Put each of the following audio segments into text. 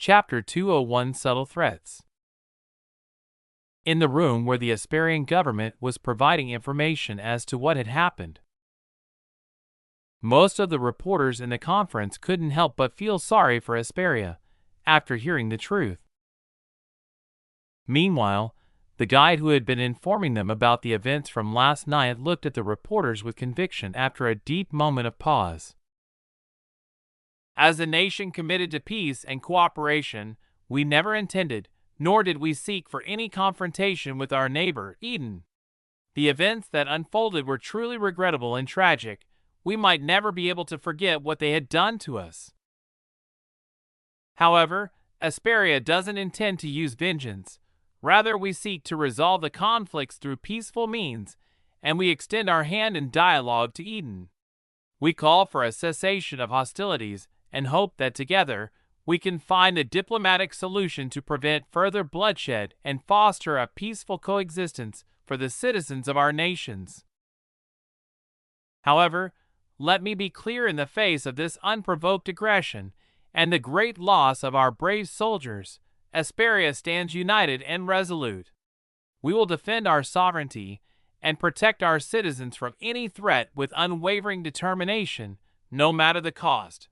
Chapter 201 Subtle Threats. In the room where the Asperian government was providing information as to what had happened, most of the reporters in the conference couldn't help but feel sorry for Asperia after hearing the truth. Meanwhile, the guide who had been informing them about the events from last night looked at the reporters with conviction after a deep moment of pause. As a nation committed to peace and cooperation, we never intended, nor did we seek for any confrontation with our neighbor, Eden. The events that unfolded were truly regrettable and tragic. We might never be able to forget what they had done to us. However, Asperia doesn't intend to use vengeance. Rather, we seek to resolve the conflicts through peaceful means, and we extend our hand in dialogue to Eden. We call for a cessation of hostilities and hope that together we can find a diplomatic solution to prevent further bloodshed and foster a peaceful coexistence for the citizens of our nations. However, let me be clear: in the face of this unprovoked aggression and the great loss of our brave soldiers, Asperia stands united and resolute. We will defend our sovereignty and protect our citizens from any threat with unwavering determination, no matter the cost.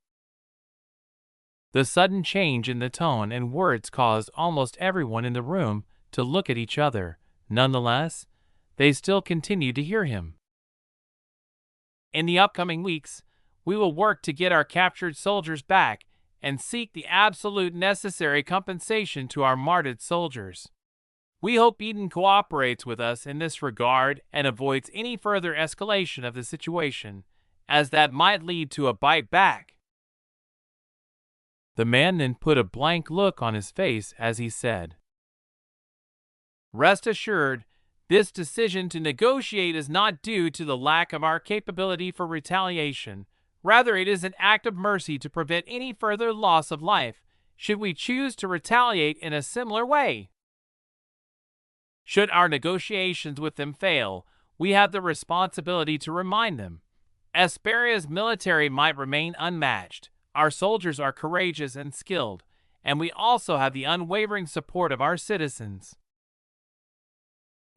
The sudden change in the tone and words caused almost everyone in the room to look at each other. Nonetheless, they still continued to hear him. In the upcoming weeks, we will work to get our captured soldiers back and seek the absolute necessary compensation to our martyred soldiers. We hope Eden cooperates with us in this regard and avoids any further escalation of the situation, as that might lead to a bite back. The man then put a blank look on his face as he said, "Rest assured, this decision to negotiate is not due to the lack of our capability for retaliation. Rather, it is an act of mercy to prevent any further loss of life, should we choose to retaliate in a similar way. Should our negotiations with them fail, we have the responsibility to remind them. Asperia's military might remain unmatched. Our soldiers are courageous and skilled, and we also have the unwavering support of our citizens.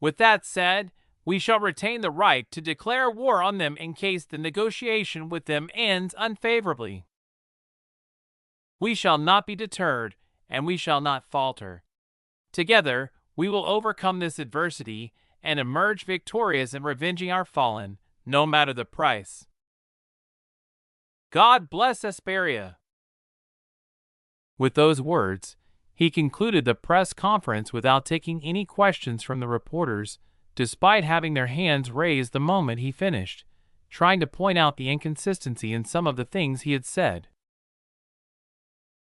With that said, we shall retain the right to declare war on them in case the negotiation with them ends unfavorably. We shall not be deterred, and we shall not falter. Together, we will overcome this adversity and emerge victorious in revenging our fallen, no matter the price. God bless Asperia." With those words, he concluded the press conference without taking any questions from the reporters, despite having their hands raised the moment he finished, trying to point out the inconsistency in some of the things he had said.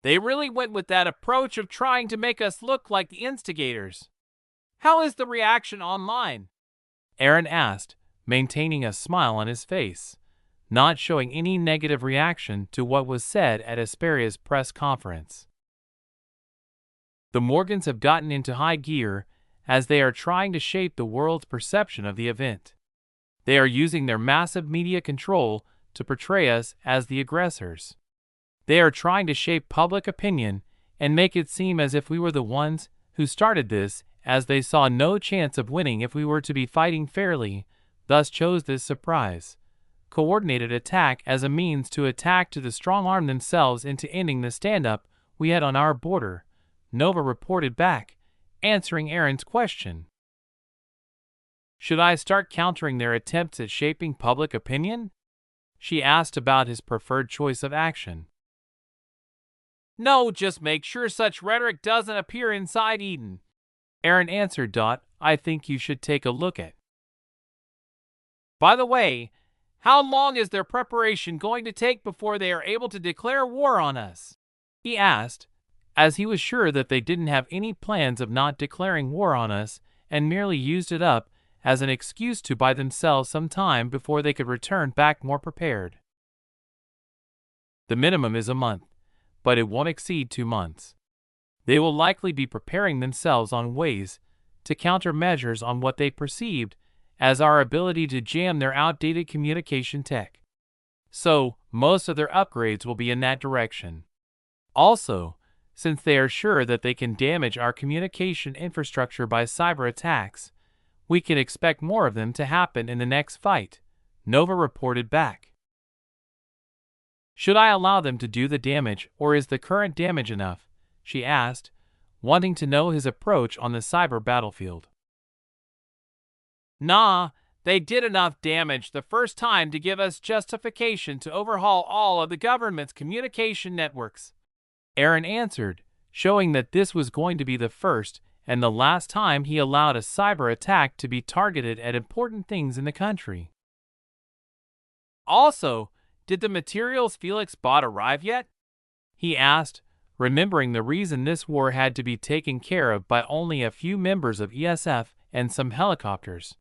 "They really went with that approach of trying to make us look like the instigators. How is the reaction online?" Aaron asked, maintaining a smile on his face, not showing any negative reaction to what was said at Asperia's press conference. The Morgans have gotten into high gear as they are trying to shape the world's perception of the event. They are using their massive media control to portray us as the aggressors. They are trying to shape public opinion and make it seem as if we were the ones who started this, as they saw no chance of winning if we were to be fighting fairly, thus chose this surprise, coordinated attack as a means to attack to strong-arm themselves into ending the stand-up we had on our border, Nova reported back, answering Aaron's question. "Should I start countering their attempts at shaping public opinion?" she asked about his preferred choice of action. "No, just make sure such rhetoric doesn't appear inside Eden," Aaron answered. "I think you should take a look at. By the way, how long is their preparation going to take before they are able to declare war on us?" he asked, as he was sure that they didn't have any plans of not declaring war on us and merely used it up as an excuse to buy themselves some time before they could return back more prepared. "The minimum is a month, but it won't exceed 2 months. They will likely be preparing themselves on ways to counter measures on what they perceived as our ability to jam their outdated communication tech. So, most of their upgrades will be in that direction. Also, since they are sure that they can damage our communication infrastructure by cyber attacks. We can expect more of them to happen in the next fight, Nova reported back. Should I allow them to do the damage, or is the current damage enough? She asked, wanting to know his approach on the cyber battlefield. Nah, they did enough damage the first time to give us justification to overhaul all of the government's communication networks, Aaron answered, showing that this was going to be the first and the last time he allowed a cyber attack to be targeted at important things in the country. Also, did the materials Felix bought arrive yet? He asked, remembering the reason this war had to be taken care of by only a few members of ESF and some helicopters.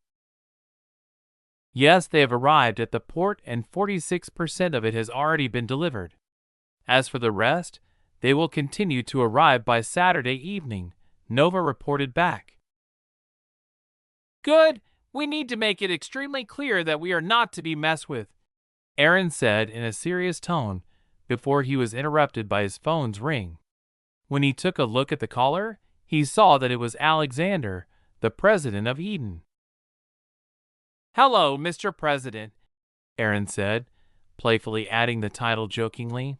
Yes, they have arrived at the port and 46% of it has already been delivered. As for the rest, they will continue to arrive by Saturday evening, Nova reported back. Good, we need to make it extremely clear that we are not to be messed with, Aaron said in a serious tone before he was interrupted by his phone's ring. When he took a look at the caller, he saw that it was Alexander, the president of Eden. Hello, Mr. President, Aaron said, playfully adding the title jokingly.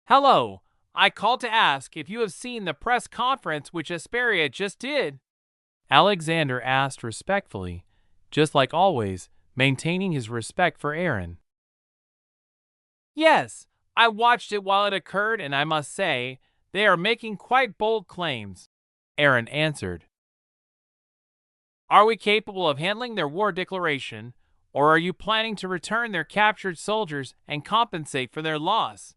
Hello, I called to ask if you have seen the press conference which Asperia just did. Alexander asked respectfully, just like always, maintaining his respect for Aaron. Yes, I watched it while it occurred and I must say, they are making quite bold claims, Aaron answered. Are we capable of handling their war declaration, or are you planning to return their captured soldiers and compensate for their loss?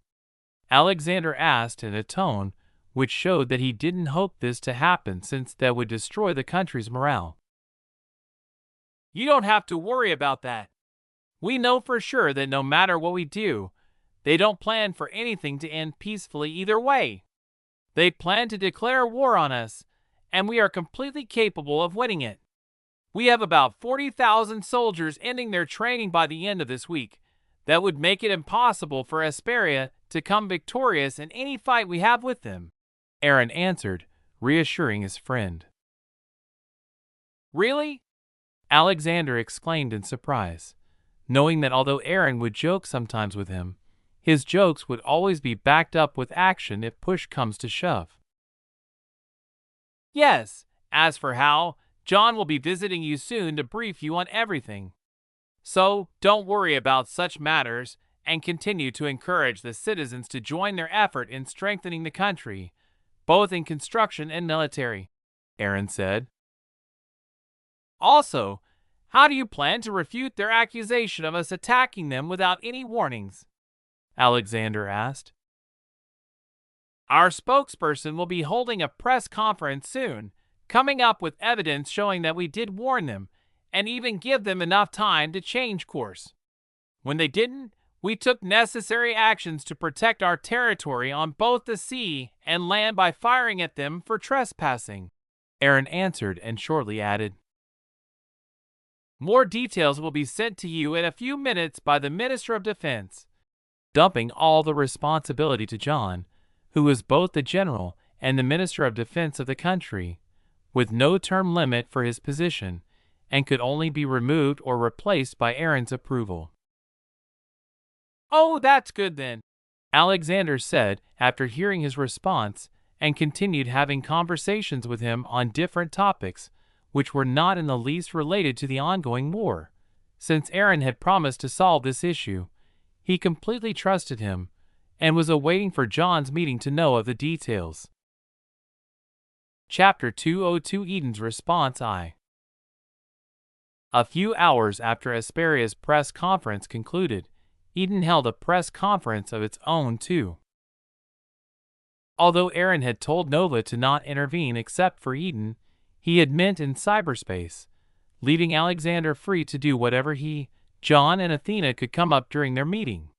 Alexander asked in a tone which showed that he didn't hope this to happen since that would destroy the country's morale. You don't have to worry about that. We know for sure that no matter what we do, they don't plan for anything to end peacefully either way. They plan to declare war on us, and we are completely capable of winning it. We have about 40,000 soldiers ending their training by the end of this week. That would make it impossible for Asperia to come victorious in any fight we have with them, Aaron answered, reassuring his friend. Really? Alexander exclaimed in surprise, knowing that although Aaron would joke sometimes with him, his jokes would always be backed up with action if push comes to shove. Yes, as for how, John will be visiting you soon to brief you on everything. So, don't worry about such matters and continue to encourage the citizens to join their effort in strengthening the country, both in construction and military, Aaron said. Also, how do you plan to refute their accusation of us attacking them without any warnings? Alexander asked. Our spokesperson will be holding a press conference soon, coming up with evidence showing that we did warn them and even give them enough time to change course. When they didn't, we took necessary actions to protect our territory on both the sea and land by firing at them for trespassing, Aaron answered and shortly added. More details will be sent to you in a few minutes by the Minister of Defense, dumping all the responsibility to John, who was both the general and the Minister of Defense of the country, with no term limit for his position, and could only be removed or replaced by Aaron's approval. Oh, that's good then, Alexander said after hearing his response, and continued having conversations with him on different topics, which were not in the least related to the ongoing war. Since Aaron had promised to solve this issue, he completely trusted him, and was awaiting for John's meeting to know of the details. Chapter 202 Eden's Response I. A few hours after Asperia's press conference concluded, Eden held a press conference of its own too. Although Aaron had told Nova to not intervene except for Eden, he had meant in cyberspace, leaving Alexander free to do whatever he, John, and Athena could come up during their meeting.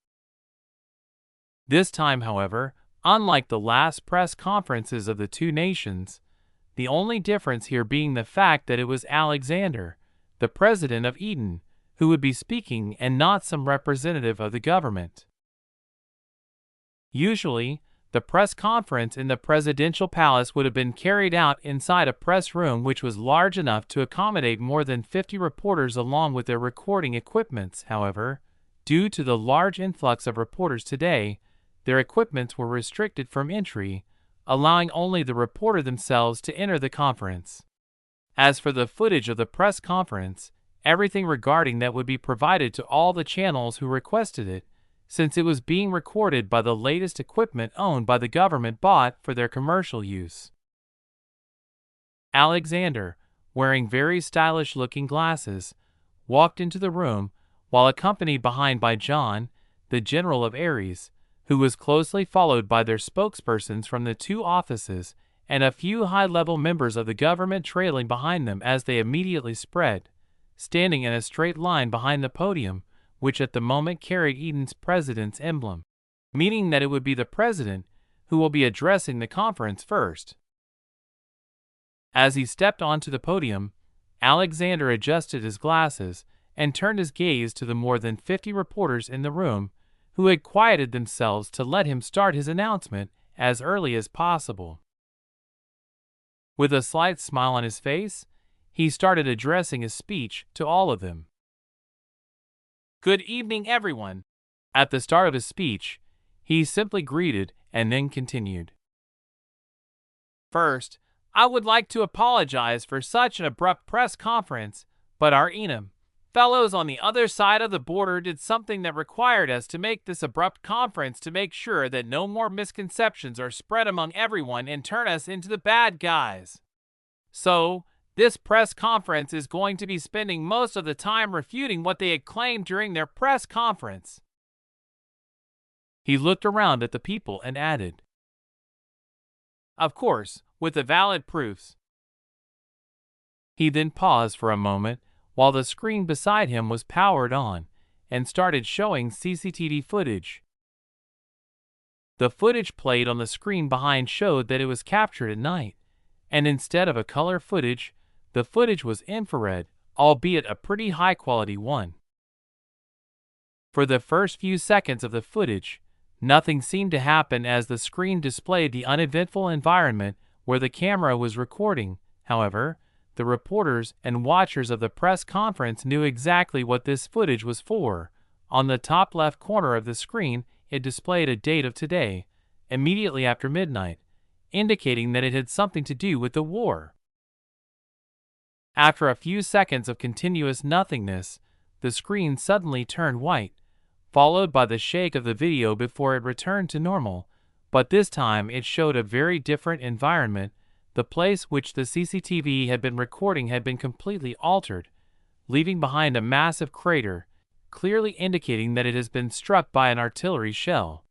This time, however, unlike the last press conferences of the two nations, the only difference here being the fact that it was Alexander, the president of Eden, who would be speaking and not some representative of the government. Usually, the press conference in the presidential palace would have been carried out inside a press room which was large enough to accommodate more than 50 reporters along with their recording equipments. However, due to the large influx of reporters today, their equipments were restricted from entry, allowing only the reporter themselves to enter the conference. As for the footage of the press conference, everything regarding that would be provided to all the channels who requested it, since it was being recorded by the latest equipment owned by the government bought for their commercial use. Alexander, wearing very stylish-looking glasses, walked into the room while accompanied behind by John, the general of Ares, who was closely followed by their spokespersons from the two offices and a few high-level members of the government trailing behind them as they immediately spread, standing in a straight line behind the podium, which at the moment carried Eden's president's emblem, meaning that it would be the president who will be addressing the conference first. As he stepped onto the podium, Alexander adjusted his glasses and turned his gaze to the more than 50 reporters in the room who had quieted themselves to let him start his announcement as early as possible. With a slight smile on his face, he started addressing his speech to all of them. "Good evening, everyone." At the start of his speech, he simply greeted and then continued. "First, I would like to apologize for such an abrupt press conference, but our fellows on the other side of the border did something that required us to make this abrupt conference to make sure that no more misconceptions are spread among everyone and turn us into the bad guys. So, this press conference is going to be spending most of the time refuting what they had claimed during their press conference." He looked around at the people and added, "Of course, with the valid proofs." He then paused for a moment while the screen beside him was powered on and started showing CCTV footage. The footage played on the screen behind showed that it was captured at night, and instead of a color footage, the footage was infrared, albeit a pretty high-quality one. For the first few seconds of the footage, nothing seemed to happen as the screen displayed the uneventful environment where the camera was recording. However, the reporters and watchers of the press conference knew exactly what this footage was for. On the top left corner of the screen, it displayed a date of today, immediately after midnight, indicating that it had something to do with the war. After a few seconds of continuous nothingness, the screen suddenly turned white, followed by the shake of the video before it returned to normal, but this time it showed a very different environment. The place which the CCTV had been recording had been completely altered, leaving behind a massive crater, clearly indicating that it has been struck by an artillery shell.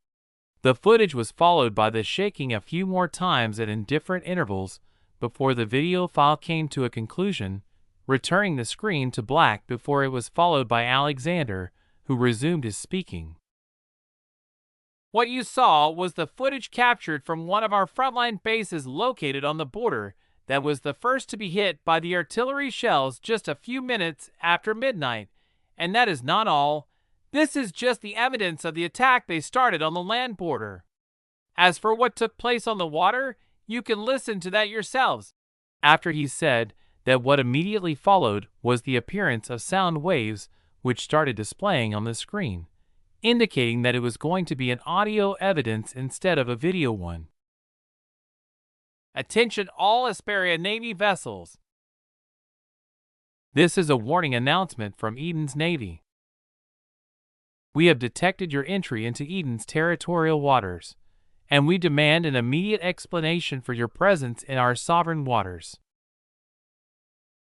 The footage was followed by the shaking a few more times at indifferent intervals before the video file came to a conclusion, returning the screen to black before it was followed by Alexander, who resumed his speaking. "What you saw was the footage captured from one of our frontline bases located on the border that was the first to be hit by the artillery shells just a few minutes after midnight, and that is not all. This is just the evidence of the attack they started on the land border. As for what took place on the water, you can listen to that yourselves." After he said that, what immediately followed was the appearance of sound waves which started displaying on the screen, indicating that it was going to be an audio evidence instead of a video one. "Attention all Hesperia Navy vessels. This is a warning announcement from Eden's Navy. We have detected your entry into Eden's territorial waters, and we demand an immediate explanation for your presence in our sovereign waters.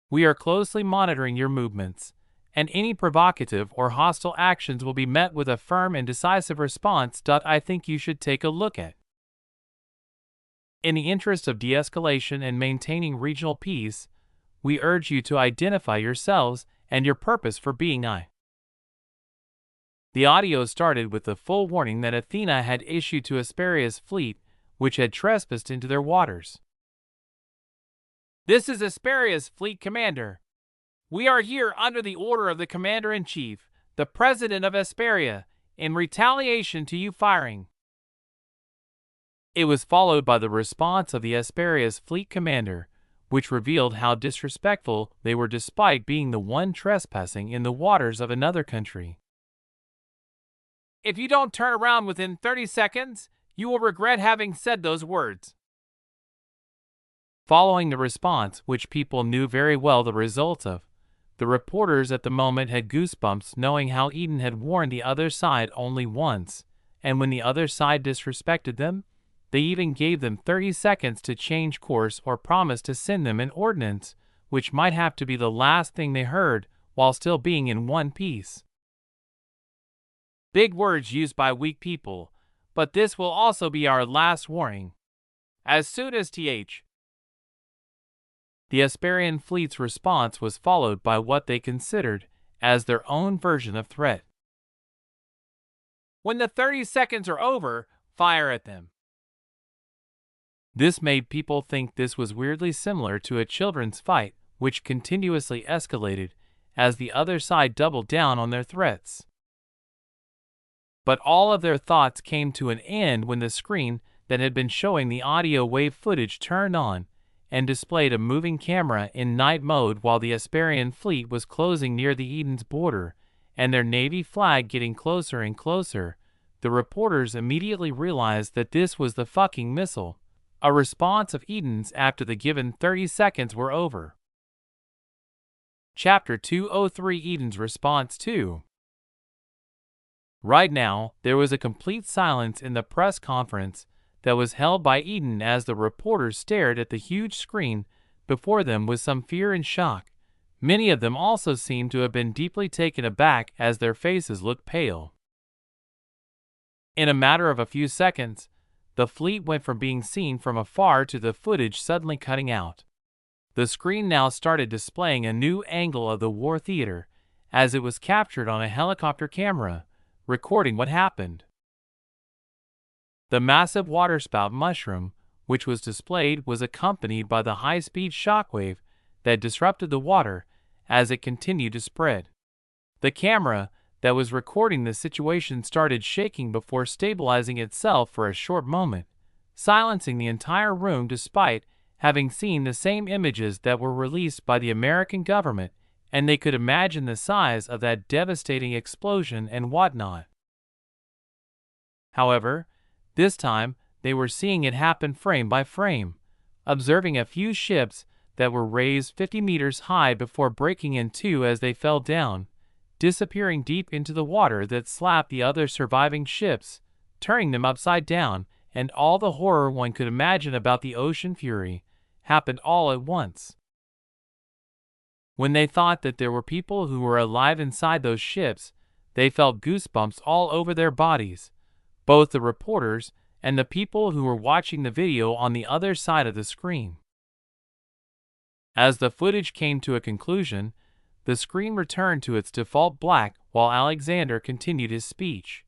We are closely monitoring your movements, and any provocative or hostile actions will be met with a firm and decisive response. I think you should take a look at. In the interest of de-escalation and maintaining regional peace, we urge you to identify yourselves and your purpose for being I." The audio started with the full warning that Athena had issued to Hesperia's fleet, which had trespassed into their waters. "This is Hesperia's fleet commander. We are here under the order of the commander-in-chief, the president of Hesperia, in retaliation to you firing It was followed by the response of the Hesperia's fleet commander, which revealed how disrespectful they were despite being the one trespassing in the waters of another country. If you don't turn around within 30 seconds, you will regret having said those words. Following the response, which people knew very well the results of, the reporters at the moment had goosebumps knowing how Eden had warned the other side only once, and when the other side disrespected them, they even gave them 30 seconds to change course or promise to send them an ordnance, which might have to be the last thing they heard while still being in one piece. Big words used by weak people, but this will also be our last warning. As soon as the Hesperian fleet's response was followed by what they considered as their own version of threat. When the 30 seconds are over, fire at them. This made people think this was weirdly similar to a children's fight, which continuously escalated as the other side doubled down on their threats. But all of their thoughts came to an end when the screen that had been showing the audio wave footage turned on and displayed a moving camera in night mode while the Hesperian fleet was closing near the Eden's border and their navy flag getting closer and closer. The reporters immediately realized that this was the fucking missile, a response of Eden's after the given 30 seconds were over. Chapter 203 Eden's Response 2. Right now, there was a complete silence in the press conference that was held by Eden as the reporters stared at the huge screen before them with some fear and shock. Many of them also seemed to have been deeply taken aback as their faces looked pale. In a matter of a few seconds, the fleet went from being seen from afar to the footage suddenly cutting out. The screen now started displaying a new angle of the war theater as it was captured on a helicopter camera, recording what happened. The massive waterspout mushroom, which was displayed, was accompanied by the high-speed shockwave that disrupted the water as it continued to spread. The camera that was recording the situation started shaking before stabilizing itself for a short moment, silencing the entire room despite having seen the same images that were released by the American government, and they could imagine the size of that devastating explosion and whatnot. However, this time, they were seeing it happen frame by frame, observing a few ships that were raised 50 meters high before breaking in two as they fell down, disappearing deep into the water that slapped the other surviving ships, turning them upside down, and all the horror one could imagine about the ocean fury happened all at once. When they thought that there were people who were alive inside those ships, they felt goosebumps all over their bodies, both the reporters and the people who were watching the video on the other side of the screen. As the footage came to a conclusion, the screen returned to its default black while Alexander continued his speech.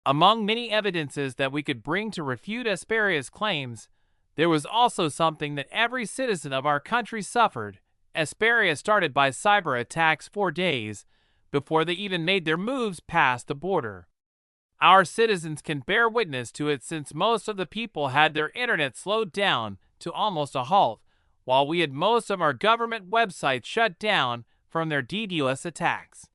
Among many evidences that we could bring to refute Hesperia's claims, there was also something that every citizen of our country suffered. Hesperia started by cyber attacks 4 days before they even made their moves past the border. Our citizens can bear witness to it since most of the people had their internet slowed down to almost a halt, while we had most of our government websites shut down from their DDoS attacks.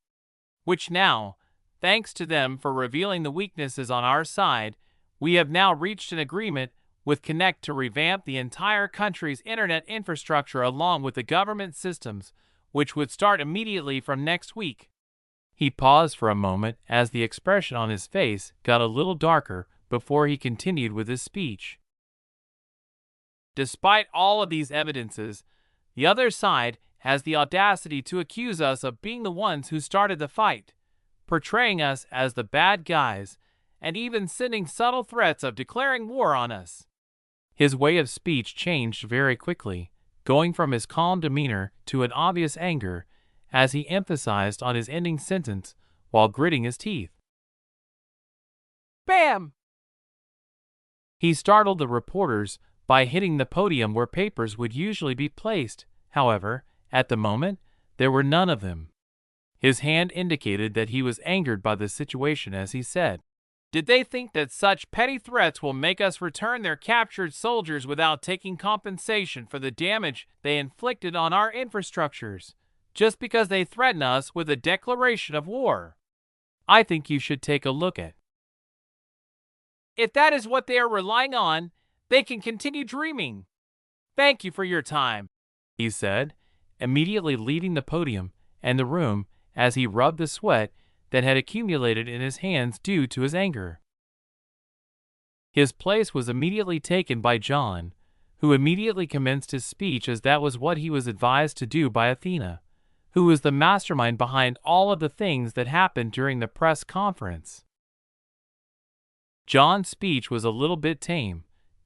Which now, thanks to them for revealing the weaknesses on our side, we have now reached an agreement with Connect to revamp the entire country's internet infrastructure along with the government systems, which would start immediately from next week. He paused for a moment as the expression on his face got a little darker before he continued with his speech. Despite all of these evidences, the other side has the audacity to accuse us of being the ones who started the fight, portraying us as the bad guys, and even sending subtle threats of declaring war on us. His way of speech changed very quickly, going from his calm demeanor to an obvious anger, as he emphasized on his ending sentence while gritting his teeth. Bam! He startled the reporters by hitting the podium where papers would usually be placed. However, at the moment, there were none of them. His hand indicated that he was angered by the situation as he said, Did they think that such petty threats will make us return their captured soldiers without taking compensation for the damage they inflicted on our infrastructures, just because they threaten us with a declaration of war? I think you should take a look at. If that is what they are relying on, they can continue dreaming. Thank you for your time, he said, immediately leaving the podium and the room as he rubbed the sweat that had accumulated in his hands due to his anger. His place was immediately taken by John, who immediately commenced his speech as that was what he was advised to do by Athena, who was the mastermind behind all of the things that happened during the press conference. John's speech was a little bit tame,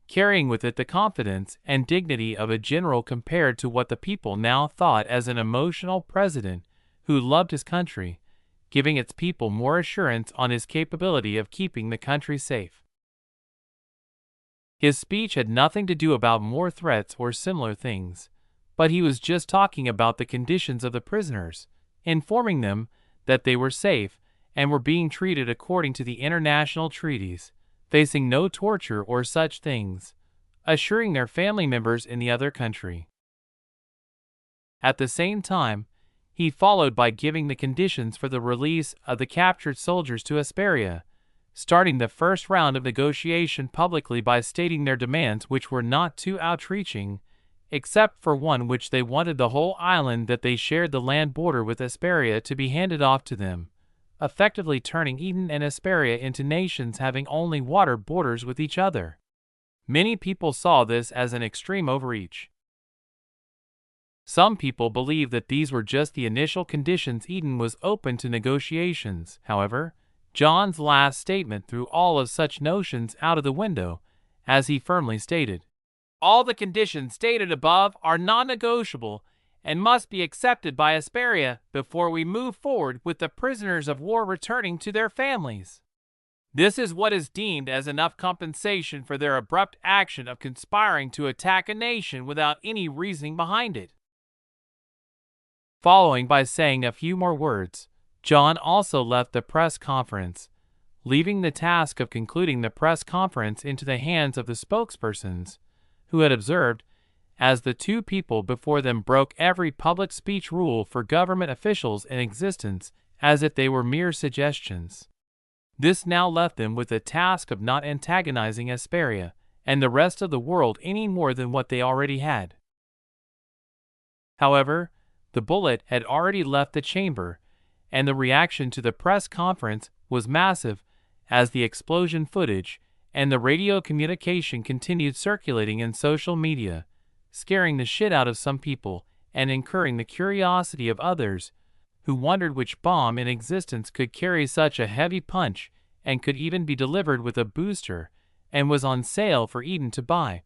carrying with it the confidence and dignity of a general compared to what the people now thought as an emotional president who loved his country, giving its people more assurance on his capability of keeping the country safe. His speech had nothing to do about more threats or similar things, but he was just talking about the conditions of the prisoners, informing them that they were safe and were being treated according to the international treaties, facing no torture or such things, assuring their family members in the other country. At the same time, he followed by giving the conditions for the release of the captured soldiers to Hesperia, starting the first round of negotiation publicly by stating their demands, which were not too outreaching, except for one which they wanted the whole island that they shared the land border with Hesperia to be handed off to them, effectively turning Eden and Hesperia into nations having only water borders with each other. Many people saw this as an extreme overreach. Some people believe that these were just the initial conditions. Eden was open to negotiations. However, John's last statement threw all of such notions out of the window, as he firmly stated, "All the conditions stated above are non-negotiable and must be accepted by Hesperia before we move forward with the prisoners of war returning to their families. This is what is deemed as enough compensation for their abrupt action of conspiring to attack a nation without any reasoning behind it." Following by saying a few more words, John also left the press conference, leaving the task of concluding the press conference into the hands of the spokespersons, who had observed, as the two people before them broke every public speech rule for government officials in existence as if they were mere suggestions. This now left them with the task of not antagonizing Hesperia and the rest of the world any more than what they already had. However, the bullet had already left the chamber, and the reaction to the press conference was massive as the explosion footage and the radio communication continued circulating in social media, scaring the shit out of some people and incurring the curiosity of others who wondered which bomb in existence could carry such a heavy punch and could even be delivered with a booster and was on sale for Eden to buy,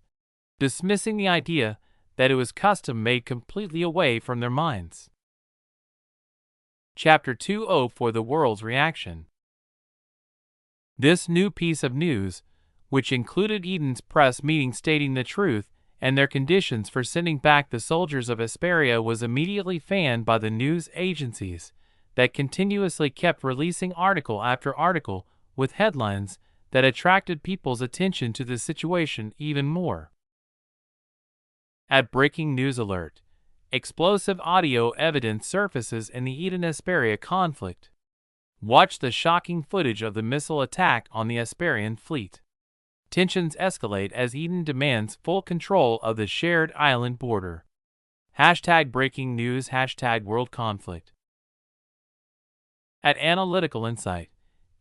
dismissing the idea that it was custom made completely away from their minds. Chapter 2:0 For the world's reaction. This new piece of news, which included Eden's press meeting stating the truth and their conditions for sending back the soldiers of Hesperia, was immediately fanned by the news agencies that continuously kept releasing article after article with headlines that attracted people's attention to the situation even more. At breaking news alert, explosive audio evidence surfaces in the Eden-Hesperia conflict. Watch the shocking footage of the missile attack on the Hesperian fleet. Tensions escalate as Eden demands full control of the shared island border. #breaking news #world conflict. At Analytical Insight,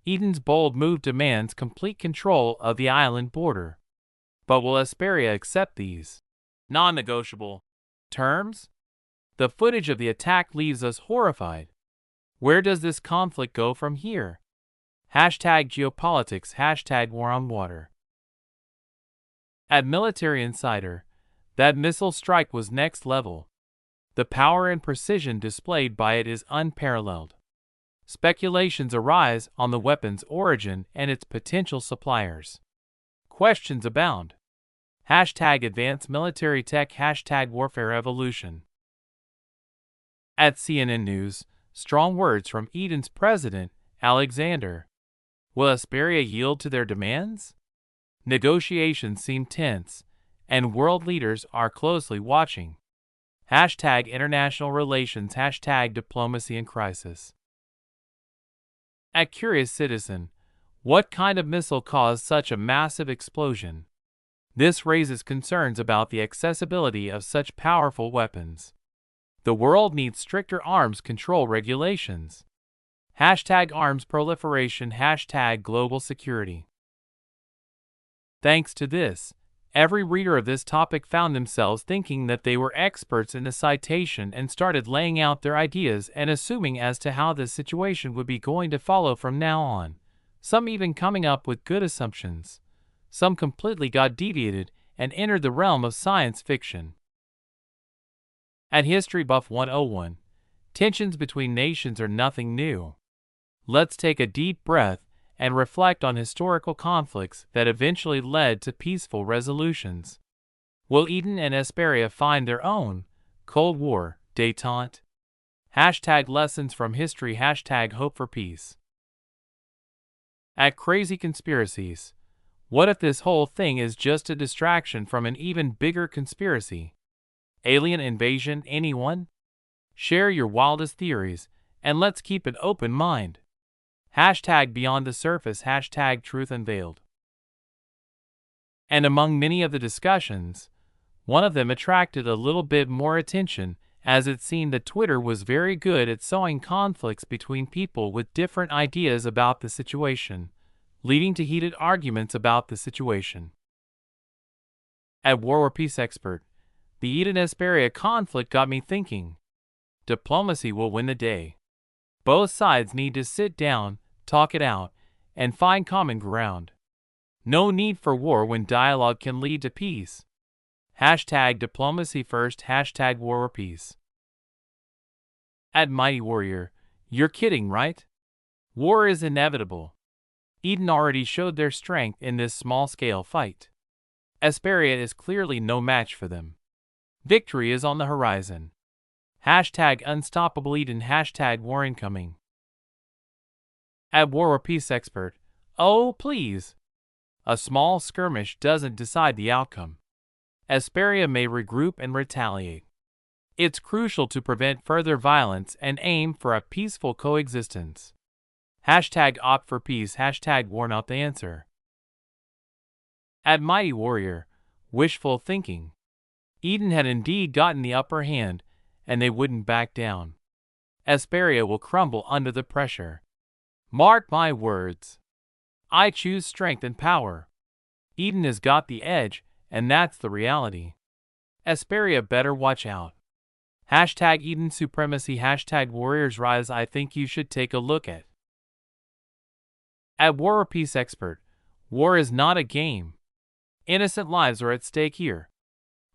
Eden's bold move demands complete control of the island border. But will Hesperia accept these non-negotiable terms? The footage of the attack leaves us horrified. Where does this conflict go from here? #geopolitics #war on water. At Military Insider, that missile strike was next level. The power and precision displayed by it is unparalleled. Speculations arise on the weapon's origin and its potential suppliers. Questions abound. #advanced military tech #warfare evolution. At CNN News, strong words from Eden's president, Alexander Will Asperia yield to their demands? Negotiations seem tense, and world leaders are closely watching. Hashtag international relations, hashtag diplomacy in crisis. At Curious Citizen, what kind of missile caused such a massive explosion? This raises concerns about the accessibility of such powerful weapons. The world needs stricter arms control regulations. Hashtag arms proliferation, hashtag global security. Thanks to this, every reader of this topic found themselves thinking that they were experts in the citation and started laying out their ideas and assuming as to how this situation would be going to follow from now on. Some even coming up with good assumptions. Some completely got deviated and entered the realm of science fiction. At History Buff 101, tensions between nations are nothing new. Let's take a deep breath and reflect on historical conflicts that eventually led to peaceful resolutions. Will Eden and Asperia find their own Cold War détente? Hashtag lessons from history, hashtag hope for peace. At Crazy Conspiracies, what if this whole thing is just a distraction from an even bigger conspiracy? Alien invasion, anyone? Share your wildest theories, and let's keep an open mind. Hashtag beyond the surface, hashtag truth unveiled. And among many of the discussions, one of them attracted a little bit more attention, as it seemed that Twitter was very good at sowing conflicts between people with different ideas about the situation, leading to heated arguments about the situation. At War or Peace Expert, the Eden-Asperia conflict got me thinking. Diplomacy will win the day. Both sides need to sit down, talk it out, and find common ground. No need for war when dialogue can lead to peace. Hashtag diplomacy first, hashtag war or peace. At Mighty Warrior, you're kidding, right? War is inevitable. Eden already showed their strength in this small-scale fight. Asperia is clearly no match for them. Victory is on the horizon. Hashtag unstoppable Eden, hashtag war incoming. At War or Peace Expert, oh please. A small skirmish doesn't decide the outcome. Asperia may regroup and retaliate. It's crucial to prevent further violence and aim for a peaceful coexistence. Hashtag opt for peace, hashtag war not the answer. At Mighty Warrior, wishful thinking. Eden had indeed gotten the upper hand, and they wouldn't back down. Asperia will crumble under the pressure. Mark my words. I choose strength and power. Eden has got the edge, and that's the reality. Asperia better watch out. Hashtag Eden supremacy, hashtag warriors rise. I think you should take a look at. At War or Peace Expert, war is not a game. Innocent lives are at stake here.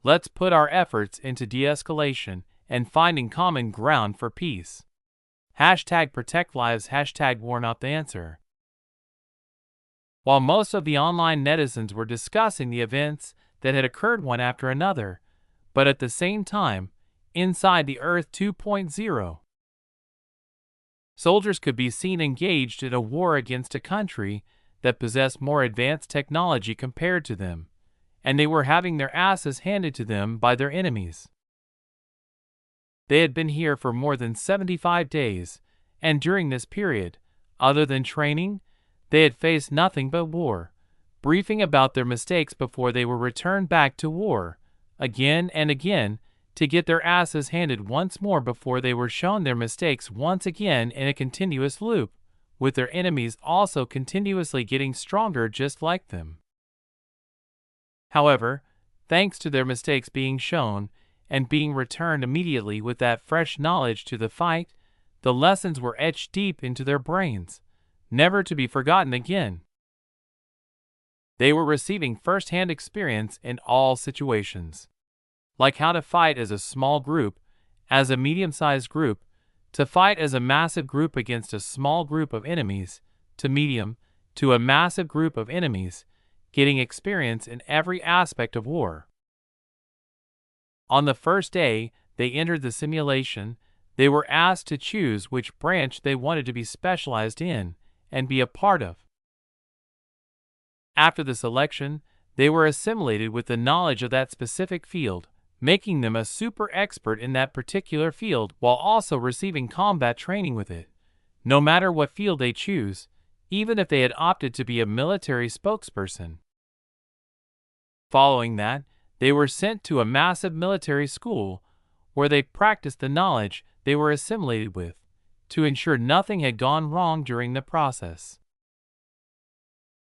Let's put our efforts into de-escalation and finding common ground for peace. Hashtag protect lives, hashtag war not the answer. While most of the online netizens were discussing the events that had occurred one after another, but at the same time, inside the Earth 2.0, soldiers could be seen engaged in a war against a country that possessed more advanced technology compared to them, and they were having their asses handed to them by their enemies. They had been here for more than 75 days, and during this period, other than training, they had faced nothing but war, briefing about their mistakes before they were returned back to war, again and again, to get their asses handed once more before they were shown their mistakes once again in a continuous loop, with their enemies also continuously getting stronger just like them. However, thanks to their mistakes being shown and being returned immediately with that fresh knowledge to the fight, the lessons were etched deep into their brains, never to be forgotten again. They were receiving first-hand experience in all situations, like how to fight as a small group, as a medium-sized group, to fight as a massive group against a small group of enemies, to medium, to a massive group of enemies, getting experience in every aspect of war. On the first day they entered the simulation, they were asked to choose which branch they wanted to be specialized in and be a part of. After the selection, they were assimilated with the knowledge of that specific field, making them a super expert in that particular field while also receiving combat training with it. No matter what field they choose, even if they had opted to be a military spokesperson. Following that, they were sent to a massive military school where they practiced the knowledge they were assimilated with to ensure nothing had gone wrong during the process.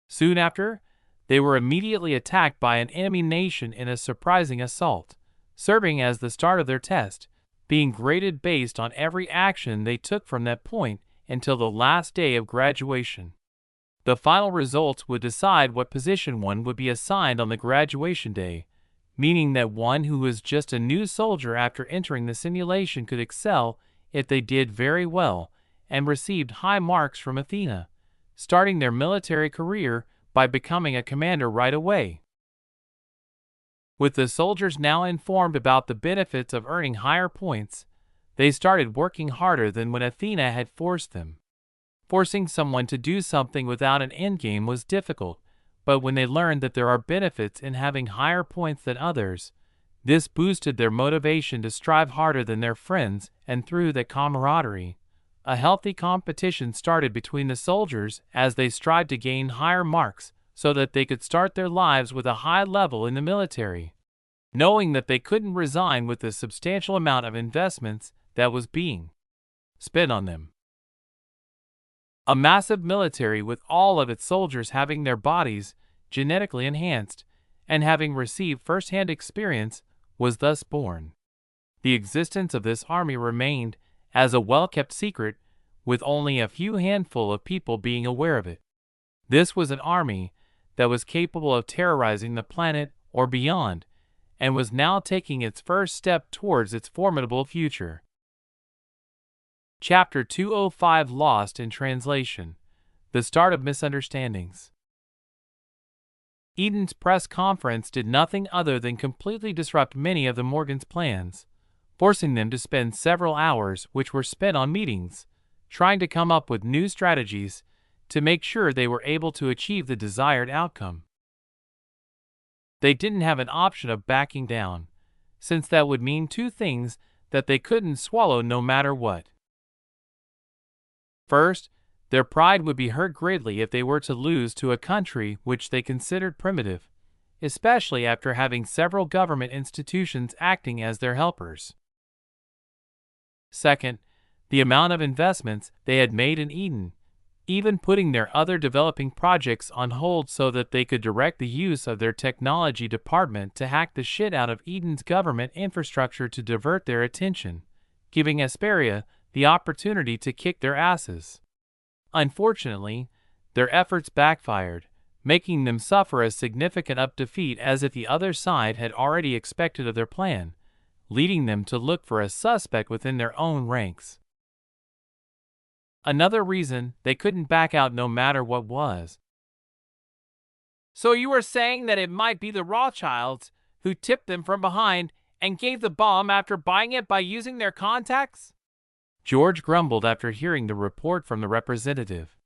Soon after, they were immediately attacked by an enemy nation in a surprising assault, serving as the start of their test, being graded based on every action they took from that point until the last day of graduation. The final results would decide what position one would be assigned on the graduation day, meaning that one who was just a new soldier after entering the simulation could excel if they did very well and received high marks from Athena, starting their military career by becoming a commander right away. With the soldiers now informed about the benefits of earning higher points, they started working harder than when Athena had forced them. Forcing someone to do something without an endgame was difficult, but when they learned that there are benefits in having higher points than others, this boosted their motivation to strive harder than their friends, and through that camaraderie, a healthy competition started between the soldiers as they strived to gain higher marks so that they could start their lives with a high level in the military, knowing that they couldn't resign with the substantial amount of investments that was being spent on them. A massive military with all of its soldiers having their bodies genetically enhanced and having received first-hand experience was thus born. The existence of this army remained as a well-kept secret, with only a few handful of people being aware of it. This was an army that was capable of terrorizing the planet or beyond, and was now taking its first step towards its formidable future. Chapter 205 Lost in Translation. The Start of Misunderstandings. Eden's press conference did nothing other than completely disrupt many of the Morgans' plans, forcing them to spend several hours which were spent on meetings, trying to come up with new strategies to make sure they were able to achieve the desired outcome. They didn't have an option of backing down, since that would mean two things that they couldn't swallow no matter what. First, their pride would be hurt greatly if they were to lose to a country which they considered primitive, especially after having several government institutions acting as their helpers. Second, the amount of investments they had made in Eden, even putting their other developing projects on hold so that they could direct the use of their technology department to hack the shit out of Eden's government infrastructure to divert their attention, giving Asperia the opportunity to kick their asses. Unfortunately, their efforts backfired, making them suffer as significant a defeat as if the other side had already expected of their plan, leading them to look for a suspect within their own ranks. Another reason they couldn't back out no matter what was. So you were saying that it might be the Rothschilds who tipped them from behind and gave the bomb after buying it by using their contacts? George grumbled after hearing the report from the representative.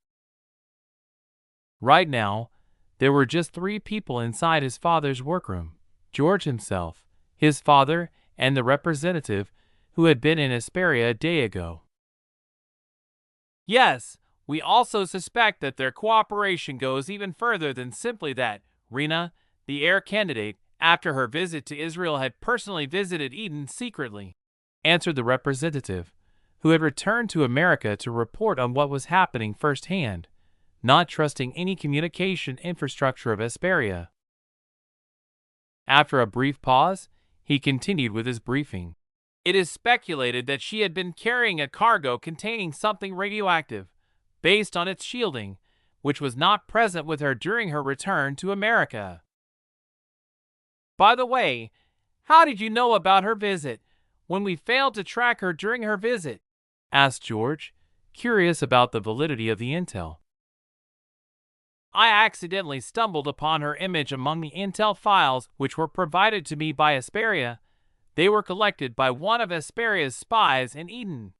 Right now, there were just 3 people inside his father's workroom: George himself, his father, and the representative who had been in Asperia a day ago. Yes, we also suspect that their cooperation goes even further than simply that. Rena, the heir candidate, after her visit to Israel had personally visited Eden secretly, answered the representative, who had returned to America to report on what was happening firsthand, not trusting any communication infrastructure of Asperia. After a brief pause, he continued with his briefing. It is speculated that she had been carrying a cargo containing something radioactive, based on its shielding, which was not present with her during her return to America. By the way, how did you know about her visit, when we failed to track her during her visit? Asked George, curious about the validity of the intel. I accidentally stumbled upon her image among the intel files which were provided to me by Asperia. They were collected by one of Asperia's spies in Eden.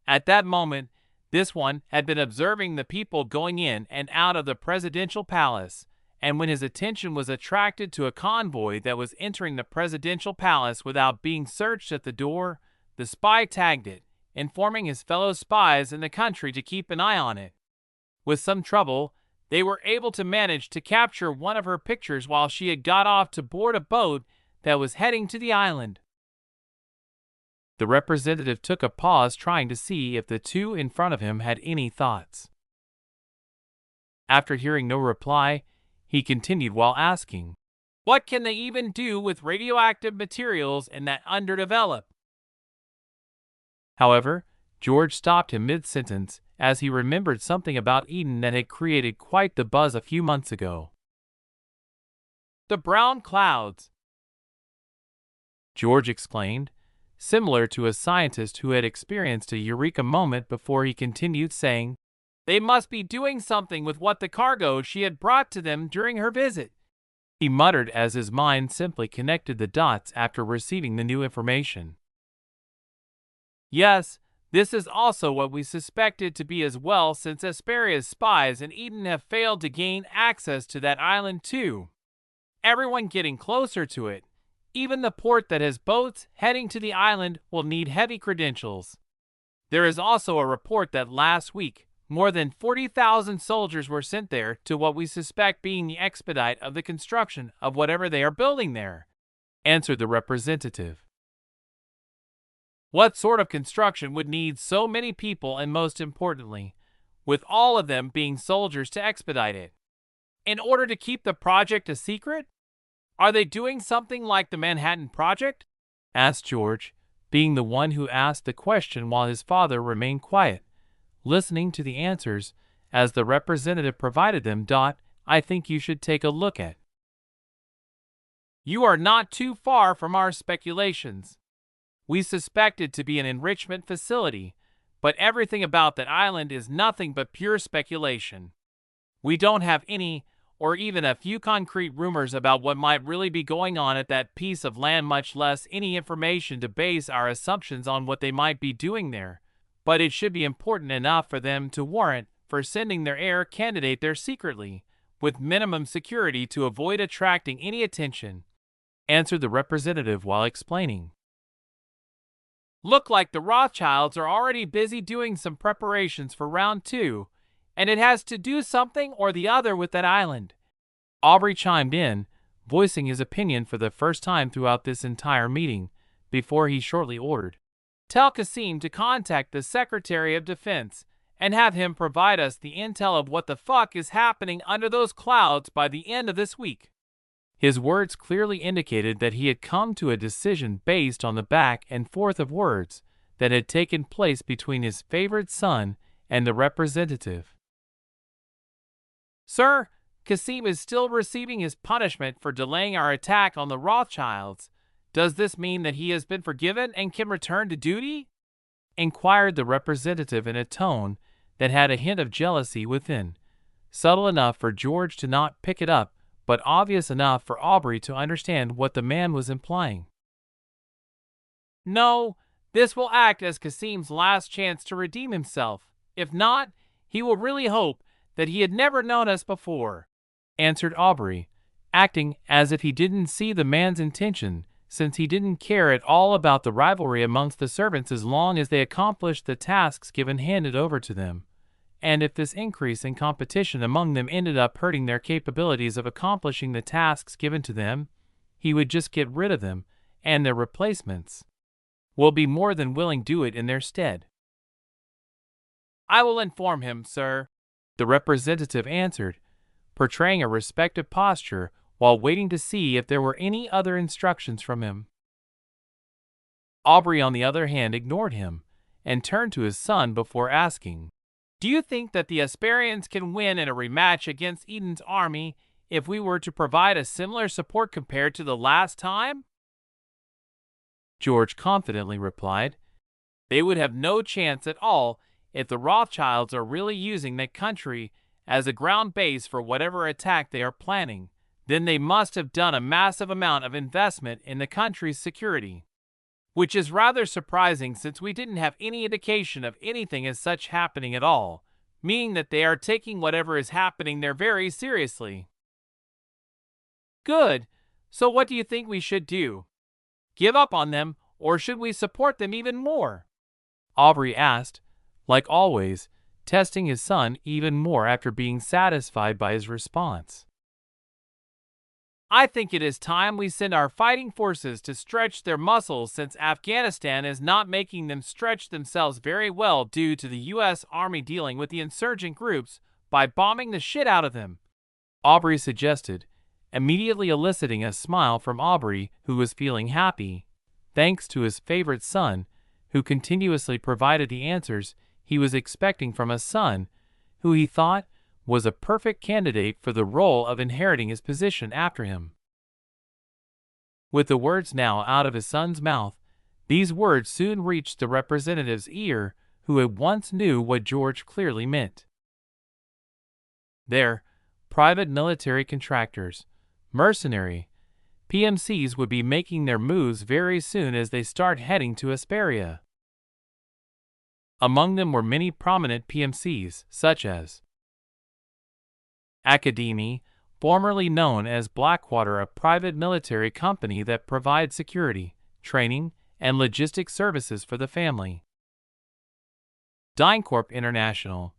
At that moment, this one had been observing the people going in and out of the presidential palace, and when his attention was attracted to a convoy that was entering the presidential palace without being searched at the door, the spy tagged it, informing his fellow spies in the country to keep an eye on it. With some trouble, they were able to manage to capture one of her pictures while she had got off to board a boat that was heading to the island. The representative took a pause, trying to see if the two in front of him had any thoughts. After hearing no reply, he continued while asking, "What can they even do with radioactive materials in that underdeveloped?" However, George stopped him mid-sentence as he remembered something about Eden that had created quite the buzz a few months ago. "The brown clouds," George explained, similar to a scientist who had experienced a eureka moment before he continued, saying, "They must be doing something with what the cargo she had brought to them during her visit." He muttered as his mind simply connected the dots after receiving the new information. "Yes, this is also what we suspected to be as well, since Asperia's spies in Eden have failed to gain access to that island too. Everyone getting closer to it, even the port that has boats heading to the island, will need heavy credentials. There is also a report that last week, more than 40,000 soldiers were sent there to what we suspect being the expedite of the construction of whatever they are building there," answered the representative. "What sort of construction would need so many people, and most importantly, with all of them being soldiers to expedite it? In order to keep the project a secret? Are they doing something like the Manhattan Project?" asked George, being the one who asked the question while his father remained quiet, listening to the answers as the representative provided them. "I think you should take a look at. You are not too far from our speculations. We suspect it to be an enrichment facility, but everything about that island is nothing but pure speculation. We don't have any, or even a few concrete rumors about what might really be going on at that piece of land, much less any information to base our assumptions on what they might be doing there. But it should be important enough for them to warrant for sending their heir candidate there secretly, with minimum security to avoid attracting any attention," answered the representative while explaining. "Look like the Rothschilds are already busy doing some preparations for round 2, and it has to do something or the other with that island." Aubrey chimed in, voicing his opinion for the first time throughout this entire meeting, before he shortly ordered, "Tell Kasim to contact the Secretary of Defense and have him provide us the intel of what the fuck is happening under those clouds by the end of this week." His words clearly indicated that he had come to a decision based on the back and forth of words that had taken place between his favorite son and the representative. "Sir, Kasim is still receiving his punishment for delaying our attack on the Rothschilds. Does this mean that he has been forgiven and can return to duty?" inquired the representative in a tone that had a hint of jealousy within, subtle enough for George to not pick it up, but obvious enough for Aubrey to understand what the man was implying. "No, this will act as Kasim's last chance to redeem himself. If not, he will really hope that he had never known us before," answered Aubrey, acting as if he didn't see the man's intention, since he didn't care at all about the rivalry amongst the servants as long as they accomplished the tasks given handed over to them. And if this increase in competition among them ended up hurting their capabilities of accomplishing the tasks given to them, he would just get rid of them, and their replacements will be more than willing to do it in their stead. "I will inform him, sir," the representative answered, portraying a respectful posture while waiting to see if there were any other instructions from him. Aubrey, on the other hand, ignored him and turned to his son before asking, "Do you think that the Asperians can win in a rematch against Eden's army if we were to provide a similar support compared to the last time?" George confidently replied, "They would have no chance at all if the Rothschilds are really using that country as a ground base for whatever attack they are planning. Then they must have done a massive amount of investment in the country's security, which is rather surprising since we didn't have any indication of anything as such happening at all, meaning that they are taking whatever is happening there very seriously." Good. So what do you think we should do? Give up on them, or should we support them even more? Aubrey asked, like always, testing his son even more after being satisfied by his response. I think it is time we send our fighting forces to stretch their muscles, since Afghanistan is not making them stretch themselves very well due to the U.S. Army dealing with the insurgent groups by bombing the shit out of them, Aubrey suggested, immediately eliciting a smile from Aubrey, who was feeling happy, thanks to his favorite son, who continuously provided the answers he was expecting from a son who he thought was a perfect candidate for the role of inheriting his position after him. With the words now out of his son's mouth, these words soon reached the representative's ear, who at once knew what George clearly meant. There, private military contractors, mercenary, PMCs would be making their moves very soon as they start heading to Asperia. Among them were many prominent PMCs, such as Academy, formerly known as Blackwater, a private military company that provides security, training, and logistics services for the family. DynCorp International,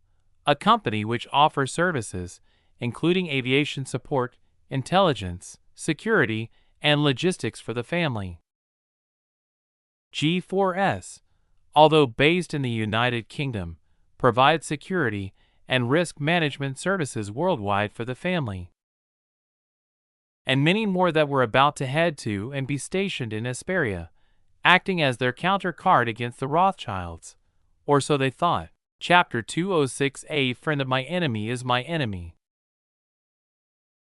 a company which offers services, including aviation support, intelligence, security, and logistics for the family. G4S, although based in the United Kingdom, provides security and risk management services worldwide for the family. And many more that were about to head to and be stationed in Asperia, acting as their counterpart against the Rothschilds, or so they thought. Chapter 206. A friend of my enemy is my enemy.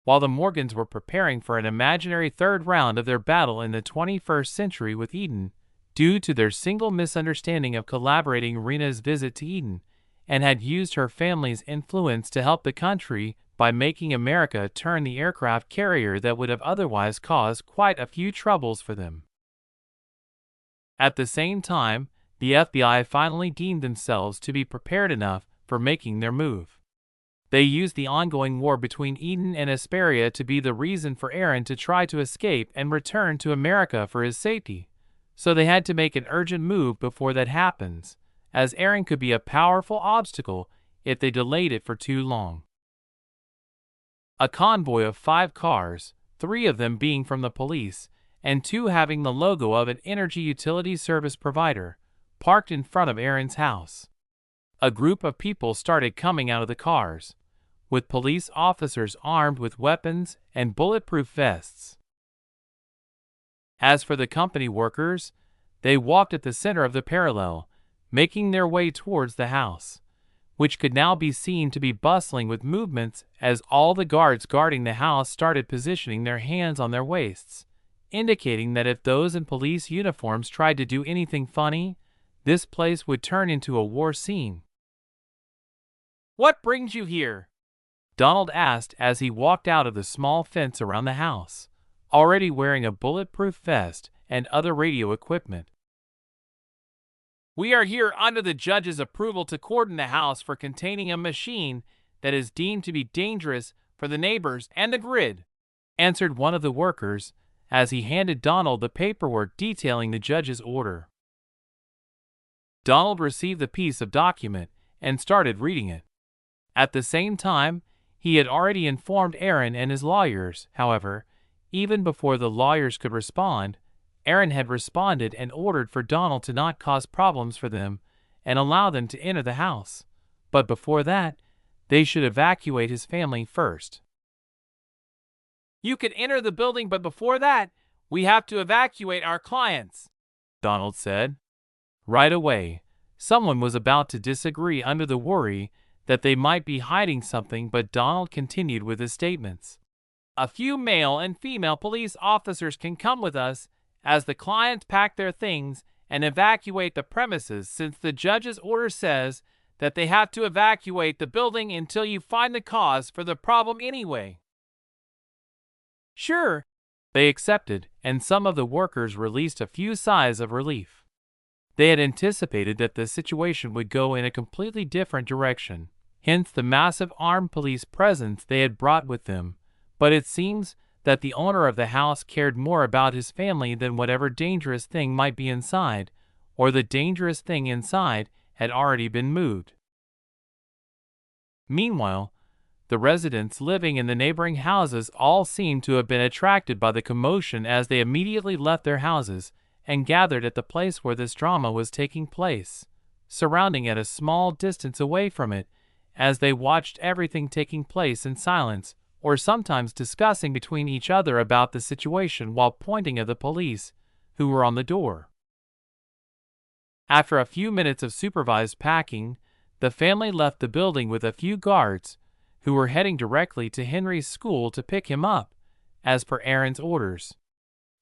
While the Morgans were preparing for an imaginary third round of their battle in the 21st century with Eden, due to their single misunderstanding of collaborating Rena's visit to Eden, and had used her family's influence to help the country by making America turn the aircraft carrier that would have otherwise caused quite a few troubles for them. At the same time, the FBI finally deemed themselves to be prepared enough for making their move. They used the ongoing war between Eden and Asperia to be the reason for Aaron to try to escape and return to America for his safety, so they had to make an urgent move before that happens, as Aaron could be a powerful obstacle if they delayed it for too long. A convoy of 5 cars, 3 of them being from the police, and 2 having the logo of an energy utility service provider, parked in front of Aaron's house. A group of people started coming out of the cars, with police officers armed with weapons and bulletproof vests. As for the company workers, they walked at the center of the parallel, making their way towards the house, which could now be seen to be bustling with movements as all the guards guarding the house started positioning their hands on their waists, indicating that if those in police uniforms tried to do anything funny, this place would turn into a war scene. "What brings you here?" Donald asked as he walked out of the small fence around the house, already wearing a bulletproof vest and other radio equipment. "We are here under the judge's approval to cordon the house for containing a machine that is deemed to be dangerous for the neighbors and the grid," answered one of the workers as he handed Donald the paperwork detailing the judge's order. Donald received the piece of document and started reading it. At the same time, he had already informed Aaron and his lawyers. However, even before the lawyers could respond, Aaron had responded and ordered for Donald to not cause problems for them and allow them to enter the house. But before that, they should evacuate his family first. "You can enter the building, but before that, we have to evacuate our clients," Donald said. Right away, someone was about to disagree under the worry that they might be hiding something, but Donald continued with his statements. "A few male and female police officers can come with us as the clients pack their things and evacuate the premises, since the judge's order says that they have to evacuate the building until you find the cause for the problem anyway." "Sure," they accepted, and some of the workers released a few sighs of relief. They had anticipated that the situation would go in a completely different direction, hence the massive armed police presence they had brought with them, but it seems that the owner of the house cared more about his family than whatever dangerous thing might be inside, or the dangerous thing inside had already been moved. Meanwhile, the residents living in the neighboring houses all seemed to have been attracted by the commotion as they immediately left their houses and gathered at the place where this drama was taking place, surrounding at a small distance away from it, as they watched everything taking place in silence, or sometimes discussing between each other about the situation while pointing at the police, who were on the door. After a few minutes of supervised packing, the family left the building with a few guards, who were heading directly to Henry's school to pick him up, as per Aaron's orders.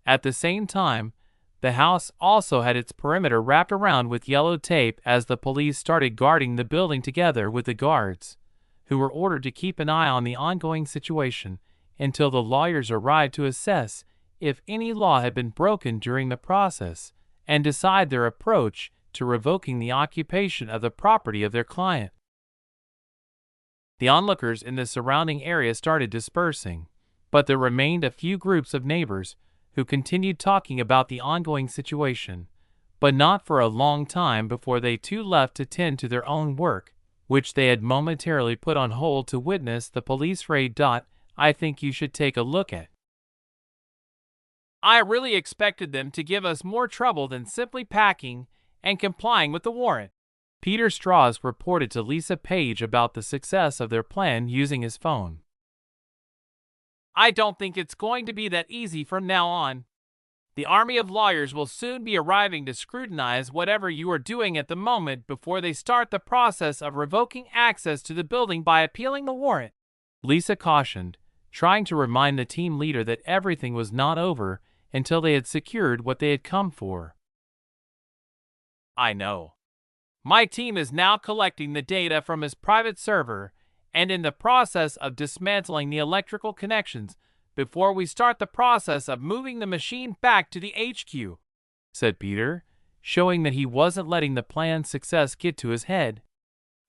At the same time, the house also had its perimeter wrapped around with yellow tape as the police started guarding the building together with the guards, who were ordered to keep an eye on the ongoing situation until the lawyers arrived to assess if any law had been broken during the process and decide their approach to revoking the occupation of the property of their client. The onlookers in the surrounding area started dispersing, but there remained a few groups of neighbors who continued talking about the ongoing situation, but not for a long time before they too left to tend to their own work, which they had momentarily put on hold to witness the police raid. I think you should take a look at. I really expected them to give us more trouble than simply packing and complying with the warrant. Peter Strauss reported to Lisa Page about the success of their plan using his phone. I don't think it's going to be that easy from now on. The army of lawyers will soon be arriving to scrutinize whatever you are doing at the moment before they start the process of revoking access to the building by appealing the warrant, Lisa cautioned, trying to remind the team leader that everything was not over until they had secured what they had come for. I know. My team is now collecting the data from his private server and in the process of dismantling the electrical connections before we start the process of moving the machine back to the HQ, said Peter, showing that he wasn't letting the plan's success get to his head.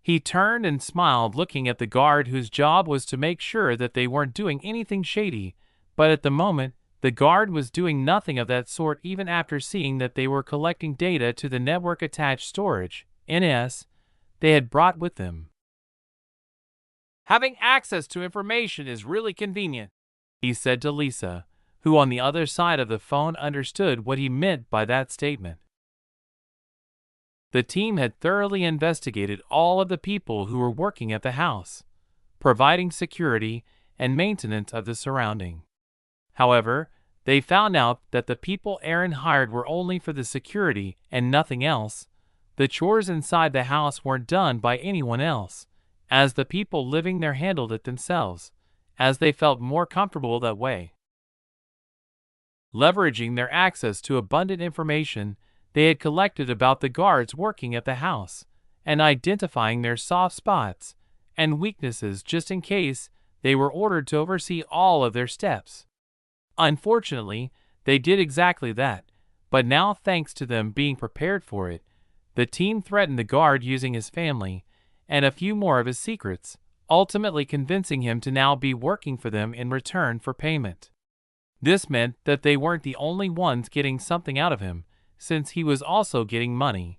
He turned and smiled, looking at the guard whose job was to make sure that they weren't doing anything shady, but at the moment, the guard was doing nothing of that sort even after seeing that they were collecting data to the network-attached storage, NS, they had brought with them. Having access to information is really convenient, he said to Lisa, who on the other side of the phone understood what he meant by that statement. The team had thoroughly investigated all of the people who were working at the house, providing security and maintenance of the surrounding. However, they found out that the people Aaron hired were only for the security and nothing else. The chores inside the house weren't done by anyone else, as the people living there handled it themselves, as they felt more comfortable that way. Leveraging their access to abundant information they had collected about the guards working at the house, and identifying their soft spots and weaknesses just in case, they were ordered to oversee all of their steps. Unfortunately, they did exactly that, but now thanks to them being prepared for it, the team threatened the guard using his family and a few more of his secrets, ultimately convincing him to now be working for them in return for payment. This meant that they weren't the only ones getting something out of him, since he was also getting money,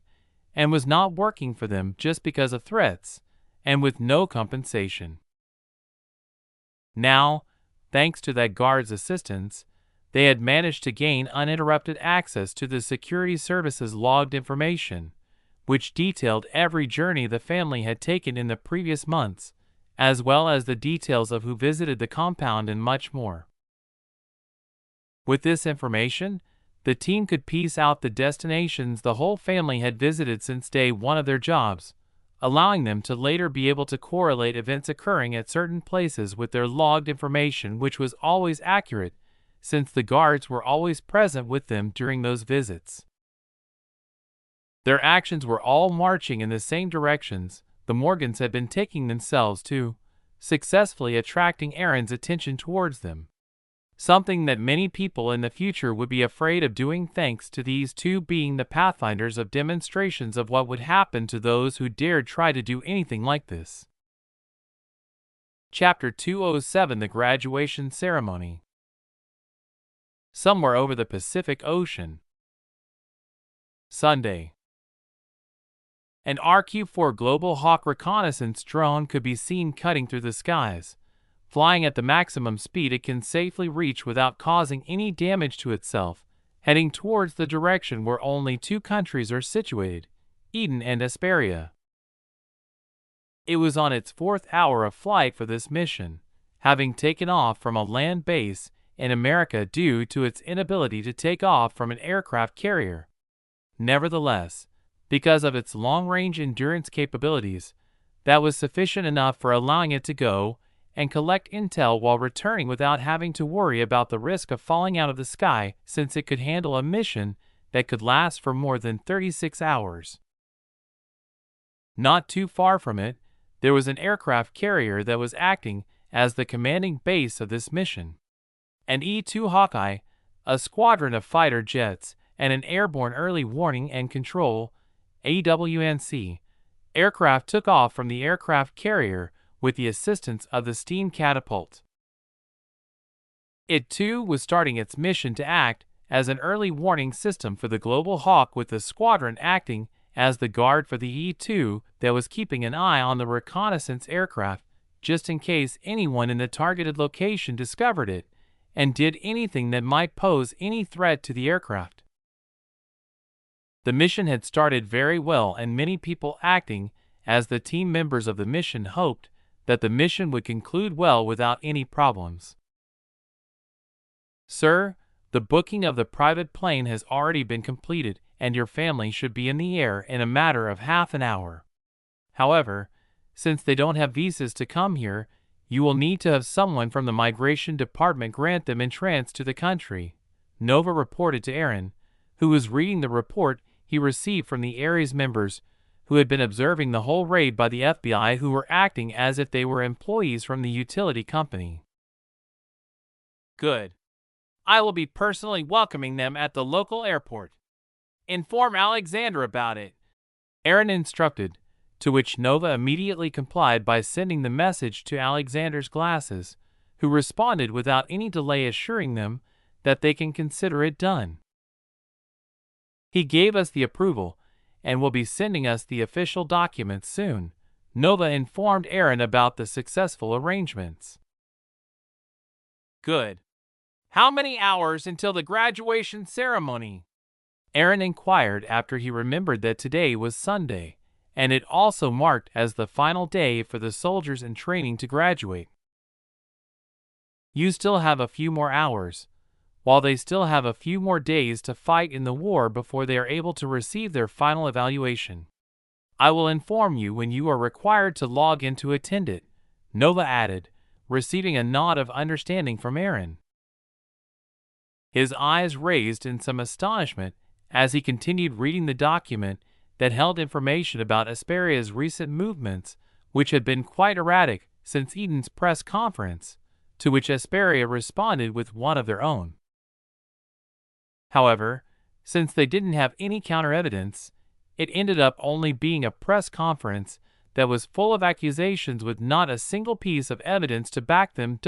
and was not working for them just because of threats, and with no compensation. Now, thanks to that guard's assistance, they had managed to gain uninterrupted access to the security service's logged information, which detailed every journey the family had taken in the previous months, as well as the details of who visited the compound and much more. With this information, the team could piece out the destinations the whole family had visited since day one of their jobs, allowing them to later be able to correlate events occurring at certain places with their logged information, which was always accurate, since the guards were always present with them during those visits. Their actions were all marching in the same directions the Morgans had been taking themselves to, successfully attracting Aaron's attention towards them. Something that many people in the future would be afraid of doing, thanks to these two being the pathfinders of demonstrations of what would happen to those who dared try to do anything like this. Chapter 207: The Graduation Ceremony. somewhere over the Pacific Ocean. Sunday. An RQ-4 Global Hawk reconnaissance drone could be seen cutting through the skies, flying at the maximum speed it can safely reach without causing any damage to itself, heading towards the direction where only two countries are situated, Eden and Esperia. It was on its fourth hour of flight for this mission, having taken off from a land base in America due to its inability to take off from an aircraft carrier. Nevertheless, because of its long-range endurance capabilities, that was sufficient enough for allowing it to go and collect intel while returning without having to worry about the risk of falling out of the sky, since it could handle a mission that could last for more than 36 hours. Not too far from it, there was an aircraft carrier that was acting as the commanding base of this mission. An E-2 Hawkeye, a squadron of fighter jets, and an airborne early warning and control AWNC aircraft took off from the aircraft carrier with the assistance of the steam catapult. It too was starting its mission to act as an early warning system for the Global Hawk, with the squadron acting as the guard for the E-2 that was keeping an eye on the reconnaissance aircraft just in case anyone in the targeted location discovered it and did anything that might pose any threat to the aircraft. The mission had started very well, and many people acting as the team members of the mission hoped that the mission would conclude well without any problems. Sir, the booking of the private plane has already been completed, and your family should be in the air in a matter of half an hour. However, since they don't have visas to come here, you will need to have someone from the migration department grant them entrance to the country, Nova reported to Aaron, who was reading the report he received from the Ares members who had been observing the whole raid by the FBI, who were acting as if they were employees from the utility company. Good. I will be personally welcoming them at the local airport. Inform Alexander about it, Aaron instructed, to which Nova immediately complied by sending the message to Alexander's glasses, who responded without any delay, assuring them that they can consider it done. He gave us the approval and will be sending us the official documents soon, Nova informed Aaron about the successful arrangements. Good. How many hours until the graduation ceremony? Aaron inquired after he remembered that today was Sunday, and it also marked as the final day for the soldiers in training to graduate. You still have a few more hours, while they still have a few more days to fight in the war before they are able to receive their final evaluation. I will inform you when you are required to log in to attend it, Nova added, receiving a nod of understanding from Aaron. His eyes raised in some astonishment as he continued reading the document that held information about Esperia's recent movements, which had been quite erratic since Eden's press conference, to which Esperia responded with one of their own. However, since they didn't have any counter-evidence, it ended up only being a press conference that was full of accusations with not a single piece of evidence to back them.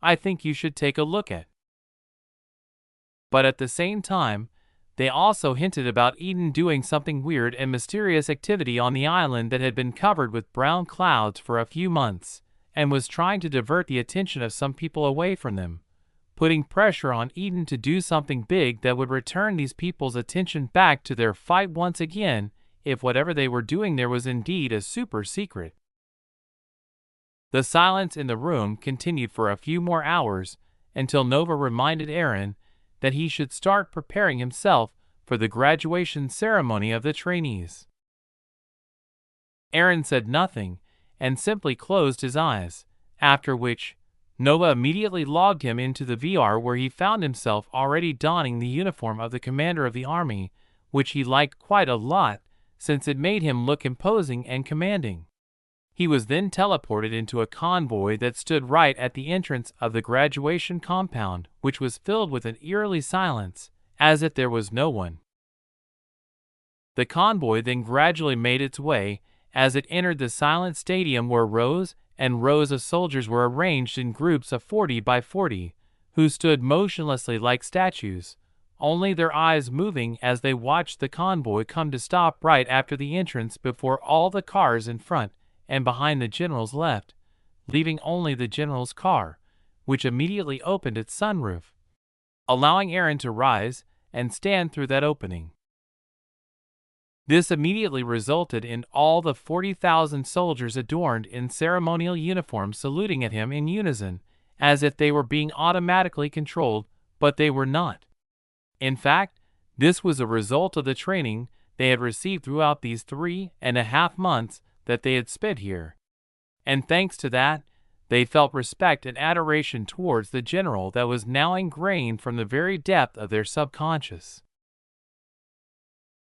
I think you should take a look at. But at the same time, they also hinted about Eden doing something weird and mysterious activity on the island that had been covered with brown clouds for a few months, and was trying to divert the attention of some people away from them, putting pressure on Eden to do something big that would return these people's attention back to their fight once again, if whatever they were doing there was indeed a super secret. The silence in the room continued for a few more hours, until Nova reminded Aaron that he should start preparing himself for the graduation ceremony of the trainees. Aaron said nothing and simply closed his eyes, after which Nova immediately logged him into the VR, where he found himself already donning the uniform of the commander of the army, which he liked quite a lot since it made him look imposing and commanding. He was then teleported into a convoy that stood right at the entrance of the graduation compound, which was filled with an eerily silence, as if there was no one. The convoy then gradually made its way as it entered the silent stadium, where rows and rows of soldiers were arranged in groups of 40 by 40, who stood motionlessly like statues, only their eyes moving as they watched the convoy come to stop right after the entrance before all the cars in front and behind the generals left, leaving only the general's car, which immediately opened its sunroof, allowing Aaron to rise and stand through that opening. This immediately resulted in all the 40,000 soldiers adorned in ceremonial uniforms saluting at him in unison, as if they were being automatically controlled, but they were not. In fact, this was a result of the training they had received throughout these 3.5 months that they had spent here. And thanks to that, they felt respect and adoration towards the general that was now ingrained from the very depth of their subconscious.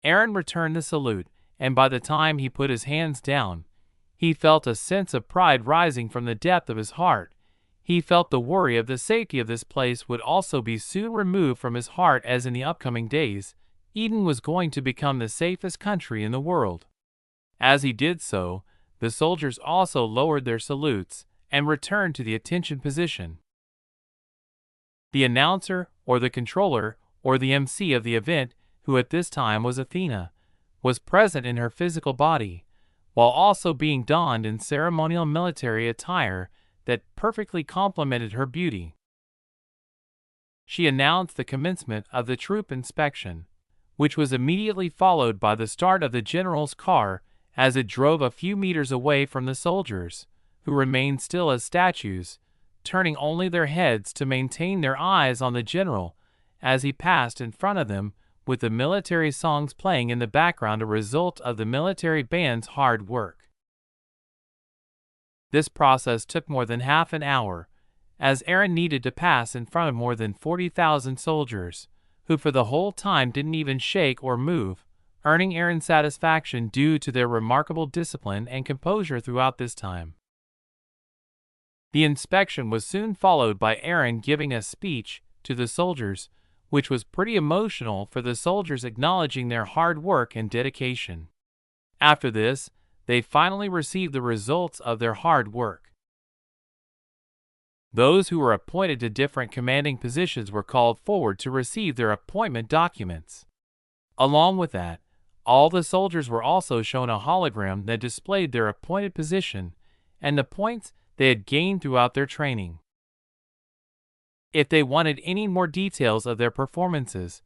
Aaron returned the salute, and by the time he put his hands down, he felt a sense of pride rising from the depth of his heart. He felt the worry of the safety of this place would also be soon removed from his heart, as in the upcoming days, Eden was going to become the safest country in the world. As he did so, the soldiers also lowered their salutes and returned to the attention position. The announcer, or the controller, or the MC of the event, who at this time was Athena, was present in her physical body, while also being donned in ceremonial military attire that perfectly complemented her beauty. She announced the commencement of the troop inspection, which was immediately followed by the start of the general's car as it drove a few meters away from the soldiers, who remained still as statues, turning only their heads to maintain their eyes on the general as he passed in front of them, with the military songs playing in the background, a result of the military band's hard work. This process took more than half an hour, as Aaron needed to pass in front of more than 40,000 soldiers, who for the whole time didn't even shake or move, earning Aaron satisfaction due to their remarkable discipline and composure throughout this time. The inspection was soon followed by Aaron giving a speech to the soldiers, which was pretty emotional for the soldiers, acknowledging their hard work and dedication. After this, they finally received the results of their hard work. Those who were appointed to different commanding positions were called forward to receive their appointment documents. Along with that, all the soldiers were also shown a hologram that displayed their appointed position and the points they had gained throughout their training. If they wanted any more details of their performances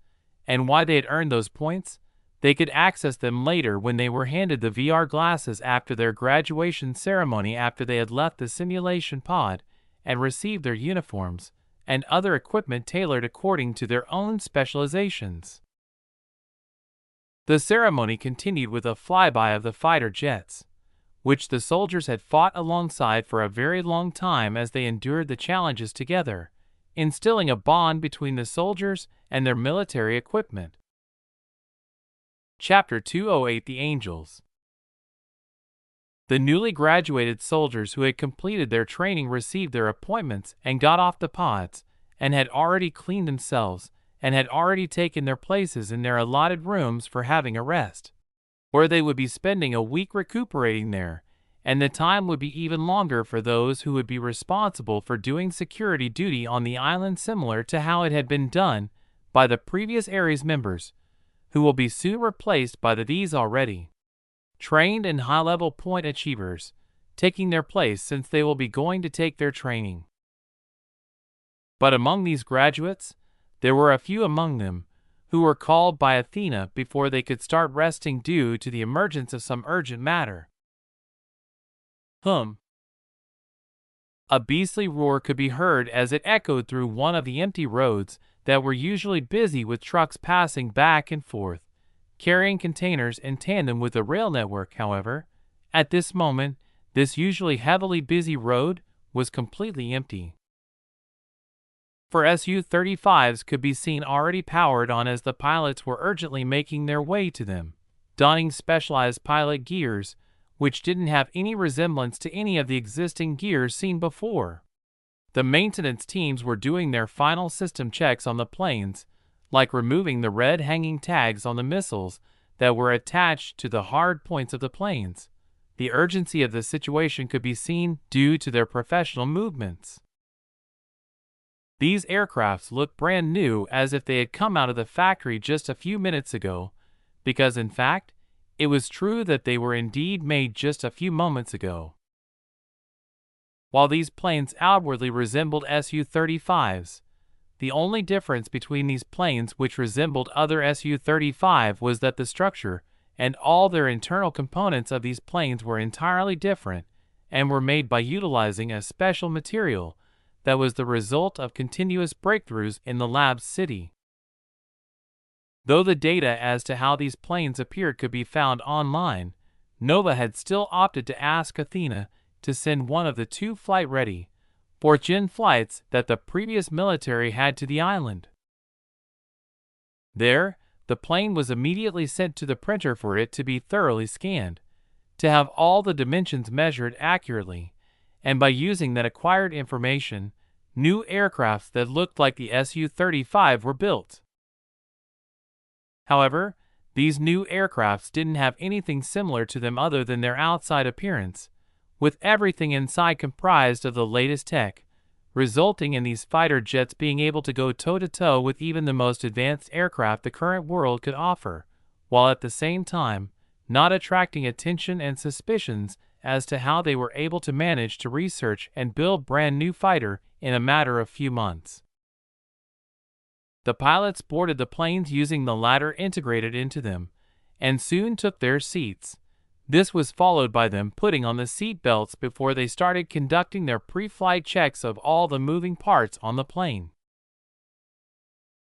and why they had earned those points, they could access them later when they were handed the VR glasses after their graduation ceremony, after they had left the simulation pod and received their uniforms and other equipment tailored according to their own specializations. The ceremony continued with a flyby of the fighter jets, which the soldiers had fought alongside for a very long time as they endured the challenges together, instilling a bond between the soldiers and their military equipment. Chapter 208: The Angels. The newly graduated soldiers who had completed their training received their appointments and got off the pods, and had already cleaned themselves, and had already taken their places in their allotted rooms for having a rest, where they would be spending a week recuperating there, and the time would be even longer for those who would be responsible for doing security duty on the island, similar to how it had been done by the previous Ares members, who will be soon replaced by these already trained and high-level point achievers, taking their place since they will be going to take their training. But among these graduates, there were a few among them who were called by Athena before they could start resting due to the emergence of some urgent matter. A beastly roar could be heard as it echoed through one of the empty roads that were usually busy with trucks passing back and forth, carrying containers in tandem with the rail network. However, at this moment, this usually heavily busy road was completely empty. For Su-35s could be seen already powered on as the pilots were urgently making their way to them, donning specialized pilot gears, which didn't have any resemblance to any of the existing gears seen before. The maintenance teams were doing their final system checks on the planes, like removing the red hanging tags on the missiles that were attached to the hard points of the planes. The urgency of the situation could be seen due to their professional movements. These aircrafts looked brand new, as if they had come out of the factory just a few minutes ago, because in fact, it was true that they were indeed made just a few moments ago. While these planes outwardly resembled Su-35s, the only difference between these planes which resembled other Su-35 was that the structure and all their internal components of these planes were entirely different and were made by utilizing a special material that was the result of continuous breakthroughs in the lab's city. Though the data as to how these planes appeared could be found online, Nova had still opted to ask Athena to send one of the 2 flight-ready, 4th-gen flights that the previous military had to the island. There, the plane was immediately sent to the printer for it to be thoroughly scanned, to have all the dimensions measured accurately, and by using that acquired information, new aircrafts that looked like the Su-35 were built. However, these new aircrafts didn't have anything similar to them other than their outside appearance, with everything inside comprised of the latest tech, resulting in these fighter jets being able to go toe-to-toe with even the most advanced aircraft the current world could offer, while at the same time not attracting attention and suspicions as to how they were able to manage to research and build brand new fighter in a matter of few months. The pilots boarded the planes using the ladder integrated into them, and soon took their seats. This was followed by them putting on the seat belts before they started conducting their pre-flight checks of all the moving parts on the plane.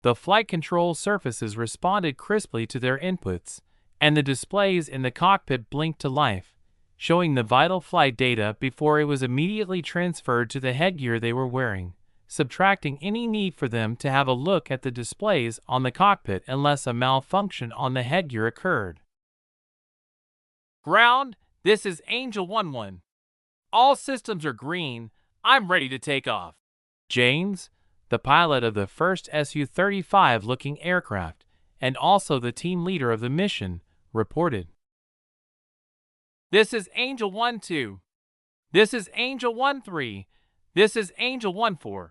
The flight control surfaces responded crisply to their inputs, and the displays in the cockpit blinked to life, showing the vital flight data before it was immediately transferred to the headgear they were wearing, subtracting any need for them to have a look at the displays on the cockpit unless a malfunction on the headgear occurred. Ground, this is Angel 1-1. All systems are green. I'm ready to take off. James, the pilot of the first Su-35 looking aircraft, and also the team leader of the mission, reported. This is Angel 1-2. This is Angel 1-3. This is Angel 1-4.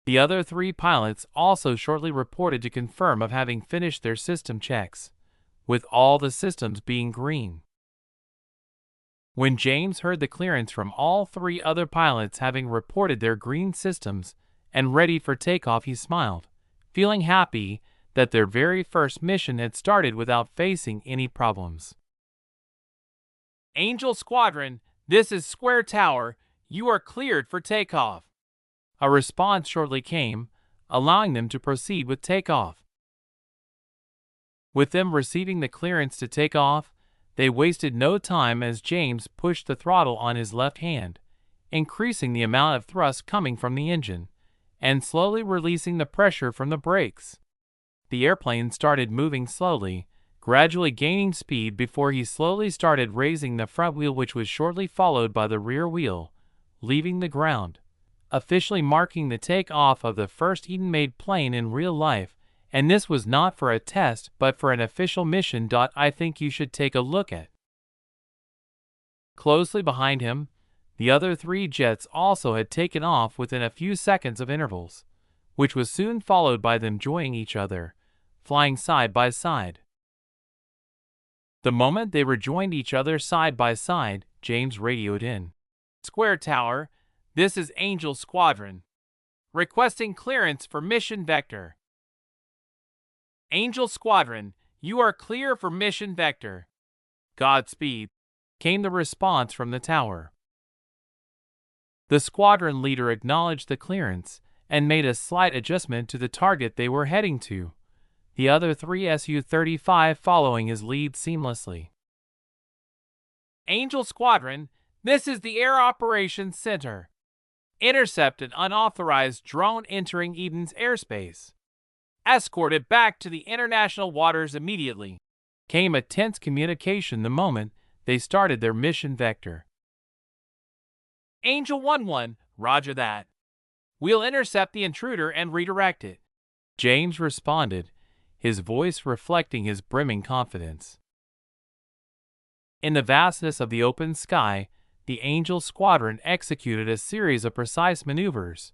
The other 3 pilots also shortly reported to confirm of having finished their system checks, with all the systems being green. When James heard the clearance from all 3 other pilots having reported their green systems and ready for takeoff, he smiled, feeling happy that their very first mission had started without facing any problems. Angel Squadron, this is Square Tower. You are cleared for takeoff. A response shortly came, allowing them to proceed with takeoff. With them receiving the clearance to take off, they wasted no time as James pushed the throttle on his left hand, increasing the amount of thrust coming from the engine, and slowly releasing the pressure from the brakes. The airplane started moving slowly, gradually gaining speed before he slowly started raising the front wheel, which was shortly followed by the rear wheel, leaving the ground, officially marking the take-off of the first Eden-made plane in real life. And this was not for a test but for an official mission. I think you should take a look at. Closely behind him, the other 3 jets also had taken off within a few seconds of intervals, which was soon followed by them joining each other, flying side by side. The moment they rejoined each other side by side, James radioed in. Square Tower, this is Angel Squadron. Requesting clearance for Mission Vector. Angel Squadron, you are clear for Mission Vector. Godspeed, came the response from the tower. The squadron leader acknowledged the clearance and made a slight adjustment to the target they were heading to, the other 3 Su-35 following his lead seamlessly. Angel Squadron, this is the Air Operations Center. Intercept an unauthorized drone entering Eden's airspace. Escort it back to the international waters immediately. Came a tense communication the moment they started their mission vector. Angel 1-1, roger that. We'll intercept the intruder and redirect it. James responded, his voice reflecting his brimming confidence. In the vastness of the open sky, the Angel Squadron executed a series of precise maneuvers,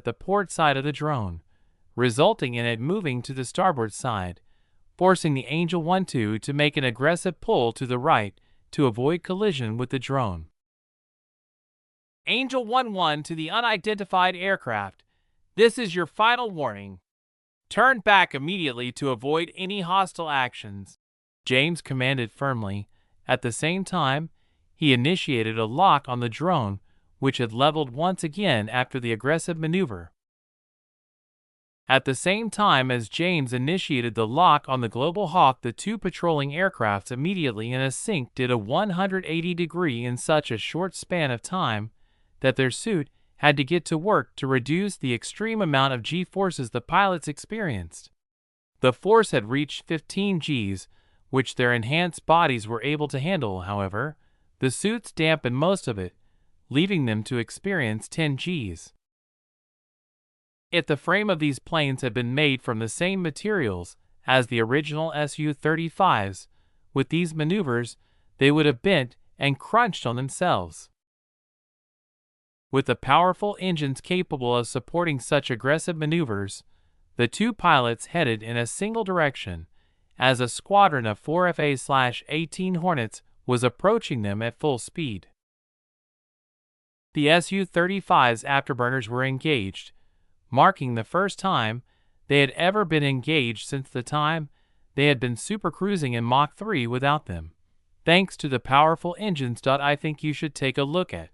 at the port side of the drone, resulting in it moving to the starboard side, forcing the Angel 1-2 to make an aggressive pull to the right to avoid collision with the drone. Angel 1-1 to the unidentified aircraft. This is your final warning. Turn back immediately to avoid any hostile actions, James commanded firmly. At the same time, he initiated a lock on the drone, which had leveled once again after the aggressive maneuver. At the same time as James initiated the lock on the Global Hawk, the two patrolling aircrafts immediately in a sync did a 180-degree in such a short span of time that their suit had to get to work to reduce the extreme amount of G-forces the pilots experienced. The force had reached 15 Gs, which their enhanced bodies were able to handle. However, the suits dampened most of it, leaving them to experience 10 Gs. If the frame of these planes had been made from the same materials as the original Su-35s, with these maneuvers, they would have bent and crunched on themselves. With the powerful engines capable of supporting such aggressive maneuvers, the two pilots headed in a single direction as a squadron of 4 Fa/18 Hornets was approaching them at full speed. The Su-35's afterburners were engaged, marking the first time they had ever been engaged since the time they had been supercruising in Mach 3 without them, thanks to the powerful engines. I think you should take a look at.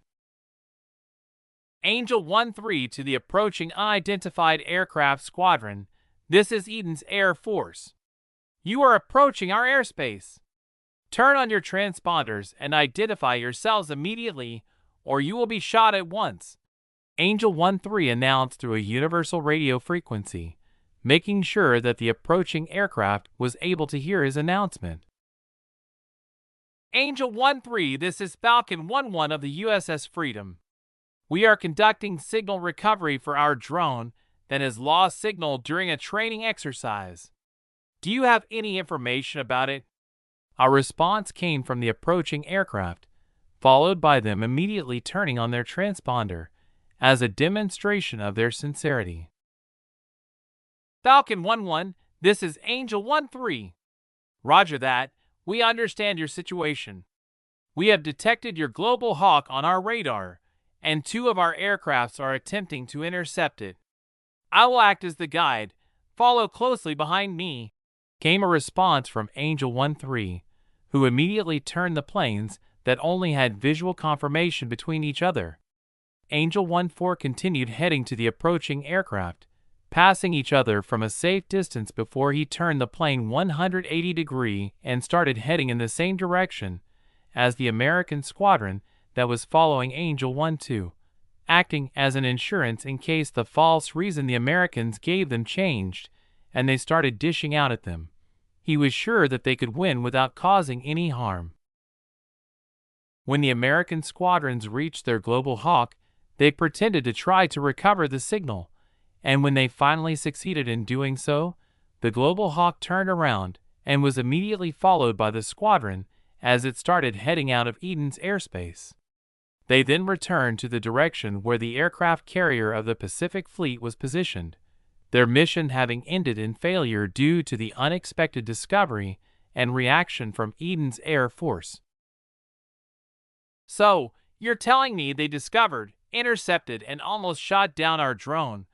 Angel 1-3 to the approaching unidentified aircraft squadron. This is Eden's Air Force. You are approaching our airspace. Turn on your transponders and identify yourselves immediately, or you will be shot at once. Angel 1-3 announced through a universal radio frequency, making sure that the approaching aircraft was able to hear his announcement. Angel 1-3, this is Falcon 1-1 of the USS Freedom. We are conducting signal recovery for our drone that has lost signal during a training exercise. Do you have any information about it? A response came from the approaching aircraft, followed by them immediately turning on their transponder as a demonstration of their sincerity. Falcon 1-1, this is Angel 1-3. Roger that. We understand your situation. We have detected your Global Hawk on our radar, and 2 of our aircrafts are attempting to intercept it. I will act as the guide. Follow closely behind me. Came a response from Angel 1-3, who immediately turned the planes that only had visual confirmation between each other. Angel 1-4 continued heading to the approaching aircraft, passing each other from a safe distance before he turned the plane 180 degrees and started heading in the same direction as the American squadron that was following Angel 1-2, acting as an insurance in case the false reason the Americans gave them changed and they started dishing out at them. He was sure that they could win without causing any harm. When the American squadrons reached their Global Hawk, they pretended to try to recover the signal, and when they finally succeeded in doing so, the Global Hawk turned around and was immediately followed by the squadron as it started heading out of Eden's airspace. They then returned to the direction where the aircraft carrier of the Pacific Fleet was positioned, their mission having ended in failure due to the unexpected discovery and reaction from Eden's Air Force. So, you're telling me they discovered, intercepted, and almost shot down our drone,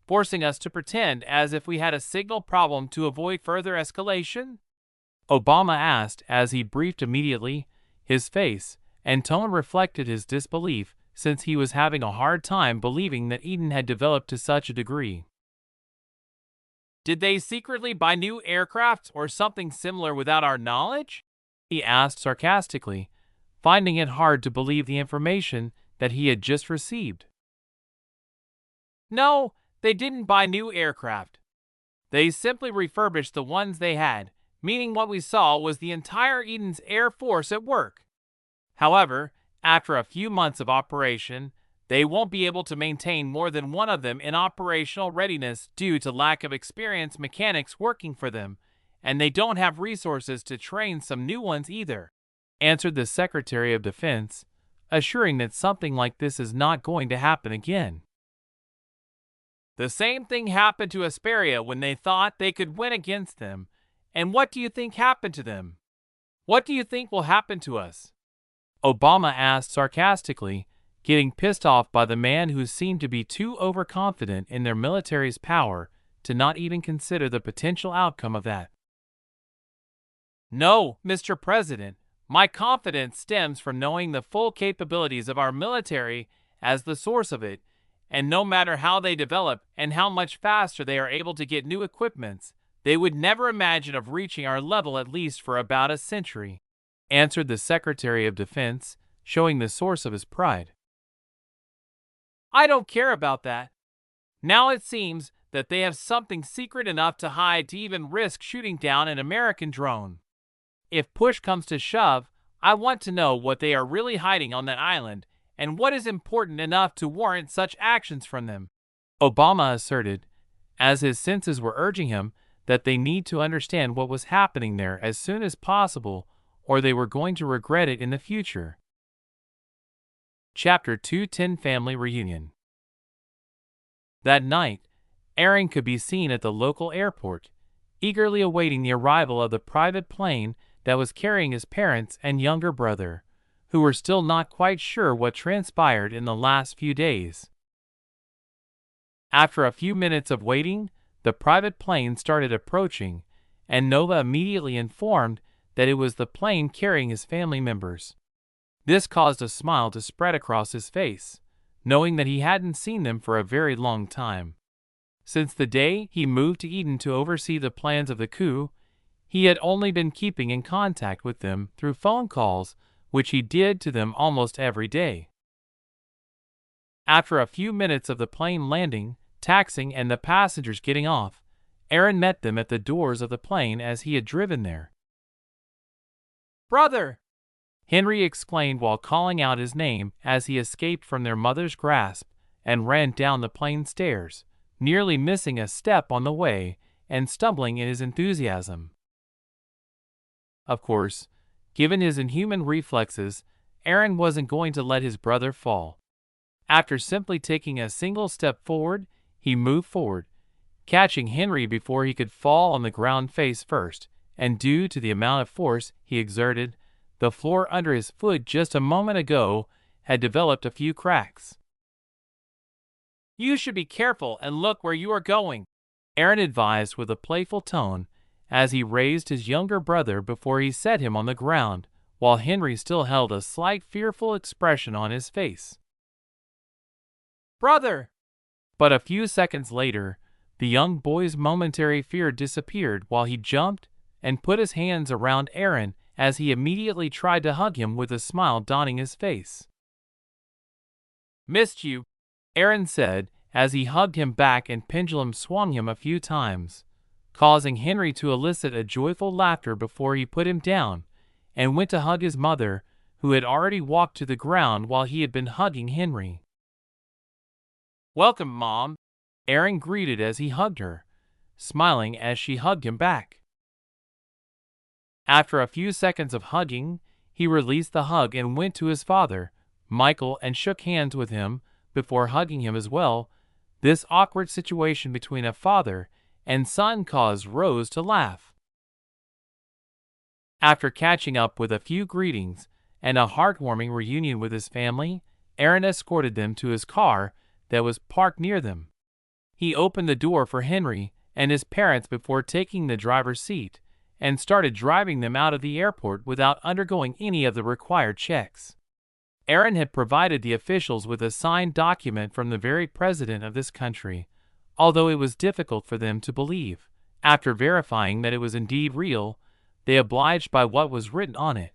forcing us to pretend as if we had a signal problem to avoid further escalation? Obama asked as he briefed immediately. His face and tone reflected his disbelief, since he was having a hard time believing that Eden had developed to such a degree. Did they secretly buy new aircraft or something similar without our knowledge? He asked sarcastically, finding it hard to believe the information that he had just received. No, they didn't buy new aircraft. They simply refurbished the ones they had, meaning what we saw was the entire Eden's Air Force at work. However, after a few months of operation, they won't be able to maintain more than one of them in operational readiness due to lack of experienced mechanics working for them, and they don't have resources to train some new ones either, answered the Secretary of Defense, assuring that something like this is not going to happen again. The same thing happened to Asperia when they thought they could win against them. And what do you think happened to them? What do you think will happen to us? Obama asked sarcastically, getting pissed off by the man who seemed to be too overconfident in their military's power to not even consider the potential outcome of that. No, Mr. President, my confidence stems from knowing the full capabilities of our military as the source of it, and no matter how they develop and how much faster they are able to get new equipments, they would never imagine of reaching our level at least for about a century, answered the Secretary of Defense, showing the source of his pride. I don't care about that. Now it seems that they have something secret enough to hide to even risk shooting down an American drone. If push comes to shove, I want to know what they are really hiding on that island and what is important enough to warrant such actions from them, Obama asserted, as his senses were urging him that they need to understand what was happening there as soon as possible, or they were going to regret it in the future. Chapter 210 Family Reunion. That night, Aaron could be seen at the local airport, eagerly awaiting the arrival of the private plane that was carrying his parents and younger brother, who were still not quite sure what transpired in the last few days. After a few minutes of waiting, the private plane started approaching, and Nova immediately informed that it was the plane carrying his family members. This caused a smile to spread across his face, knowing that he hadn't seen them for a very long time. Since the day he moved to Eden to oversee the plans of the coup, he had only been keeping in contact with them through phone calls, which he did to them almost every day. After a few minutes of the plane landing, taxiing, and the passengers getting off, Aaron met them at the doors of the plane as he had driven there. "Brother!" Henry exclaimed while calling out his name as he escaped from their mother's grasp and ran down the plane stairs, nearly missing a step on the way and stumbling in his enthusiasm. Of course, given his inhuman reflexes, Aaron wasn't going to let his brother fall. After simply taking a single step forward, he moved forward, catching Henry before he could fall on the ground face first, and due to the amount of force he exerted, the floor under his foot just a moment ago had developed a few cracks. "You should be careful and look where you are going," Aaron advised with a playful tone as he raised his younger brother before he set him on the ground, while Henry still held a slight fearful expression on his face. "Brother!" But a few seconds later, the young boy's momentary fear disappeared while he jumped and put his hands around Aaron as he immediately tried to hug him with a smile dawning his face. "Missed you," Aaron said as he hugged him back and pendulum swung him a few times, causing Henry to elicit a joyful laughter before he put him down and went to hug his mother, who had already walked to the ground while he had been hugging Henry. "Welcome, Mom," Aaron greeted as he hugged her, smiling as she hugged him back. After a few seconds of hugging, he released the hug and went to his father, Michael, and shook hands with him before hugging him as well. This awkward situation between a father and son caused Rose to laugh. After catching up with a few greetings and a heartwarming reunion with his family, Aaron escorted them to his car that was parked near them. He opened the door for Henry and his parents before taking the driver's seat and started driving them out of the airport without undergoing any of the required checks. Aaron had provided the officials with a signed document from the very president of this country, although it was difficult for them to believe. After verifying that it was indeed real, they obliged by what was written on it,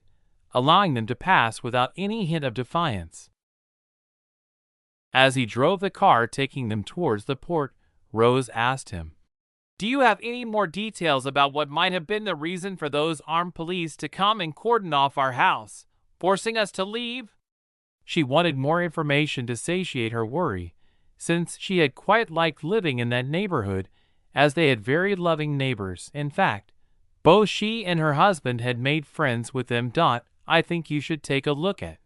allowing them to pass without any hint of defiance. As he drove the car taking them towards the port, Rose asked him, "Do you have any more details about what might have been the reason for those armed police to come and cordon off our house, forcing us to leave?" She wanted more information to satiate her worry, since she had quite liked living in that neighborhood, as they had very loving neighbors. In fact, both she and her husband had made friends with them. I think you should take a look at.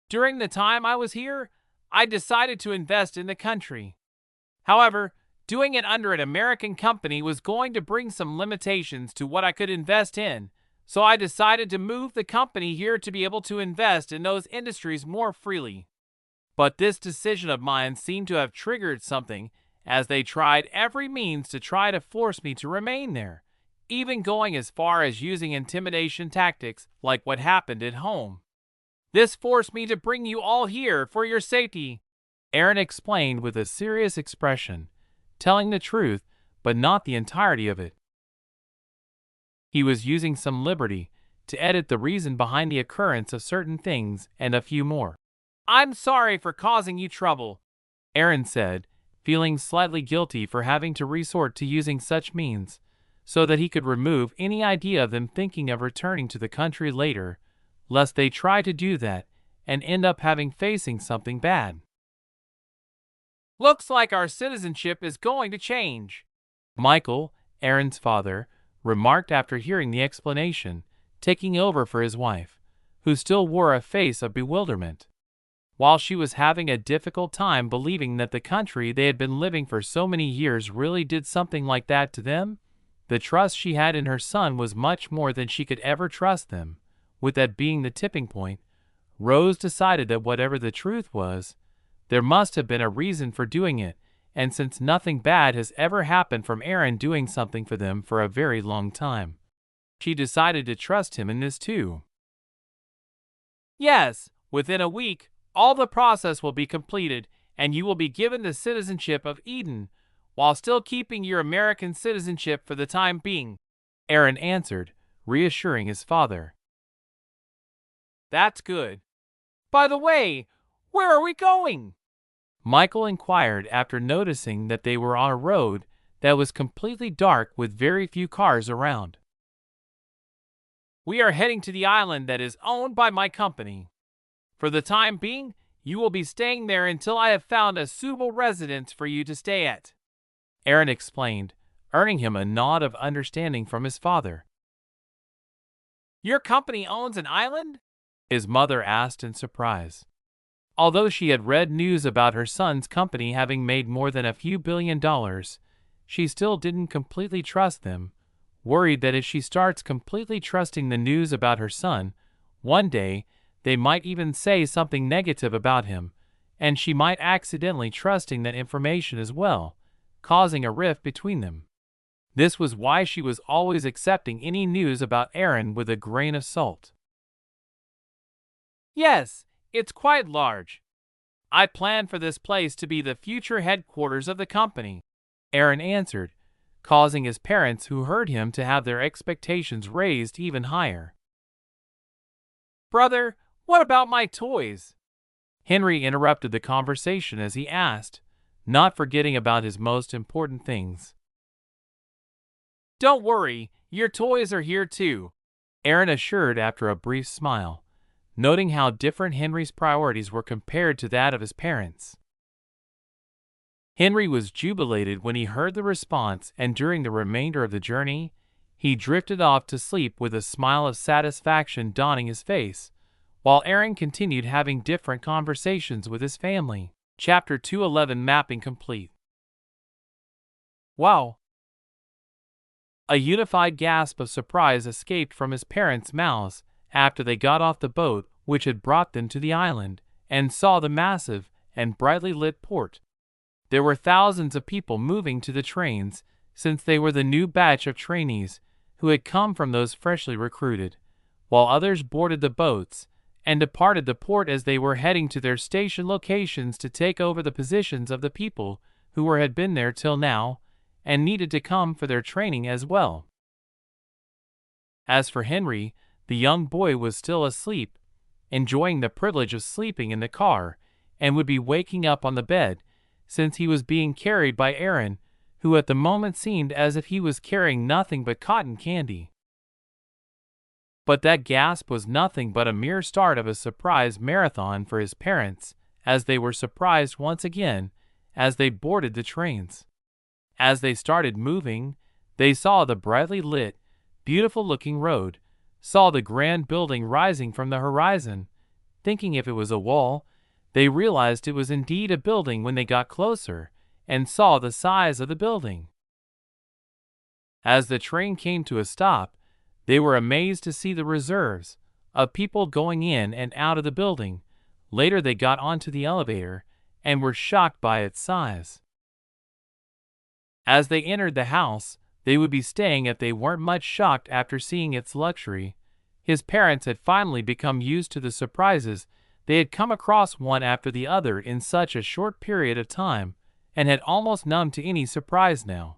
"During the time I was here, I decided to invest in the country. However, doing it under an American company was going to bring some limitations to what I could invest in, so I decided to move the company here to be able to invest in those industries more freely. But this decision of mine seemed to have triggered something, as they tried every means to try to force me to remain there, even going as far as using intimidation tactics like what happened at home. This forced me to bring you all here for your safety," Aaron explained with a serious expression, telling the truth, but not the entirety of it. He was using some liberty to edit the reason behind the occurrence of certain things and a few more. "I'm sorry for causing you trouble," Aaron said, feeling slightly guilty for having to resort to using such means, so that he could remove any idea of them thinking of returning to the country later, lest they try to do that and end up facing something bad. "Looks like our citizenship is going to change," Michael, Aaron's father, remarked after hearing the explanation, taking over for his wife, who still wore a face of bewilderment. While she was having a difficult time believing that the country they had been living for so many years really did something like that to them, the trust she had in her son was much more than she could ever trust them. With that being the tipping point, Rose decided that whatever the truth was, there must have been a reason for doing it, and since nothing bad has ever happened from Aaron doing something for them for a very long time, she decided to trust him in this too. Yes, within a week, all the process will be completed and you will be given the citizenship of Eden, while still keeping your American citizenship for the time being, Aaron answered, reassuring his father. That's good. By the way, where are we going? Michael inquired after noticing that they were on a road that was completely dark with very few cars around. We are heading to the island that is owned by my company. For the time being, you will be staying there until I have found a suitable residence for you to stay at, Aaron explained, earning him a nod of understanding from his father. Your company owns an island? His mother asked in surprise. Although she had read news about her son's company having made more than a few $1 billion, she still didn't completely trust them, worried that if she starts completely trusting the news about her son, one day they might even say something negative about him, and she might accidentally trusting that information as well, causing a rift between them. This was why she was always accepting any news about Aaron with a grain of salt. Yes, it's quite large. I plan for this place to be the future headquarters of the company, Aaron answered, causing his parents who heard him to have their expectations raised even higher. Brother, what about my toys? Henry interrupted the conversation as he asked, not forgetting about his most important things. Don't worry, your toys are here too, Aaron assured after a brief smile, noting how different Henry's priorities were compared to that of his parents. Henry was jubilated when he heard the response, and during the remainder of the journey, he drifted off to sleep with a smile of satisfaction dawning his face, while Aaron continued having different conversations with his family. Chapter 211 Mapping complete. Wow! A unified gasp of surprise escaped from his parents' mouths after they got off the boat which had brought them to the island and saw the massive and brightly lit port. There were thousands of people moving to the trains, since they were the new batch of trainees who had come from those freshly recruited, while others boarded the boats and departed the port as they were heading to their station locations to take over the positions of the people who had been there till now and needed to come for their training as well. As for Henry, the young boy was still asleep, enjoying the privilege of sleeping in the car, and would be waking up on the bed, since he was being carried by Aaron, who at the moment seemed as if he was carrying nothing but cotton candy. But that gasp was nothing but a mere start of a surprise marathon for his parents, as they were surprised once again as they boarded the trains. As they started moving, they saw the brightly lit, beautiful-looking road, saw the grand building rising from the horizon. Thinking if it was a wall, they realized it was indeed a building when they got closer and saw the size of the building. As the train came to a stop, they were amazed to see the reserves of people going in and out of the building. Later they got onto the elevator and were shocked by its size. As they entered the house they would be staying at, they weren't much shocked after seeing its luxury. His parents had finally become used to the surprises they had come across one after the other in such a short period of time, and had almost numbed to any surprise now.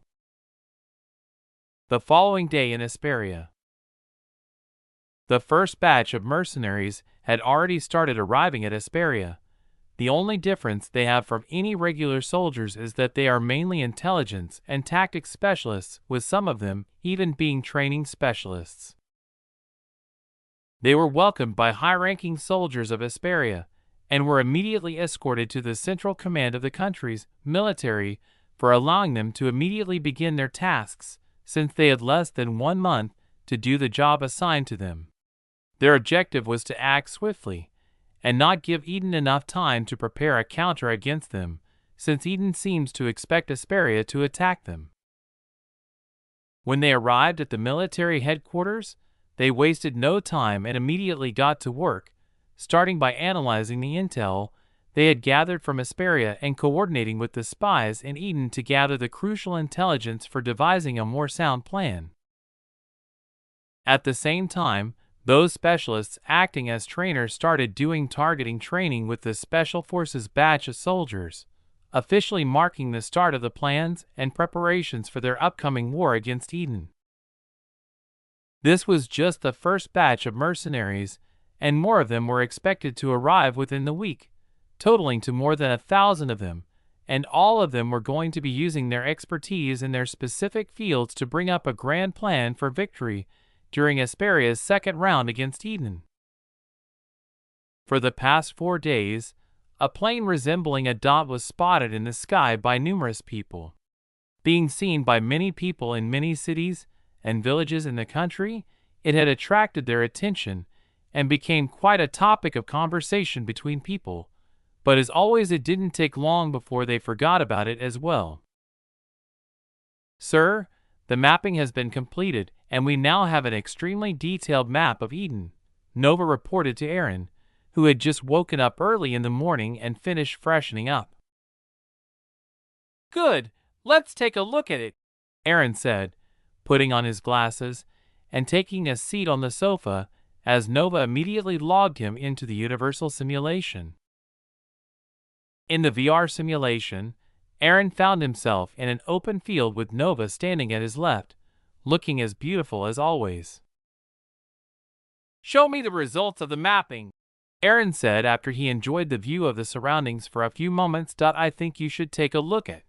The following day in Hesperia. The first batch of mercenaries had already started arriving at Hesperia. The only difference they have from any regular soldiers is that they are mainly intelligence and tactics specialists, with some of them even being training specialists. They were welcomed by high-ranking soldiers of Hesperia and were immediately escorted to the central command of the country's military for allowing them to immediately begin their tasks, since they had less than 1 month to do the job assigned to them. Their objective was to act swiftly and not give Eden enough time to prepare a counter against them, since Eden seems to expect Hesperia to attack them. When they arrived at the military headquarters, they wasted no time and immediately got to work, starting by analyzing the intel they had gathered from Hesperia and coordinating with the spies in Eden to gather the crucial intelligence for devising a more sound plan. At the same time, those specialists acting as trainers started doing targeting training with the Special Forces batch of soldiers, officially marking the start of the plans and preparations for their upcoming war against Eden. This was just the first batch of mercenaries, and more of them were expected to arrive within the week, totaling to more than 1,000 of them, and all of them were going to be using their expertise in their specific fields to bring up a grand plan for victory during Hesperia's second round against Eden. For the past 4 days, a plane resembling a dot was spotted in the sky by numerous people. Being seen by many people in many cities and villages in the country, it had attracted their attention and became quite a topic of conversation between people, but as always it didn't take long before they forgot about it as well. "Sir, the mapping has been completed and we now have an extremely detailed map of Eden," Nova reported to Aaron, who had just woken up early in the morning and finished freshening up. "Good, let's take a look at it," Aaron said, putting on his glasses and taking a seat on the sofa as Nova immediately logged him into the Universal simulation. In the VR simulation, Aaron found himself in an open field with Nova standing at his left, looking as beautiful as always. "Show me the results of the mapping," Aaron said after he enjoyed the view of the surroundings for a few moments. "I think you should take a look at."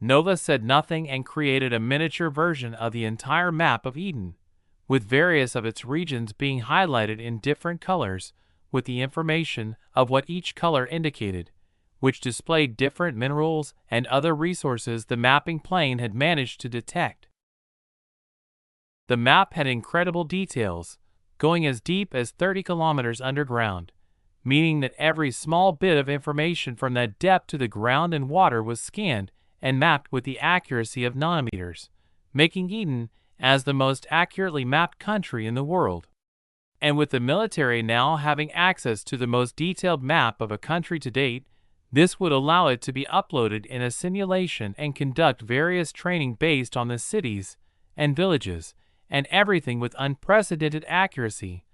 Nova said nothing and created a miniature version of the entire map of Eden, with various of its regions being highlighted in different colors, with the information of what each color indicated, which displayed different minerals and other resources the mapping plane had managed to detect. The map had incredible details, going as deep as 30 kilometers underground, meaning that every small bit of information from that depth to the ground and water was scanned and mapped with the accuracy of nanometers, making Eden as the most accurately mapped country in the world. And with the military now having access to the most detailed map of a country to date, this would allow it to be uploaded in a simulation and conduct various training based on the cities and villages and everything with unprecedented accuracy,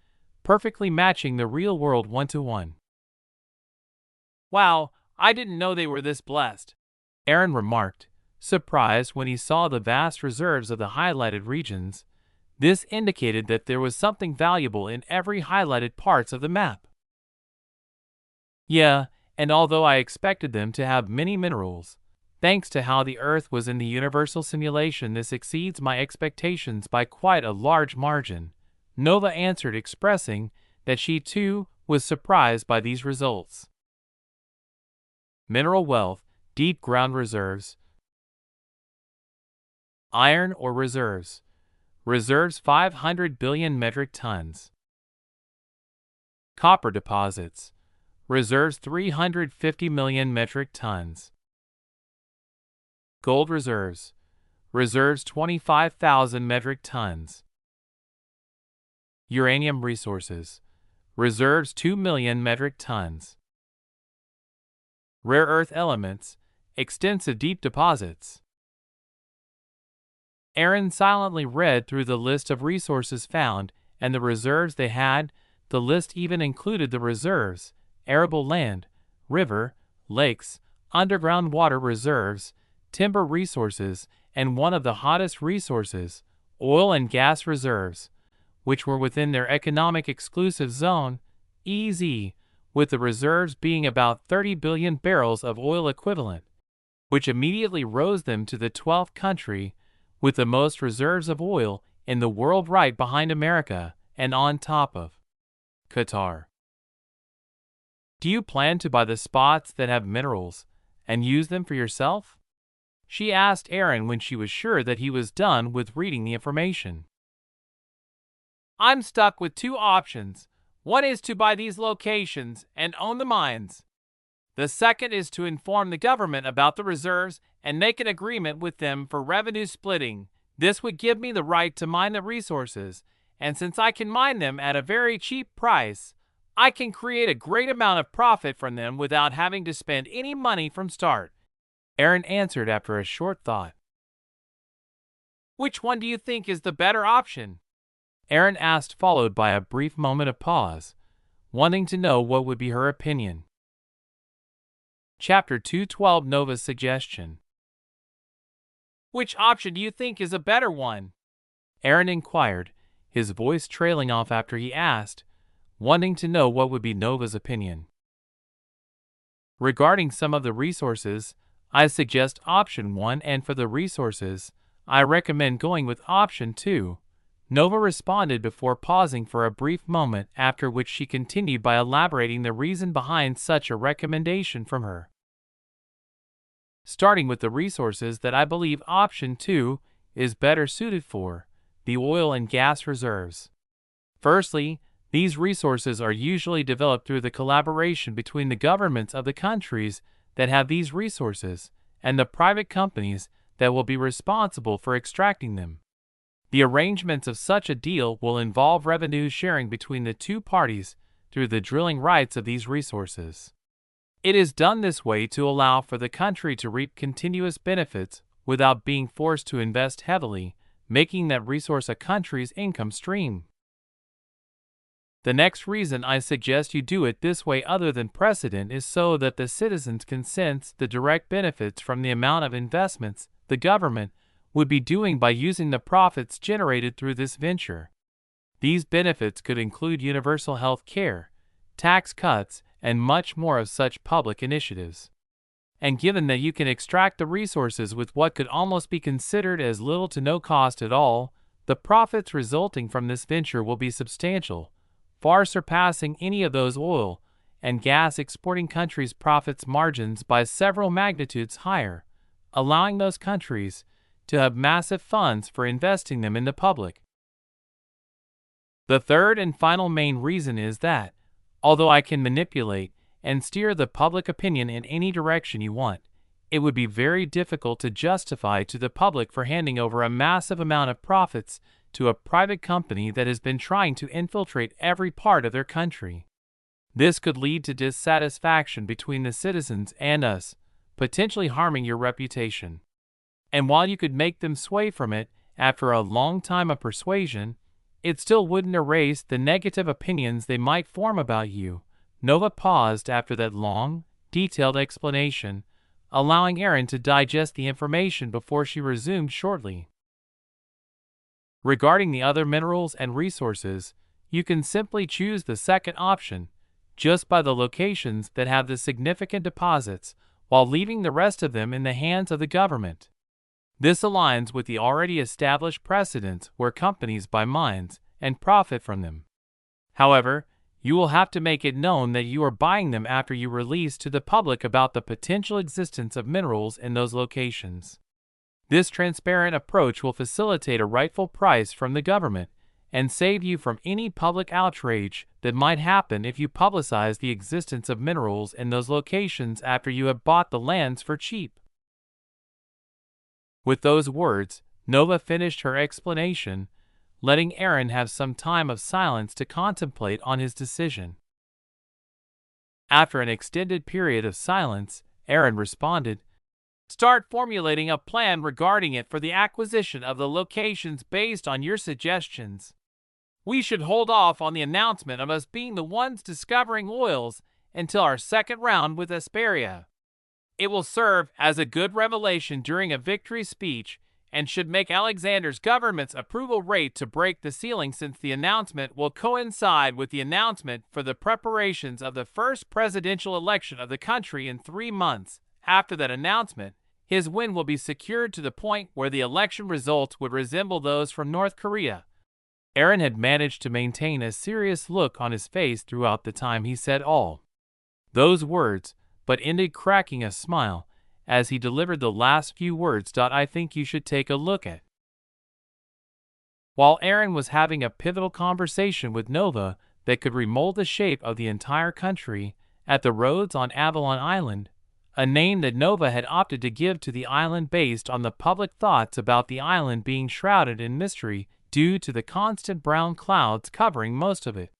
perfectly matching the real world 1-to-1. "Wow, I didn't know they were this blessed," Aaron remarked, surprised when he saw the vast reserves of the highlighted regions. This indicated that there was something valuable in every highlighted parts of the map. "Yeah, and although I expected them to have many minerals, thanks to how the Earth was in the Universal simulation, this exceeds my expectations by quite a large margin," Nova answered, expressing that she too was surprised by these results. Mineral wealth, deep ground reserves. Iron ore reserves. Reserves 500 billion metric tons. Copper deposits. Reserves 350 million metric tons. Gold reserves. Reserves 25,000 metric tons. Uranium resources. Reserves 2 million metric tons. Rare earth elements. Extensive deep deposits. Aaron silently read through the list of resources found and the reserves they had. The list even included the reserves, arable land, river, lakes, underground water reserves, timber resources, and one of the hottest resources, oil and gas reserves, which were within their economic exclusive zone, EEZ, with the reserves being about 30 billion barrels of oil equivalent, which immediately rose them to the 12th country with the most reserves of oil in the world, right behind America and on top of Qatar. "Do you plan to buy the spots that have minerals and use them for yourself?" she asked Aaron when she was sure that he was done with reading the information. "I'm stuck with 2 options. One is to buy these locations and own the mines. The second is to inform the government about the reserves and make an agreement with them for revenue splitting. This would give me the right to mine the resources, and since I can mine them at a very cheap price, I can create a great amount of profit from them without having to spend any money from start. Aaron answered after a short thought. Which one do you think is the better option? Aaron asked, followed by a brief moment of pause, wanting to know what would be her opinion. Chapter 212, Nova's Suggestion. Which option do you think is a better one? Aaron inquired, his voice trailing off after he asked, wanting to know what would be Nova's opinion. Regarding some of the resources, I suggest option 1, and for the resources, I recommend going with option 2. Nova responded before pausing for a brief moment, after which she continued by elaborating the reason behind such a recommendation from her. Starting with the resources that I believe option 2 is better suited for, the oil and gas reserves. Firstly, these resources are usually developed through the collaboration between the governments of the countries that have these resources and the private companies that will be responsible for extracting them. The arrangements of such a deal will involve revenue sharing between the two parties through the drilling rights of these resources. It is done this way to allow for the country to reap continuous benefits without being forced to invest heavily, making that resource a country's income stream. The next reason I suggest you do it this way other than precedent is so that the citizens can sense the direct benefits from the amount of investments the government would be doing by using the profits generated through this venture. These benefits could include universal health care, tax cuts, and much more of such public initiatives. And given that you can extract the resources with what could almost be considered as little to no cost at all, the profits resulting from this venture will be substantial, far surpassing any of those oil and gas exporting countries' profits margins by several magnitudes higher, allowing those countries to have massive funds for investing them in the public. The third and final main reason is that, although I can manipulate and steer the public opinion in any direction you want, it would be very difficult to justify to the public for handing over a massive amount of profits to a private company that has been trying to infiltrate every part of their country. This could lead to dissatisfaction between the citizens and us, potentially harming your reputation. And while you could make them sway from it after a long time of persuasion, it still wouldn't erase the negative opinions they might form about you. Nova paused after that long, detailed explanation, allowing Aaron to digest the information before she resumed shortly. Regarding the other minerals and resources, you can simply choose the second option, just by the locations that have the significant deposits, while leaving the rest of them in the hands of the government. This aligns with the already established precedents where companies buy mines and profit from them. However, you will have to make it known that you are buying them after you release to the public about the potential existence of minerals in those locations. This transparent approach will facilitate a rightful price from the government and save you from any public outrage that might happen if you publicize the existence of minerals in those locations after you have bought the lands for cheap. With those words, Nova finished her explanation, letting Aaron have some time of silence to contemplate on his decision. After an extended period of silence, Aaron responded, "Start formulating a plan regarding it for the acquisition of the locations based on your suggestions. We should hold off on the announcement of us being the ones discovering oils until our second round with Asperia. It will serve as a good revelation during a victory speech and should make Alexander's government's approval rate to break the ceiling, since the announcement will coincide with the announcement for the preparations of the first presidential election of the country in 3 months. After that announcement, his win will be secured to the point where the election results would resemble those from North Korea." Aaron had managed to maintain a serious look on his face throughout the time he said all those words, but ended cracking a smile as he delivered the last few words. "I think you should take a look at." While Aaron was having a pivotal conversation with Nova that could remold the shape of the entire country at the Rhodes on Avalon Island, a name that Nova had opted to give to the island based on the public thoughts about the island being shrouded in mystery due to the constant brown clouds covering most of it.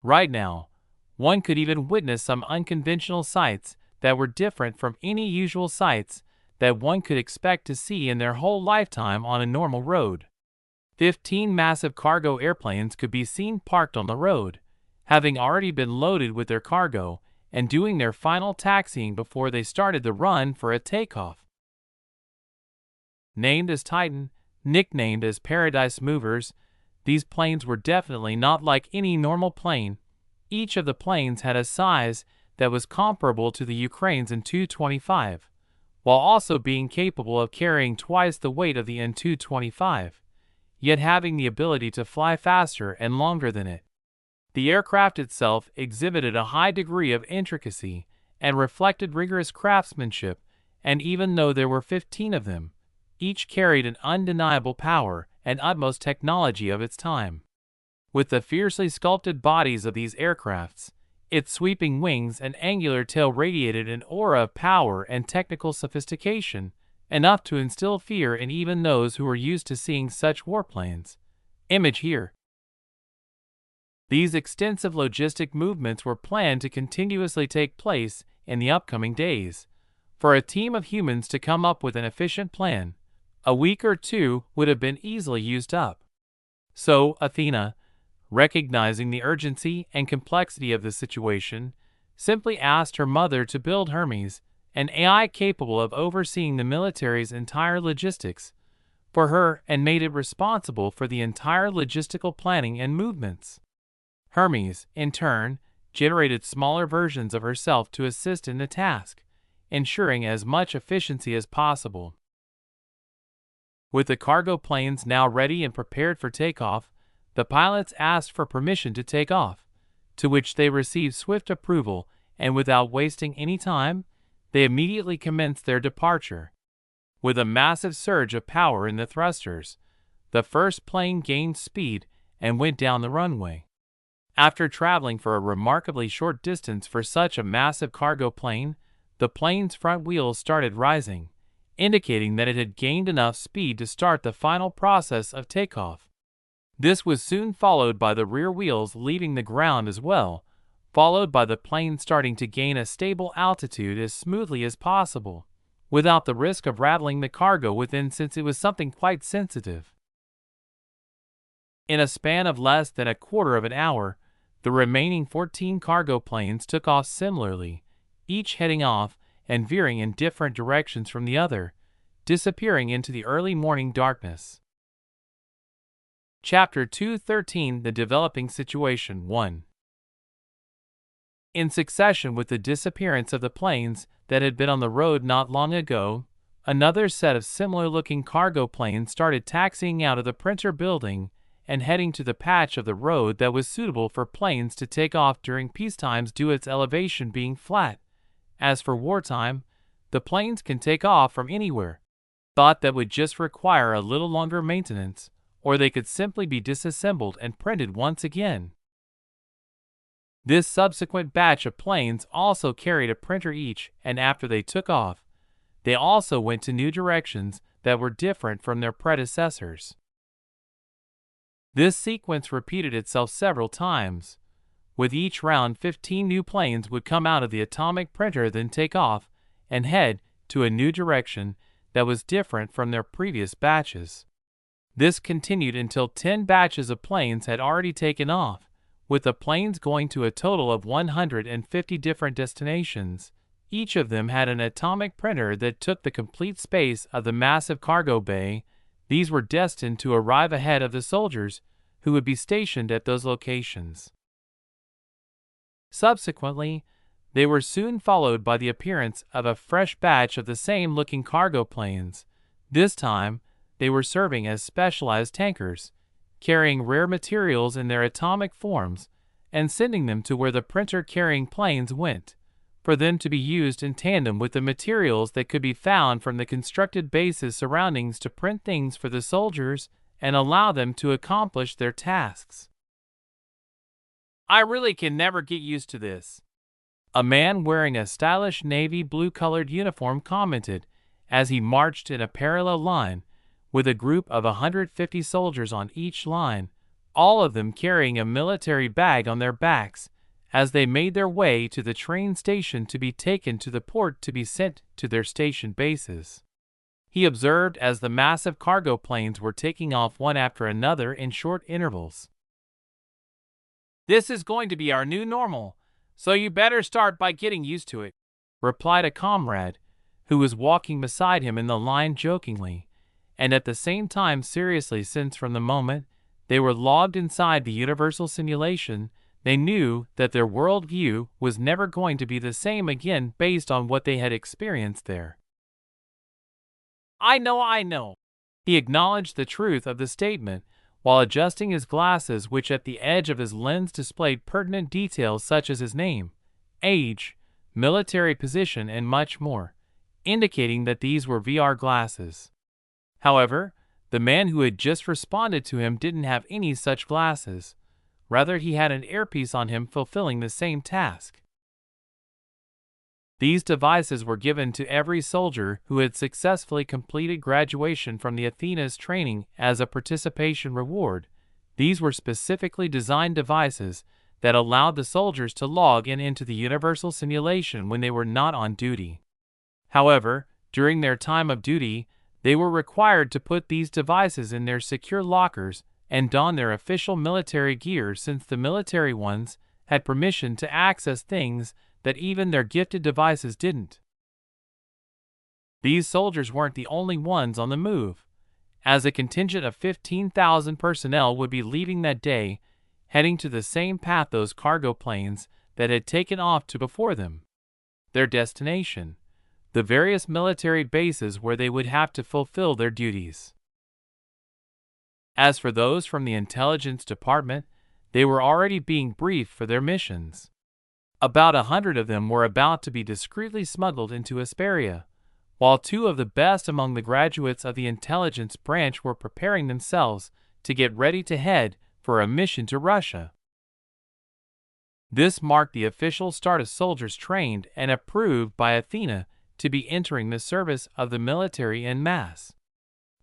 Right now, one could even witness some unconventional sights that were different from any usual sights that one could expect to see in their whole lifetime on a normal road. 15 massive cargo airplanes could be seen parked on the road, having already been loaded with their cargo and doing their final taxiing before they started the run for a takeoff. Named as Titan, nicknamed as Paradise Movers, these planes were definitely not like any normal plane. Each of the planes had a size that was comparable to the Ukraine's An-225, while also being capable of carrying twice the weight of the An-225, yet having the ability to fly faster and longer than it. The aircraft itself exhibited a high degree of intricacy and reflected rigorous craftsmanship, and even though there were 15 of them, each carried an undeniable power and utmost technology of its time. With the fiercely sculpted bodies of these aircrafts, its sweeping wings and angular tail radiated an aura of power and technical sophistication, enough to instill fear in even those who were used to seeing such warplanes. Image here. These extensive logistic movements were planned to continuously take place in the upcoming days. For a team of humans to come up with an efficient plan, a week or two would have been easily used up. So, Athena, recognizing the urgency and complexity of the situation, simply asked her mother to build Hermes, an AI capable of overseeing the military's entire logistics, for her and made it responsible for the entire logistical planning and movements. Hermes, in turn, generated smaller versions of herself to assist in the task, ensuring as much efficiency as possible. With the cargo planes now ready and prepared for takeoff, the pilots asked for permission to take off, to which they received swift approval, and without wasting any time, they immediately commenced their departure. With a massive surge of power in the thrusters, the first plane gained speed and went down the runway. After traveling for a remarkably short distance for such a massive cargo plane, the plane's front wheels started rising, indicating that it had gained enough speed to start the final process of takeoff. This was soon followed by the rear wheels leaving the ground as well, followed by the plane starting to gain a stable altitude as smoothly as possible, without the risk of rattling the cargo within, since it was something quite sensitive. In a span of less than a quarter of an hour, the remaining 14 cargo planes took off similarly, each heading off and veering in different directions from the other, disappearing into the early morning darkness. Chapter 213: The Developing Situation 1. In succession with the disappearance of the planes that had been on the road not long ago, another set of similar-looking cargo planes started taxiing out of the printer building and heading to the patch of the road that was suitable for planes to take off during peacetimes due to its elevation being flat. As for wartime, the planes can take off from anywhere. Thought that would just require a little longer maintenance, or they could simply be disassembled and printed once again. This subsequent batch of planes also carried a printer each, and after they took off, they also went to new directions that were different from their predecessors. This sequence repeated itself several times. With each round, 15 new planes would come out of the atomic printer, then take off and head to a new direction that was different from their previous batches. This continued until 10 batches of planes had already taken off, with the planes going to a total of 150 different destinations. Each of them had an atomic printer that took the complete space of the massive cargo bay. These were destined to arrive ahead of the soldiers who would be stationed at those locations. Subsequently, they were soon followed by the appearance of a fresh batch of the same-looking cargo planes. This time, they were serving as specialized tankers, carrying rare materials in their atomic forms and sending them to where the printer-carrying planes went, for them to be used in tandem with the materials that could be found from the constructed base's surroundings to print things for the soldiers and allow them to accomplish their tasks. I really can never get used to this. A man wearing a stylish navy blue-colored uniform commented as he marched in a parallel line with a group of 150 soldiers on each line, all of them carrying a military bag on their backs, as they made their way to the train station to be taken to the port to be sent to their station bases. He observed as the massive cargo planes were taking off one after another in short intervals. "This is going to be our new normal, so you better start by getting used to it," replied a comrade who was walking beside him in the line jokingly, and at the same time seriously, since from the moment they were logged inside the universal simulation, they knew that their world view was never going to be the same again based on what they had experienced there. I know. He acknowledged the truth of the statement while adjusting his glasses, which at the edge of his lens displayed pertinent details such as his name, age, military position, and much more, indicating that these were VR glasses. However, the man who had just responded to him didn't have any such glasses. Rather, he had an earpiece on him fulfilling the same task. These devices were given to every soldier who had successfully completed graduation from the Athena's training as a participation reward. These were specifically designed devices that allowed the soldiers to log in into the universal simulation when they were not on duty. However, during their time of duty, they were required to put these devices in their secure lockers and don their official military gear, since the military ones had permission to access things that even their gifted devices didn't. These soldiers weren't the only ones on the move, as a contingent of 15,000 personnel would be leaving that day, heading to the same path those cargo planes that had taken off to before them. Their destination, the various military bases where they would have to fulfill their duties. As for those from the intelligence department, they were already being briefed for their missions. About 100 of them were about to be discreetly smuggled into Asperia, while 2 of the best among the graduates of the intelligence branch were preparing themselves to get ready to head for a mission to Russia. This marked the official start of soldiers trained and approved by Athena to be entering the service of the military en masse.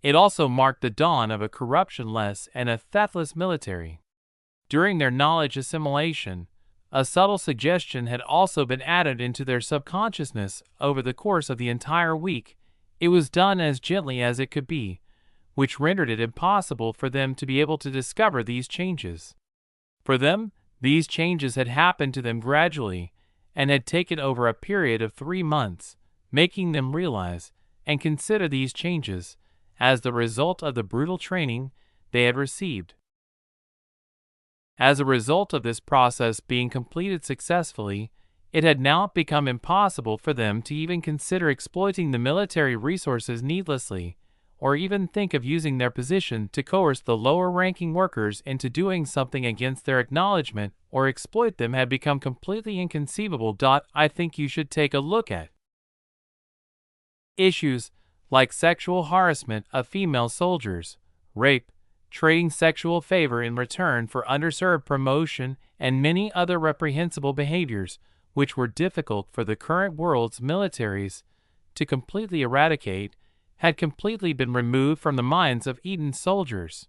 It also marked the dawn of a corruption-less and a theftless military. During their knowledge assimilation, a subtle suggestion had also been added into their subconsciousness over the course of the entire week. It was done as gently as it could be, which rendered it impossible for them to be able to discover these changes. For them, these changes had happened to them gradually and had taken over a period of 3 months, making them realize and consider these changes as the result of the brutal training they had received. As a result of this process being completed successfully, it had now become impossible for them to even consider exploiting the military resources needlessly, or even think of using their position to coerce the lower-ranking workers into doing something against their acknowledgement or exploit them had become completely inconceivable. I think you should take a look at issues like sexual harassment of female soldiers, rape, trading sexual favor in return for underserved promotion, and many other reprehensible behaviors which were difficult for the current world's militaries to completely eradicate, had completely been removed from the minds of Eden's soldiers.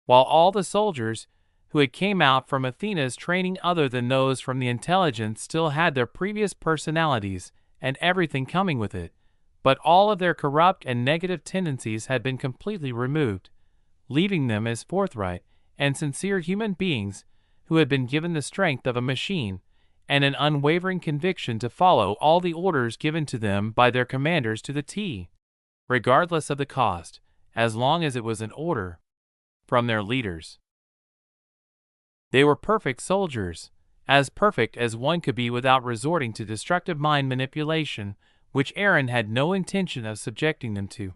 While all the soldiers who had came out from Athena's training other than those from the intelligence still had their previous personalities and everything coming with it, but all of their corrupt and negative tendencies had been completely removed, leaving them as forthright and sincere human beings who had been given the strength of a machine and an unwavering conviction to follow all the orders given to them by their commanders to the T, regardless of the cost, as long as it was an order from their leaders. They were perfect soldiers, as perfect as one could be without resorting to destructive mind manipulation, which Aaron had no intention of subjecting them to.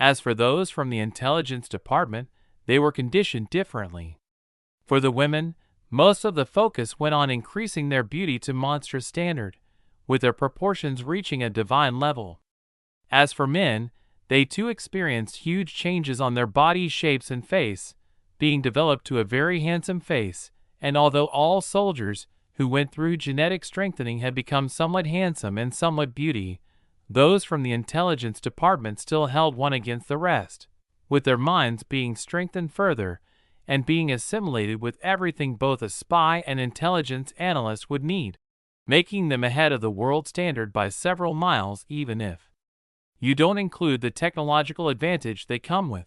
As for those from the intelligence department, they were conditioned differently. For the women, most of the focus went on increasing their beauty to monstrous standard, with their proportions reaching a divine level. As for men, they too experienced huge changes on their body shapes and face, being developed to a very handsome face, and although all soldiers who went through genetic strengthening had become somewhat handsome and somewhat beauty, those from the intelligence department still held one against the rest. with their minds being strengthened further and being assimilated with everything both a spy and intelligence analyst would need, making them ahead of the world standard by several miles even if you don't include the technological advantage they come with.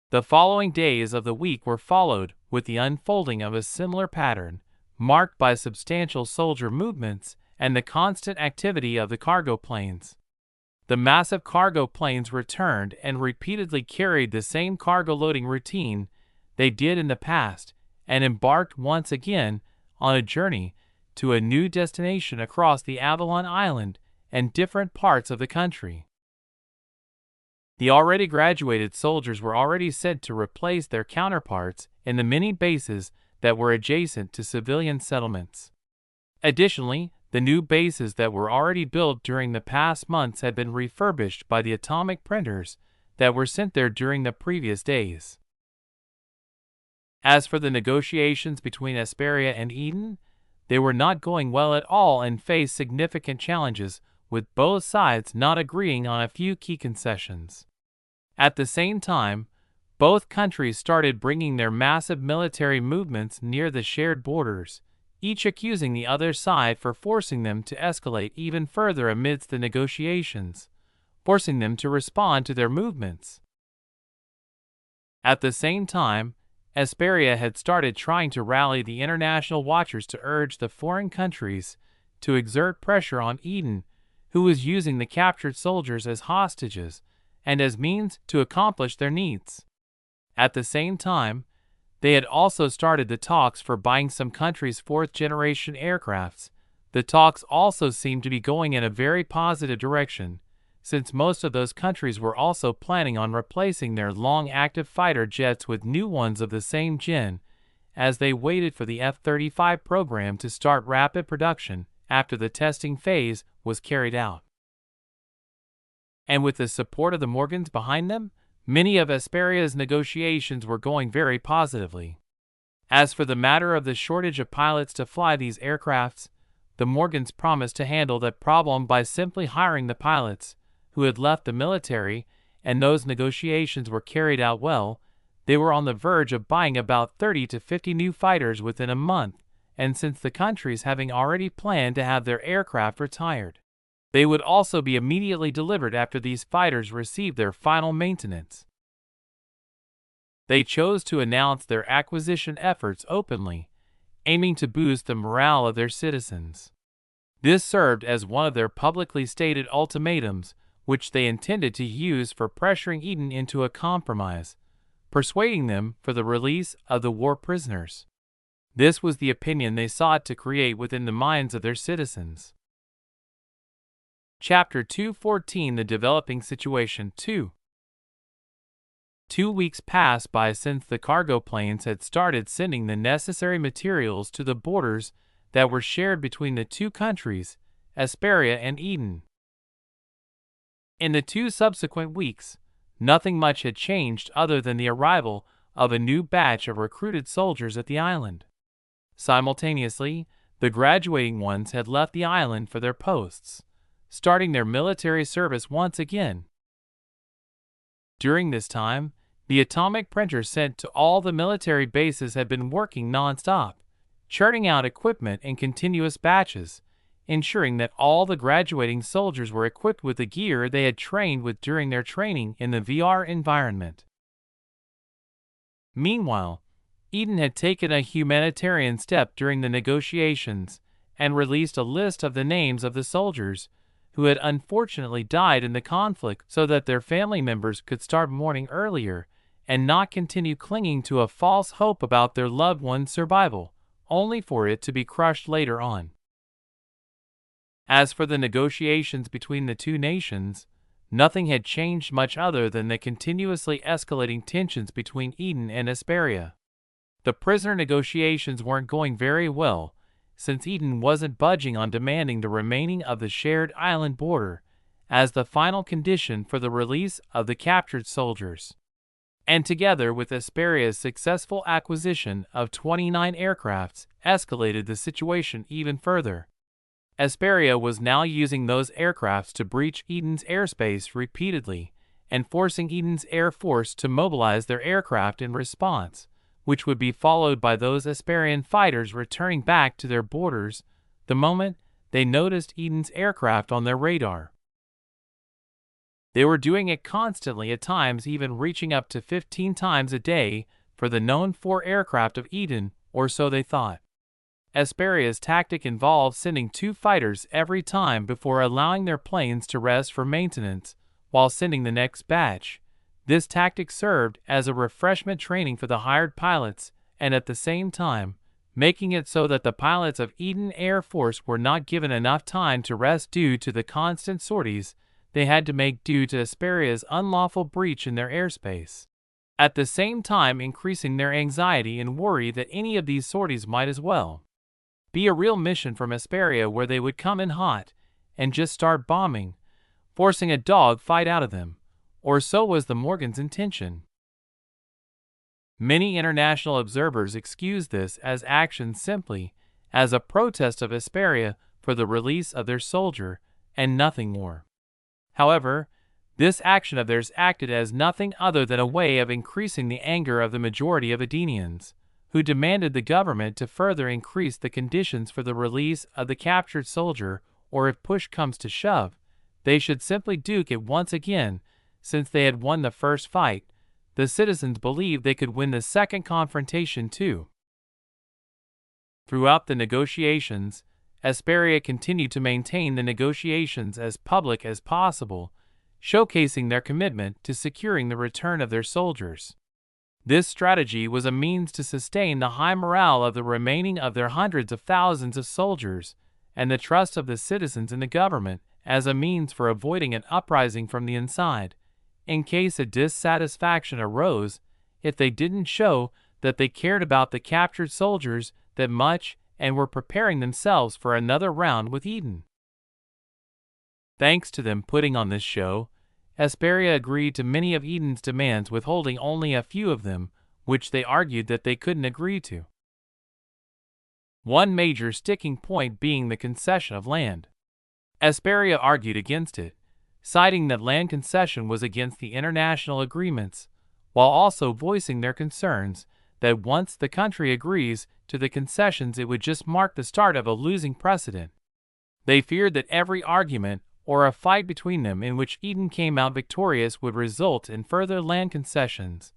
The following days of the week were followed with the unfolding of a similar pattern, marked by substantial soldier movements and the constant activity of the cargo planes. The massive cargo planes returned and repeatedly carried the same cargo loading routine they did in the past and embarked once again on a journey to a new destination across the Avalon Island and different parts of the country. The already graduated soldiers were already sent to replace their counterparts in the many bases that were adjacent to civilian settlements. Additionally, the new bases that were already built during the past months had been refurbished by the atomic printers that were sent there during the previous days. As for the negotiations between Hesperia and Eden, they were not going well at all and faced significant challenges, with both sides not agreeing on a few key concessions. At the same time, both countries started bringing their massive military movements near the shared borders, each accusing the other side for forcing them to escalate even further amidst the negotiations, forcing them to respond to their movements. At the same time, Hesperia had started trying to rally the international watchers to urge the foreign countries to exert pressure on Eden, who was using the captured soldiers as hostages and as means to accomplish their needs. At the same time, they had also started the talks for buying some countries' fourth-generation aircrafts. The talks also seemed to be going in a very positive direction, since most of those countries were also planning on replacing their long-active fighter jets with new ones of the same gen, as they waited for the F-35 program to start rapid production after the testing phase was carried out. And with the support of the Morgans behind them, many of Hesperia's negotiations were going very positively. As for the matter of the shortage of pilots to fly these aircrafts, the Morgans promised to handle that problem by simply hiring the pilots who had left the military, and those negotiations were carried out well. They were on the verge of buying about 30 to 50 new fighters within a month, and since the countries having already planned to have their aircraft retired, they would also be immediately delivered after these fighters received their final maintenance. They chose to announce their acquisition efforts openly, aiming to boost the morale of their citizens. This served as one of their publicly stated ultimatums, which they intended to use for pressuring Eden into a compromise, persuading them for the release of the war prisoners. This was the opinion they sought to create within the minds of their citizens. Chapter 214: The Developing Situation 2. 2 weeks passed by since the cargo planes had started sending the necessary materials to the borders that were shared between the two countries, Hesperia and Eden. In the 2 subsequent weeks, nothing much had changed other than the arrival of a new batch of recruited soldiers at the island. Simultaneously, the graduating ones had left the island for their posts, starting their military service once again. During this time, the atomic printer sent to all the military bases had been working non-stop, churning out equipment in continuous batches, ensuring that all the graduating soldiers were equipped with the gear they had trained with during their training in the VR environment. Meanwhile, Eden had taken a humanitarian step during the negotiations and released a list of the names of the soldiers who had unfortunately died in the conflict so that their family members could start mourning earlier and not continue clinging to a false hope about their loved one's survival, only for it to be crushed later on. As for the negotiations between the two nations, nothing had changed much other than the continuously escalating tensions between Eden and Hesperia. The prisoner negotiations weren't going very well, since Eden wasn't budging on demanding the remaining of the shared island border as the final condition for the release of the captured soldiers. And together with Hesperia's successful acquisition of 29 aircrafts escalated the situation even further. Hesperia was now using those aircrafts to breach Eden's airspace repeatedly and forcing Eden's Air Force to mobilize their aircraft in response, which would be followed by those Asparian fighters returning back to their borders the moment they noticed Eden's aircraft on their radar. They were doing it constantly, at times even reaching up to 15 times a day for the known 4 aircraft of Eden, or so they thought. Asparia's tactic involved sending 2 fighters every time before allowing their planes to rest for maintenance while sending the next batch. This tactic served as a refreshment training for the hired pilots and at the same time making it so that the pilots of Eden Air Force were not given enough time to rest due to the constant sorties they had to make due to Asparia's unlawful breach in their airspace, at the same time increasing their anxiety and worry that any of these sorties might as well be a real mission from Asparia, where they would come in hot and just start bombing, forcing a dog fight out of them, or so was the Morgans' intention. Many international observers excused this as action simply as a protest of Asparia for the release of their soldier and nothing more. However, this action of theirs acted as nothing other than a way of increasing the anger of the majority of Edenians, who demanded the government to further increase the conditions for the release of the captured soldier, or if push comes to shove, they should simply duke it once again. Since they had won the first fight, the citizens believed they could win the second confrontation too. Throughout the negotiations, Asparia continued to maintain the negotiations as public as possible, showcasing their commitment to securing the return of their soldiers. This strategy was a means to sustain the high morale of the remaining of their hundreds of thousands of soldiers and the trust of the citizens in the government, as a means for avoiding an uprising from the inside, in case a dissatisfaction arose if they didn't show that they cared about the captured soldiers that much and were preparing themselves for another round with Eden. Thanks to them putting on this show, Asparia agreed to many of Eden's demands, withholding only a few of them, which they argued that they couldn't agree to. One major sticking point being the concession of land. Asparia argued against it, citing that land concession was against the international agreements, while also voicing their concerns that once the country agrees to the concessions, it would just mark the start of a losing precedent. They feared that every argument or a fight between them in which Eden came out victorious would result in further land concessions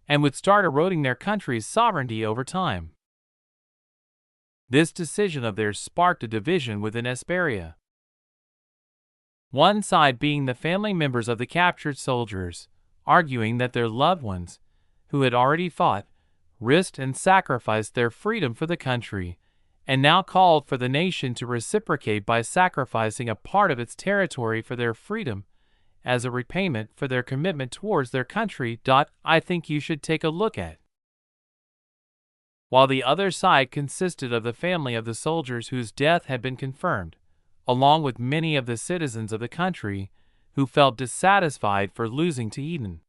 and would start eroding their country's sovereignty over time. This decision of theirs sparked a division within Asparia. One side being the family members of the captured soldiers, arguing that their loved ones, who had already fought, risked and sacrificed their freedom for the country, and now called for the nation to reciprocate by sacrificing a part of its territory for their freedom as a repayment for their commitment towards their country. I think you should take a look at. While the other side consisted of the family of the soldiers whose death had been confirmed, along with many of the citizens of the country who felt dissatisfied for losing to Eden.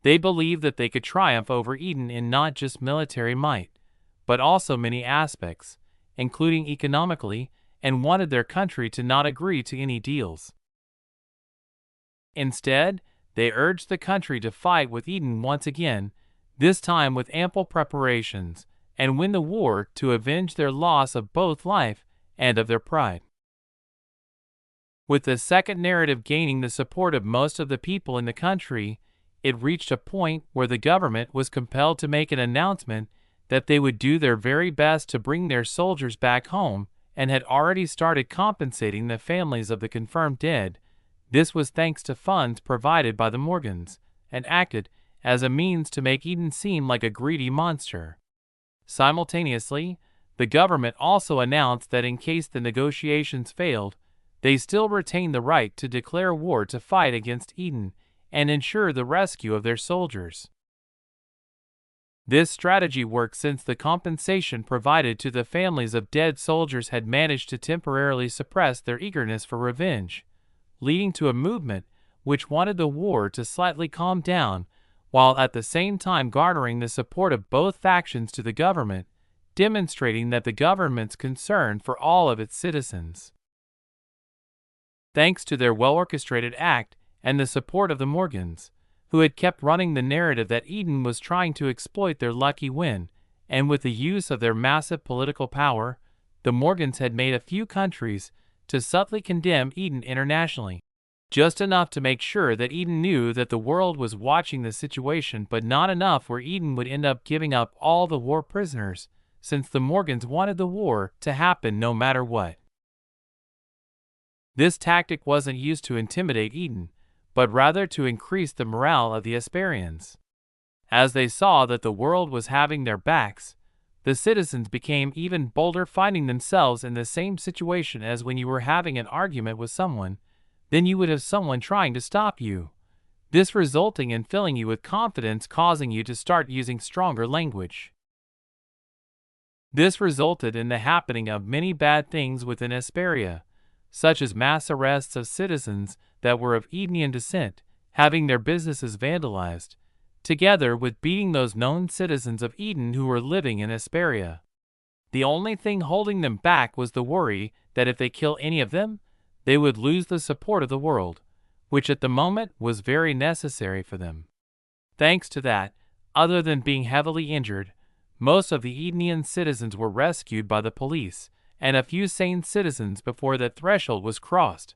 They believed that they could triumph over Eden in not just military might, but also many aspects, including economically, and wanted their country to not agree to any deals. Instead, they urged the country to fight with Eden once again, this time with ample preparations, and win the war to avenge their loss of both life and of their pride. With the second narrative gaining the support of most of the people in the country, it reached a point where the government was compelled to make an announcement that they would do their very best to bring their soldiers back home and had already started compensating the families of the confirmed dead. This was thanks to funds provided by the Morgans, and acted as a means to make Eden seem like a greedy monster. Simultaneously, the government also announced that in case the negotiations failed, they still retained the right to declare war to fight against Eden and ensure the rescue of their soldiers. This strategy worked since the compensation provided to the families of dead soldiers had managed to temporarily suppress their eagerness for revenge, leading to a movement which wanted the war to slightly calm down, while at the same time garnering the support of both factions to the government, demonstrating that the government's concern for all of its citizens. Thanks to their well-orchestrated act and the support of the Morgans, who had kept running the narrative that Eden was trying to exploit their lucky win, and with the use of their massive political power, the Morgans had made a few countries to subtly condemn Eden internationally. Just enough to make sure that Eden knew that the world was watching the situation, but not enough where Eden would end up giving up all the war prisoners, since the Morgans wanted the war to happen no matter what. This tactic wasn't used to intimidate Eden, but rather to increase the morale of the Asparians. As they saw that the world was having their backs, the citizens became even bolder, finding themselves in the same situation as when you were having an argument with someone. Then you would have someone trying to stop you, this resulting in filling you with confidence, causing you to start using stronger language. This resulted in the happening of many bad things within Asparia, such as mass arrests of citizens that were of Edenian descent, having their businesses vandalized, together with beating those known citizens of Eden who were living in Asparia. The only thing holding them back was the worry that if they kill any of them, they would lose the support of the world, which at the moment was very necessary for them. Thanks to that, other than being heavily injured, most of the Edenian citizens were rescued by the police, and a few sane citizens before that threshold was crossed.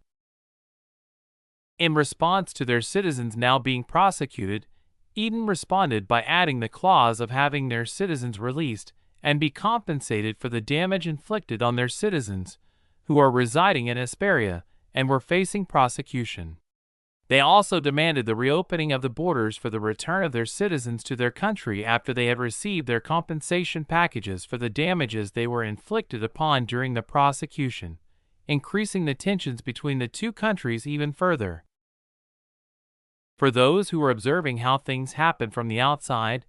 In response to their citizens now being prosecuted, Eden responded by adding the clause of having their citizens released and be compensated for the damage inflicted on their citizens who are residing in Asparia and were facing prosecution. They also demanded the reopening of the borders for the return of their citizens to their country after they had received their compensation packages for the damages they were inflicted upon during the prosecution, increasing the tensions between the two countries even further. For those who were observing how things happened from the outside,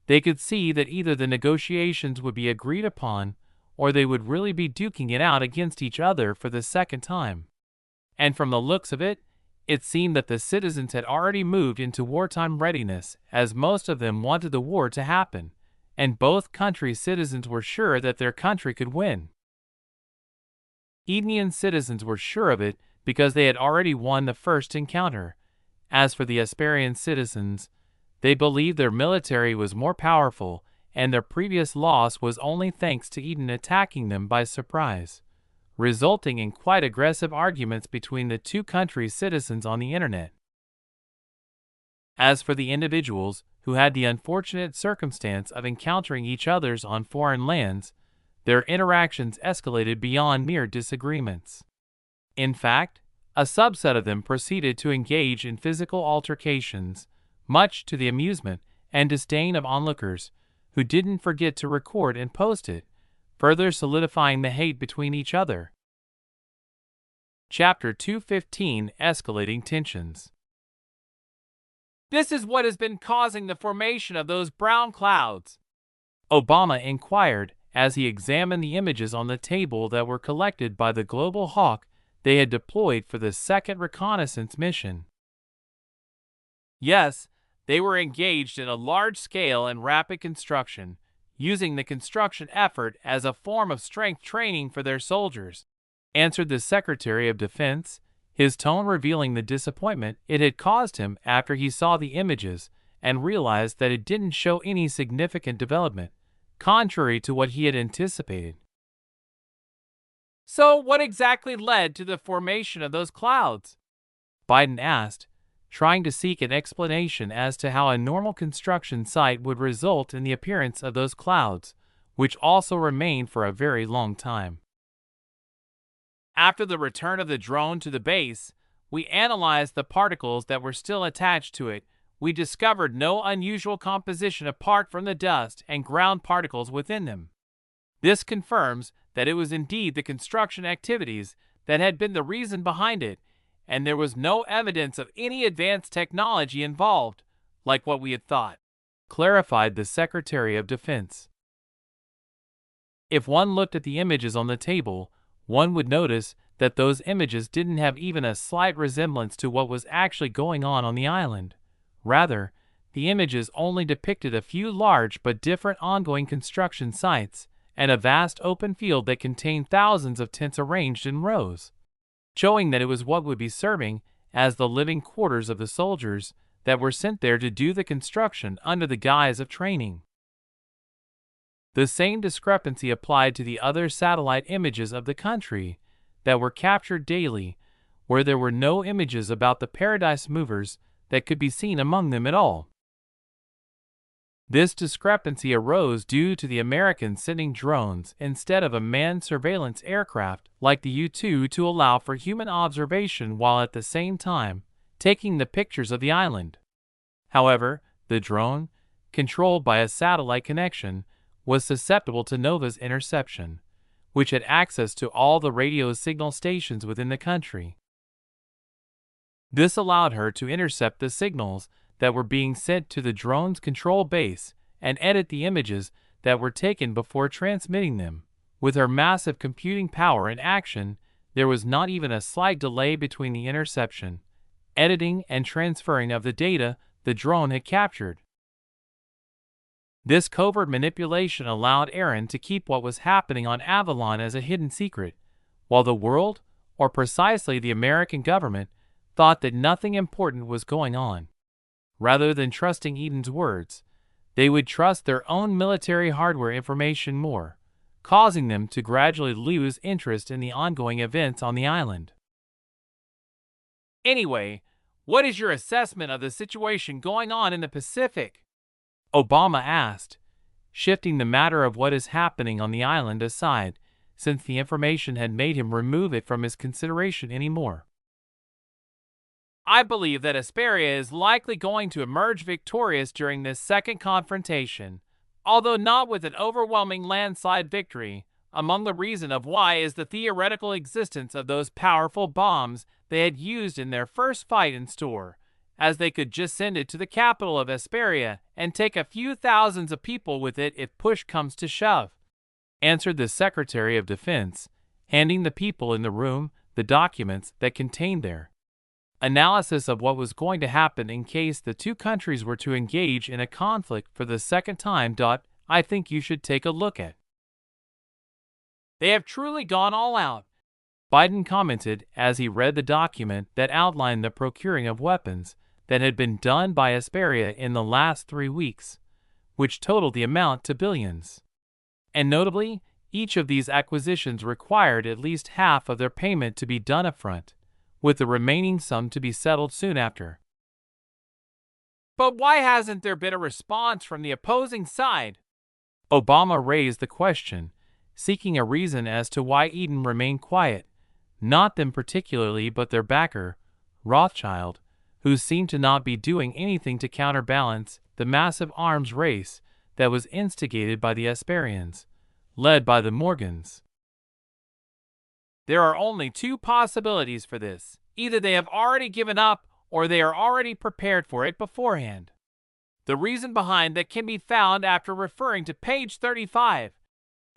they could see that either the negotiations would be agreed upon or they would really be duking it out against each other for the second time. And from the looks of it, it seemed that the citizens had already moved into wartime readiness, as most of them wanted the war to happen, and both countries' citizens were sure that their country could win. Edenian citizens were sure of it because they had already won the first encounter. As for the Asparian citizens, they believed their military was more powerful, and their previous loss was only thanks to Eden attacking them by surprise, resulting in quite aggressive arguments between the two countries' citizens on the internet. As for the individuals who had the unfortunate circumstance of encountering each other on foreign lands, their interactions escalated beyond mere disagreements. In fact, a subset of them proceeded to engage in physical altercations, much to the amusement and disdain of onlookers, who didn't forget to record and post it, further solidifying the hate between each other. Chapter 215: Escalating Tensions. This is what has been causing the formation of those brown clouds, Obama inquired as he examined the images on the table that were collected by the Global Hawk they had deployed for the second reconnaissance mission. Yes, they were engaged in a large-scale and rapid construction, using the construction effort as a form of strength training for their soldiers, answered the Secretary of Defense, his tone revealing the disappointment it had caused him after he saw the images and realized that it didn't show any significant development, contrary to what he had anticipated. So, what exactly led to the formation of those clouds? Biden asked, trying to seek an explanation as to how a normal construction site would result in the appearance of those clouds, which also remained for a very long time. After the return of the drone to the base, we analyzed the particles that were still attached to it. We discovered no unusual composition apart from the dust and ground particles within them. This confirms that it was indeed the construction activities that had been the reason behind it, and there was no evidence of any advanced technology involved, like what we had thought, clarified the Secretary of Defense. If one looked at the images on the table, one would notice that those images didn't have even a slight resemblance to what was actually going on the island. Rather, the images only depicted a few large but different ongoing construction sites and a vast open field that contained thousands of tents arranged in rows, showing that it was what would be serving as the living quarters of the soldiers that were sent there to do the construction under the guise of training. The same discrepancy applied to the other satellite images of the country that were captured daily, where there were no images about the Paradise movers that could be seen among them at all. This discrepancy arose due to the Americans sending drones instead of a manned surveillance aircraft like the U-2 to allow for human observation while at the same time taking the pictures of the island. However, the drone, controlled by a satellite connection, was susceptible to NOVA's interception, which had access to all the radio signal stations within the country. This allowed her to intercept the signals that were being sent to the drone's control base and edit the images that were taken before transmitting them. With her massive computing power in action, there was not even a slight delay between the interception, editing, and transferring of the data the drone had captured. This covert manipulation allowed Aaron to keep what was happening on Avalon as a hidden secret, while the world, or precisely the American government, thought that nothing important was going on. Rather than trusting Eden's words, they would trust their own military hardware information more, causing them to gradually lose interest in the ongoing events on the island. Anyway, what is your assessment of the situation going on in the Pacific? Obama asked, shifting the matter of what is happening on the island aside, since the information had made him remove it from his consideration anymore. I believe that Hesperia is likely going to emerge victorious during this second confrontation, although not with an overwhelming landslide victory. Among the reason of why is the theoretical existence of those powerful bombs they had used in their first fight in store, as they could just send it to the capital of Hesperia and take a few thousands of people with it if push comes to shove, answered the Secretary of Defense, handing the people in the room the documents that contained their analysis of what was going to happen in case the two countries were to engage in a conflict for the second time. I think you should take a look at. They have truly gone all out, Biden commented as he read the document that outlined the procuring of weapons that had been done by Hesperia in the last 3 weeks, which totaled the amount to billions. And notably, each of these acquisitions required at least half of their payment to be done upfront, with the remaining sum to be settled soon after. But why hasn't there been a response from the opposing side? Obama raised the question, seeking a reason as to why Eden remained quiet, not them particularly but their backer, Rothschild, who seemed to not be doing anything to counterbalance the massive arms race that was instigated by the Hesperians, led by the Morgans. There are only two possibilities for this. Either they have already given up or they are already prepared for it beforehand. The reason behind that can be found after referring to page 35.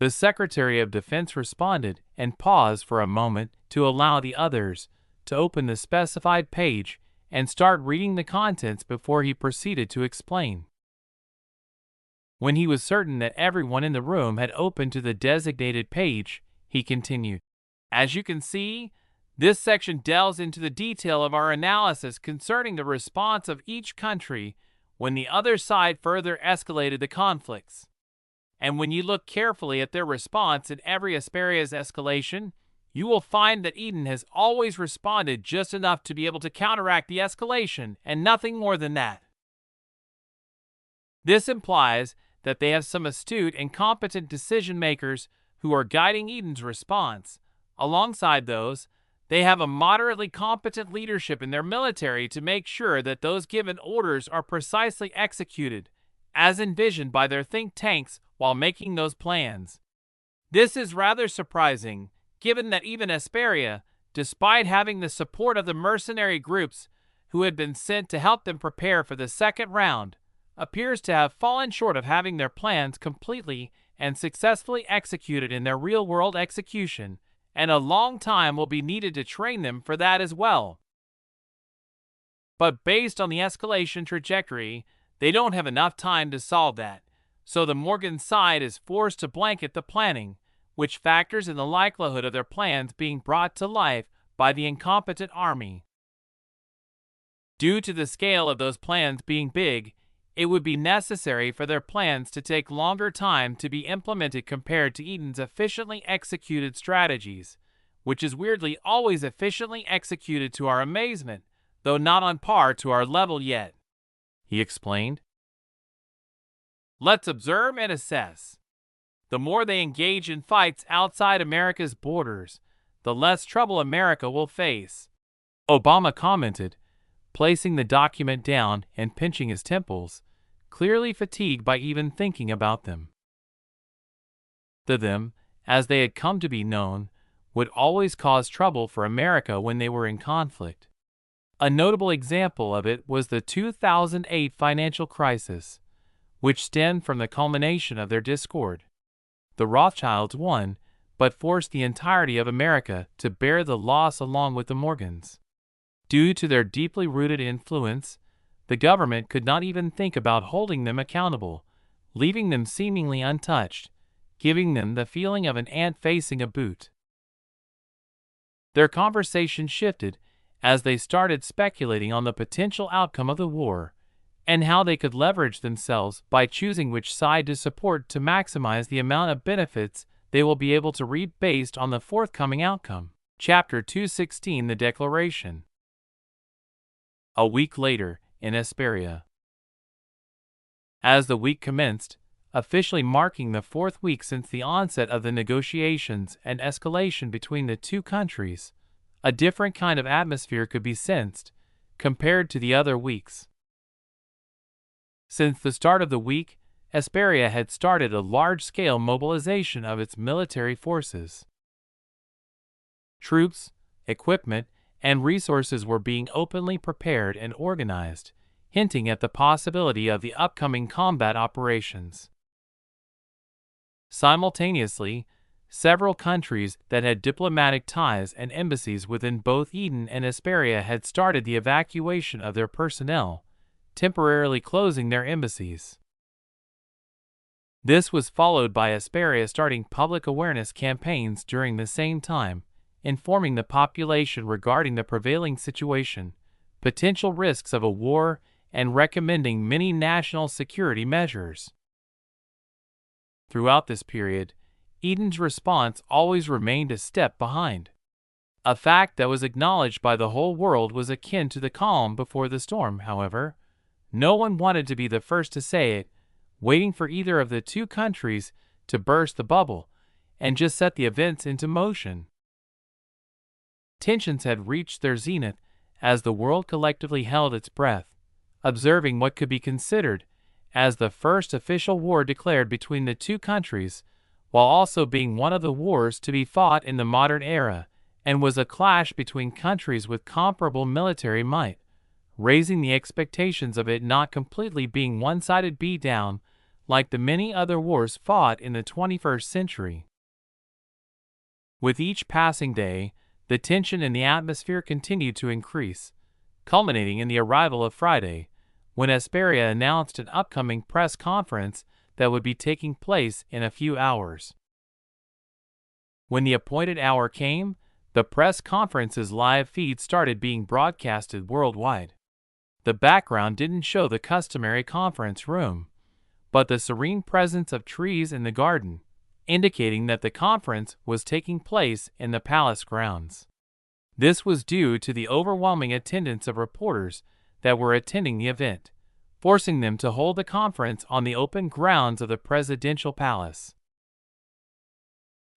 The Secretary of Defense responded and paused for a moment to allow the others to open the specified page and start reading the contents before he proceeded to explain. When he was certain that everyone in the room had opened to the designated page, he continued, As you can see, this section delves into the detail of our analysis concerning the response of each country when the other side further escalated the conflicts. And when you look carefully at their response in every Hesperia's escalation, you will find that Eden has always responded just enough to be able to counteract the escalation and nothing more than that. This implies that they have some astute and competent decision-makers who are guiding Eden's response. Alongside those, they have a moderately competent leadership in their military to make sure that those given orders are precisely executed, as envisioned by their think tanks while making those plans. This is rather surprising, given that even Hesperia, despite having the support of the mercenary groups who had been sent to help them prepare for the second round, appears to have fallen short of having their plans completely and successfully executed in their real-world execution, and a long time will be needed to train them for that as well. But based on the escalation trajectory, they don't have enough time to solve that, so the Morgan side is forced to blanket the planning, which factors in the likelihood of their plans being brought to life by the incompetent army. Due to the scale of those plans being big, it would be necessary for their plans to take longer time to be implemented compared to Eden's efficiently executed strategies, which is weirdly always efficiently executed to our amazement, though not on par to our level yet, he explained. Let's observe and assess. The more they engage in fights outside America's borders, the less trouble America will face, Obama commented, placing the document down and pinching his temples, clearly fatigued by even thinking about them. The them, as they had come to be known, would always cause trouble for America when they were in conflict. A notable example of it was the 2008 financial crisis, which stemmed from the culmination of their discord. The Rothschilds won, but forced the entirety of America to bear the loss along with the Morgans. Due to their deeply rooted influence, the government could not even think about holding them accountable, leaving them seemingly untouched, giving them the feeling of an ant facing a boot. Their conversation shifted as they started speculating on the potential outcome of the war and how they could leverage themselves by choosing which side to support to maximize the amount of benefits they will be able to reap based on the forthcoming outcome. Chapter 216, The Declaration. A week later, in Esperia. As the week commenced, officially marking the fourth week since the onset of the negotiations and escalation between the two countries, a different kind of atmosphere could be sensed compared to the other weeks. Since the start of the week, Esperia had started a large-scale mobilization of its military forces. Troops, equipment, and resources were being openly prepared and organized, hinting at the possibility of the upcoming combat operations. Simultaneously, several countries that had diplomatic ties and embassies within both Eden and Esperia had started the evacuation of their personnel, temporarily closing their embassies. This was followed by Esperia starting public awareness campaigns during the same time, informing the population regarding the prevailing situation, potential risks of a war, and recommending many national security measures. Throughout this period, Eden's response always remained a step behind. A fact that was acknowledged by the whole world was akin to the calm before the storm, however. No one wanted to be the first to say it, waiting for either of the two countries to burst the bubble and just set the events into motion. Tensions had reached their zenith as the world collectively held its breath, observing what could be considered as the first official war declared between the two countries, while also being one of the wars to be fought in the modern era, and was a clash between countries with comparable military might, raising the expectations of it not completely being one-sided beatdown like the many other wars fought in the 21st century. With each passing day, the tension in the atmosphere continued to increase, culminating in the arrival of Friday, when Esperia announced an upcoming press conference that would be taking place in a few hours. When the appointed hour came, the press conference's live feed started being broadcasted worldwide. The background didn't show the customary conference room, but the serene presence of trees in the garden, indicating that the conference was taking place in the palace grounds. This was due to the overwhelming attendance of reporters that were attending the event, forcing them to hold the conference on the open grounds of the presidential palace.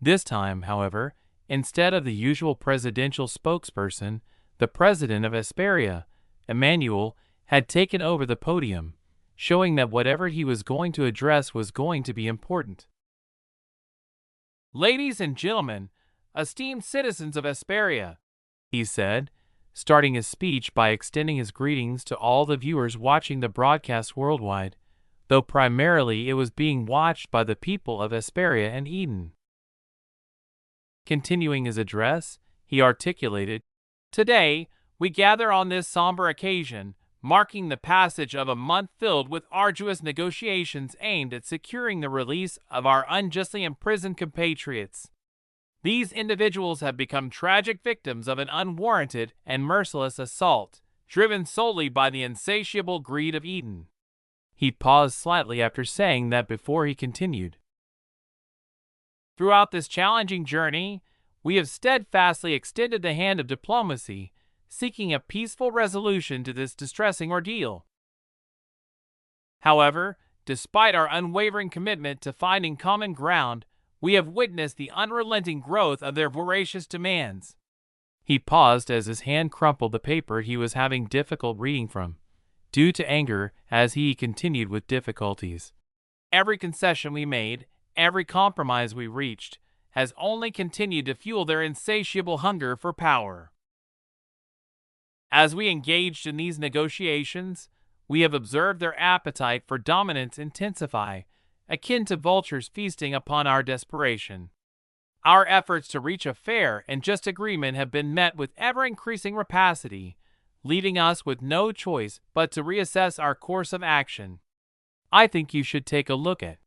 This time, however, instead of the usual presidential spokesperson, the president of Esperia, Emmanuel, had taken over the podium, showing that whatever he was going to address was going to be important. "Ladies and gentlemen, esteemed citizens of Esperia," he said, starting his speech by extending his greetings to all the viewers watching the broadcast worldwide, though primarily it was being watched by the people of Esperia and Eden. Continuing his address, he articulated, "Today, we gather on this somber occasion, marking the passage of a month filled with arduous negotiations aimed at securing the release of our unjustly imprisoned compatriots. These individuals have become tragic victims of an unwarranted and merciless assault, driven solely by the insatiable greed of Eden. He paused slightly after saying that before he continued. Throughout this challenging journey, we have steadfastly extended the hand of diplomacy, seeking a peaceful resolution to this distressing ordeal. However, despite our unwavering commitment to finding common ground, we have witnessed the unrelenting growth of their voracious demands. He paused as his hand crumpled the paper he was having difficult reading from, due to anger as he continued with difficulties. Every concession we made, every compromise we reached, has only continued to fuel their insatiable hunger for power. As we engaged in these negotiations, we have observed their appetite for dominance intensify, akin to vultures feasting upon our desperation. Our efforts to reach a fair and just agreement have been met with ever-increasing rapacity, leaving us with no choice but to reassess our course of action. I think you should take a look at.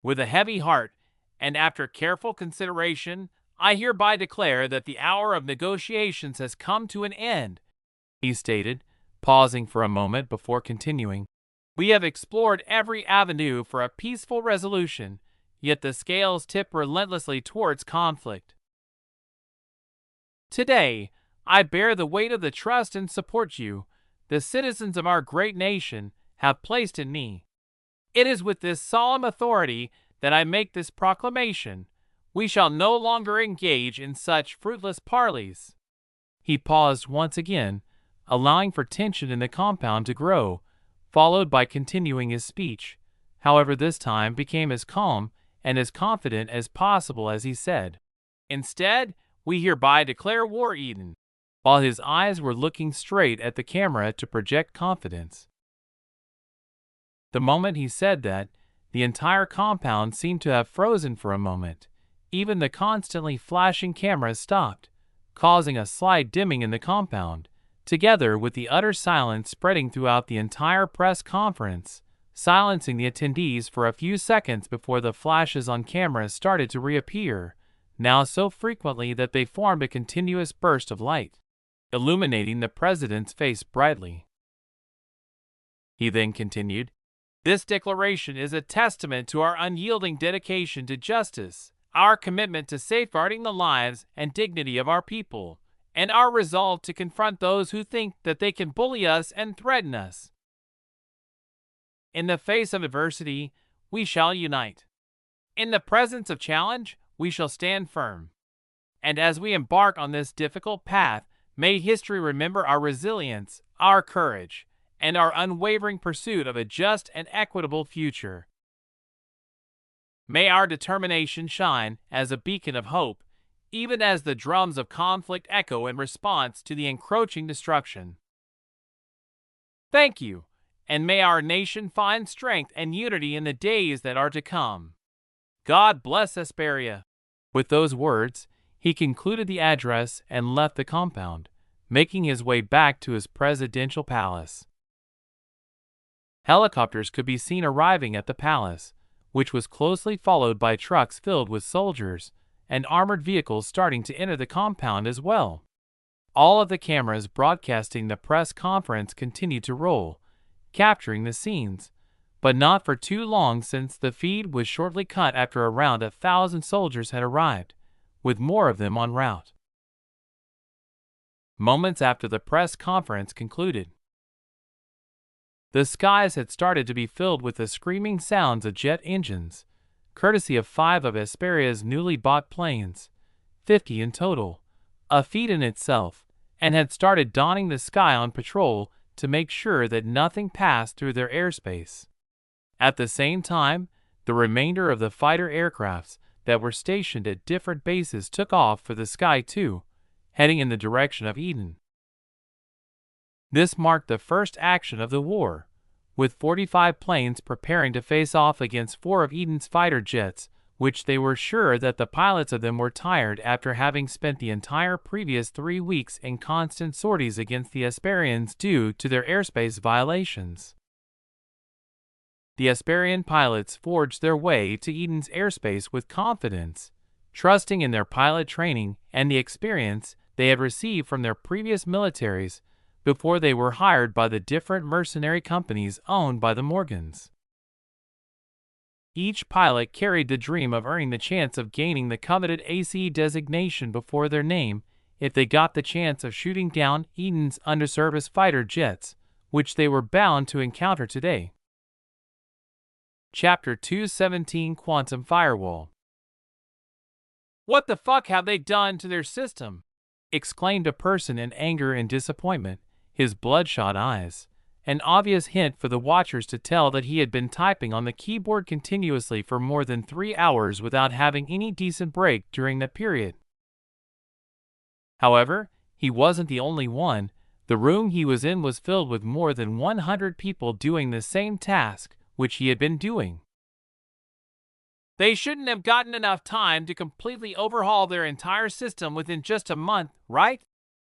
With a heavy heart, and after careful consideration, I hereby declare that the hour of negotiations has come to an end, he stated, pausing for a moment before continuing. We have explored every avenue for a peaceful resolution, yet the scales tip relentlessly towards conflict. Today, I bear the weight of the trust and support you, the citizens of our great nation, have placed in me. It is with this solemn authority that I make this proclamation. We shall no longer engage in such fruitless parleys. He paused once again, allowing for tension in the compound to grow, followed by continuing his speech. However, this time became as calm and as confident as possible as he said, "Instead, we hereby declare war, Eden," while his eyes were looking straight at the camera to project confidence. The moment he said that, the entire compound seemed to have frozen for a moment. Even the constantly flashing cameras stopped, causing a slight dimming in the compound, together with the utter silence spreading throughout the entire press conference, silencing the attendees for a few seconds before the flashes on cameras started to reappear, now so frequently that they formed a continuous burst of light, illuminating the president's face brightly. He then continued, "This declaration is a testament to our unyielding dedication to justice, our commitment to safeguarding the lives and dignity of our people, and our resolve to confront those who think that they can bully us and threaten us. In the face of adversity, we shall unite. In the presence of challenge, we shall stand firm. And as we embark on this difficult path, may history remember our resilience, our courage, and our unwavering pursuit of a just and equitable future. May our determination shine as a beacon of hope, even as the drums of conflict echo in response to the encroaching destruction. Thank you, and may our nation find strength and unity in the days that are to come. God bless Hesperia." With those words, he concluded the address and left the compound, making his way back to his presidential palace. Helicopters could be seen arriving at the palace, which was closely followed by trucks filled with soldiers, and armored vehicles starting to enter the compound as well. All of the cameras broadcasting the press conference continued to roll, capturing the scenes, but not for too long, since the feed was shortly cut after around 1,000 soldiers had arrived, with more of them en route. Moments after the press conference concluded, the skies had started to be filled with the screaming sounds of jet engines, courtesy of 5 of Hesperia's newly bought planes, 50 in total, a feat in itself, and had started donning the sky on patrol to make sure that nothing passed through their airspace. At the same time, the remainder of the fighter aircrafts that were stationed at different bases took off for the sky too, heading in the direction of Eden. This marked the first action of the war, with 45 planes preparing to face off against 4 of Eden's fighter jets, which they were sure that the pilots of them were tired after having spent the entire previous 3 weeks in constant sorties against the Hesperians due to their airspace violations. The Hesperian pilots forged their way to Eden's airspace with confidence, trusting in their pilot training and the experience they had received from their previous militaries before they were hired by the different mercenary companies owned by the Morgans. Each pilot carried the dream of earning the chance of gaining the coveted ACE designation before their name if they got the chance of shooting down Eden's underservice fighter jets, which they were bound to encounter today. Chapter 217 Quantum Firewall. What the fuck have they done to their system? Exclaimed a person in anger and disappointment, his bloodshot eyes, an obvious hint for the watchers to tell that he had been typing on the keyboard continuously for more than 3 hours without having any decent break during that period. However, he wasn't the only one. The room he was in was filled with more than 100 people doing the same task which he had been doing. They shouldn't have gotten enough time to completely overhaul their entire system within just a month, right?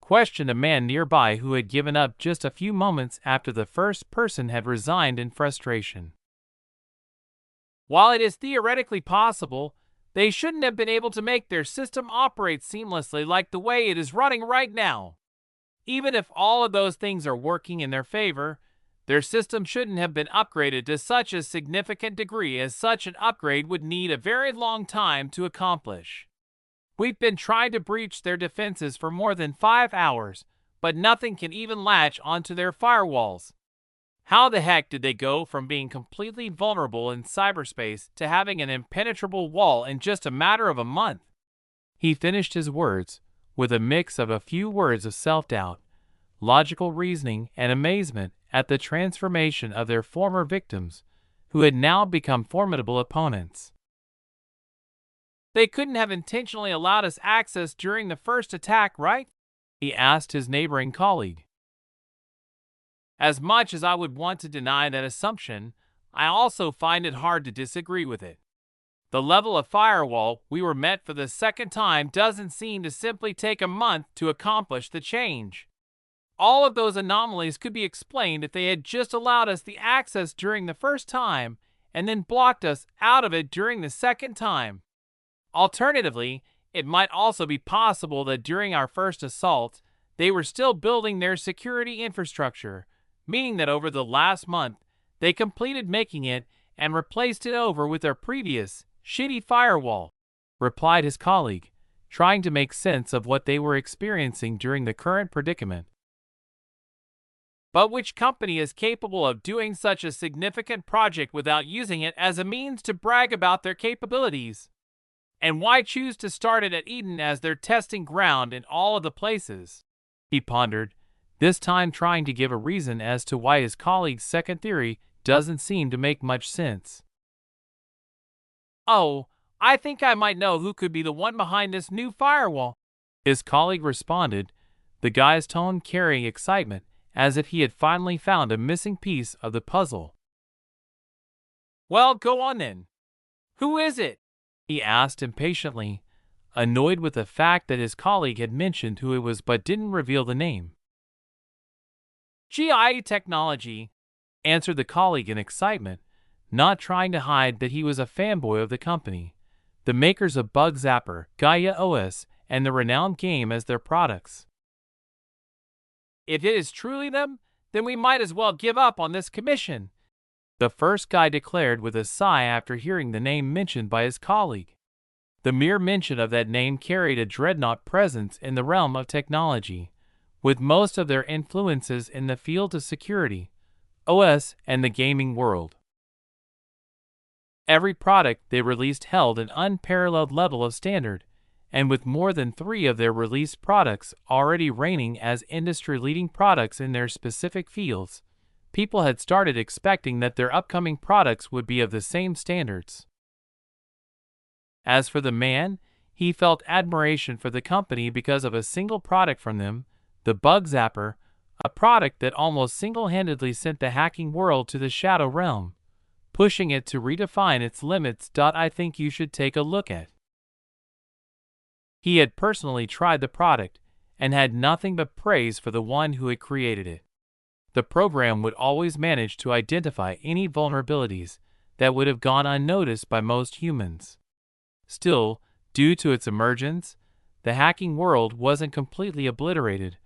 Questioned a man nearby who had given up just a few moments after the first person had resigned in frustration. While it is theoretically possible, they shouldn't have been able to make their system operate seamlessly like the way it is running right now. Even if all of those things are working in their favor, their system shouldn't have been upgraded to such a significant degree, as such an upgrade would need a very long time to accomplish. We've been trying to breach their defenses for more than 5 hours, but nothing can even latch onto their firewalls. How the heck did they go from being completely vulnerable in cyberspace to having an impenetrable wall in just a matter of a month? He finished his words with a mix of a few words of self-doubt, logical reasoning, and amazement at the transformation of their former victims, who had now become formidable opponents. They couldn't have intentionally allowed us access during the first attack, right? He asked his neighboring colleague. As much as I would want to deny that assumption, I also find it hard to disagree with it. The level of firewall we were met for the second time doesn't seem to simply take a month to accomplish the change. All of those anomalies could be explained if they had just allowed us the access during the first time and then blocked us out of it during the second time. Alternatively, it might also be possible that during our first assault, they were still building their security infrastructure, meaning that over the last month, they completed making it and replaced it over with their previous, shitty firewall, replied his colleague, trying to make sense of what they were experiencing during the current predicament. But which company is capable of doing such a significant project without using it as a means to brag about their capabilities? And why choose to start it at Eden as their testing ground in all of the places? He pondered, this time trying to give a reason as to why his colleague's second theory doesn't seem to make much sense. Oh, I think I might know who could be the one behind this new firewall, his colleague responded, the guy's tone carrying excitement, as if he had finally found a missing piece of the puzzle. Well, go on then. Who is it? He asked impatiently, annoyed with the fact that his colleague had mentioned who it was but didn't reveal the name. GIA Technology, answered the colleague in excitement, not trying to hide that he was a fanboy of the company, the makers of Bug Zapper, Gaia OS, and the renowned game as their products. If it is truly them, then we might as well give up on this commission, the first guy declared with a sigh after hearing the name mentioned by his colleague. The mere mention of that name carried a dreadnought presence in the realm of technology, with most of their influences in the field of security, OS, and the gaming world. Every product they released held an unparalleled level of standard, and with more than 3 of their released products already reigning as industry-leading products in their specific fields, people had started expecting that their upcoming products would be of the same standards. As for the man, he felt admiration for the company because of a single product from them, the Bug Zapper, a product that almost single-handedly sent the hacking world to the shadow realm, pushing it to redefine its limits. I think you should take a look at. He had personally tried the product and had nothing but praise for the one who had created it. The program would always manage to identify any vulnerabilities that would have gone unnoticed by most humans. Still, due to its emergence, the hacking world wasn't completely obliterated.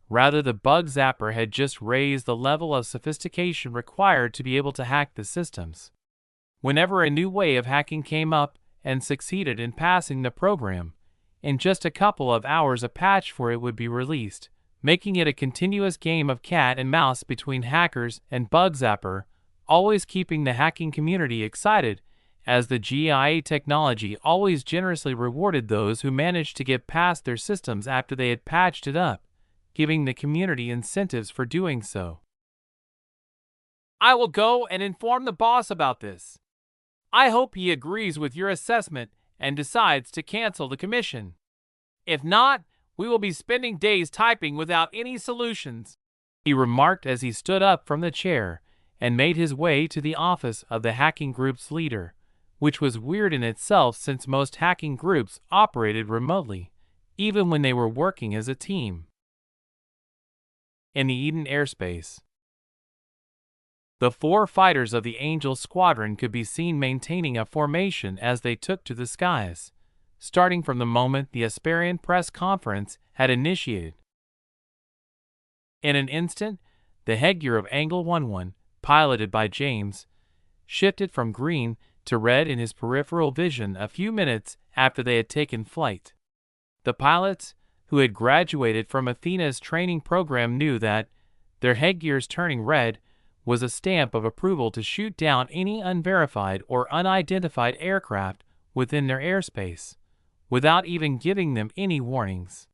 Rather, the bug zapper had just raised the level of sophistication required to be able to hack the systems. Whenever a new way of hacking came up and succeeded in passing the program, in just a couple of hours a patch for it would be released, making it a continuous game of cat and mouse between hackers and bug zapper, always keeping the hacking community excited, as the GIA technology always generously rewarded those who managed to get past their systems after they had patched it up, giving the community incentives for doing so. I will go and inform the boss about this. I hope he agrees with your assessment and decides to cancel the commission. If not, we will be spending days typing without any solutions," he remarked as he stood up from the chair and made his way to the office of the hacking group's leader, which was weird in itself since most hacking groups operated remotely, even when they were working as a team. In the Eden airspace, the 4 fighters of the Angel Squadron could be seen maintaining a formation as they took to the skies, starting from the moment the Asperian press conference had initiated. In an instant, the headgear of Angle 11, piloted by James, shifted from green to red in his peripheral vision a few minutes after they had taken flight. The pilots, who had graduated from Athena's training program, knew that their headgears turning red was a stamp of approval to shoot down any unverified or unidentified aircraft within their airspace, without even giving them any warnings.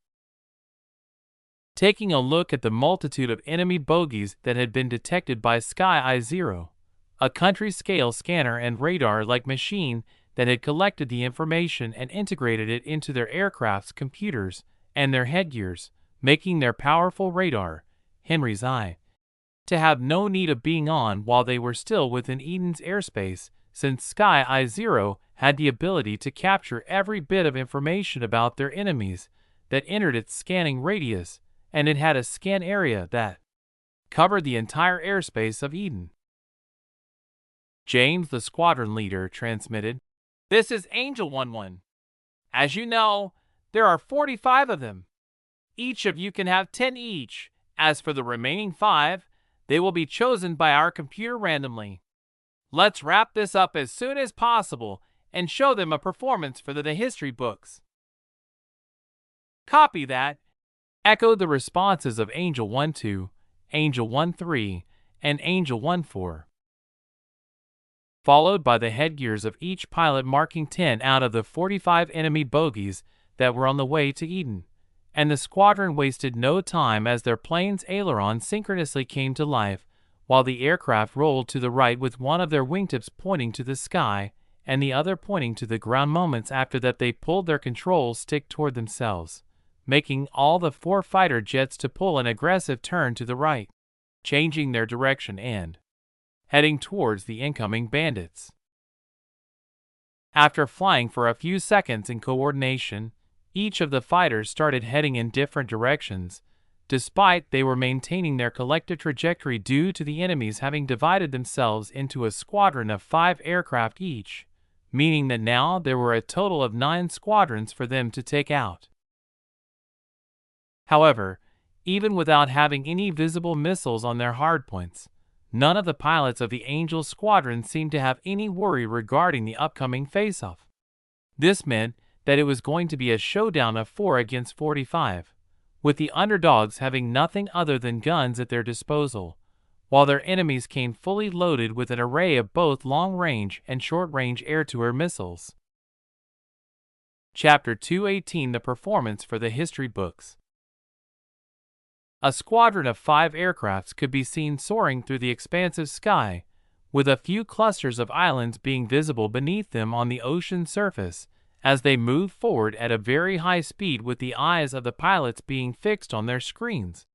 Taking a look at the multitude of enemy bogies that had been detected by Sky I-0, a country-scale scanner and radar-like machine that had collected the information and integrated it into their aircraft's computers and their headgears, making their powerful radar, Henry's eye, to have no need of being on while they were still within Eden's airspace, since Sky I-0 had the ability to capture every bit of information about their enemies that entered its scanning radius, and it had a scan area that covered the entire airspace of Eden. James, the squadron leader, transmitted, "This is Angel 11. As you know, there are 45 of them. Each of you can have 10 each. As for the remaining 5, they will be chosen by our computer randomly. Let's wrap this up as soon as possible and show them a performance for the history books." "Copy that," echoed the responses of Angel 12, Angel 13, and Angel 14, followed by the headgears of each pilot marking 10 out of the 45 enemy bogies that were on the way to Eden, and the squadron wasted no time as their plane's aileron synchronously came to life, while the aircraft rolled to the right with one of their wingtips pointing to the sky and the other pointing to the ground. Moments after that, they pulled their control stick toward themselves, making all the 4 fighter jets to pull an aggressive turn to the right, changing their direction and heading towards the incoming bandits. After flying for a few seconds in coordination, each of the fighters started heading in different directions, despite they were maintaining their collective trajectory due to the enemies having divided themselves into a squadron of 5 aircraft each, meaning that now there were a total of 9 squadrons for them to take out. However, even without having any visible missiles on their hardpoints, none of the pilots of the Angel Squadron seemed to have any worry regarding the upcoming face-off. This meant that it was going to be a showdown of 4 against 45, with the underdogs having nothing other than guns at their disposal, while their enemies came fully loaded with an array of both long-range and short-range air-to-air missiles. Chapter 218: The Performance for the History Books. A squadron of 5 aircrafts could be seen soaring through the expansive sky, with a few clusters of islands being visible beneath them on the ocean surface as they moved forward at a very high speed, with the eyes of the pilots being fixed on their screens,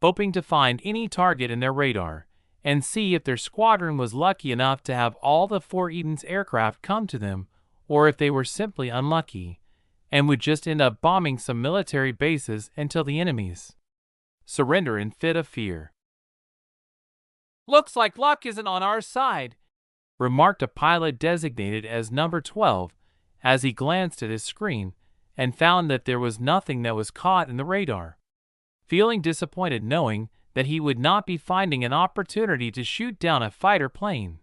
hoping to find any target in their radar and see if their squadron was lucky enough to have all the 4 Eden's aircraft come to them, or if they were simply unlucky and would just end up bombing some military bases until the enemies surrender in fit of fear. "Looks like luck isn't on our side," remarked a pilot designated as number 12 as he glanced at his screen and found that there was nothing that was caught in the radar. Feeling disappointed knowing that he would not be finding an opportunity to shoot down a fighter plane.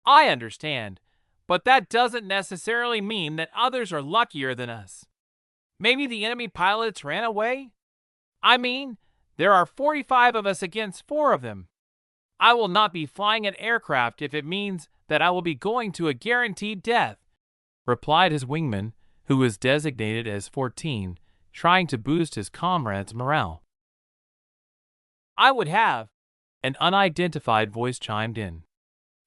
I understand, but that doesn't necessarily mean that others are luckier than us. Maybe the enemy pilots ran away? I mean, there are 45 of us against 4 of them. I will not be flying an aircraft if it means that I will be going to a guaranteed death, replied his wingman, who was designated as 14, trying to boost his comrades' morale. I would have, an unidentified voice chimed in.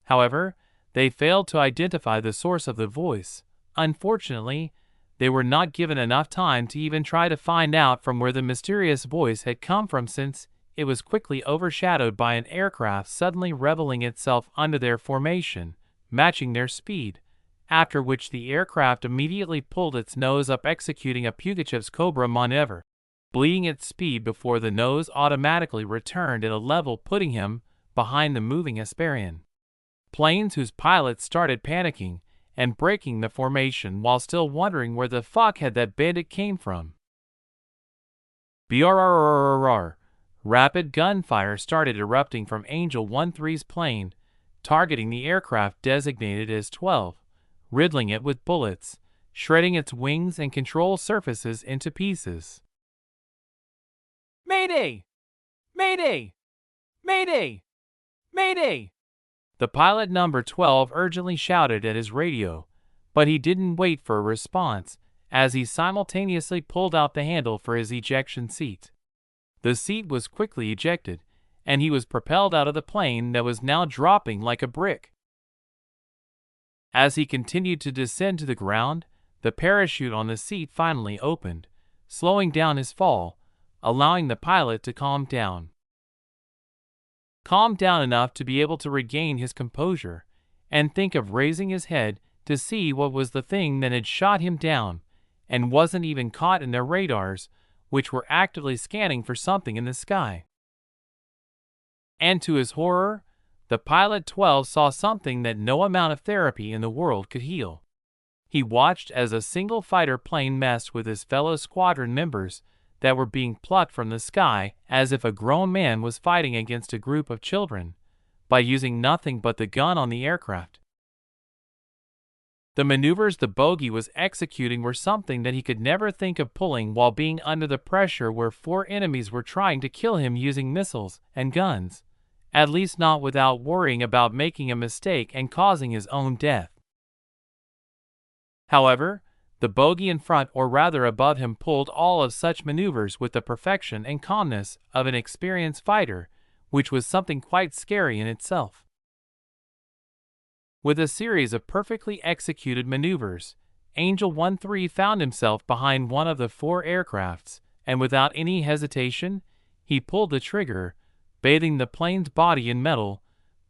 However, they failed to identify the source of the voice. Unfortunately, they were not given enough time to even try to find out from where the mysterious voice had come from, since it was quickly overshadowed by an aircraft suddenly revealing itself under their formation, matching their speed, after which the aircraft immediately pulled its nose up, executing a Pugachev's Cobra maneuver, bleeding its speed before the nose automatically returned at a level, putting him behind the moving Asparian planes, whose pilots started panicking and breaking the formation while still wondering where the fuck had that bandit came from. BRRRRR. Rapid gunfire started erupting from Angel 1-3's plane, targeting the aircraft designated as 12, riddling it with bullets, shredding its wings and control surfaces into pieces. Mayday! Mayday! Mayday! Mayday! The pilot number 12 urgently shouted at his radio, but he didn't wait for a response, as he simultaneously pulled out the handle for his ejection seat. The seat was quickly ejected, and he was propelled out of the plane that was now dropping like a brick. As he continued to descend to the ground, the parachute on the seat finally opened, slowing down his fall, allowing the pilot to calm down enough to be able to regain his composure and think of raising his head to see what was the thing that had shot him down and wasn't even caught in their radars, which were actively scanning for something in the sky. And to his horror, the pilot 12 saw something that no amount of therapy in the world could heal. He watched as a single fighter plane messed with his fellow squadron members that were being plucked from the sky as if a grown man was fighting against a group of children, by using nothing but the gun on the aircraft. The maneuvers the bogey was executing were something that he could never think of pulling while being under the pressure where 4 enemies were trying to kill him using missiles and guns, at least not without worrying about making a mistake and causing his own death. However, the bogey in front, or rather above him, pulled all of such maneuvers with the perfection and calmness of an experienced fighter, which was something quite scary in itself. With a series of perfectly executed maneuvers, Angel 1-3 found himself behind one of the 4 aircrafts, and without any hesitation, he pulled the trigger, bathing the plane's body in metal,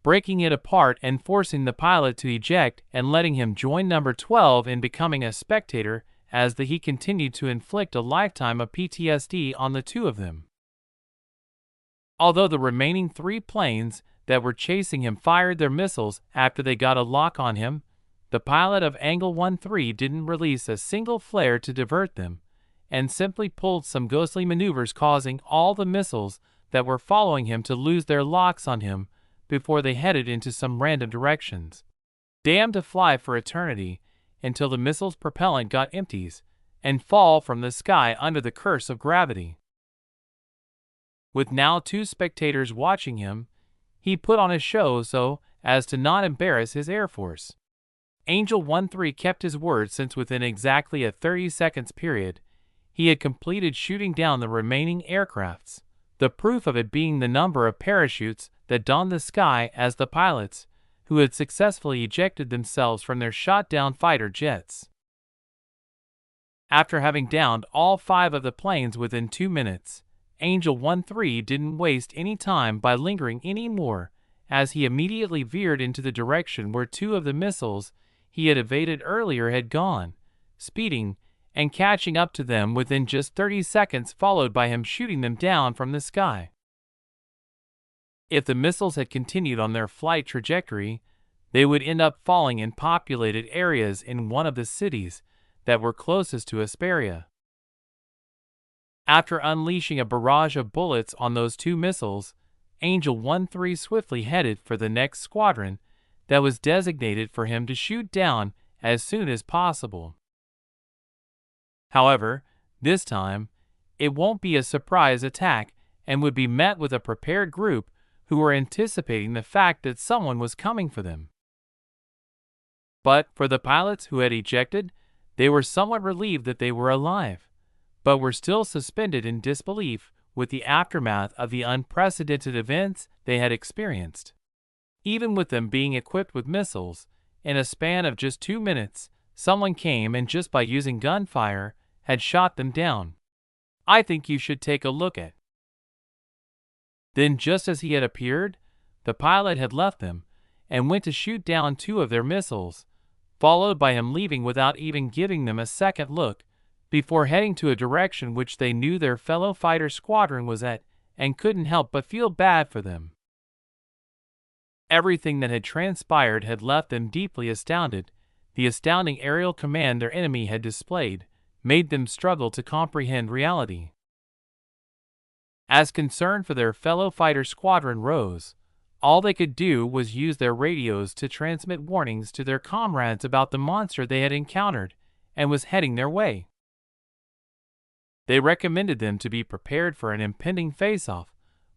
breaking it apart and forcing the pilot to eject and letting him join number 12 in becoming a spectator as he continued to inflict a lifetime of PTSD on the 2 of them. Although the remaining 3 planes that were chasing him fired their missiles after they got a lock on him, the pilot of Angle 1-3 didn't release a single flare to divert them, and simply pulled some ghostly maneuvers, causing all the missiles that were following him to lose their locks on him before they headed into some random directions, damned to fly for eternity until the missile's propellant got empties and fall from the sky under the curse of gravity. With now 2 spectators watching him, he put on a show so as to not embarrass his Air Force. Angel 1-3 kept his word, since within exactly a 30 seconds period, he had completed shooting down the remaining aircrafts, the proof of it being the number of parachutes that donned the sky as the pilots, who had successfully ejected themselves from their shot-down fighter jets. After having downed all 5 of the planes within 2 minutes, Angel 1-3 didn't waste any time by lingering any more, as he immediately veered into the direction where 2 of the missiles he had evaded earlier had gone, speeding and catching up to them within just 30 seconds, followed by him shooting them down from the sky. If the missiles had continued on their flight trajectory, they would end up falling in populated areas in one of the cities that were closest to Hesperia. After unleashing a barrage of bullets on those two missiles, Angel 1-3 swiftly headed for the next squadron that was designated for him to shoot down as soon as possible. However, this time, it won't be a surprise attack and would be met with a prepared group who were anticipating the fact that someone was coming for them. But for the pilots who had ejected, they were somewhat relieved that they were alive, but were still suspended in disbelief with the aftermath of the unprecedented events they had experienced. Even with them being equipped with missiles, in a span of just 2 minutes, someone came and just by using gunfire, had shot them down. I think you should take a look at. Then just as he had appeared, the pilot had left them and went to shoot down 2 of their missiles, followed by him leaving without even giving them a second look, before heading to a direction which they knew their fellow fighter squadron was at and couldn't help but feel bad for them. Everything that had transpired had left them deeply astounded. The astounding aerial command their enemy had displayed made them struggle to comprehend reality. As concern for their fellow fighter squadron rose, all they could do was use their radios to transmit warnings to their comrades about the monster they had encountered and was heading their way. They recommended them to be prepared for an impending face-off,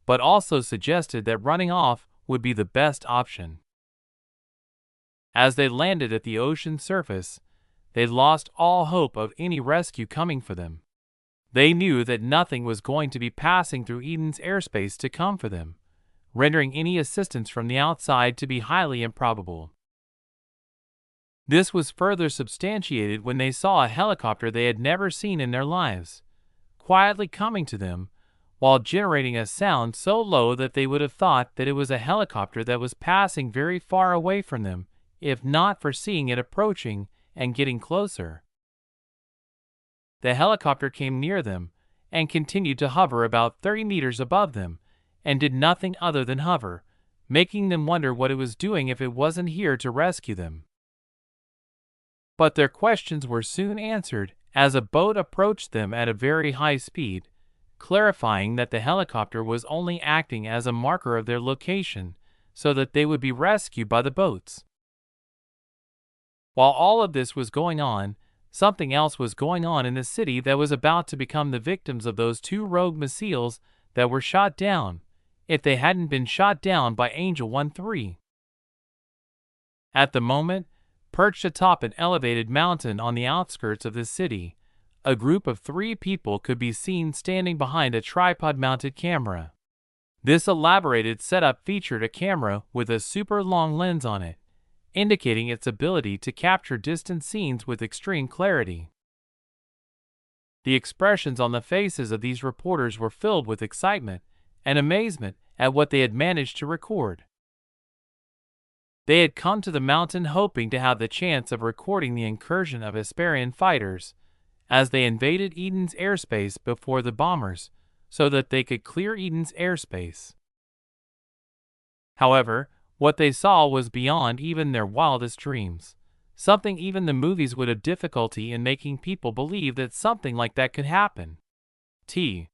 but also suggested that running off would be the best option. As they landed at the ocean's surface, they lost all hope of any rescue coming for them. They knew that nothing was going to be passing through Eden's airspace to come for them, rendering any assistance from the outside to be highly improbable. This was further substantiated when they saw a helicopter they had never seen in their lives, quietly coming to them, while generating a sound so low that they would have thought that it was a helicopter that was passing very far away from them, if not for seeing it approaching and getting closer. The helicopter came near them and continued to hover about 30 meters above them, and did nothing other than hover, making them wonder what it was doing if it wasn't here to rescue them. But their questions were soon answered as a boat approached them at a very high speed, clarifying that the helicopter was only acting as a marker of their location so that they would be rescued by the boats. While all of this was going on, something else was going on in the city that was about to become the victims of those 2 rogue missiles that were shot down, if they hadn't been shot down by Angel 1-3. At the moment, perched atop an elevated mountain on the outskirts of the city, a group of 3 people could be seen standing behind a tripod-mounted camera. This elaborated setup featured a camera with a super long lens on it, indicating its ability to capture distant scenes with extreme clarity. The expressions on the faces of these reporters were filled with excitement and amazement at what they had managed to record. They had come to the mountain hoping to have the chance of recording the incursion of Hesperian fighters as they invaded Eden's airspace before the bombers, so that they could clear Eden's airspace. However, what they saw was beyond even their wildest dreams, something even the movies would have difficulty in making people believe that something like that could happen. The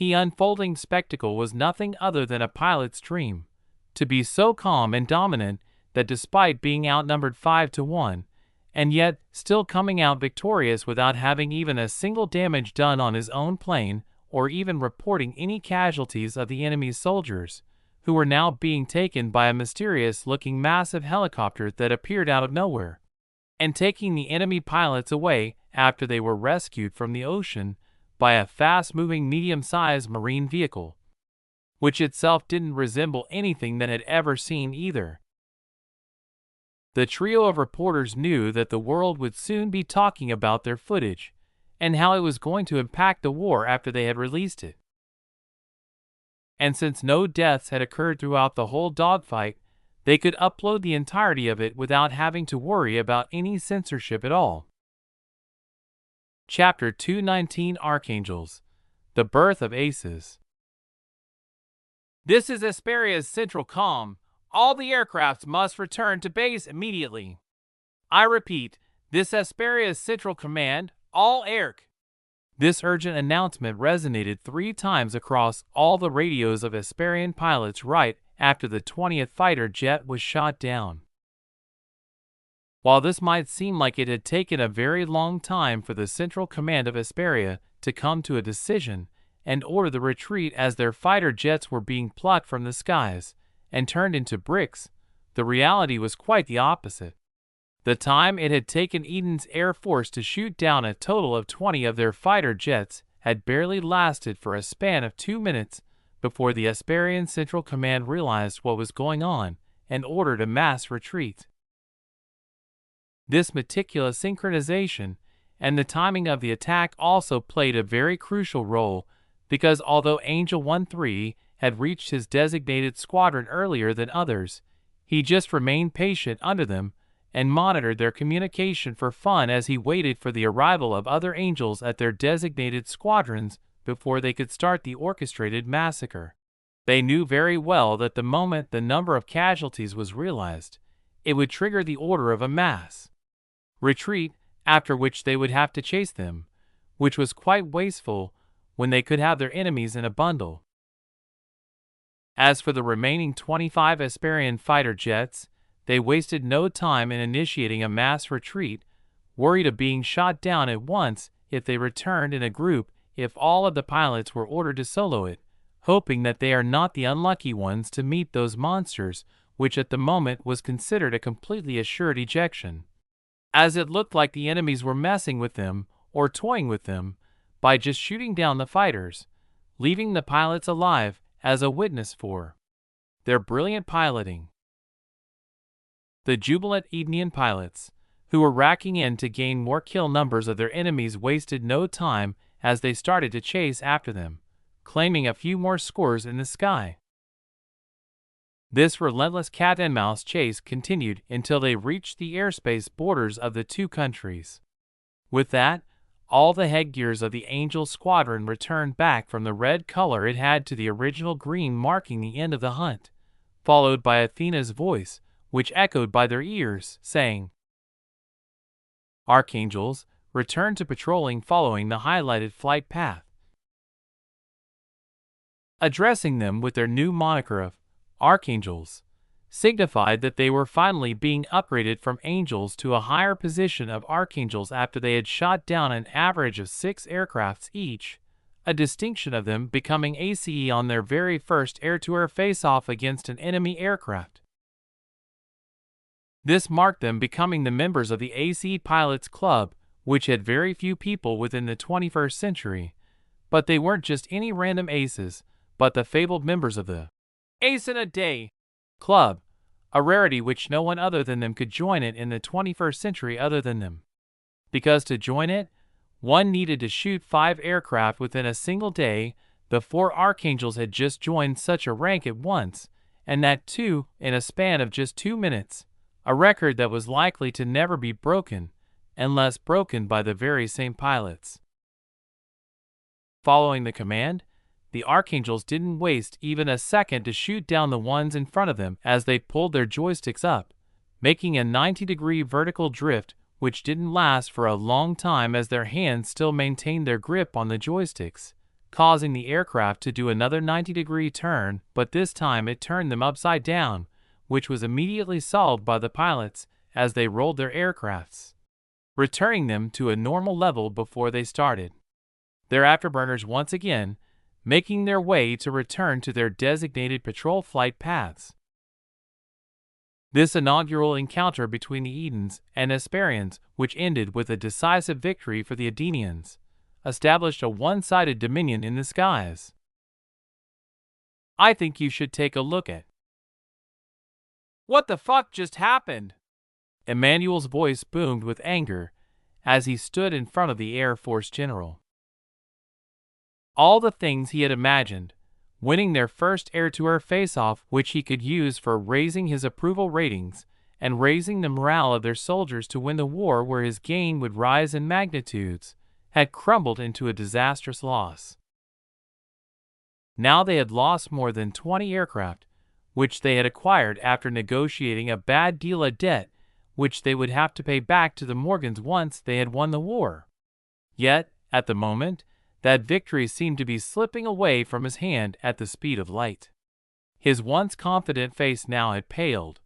unfolding spectacle was nothing other than a pilot's dream, to be so calm and dominant that despite being outnumbered 5-1, and yet still coming out victorious without having even a single damage done on his own plane or even reporting any casualties of the enemy's soldiers, who were now being taken by a mysterious-looking massive helicopter that appeared out of nowhere, and taking the enemy pilots away after they were rescued from the ocean by a fast-moving medium-sized marine vehicle, which itself didn't resemble anything that had ever seen either. The trio of reporters knew that the world would soon be talking about their footage and how it was going to impact the war after they had released it. And since no deaths had occurred throughout the whole dogfight, they could upload the entirety of it without having to worry about any censorship at all. Chapter 219 Archangels, The Birth of Aces. This is Hesperia's central comm. All the aircrafts must return to base immediately. I repeat, This Hesperia's Central Command, all air. This urgent announcement resonated 3 times across all the radios of Hesperian pilots right after the 20th fighter jet was shot down. While this might seem like it had taken a very long time for the Central Command of Hesperia to come to a decision and order the retreat as their fighter jets were being plucked from the skies and turned into bricks, the reality was quite the opposite. The time it had taken Eden's Air Force to shoot down a total of 20 of their fighter jets had barely lasted for a span of 2 minutes before the Hesperian Central Command realized what was going on and ordered a mass retreat. This meticulous synchronization and the timing of the attack also played a very crucial role because although Angel 1-3 had reached his designated squadron earlier than others, he just remained patient under them and monitored their communication for fun as he waited for the arrival of other angels at their designated squadrons before they could start the orchestrated massacre. They knew very well that the moment the number of casualties was realized, it would trigger the order of a mass retreat, after which they would have to chase them, which was quite wasteful when they could have their enemies in a bundle. As for the remaining 25 Hesperian fighter jets, they wasted no time in initiating a mass retreat, worried of being shot down at once if they returned in a group if all of the pilots were ordered to solo it, hoping that they are not the unlucky ones to meet those monsters, which at the moment was considered a completely assured ejection, as it looked like the enemies were messing with them or toying with them by just shooting down the fighters, leaving the pilots alive as a witness for their brilliant piloting. The jubilant Edenian pilots, who were racking in to gain more kill numbers of their enemies, wasted no time as they started to chase after them, claiming a few more scores in the sky. This relentless cat-and-mouse chase continued until they reached the airspace borders of the two countries. With that, all the headgears of the Angel squadron returned back from the red color it had to the original green, marking the end of the hunt, followed by Athena's voice, which echoed by their ears, saying, "Archangels, return to patrolling following the highlighted flight path." Addressing them with their new moniker of Archangels, signified that they were finally being upgraded from angels to a higher position of archangels after they had shot down an average of 6 aircrafts each, a distinction of them becoming ACE on their very first air-to-air face-off against an enemy aircraft. This marked them becoming the members of the ACE Pilots Club, which had very few people within the 21st century, but they weren't just any random aces, but the fabled members of the Ace in a Day Club, a rarity which no one other than them could join it in the 21st century other than them. Because to join it, one needed to shoot 5 aircraft within a single day. The 4 Archangels had just joined such a rank at once, and that too in a span of just 2 minutes, a record that was likely to never be broken, unless broken by the very same pilots. Following the command, the Archangels didn't waste even a second to shoot down the ones in front of them as they pulled their joysticks up, making a 90-degree vertical drift which didn't last for a long time as their hands still maintained their grip on the joysticks, causing the aircraft to do another 90-degree turn, but this time it turned them upside down, which was immediately solved by the pilots as they rolled their aircrafts, returning them to a normal level before they started their afterburners once again, making their way to return to their designated patrol flight paths. This inaugural encounter between the Edens and Hesperians, which ended with a decisive victory for the Edenians, established a one-sided dominion in the skies. I think you should take a look at. What the fuck just happened? Emmanuel's voice boomed with anger as he stood in front of the Air Force General. All the things he had imagined, winning their first air-to-air face-off which he could use for raising his approval ratings and raising the morale of their soldiers to win the war where his gain would rise in magnitudes, had crumbled into a disastrous loss. Now they had lost more than 20 aircraft, which they had acquired after negotiating a bad deal of debt which they would have to pay back to the Morgans once they had won the war. Yet, at the moment, that victory seemed to be slipping away from his hand at the speed of light. His once confident face now had paled,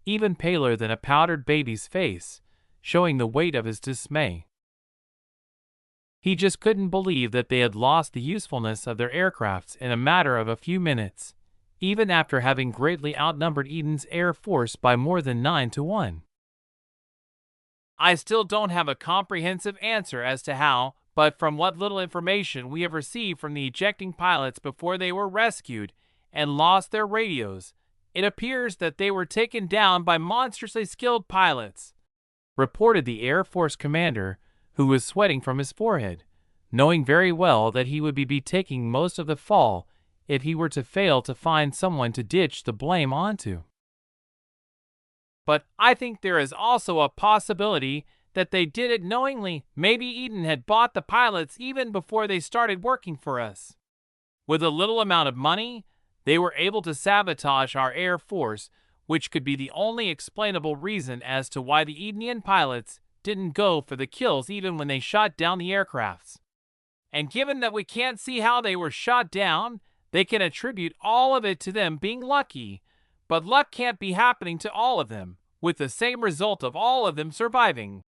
even paler than a powdered baby's face, showing the weight of his dismay. He just couldn't believe that they had lost the usefulness of their aircrafts in a matter of a few minutes, even after having greatly outnumbered Eden's Air Force by more than 9-1. I still don't have a comprehensive answer as to how, but from what little information we have received from the ejecting pilots before they were rescued and lost their radios, it appears that they were taken down by monstrously skilled pilots, reported the Air Force commander, who was sweating from his forehead, knowing very well that he would be taking most of the fall if he were to fail to find someone to ditch the blame onto. But I think there is also a possibility that they did it knowingly. Maybe Eden had bought the pilots even before they started working for us. With a little amount of money, they were able to sabotage our Air Force, which could be the only explainable reason as to why the Edenian pilots didn't go for the kills even when they shot down the aircrafts. And given that we can't see how they were shot down, they can attribute all of it to them being lucky. But luck can't be happening to all of them, with the same result of all of them surviving,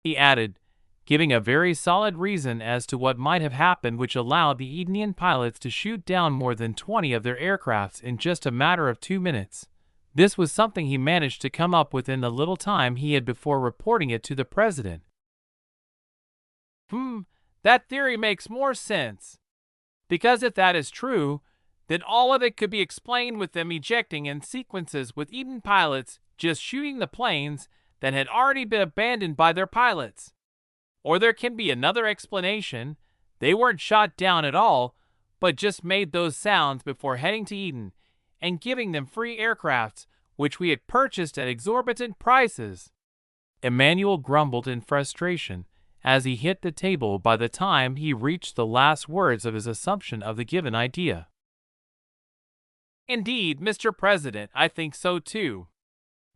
he added, giving a very solid reason as to what might have happened, which allowed the Edenian pilots to shoot down more than 20 of their aircrafts in just a matter of 2 minutes. This was something he managed to come up with in the little time he had before reporting it to the president. That theory makes more sense. Because if that is true, then all of it could be explained with them ejecting in sequences with Eden pilots just shooting the planes that had already been abandoned by their pilots. Or there can be another explanation. They weren't shot down at all, but just made those sounds before heading to Eden and giving them free aircrafts, which we had purchased at exorbitant prices. Emmanuel grumbled in frustration as he hit the table by the time he reached the last words of his assumption of the given idea. Indeed, Mr. President, I think so too.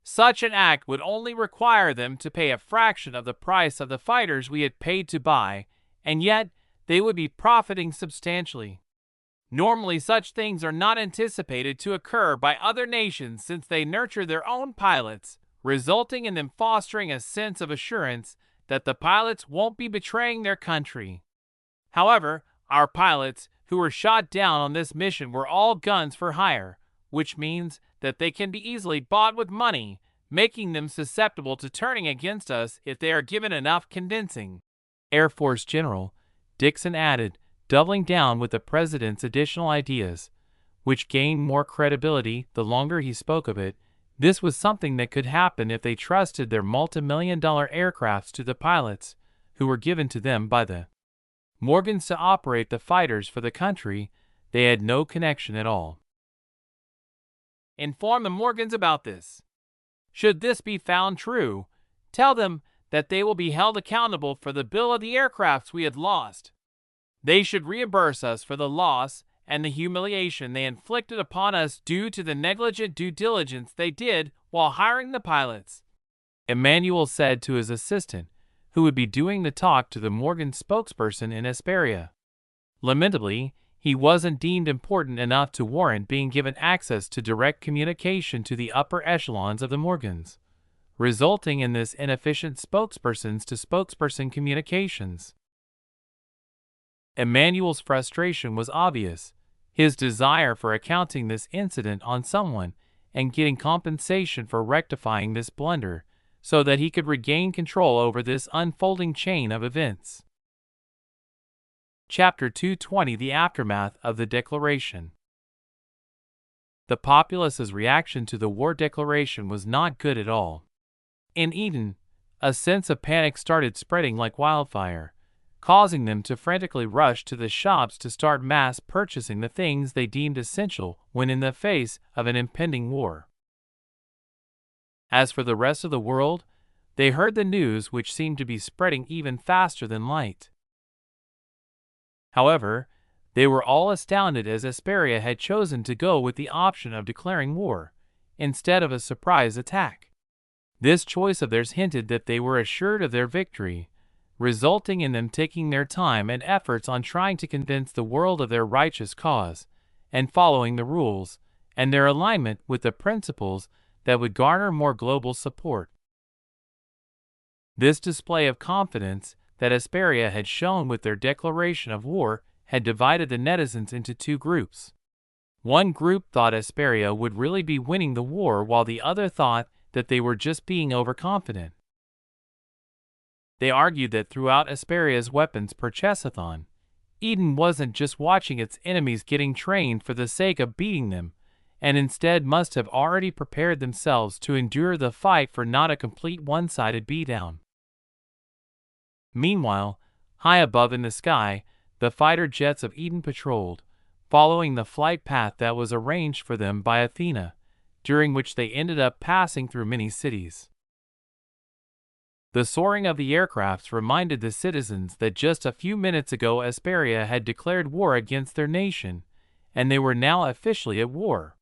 Such an act would only require them to pay a fraction of the price of the fighters we had paid to buy, and yet they would be profiting substantially. Normally, such things are not anticipated to occur by other nations since they nurture their own pilots, resulting in them fostering a sense of assurance that the pilots won't be betraying their country. However, our pilots who were shot down on this mission were all guns for hire, which means that they can be easily bought with money, making them susceptible to turning against us if they are given enough convincing. Air Force General Dixon added, doubling down with the president's additional ideas, which gained more credibility the longer he spoke of it. This was something that could happen if they trusted their multi-million-dollar aircrafts to the pilots, who were given to them by the Morgans to operate the fighters for the country. They had no connection at all. Inform the Morgans about this. Should this be found true, tell them that they will be held accountable for the bill of the aircrafts we had lost. They should reimburse us for the loss and the humiliation they inflicted upon us due to the negligent due diligence they did while hiring the pilots, Emmanuel said to his assistant, who would be doing the talk to the Morgan spokesperson in Esperia. Lamentably, he wasn't deemed important enough to warrant being given access to direct communication to the upper echelons of the Morgans, resulting in this inefficient spokespersons-to-spokesperson communications. Emmanuel's frustration was obvious. His desire for accounting this incident on someone and getting compensation for rectifying this blunder so that he could regain control over this unfolding chain of events. Chapter 220: The Aftermath of the Declaration. The populace's reaction to the war declaration was not good at all. In Eden, a sense of panic started spreading like wildfire, causing them to frantically rush to the shops to start mass purchasing the things they deemed essential when in the face of an impending war. As for the rest of the world, they heard the news which seemed to be spreading even faster than light. However, they were all astounded as Esperia had chosen to go with the option of declaring war, instead of a surprise attack. This choice of theirs hinted that they were assured of their victory, resulting in them taking their time and efforts on trying to convince the world of their righteous cause, and following the rules, and their alignment with the principles that would garner more global support. This display of confidence that Hesperia had shown with their declaration of war had divided the netizens into two groups. One group thought Hesperia would really be winning the war, while the other thought that they were just being overconfident. They argued that throughout Hesperia's weapons purchasathon, Eden wasn't just watching its enemies getting trained for the sake of beating them, and instead must have already prepared themselves to endure the fight for not a complete one-sided beatdown. Meanwhile, high above in the sky, the fighter jets of Eden patrolled, following the flight path that was arranged for them by Athena, during which they ended up passing through many cities. The soaring of the aircrafts reminded the citizens that just a few minutes ago Hesperia had declared war against their nation, and they were now officially at war.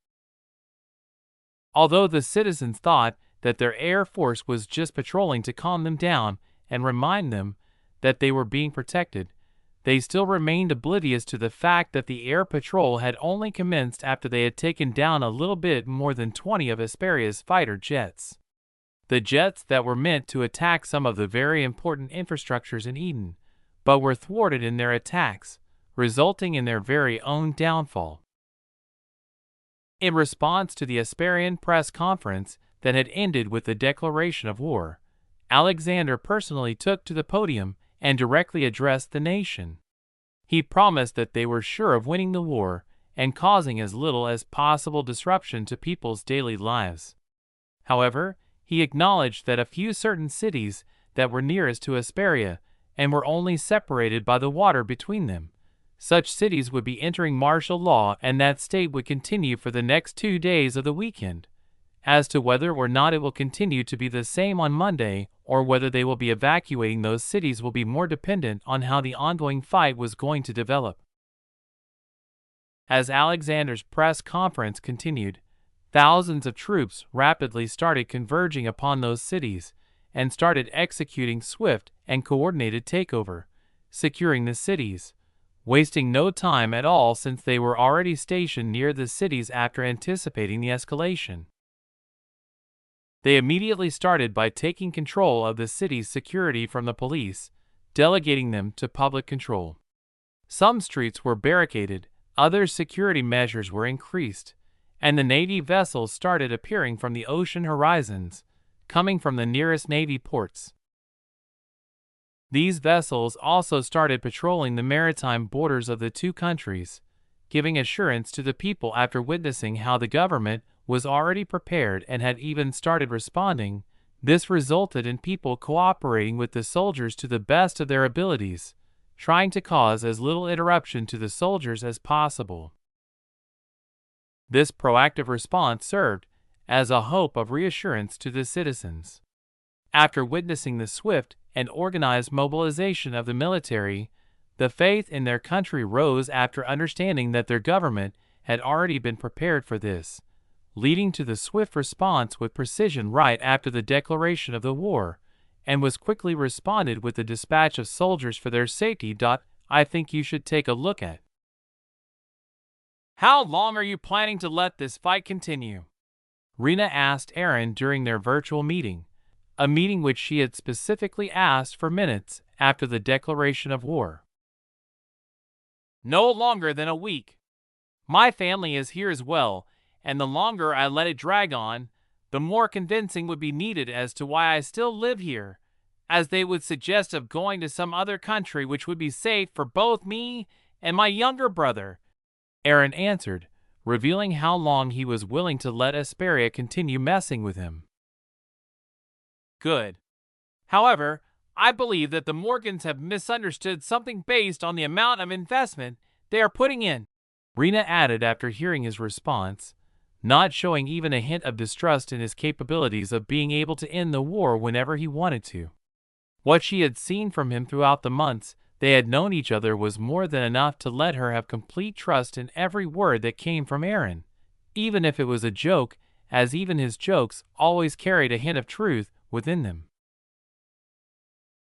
Although the citizens thought that their air force was just patrolling to calm them down and remind them that they were being protected, they still remained oblivious to the fact that the air patrol had only commenced after they had taken down a little bit more than 20 of Hesperia's fighter jets. The jets that were meant to attack some of the very important infrastructures in Eden, but were thwarted in their attacks, resulting in their very own downfall. In response to the Hesperian press conference that had ended with the declaration of war, Alexander personally took to the podium and directly addressed the nation. He promised that they were sure of winning the war and causing as little as possible disruption to people's daily lives. However, he acknowledged that a few certain cities that were nearest to Hesperia and were only separated by the water between them, such cities would be entering martial law, and that state would continue for the next 2 days of the weekend. As to whether or not it will continue to be the same on Monday, or whether they will be evacuating those cities, will be more dependent on how the ongoing fight was going to develop. As Alexander's press conference continued, thousands of troops rapidly started converging upon those cities and started executing swift and coordinated takeover, securing the cities, wasting no time at all since they were already stationed near the cities after anticipating the escalation. They immediately started by taking control of the city's security from the police, delegating them to public control. Some streets were barricaded, other security measures were increased, and the Navy vessels started appearing from the ocean horizons, coming from the nearest Navy ports. These vessels also started patrolling the maritime borders of the two countries, giving assurance to the people after witnessing how the government was already prepared and had even started responding. This resulted in people cooperating with the soldiers to the best of their abilities, trying to cause as little interruption to the soldiers as possible. This proactive response served as a hope of reassurance to the citizens. After witnessing the swift and organized mobilization of the military, the faith in their country rose after understanding that their government had already been prepared for this, leading to the swift response with precision right after the declaration of the war, and was quickly responded with the dispatch of soldiers for their safety. I think you should take a look at. How long are you planning to let this fight continue? Rena asked Aaron during their virtual meeting, a meeting which she had specifically asked for minutes after the declaration of war. No longer than a week. My family is here as well, and the longer I let it drag on, the more convincing would be needed as to why I still live here, as they would suggest of going to some other country which would be safe for both me and my younger brother, Aaron answered, revealing how long he was willing to let Hesperia continue messing with him. Good. However, I believe that the Morgans have misunderstood something based on the amount of investment they are putting in, Rena added after hearing his response, not showing even a hint of distrust in his capabilities of being able to end the war whenever he wanted to. What she had seen from him throughout the months they had known each other was more than enough to let her have complete trust in every word that came from Aaron, even if it was a joke as even his jokes always carried a hint of truth within them.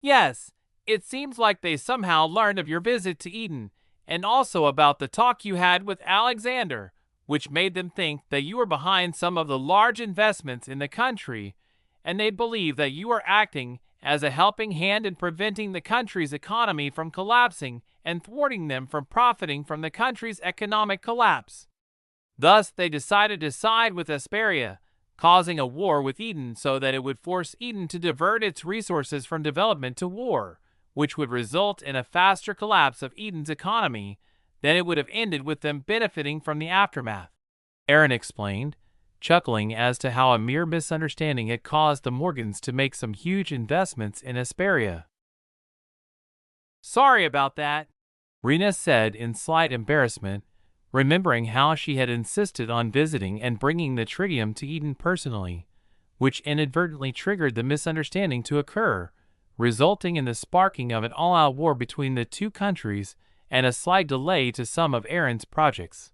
Yes, it seems like they somehow learned of your visit to Eden, and also about the talk you had with Alexander, which made them think that you were behind some of the large investments in the country, and they believe that you are acting as a helping hand in preventing the country's economy from collapsing and thwarting them from profiting from the country's economic collapse. Thus, they decided to side with Asperia, causing a war with Eden so that it would force Eden to divert its resources from development to war, which would result in a faster collapse of Eden's economy than it would have ended with them benefiting from the aftermath. Aaron explained, chuckling as to how a mere misunderstanding had caused the Morgans to make some huge investments in Asperia. Sorry about that, Rena said in slight embarrassment, remembering how she had insisted on visiting and bringing the tritium to Eden personally, which inadvertently triggered the misunderstanding to occur, resulting in the sparking of an all-out war between the two countries and a slight delay to some of Aaron's projects.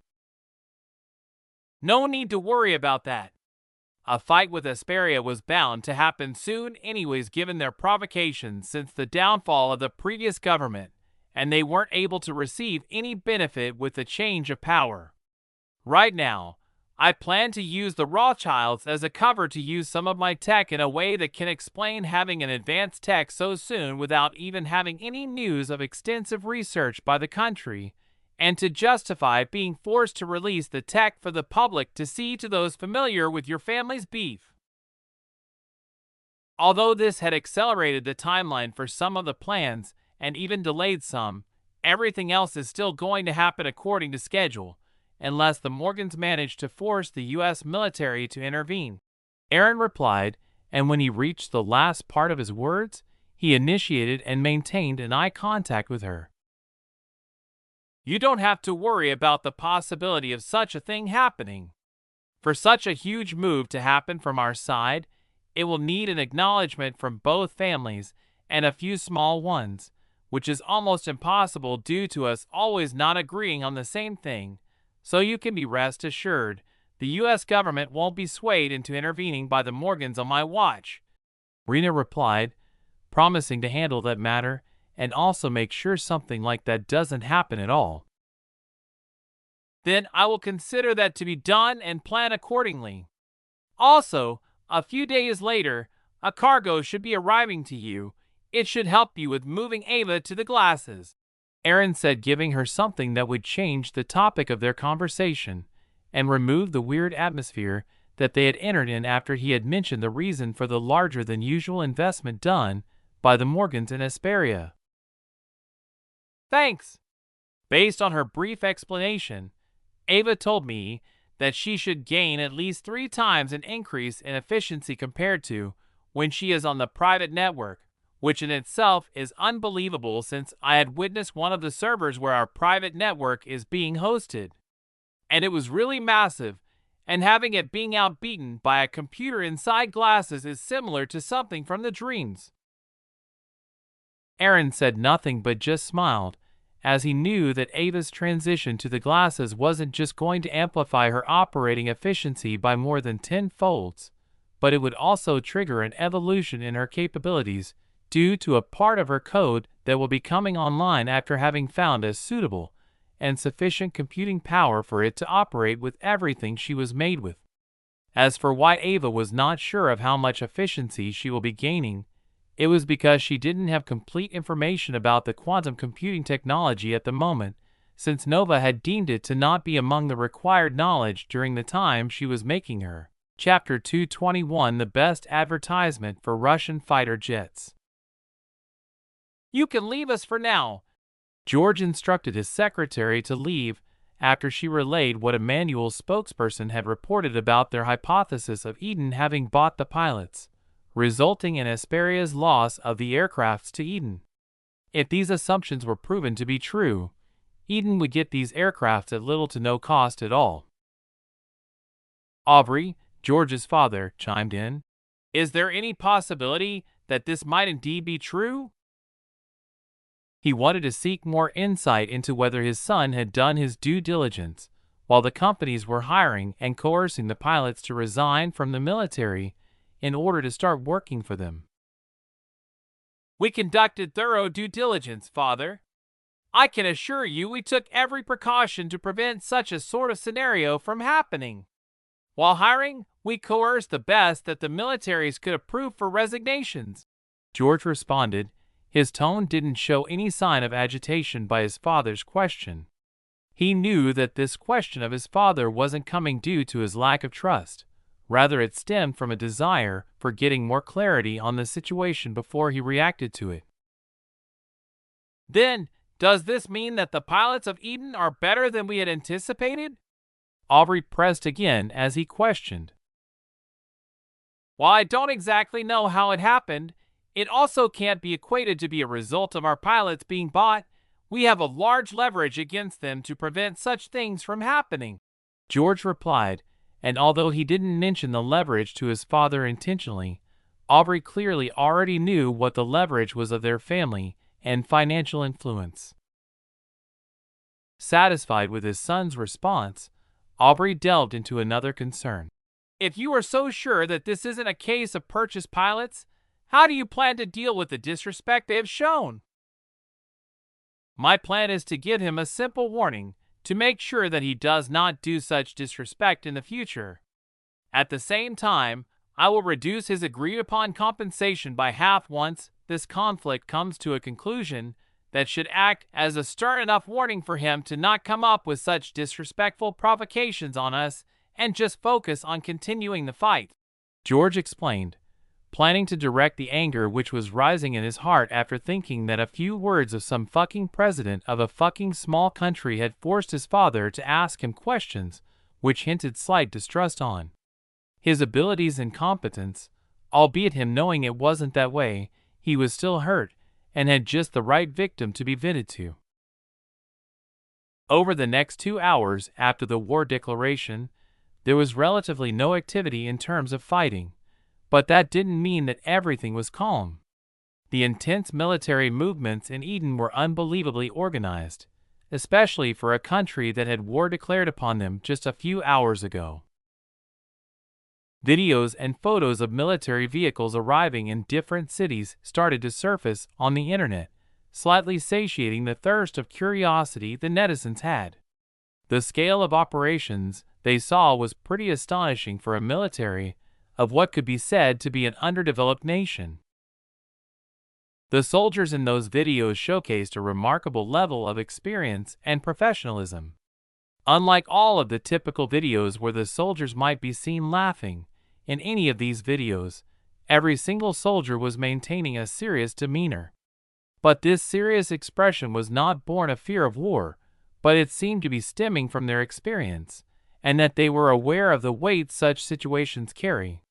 No need to worry about that. A fight with Asperia was bound to happen soon anyways given their provocations since the downfall of the previous government, and they weren't able to receive any benefit with the change of power. Right now, I plan to use the Rothschilds as a cover to use some of my tech in a way that can explain having an advanced tech so soon without even having any news of extensive research by the country, and to justify being forced to release the tech for the public to see to those familiar with your family's beef. Although this had accelerated the timeline for some of the plans and even delayed some, everything else is still going to happen according to schedule, unless the Morgans manage to force the U.S. military to intervene. Aaron replied, and when he reached the last part of his words, he initiated and maintained an eye contact with her. You don't have to worry about the possibility of such a thing happening. For such a huge move to happen from our side, it will need an acknowledgement from both families and a few small ones, which is almost impossible due to us always not agreeing on the same thing. So you can be rest assured, the U.S. government won't be swayed into intervening by the Morgans on my watch, Rena replied, promising to handle that matter and also make sure something like that doesn't happen at all. Then I will consider that to be done and plan accordingly. Also, a few days later, a cargo should be arriving to you. It should help you with moving Ava to the glasses, Aaron said, giving her something that would change the topic of their conversation and remove the weird atmosphere that they had entered in after he had mentioned the reason for the larger-than-usual investment done by the Morgans in Asperia. Thanks. Based on her brief explanation, Ava told me that she should gain at least 3 times an increase in efficiency compared to when she is on the private network, which in itself is unbelievable since I had witnessed one of the servers where our private network is being hosted. And it was really massive, and having it being outbeaten by a computer inside glasses is similar to something from the dreams. Aaron said nothing but just smiled, as he knew that Ava's transition to the glasses wasn't just going to amplify her operating efficiency by more than 10 folds, but it would also trigger an evolution in her capabilities due to a part of her code that will be coming online after having found a suitable and sufficient computing power for it to operate with everything she was made with. As for why Ava was not sure of how much efficiency she will be gaining, it was because she didn't have complete information about the quantum computing technology at the moment, since Nova had deemed it to not be among the required knowledge during the time she was making her. Chapter 221: The Best Advertisement for Russian Fighter Jets. You can leave us for now, George instructed his secretary to leave after she relayed what Emmanuel's spokesperson had reported about their hypothesis of Eden having bought the pilots, resulting in Asperia's loss of the aircrafts to Eden. If these assumptions were proven to be true, Eden would get these aircrafts at little to no cost at all. Aubrey, George's father, chimed in. Is there any possibility that this might indeed be true? He wanted to seek more insight into whether his son had done his due diligence, while the companies were hiring and coercing the pilots to resign from the military in order to start working for them. We conducted thorough due diligence, Father. I can assure you we took every precaution to prevent such a sort of scenario from happening. While hiring, we coerced the best that the militaries could approve for resignations. George responded. His tone didn't show any sign of agitation by his father's question. He knew that this question of his father wasn't coming due to his lack of trust. Rather, it stemmed from a desire for getting more clarity on the situation before he reacted to it. Then, does this mean that the pilots of Eden are better than we had anticipated? Aubrey pressed again as he questioned. While I don't exactly know how it happened, it also can't be equated to be a result of our pilots being bought. We have a large leverage against them to prevent such things from happening, George replied, and although he didn't mention the leverage to his father intentionally, Aubrey clearly already knew what the leverage was of their family and financial influence. Satisfied with his son's response, Aubrey delved into another concern. If you are so sure that this isn't a case of purchased pilots, how do you plan to deal with the disrespect they have shown? My plan is to give him a simple warning to make sure that he does not do such disrespect in the future. At the same time, I will reduce his agreed-upon compensation by half once this conflict comes to a conclusion. That should act as a stern enough warning for him to not come up with such disrespectful provocations on us and just focus on continuing the fight, George explained, planning to direct the anger which was rising in his heart after thinking that a few words of some fucking president of a fucking small country had forced his father to ask him questions which hinted slight distrust on his abilities and competence. Albeit him knowing it wasn't that way, he was still hurt and had just the right victim to be vented to. Over the next 2 hours after the war declaration, there was relatively no activity in terms of fighting, but that didn't mean that everything was calm. The intense military movements in Eden were unbelievably organized, especially for a country that had war declared upon them just a few hours ago. Videos and photos of military vehicles arriving in different cities started to surface on the internet, slightly satiating the thirst of curiosity the netizens had. The scale of operations they saw was pretty astonishing for a military of what could be said to be an underdeveloped nation. The soldiers in those videos showcased a remarkable level of experience and professionalism. Unlike all of the typical videos where the soldiers might be seen laughing, in any of these videos, every single soldier was maintaining a serious demeanor. But this serious expression was not born of fear of war, but it seemed to be stemming from their experience, and that they were aware of the weight such situations carry.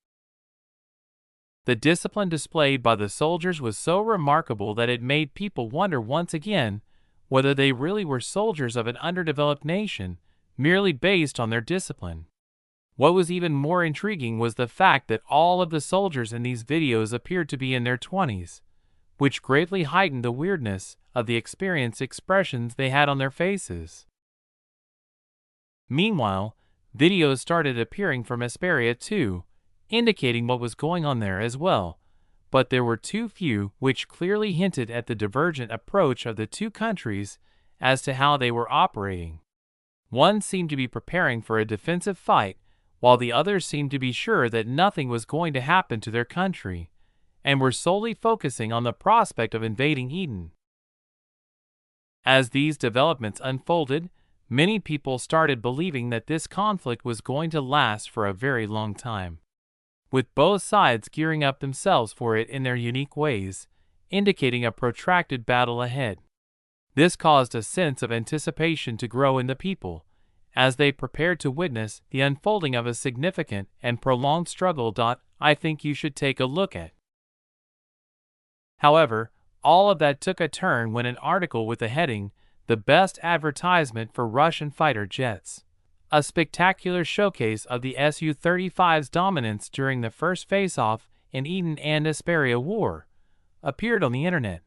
The discipline displayed by the soldiers was so remarkable that it made people wonder once again whether they really were soldiers of an underdeveloped nation, merely based on their discipline. What was even more intriguing was the fact that all of the soldiers in these videos appeared to be in their 20s, which greatly heightened the weirdness of the experience expressions they had on their faces. Meanwhile, videos started appearing from Esperia too, indicating what was going on there as well, but there were too few which clearly hinted at the divergent approach of the two countries as to how they were operating. One seemed to be preparing for a defensive fight, while the others seemed to be sure that nothing was going to happen to their country, and were solely focusing on the prospect of invading Eden. As these developments unfolded, many people started believing that this conflict was going to last for a very long time, with both sides gearing up themselves for it in their unique ways, indicating a protracted battle ahead. This caused a sense of anticipation to grow in the people, as they prepared to witness the unfolding of a significant and prolonged struggle. I think you should take a look at. However, all of that took a turn when an article with the heading, "The Best Advertisement for Russian Fighter Jets," a spectacular showcase of the Su-35's dominance during the first face-off in Eden and Esperia war, appeared on the internet.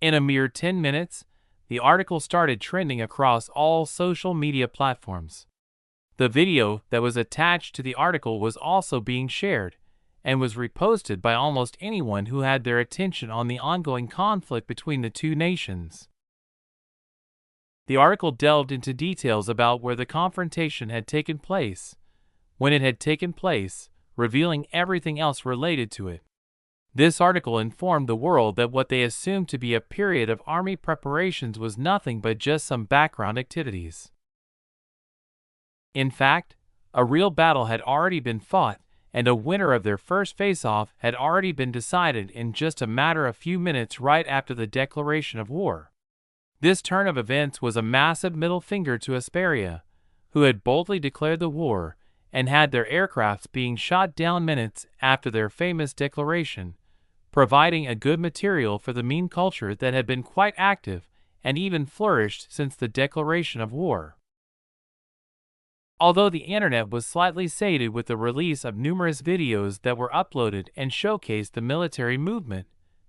In a mere 10 minutes, the article started trending across all social media platforms. The video that was attached to the article was also being shared and was reposted by almost anyone who had their attention on the ongoing conflict between the two nations. The article delved into details about where the confrontation had taken place, when it had taken place, revealing everything else related to it. This article informed the world that what they assumed to be a period of army preparations was nothing but just some background activities. In fact, a real battle had already been fought, and a winner of their first face-off had already been decided in just a matter of few minutes right after the declaration of war. This turn of events was a massive middle finger to Esperia, who had boldly declared the war and had their aircrafts being shot down minutes after their famous declaration, providing a good material for the meme culture that had been quite active and even flourished since the declaration of war. Although the internet was slightly sated with the release of numerous videos that were uploaded and showcased the military movement,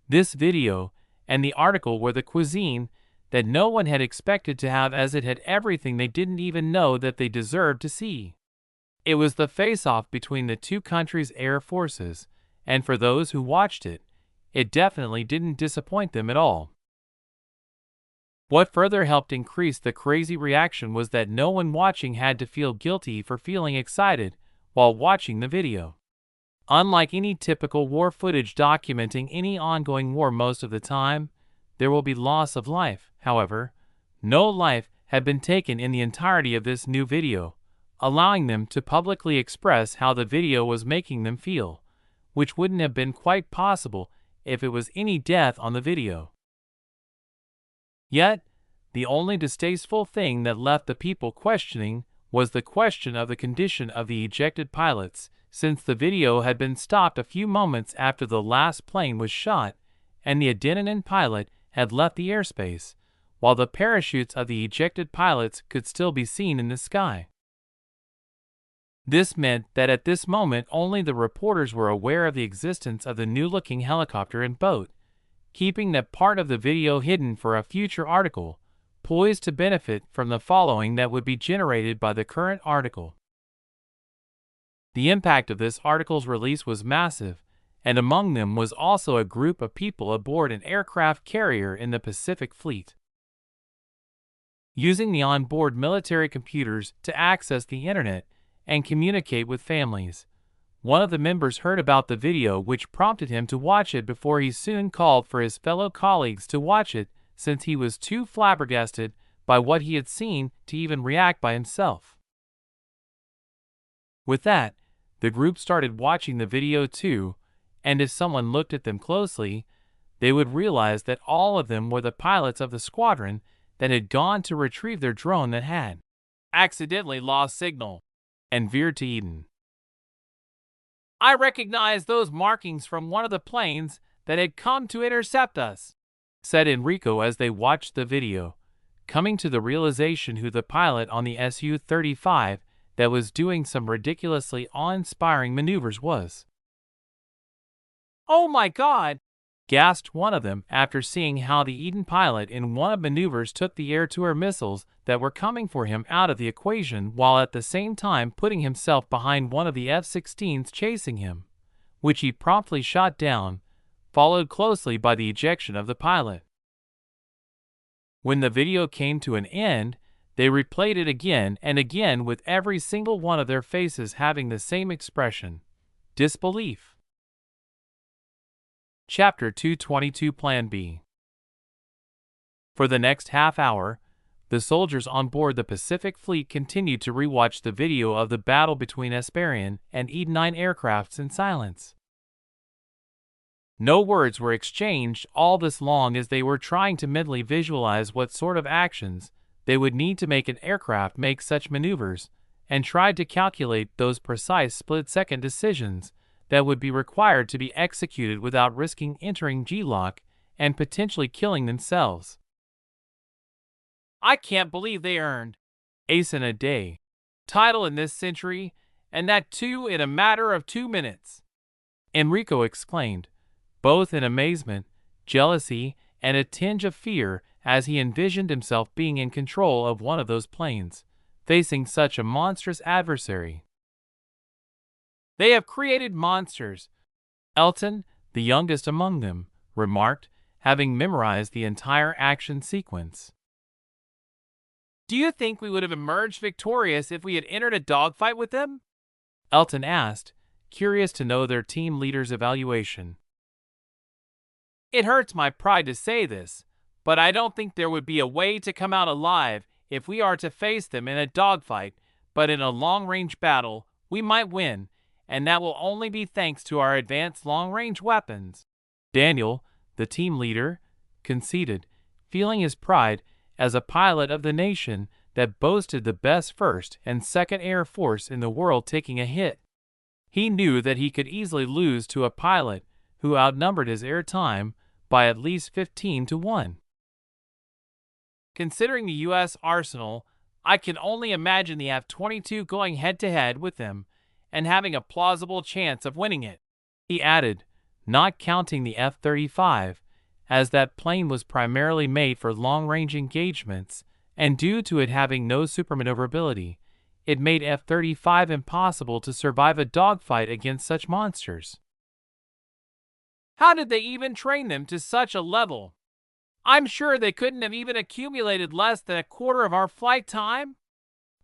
this video and the article were the cuisine that no one had expected to have, as it had everything they didn't even know that they deserved to see. It was the face-off between the two countries' air forces, and for those who watched it, it definitely didn't disappoint them at all. What further helped increase the crazy reaction was that no one watching had to feel guilty for feeling excited while watching the video. Unlike any typical war footage documenting any ongoing war most of the time, there will be loss of life. However, no life had been taken in the entirety of this new video, allowing them to publicly express how the video was making them feel, which wouldn't have been quite possible if it was any death on the video. Yet, the only distasteful thing that left the people questioning was the question of the condition of the ejected pilots, since the video had been stopped a few moments after the last plane was shot and the Adenin pilot had left the airspace, while the parachutes of the ejected pilots could still be seen in the sky. This meant that at this moment only the reporters were aware of the existence of the new-looking helicopter and boat, keeping that part of the video hidden for a future article, poised to benefit from the following that would be generated by the current article. The impact of this article's release was massive, and among them was also a group of people aboard an aircraft carrier in the Pacific Fleet. Using the onboard military computers to access the internet and communicate with families, one of the members heard about the video, which prompted him to watch it before he soon called for his fellow colleagues to watch it, since he was too flabbergasted by what he had seen to even react by himself. With that, the group started watching the video too, and if someone looked at them closely, they would realize that all of them were the pilots of the squadron that had gone to retrieve their drone that had accidentally lost signal and veered to Eden. "I recognize those markings from one of the planes that had come to intercept us," said Enrico as they watched the video, coming to the realization who the pilot on the Su-35 that was doing some ridiculously awe-inspiring maneuvers was. "Oh my God!" gasped one of them after seeing how the Eden pilot in one of maneuvers took the air-to-air missiles that were coming for him out of the equation, while at the same time putting himself behind one of the F-16s chasing him, which he promptly shot down, followed closely by the ejection of the pilot. When the video came to an end, they replayed it again and again, with every single one of their faces having the same expression: disbelief. Chapter 222 Plan B. For the next half hour, the soldiers on board the Pacific Fleet continued to rewatch the video of the battle between Esperion and Eden-9 aircrafts in silence. No words were exchanged all this long, as they were trying to mentally visualize what sort of actions they would need to make an aircraft make such maneuvers, and tried to calculate those precise split-second decisions that would be required to be executed without risking entering G-lock and potentially killing themselves. "I can't believe they earned Ace in a Day title in this century, and that too in a matter of 2 minutes," Enrico exclaimed, both in amazement, jealousy, and a tinge of fear as he envisioned himself being in control of one of those planes, facing such a monstrous adversary. "They have created monsters," Elton, the youngest among them, remarked, having memorized the entire action sequence. "Do you think we would have emerged victorious if we had entered a dogfight with them?" Elton asked, curious to know their team leader's evaluation. "It hurts my pride to say this, but I don't think there would be a way to come out alive if we are to face them in a dogfight, but in a long-range battle, we might win, and that will only be thanks to our advanced long-range weapons." Daniel, the team leader, conceded, feeling his pride as a pilot of the nation that boasted the best 1st and 2nd Air Force in the world taking a hit. He knew that he could easily lose to a pilot who outnumbered his air time by at least 15-1. "Considering the U.S. arsenal, I can only imagine the F-22 going head-to-head with them and having a plausible chance of winning it," he added, not counting the F-35, as that plane was primarily made for long-range engagements, and due to it having no supermaneuverability, it made F-35 impossible to survive a dogfight against such monsters. "How did they even train them to such a level? I'm sure they couldn't have even accumulated less than a quarter of our flight time."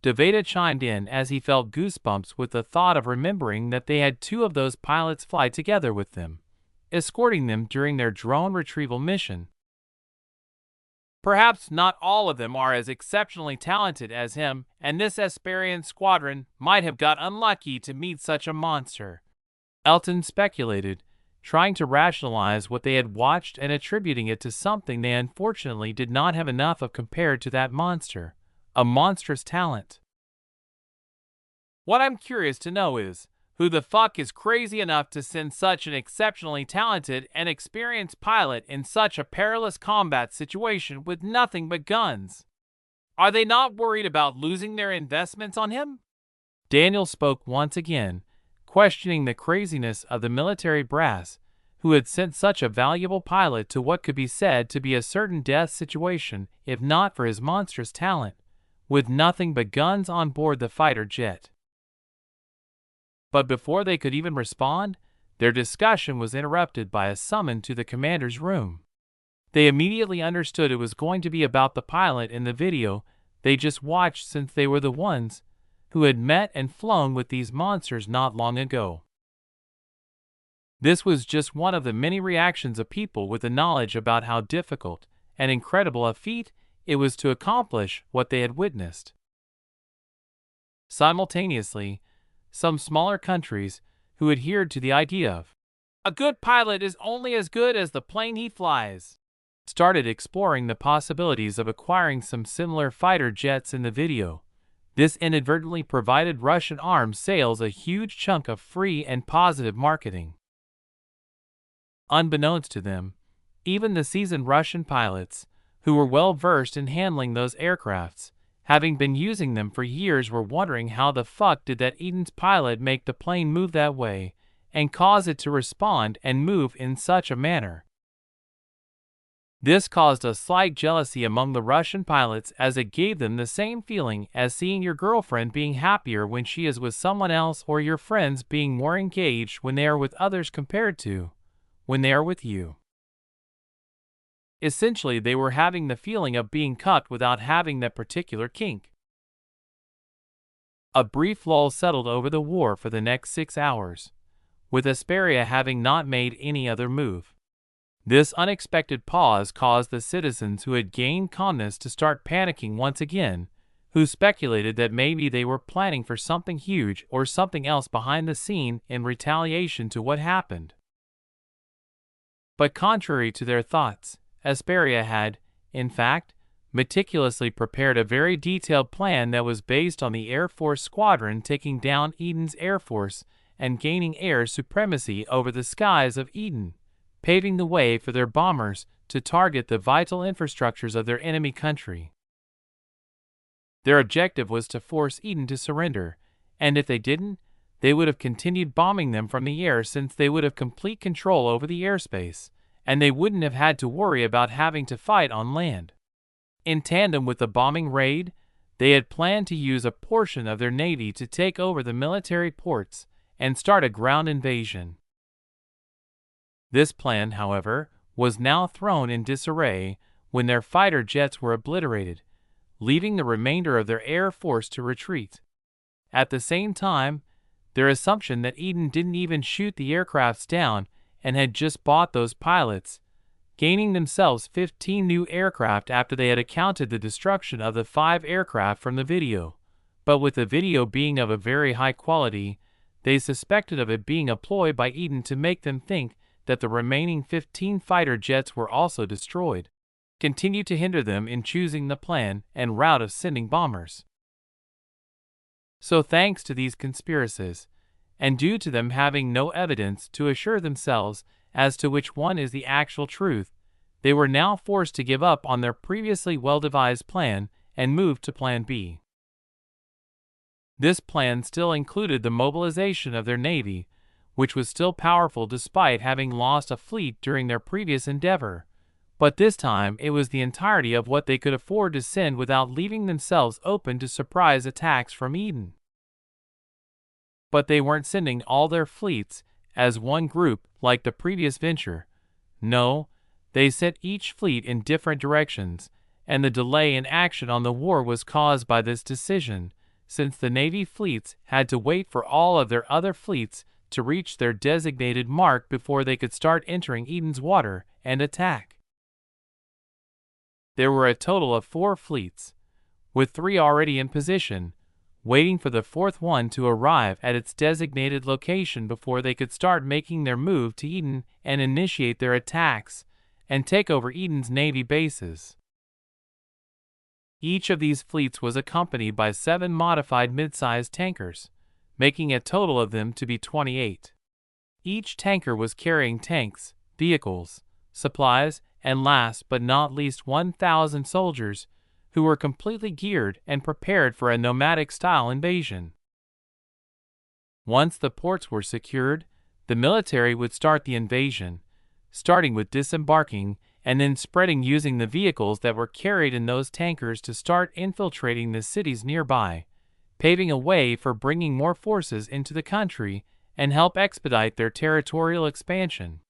Deveda chimed in as he felt goosebumps with the thought of remembering that they had 2 of those pilots fly together with them, escorting them during their drone retrieval mission. "Perhaps not all of them are as exceptionally talented as him, and this Esperian squadron might have got unlucky to meet such a monster," Elton speculated, trying to rationalize what they had watched and attributing it to something they unfortunately did not have enough of compared to that monster, a monstrous talent. "What I'm curious to know is, who the fuck is crazy enough to send such an exceptionally talented and experienced pilot in such a perilous combat situation with nothing but guns? Are they not worried about losing their investments on him?" Daniel spoke once again, questioning the craziness of the military brass who had sent such a valuable pilot to what could be said to be a certain death situation if not for his monstrous talent, with nothing but guns on board the fighter jet. But before they could even respond, their discussion was interrupted by a summon to the commander's room. They immediately understood it was going to be about the pilot in the video they just watched, since they were the ones who had met and flown with these monsters not long ago. This was just one of the many reactions of people with the knowledge about how difficult and incredible a feat it was to accomplish what they had witnessed. Simultaneously, some smaller countries who adhered to the idea of "a good pilot is only as good as the plane he flies" started exploring the possibilities of acquiring some similar fighter jets in the video. This inadvertently provided Russian arms sales a huge chunk of free and positive marketing. Unbeknownst to them, even the seasoned Russian pilots, who were well versed in handling those aircrafts, having been using them for years, were wondering how the fuck did that Eden's pilot make the plane move that way and cause it to respond and move in such a manner. This caused a slight jealousy among the Russian pilots, as it gave them the same feeling as seeing your girlfriend being happier when she is with someone else, or your friends being more engaged when they are with others compared to when they are with you. Essentially, they were having the feeling of being cucked without having that particular kink. A brief lull settled over the war for the next 6 hours, with Esperia having not made any other move. This unexpected pause caused the citizens who had gained calmness to start panicking once again, who speculated that maybe they were planning for something huge or something else behind the scene in retaliation to what happened. But contrary to their thoughts, Esperia had, in fact, meticulously prepared a very detailed plan that was based on the Air Force squadron taking down Eden's Air Force and gaining air supremacy over the skies of Eden, paving the way for their bombers to target the vital infrastructures of their enemy country. Their objective was to force Eden to surrender, and if they didn't, they would have continued bombing them from the air, since they would have complete control over the airspace, and they wouldn't have had to worry about having to fight on land. In tandem with the bombing raid, they had planned to use a portion of their navy to take over the military ports and start a ground invasion. This plan, however, was now thrown in disarray when their fighter jets were obliterated, leaving the remainder of their air force to retreat. At the same time, their assumption that Eden didn't even shoot the aircrafts down and had just bought those pilots, gaining themselves 15 new aircraft after they had accounted the destruction of the 5 aircraft from the video. But with the video being of a very high quality, they suspected of it being a ploy by Eden to make them think that the remaining 15 fighter jets were also destroyed, continued to hinder them in choosing the plan and route of sending bombers. So thanks to these conspiracies, and due to them having no evidence to assure themselves as to which one is the actual truth, they were now forced to give up on their previously well-devised plan and move to Plan B. This plan still included the mobilization of their navy, which was still powerful despite having lost a fleet during their previous endeavor, but this time it was the entirety of what they could afford to send without leaving themselves open to surprise attacks from Eden. But they weren't sending all their fleets as one group like the previous venture. No, they sent each fleet in different directions, and the delay in action on the war was caused by this decision, since the Navy fleets had to wait for all of their other fleets to reach their designated mark before they could start entering Eden's water and attack. There were a total of 4 fleets, with 3 already in position, waiting for the 4th one to arrive at its designated location before they could start making their move to Eden and initiate their attacks and take over Eden's Navy bases. Each of these fleets was accompanied by 7 modified mid-sized tankers, making a total of them to be 28. Each tanker was carrying tanks, vehicles, supplies, and last but not least 1,000 soldiers who were completely geared and prepared for a nomadic-style invasion. Once the ports were secured, the military would start the invasion, starting with disembarking and then spreading using the vehicles that were carried in those tankers to start infiltrating the cities nearby, paving a way for bringing more forces into the country and help expedite their territorial expansion.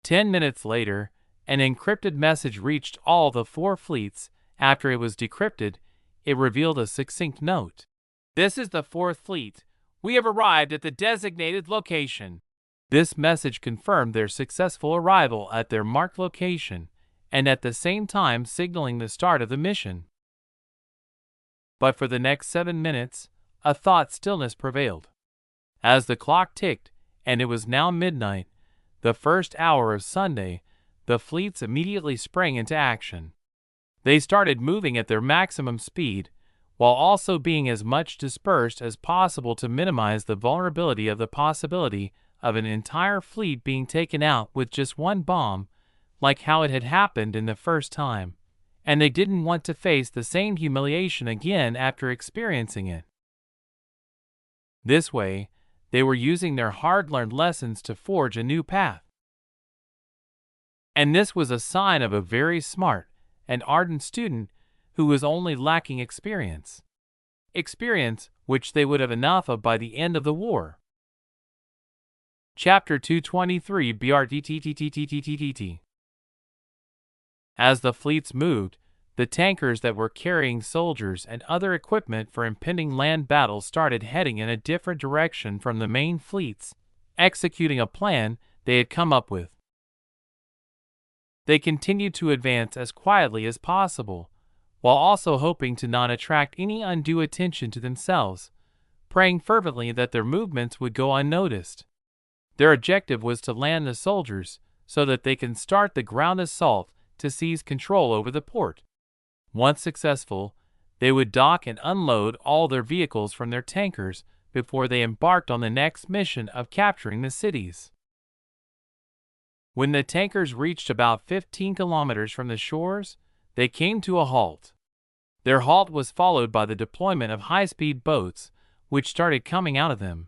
10 minutes later, an encrypted message reached all the 4 fleets. After it was decrypted, it revealed a succinct note. "This is the 4th Fleet. We have arrived at the designated location." This message confirmed their successful arrival at their marked location, and at the same time signaling the start of the mission. But for the next 7 minutes, a thought stillness prevailed. As the clock ticked, and it was now midnight, the first hour of Sunday, the fleets immediately sprang into action. They started moving at their maximum speed, while also being as much dispersed as possible to minimize the vulnerability of the possibility of an entire fleet being taken out with just one bomb, like how it had happened in the first time, and they didn't want to face the same humiliation again after experiencing it. This way, they were using their hard-learned lessons to forge a new path. And this was a sign of a very smart and ardent student who was only lacking experience. Experience which they would have enough of by the end of the war. Chapter 223 BRTTTTTTTT. As the fleets moved, the tankers that were carrying soldiers and other equipment for impending land battles started heading in a different direction from the main fleets, executing a plan they had come up with. They continued to advance as quietly as possible, while also hoping to not attract any undue attention to themselves, praying fervently that their movements would go unnoticed. Their objective was to land the soldiers so that they can start the ground assault to seize control over the port. Once successful, they would dock and unload all their vehicles from their tankers before they embarked on the next mission of capturing the cities. When the tankers reached about 15 kilometers from the shores, they came to a halt. Their halt was followed by the deployment of high-speed boats, which started coming out of them,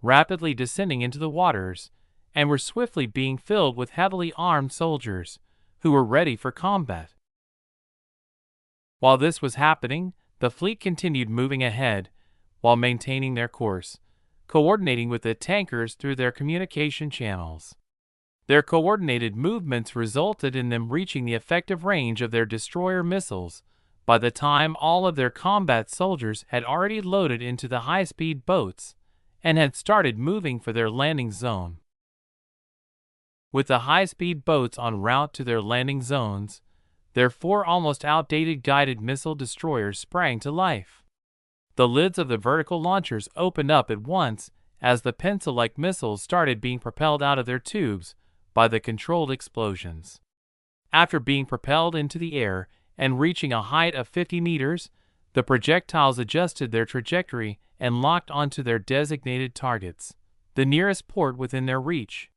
rapidly descending into the waters, and were swiftly being filled with heavily armed soldiers, who were ready for combat. While this was happening, the fleet continued moving ahead while maintaining their course, coordinating with the tankers through their communication channels. Their coordinated movements resulted in them reaching the effective range of their destroyer missiles by the time all of their combat soldiers had already loaded into the high-speed boats and had started moving for their landing zone. With the high-speed boats en route to their landing zones, their 4 almost outdated guided missile destroyers sprang to life. The lids of the vertical launchers opened up at once as the pencil-like missiles started being propelled out of their tubes by the controlled explosions. After being propelled into the air and reaching a height of 50 meters, the projectiles adjusted their trajectory and locked onto their designated targets, the nearest port within their reach.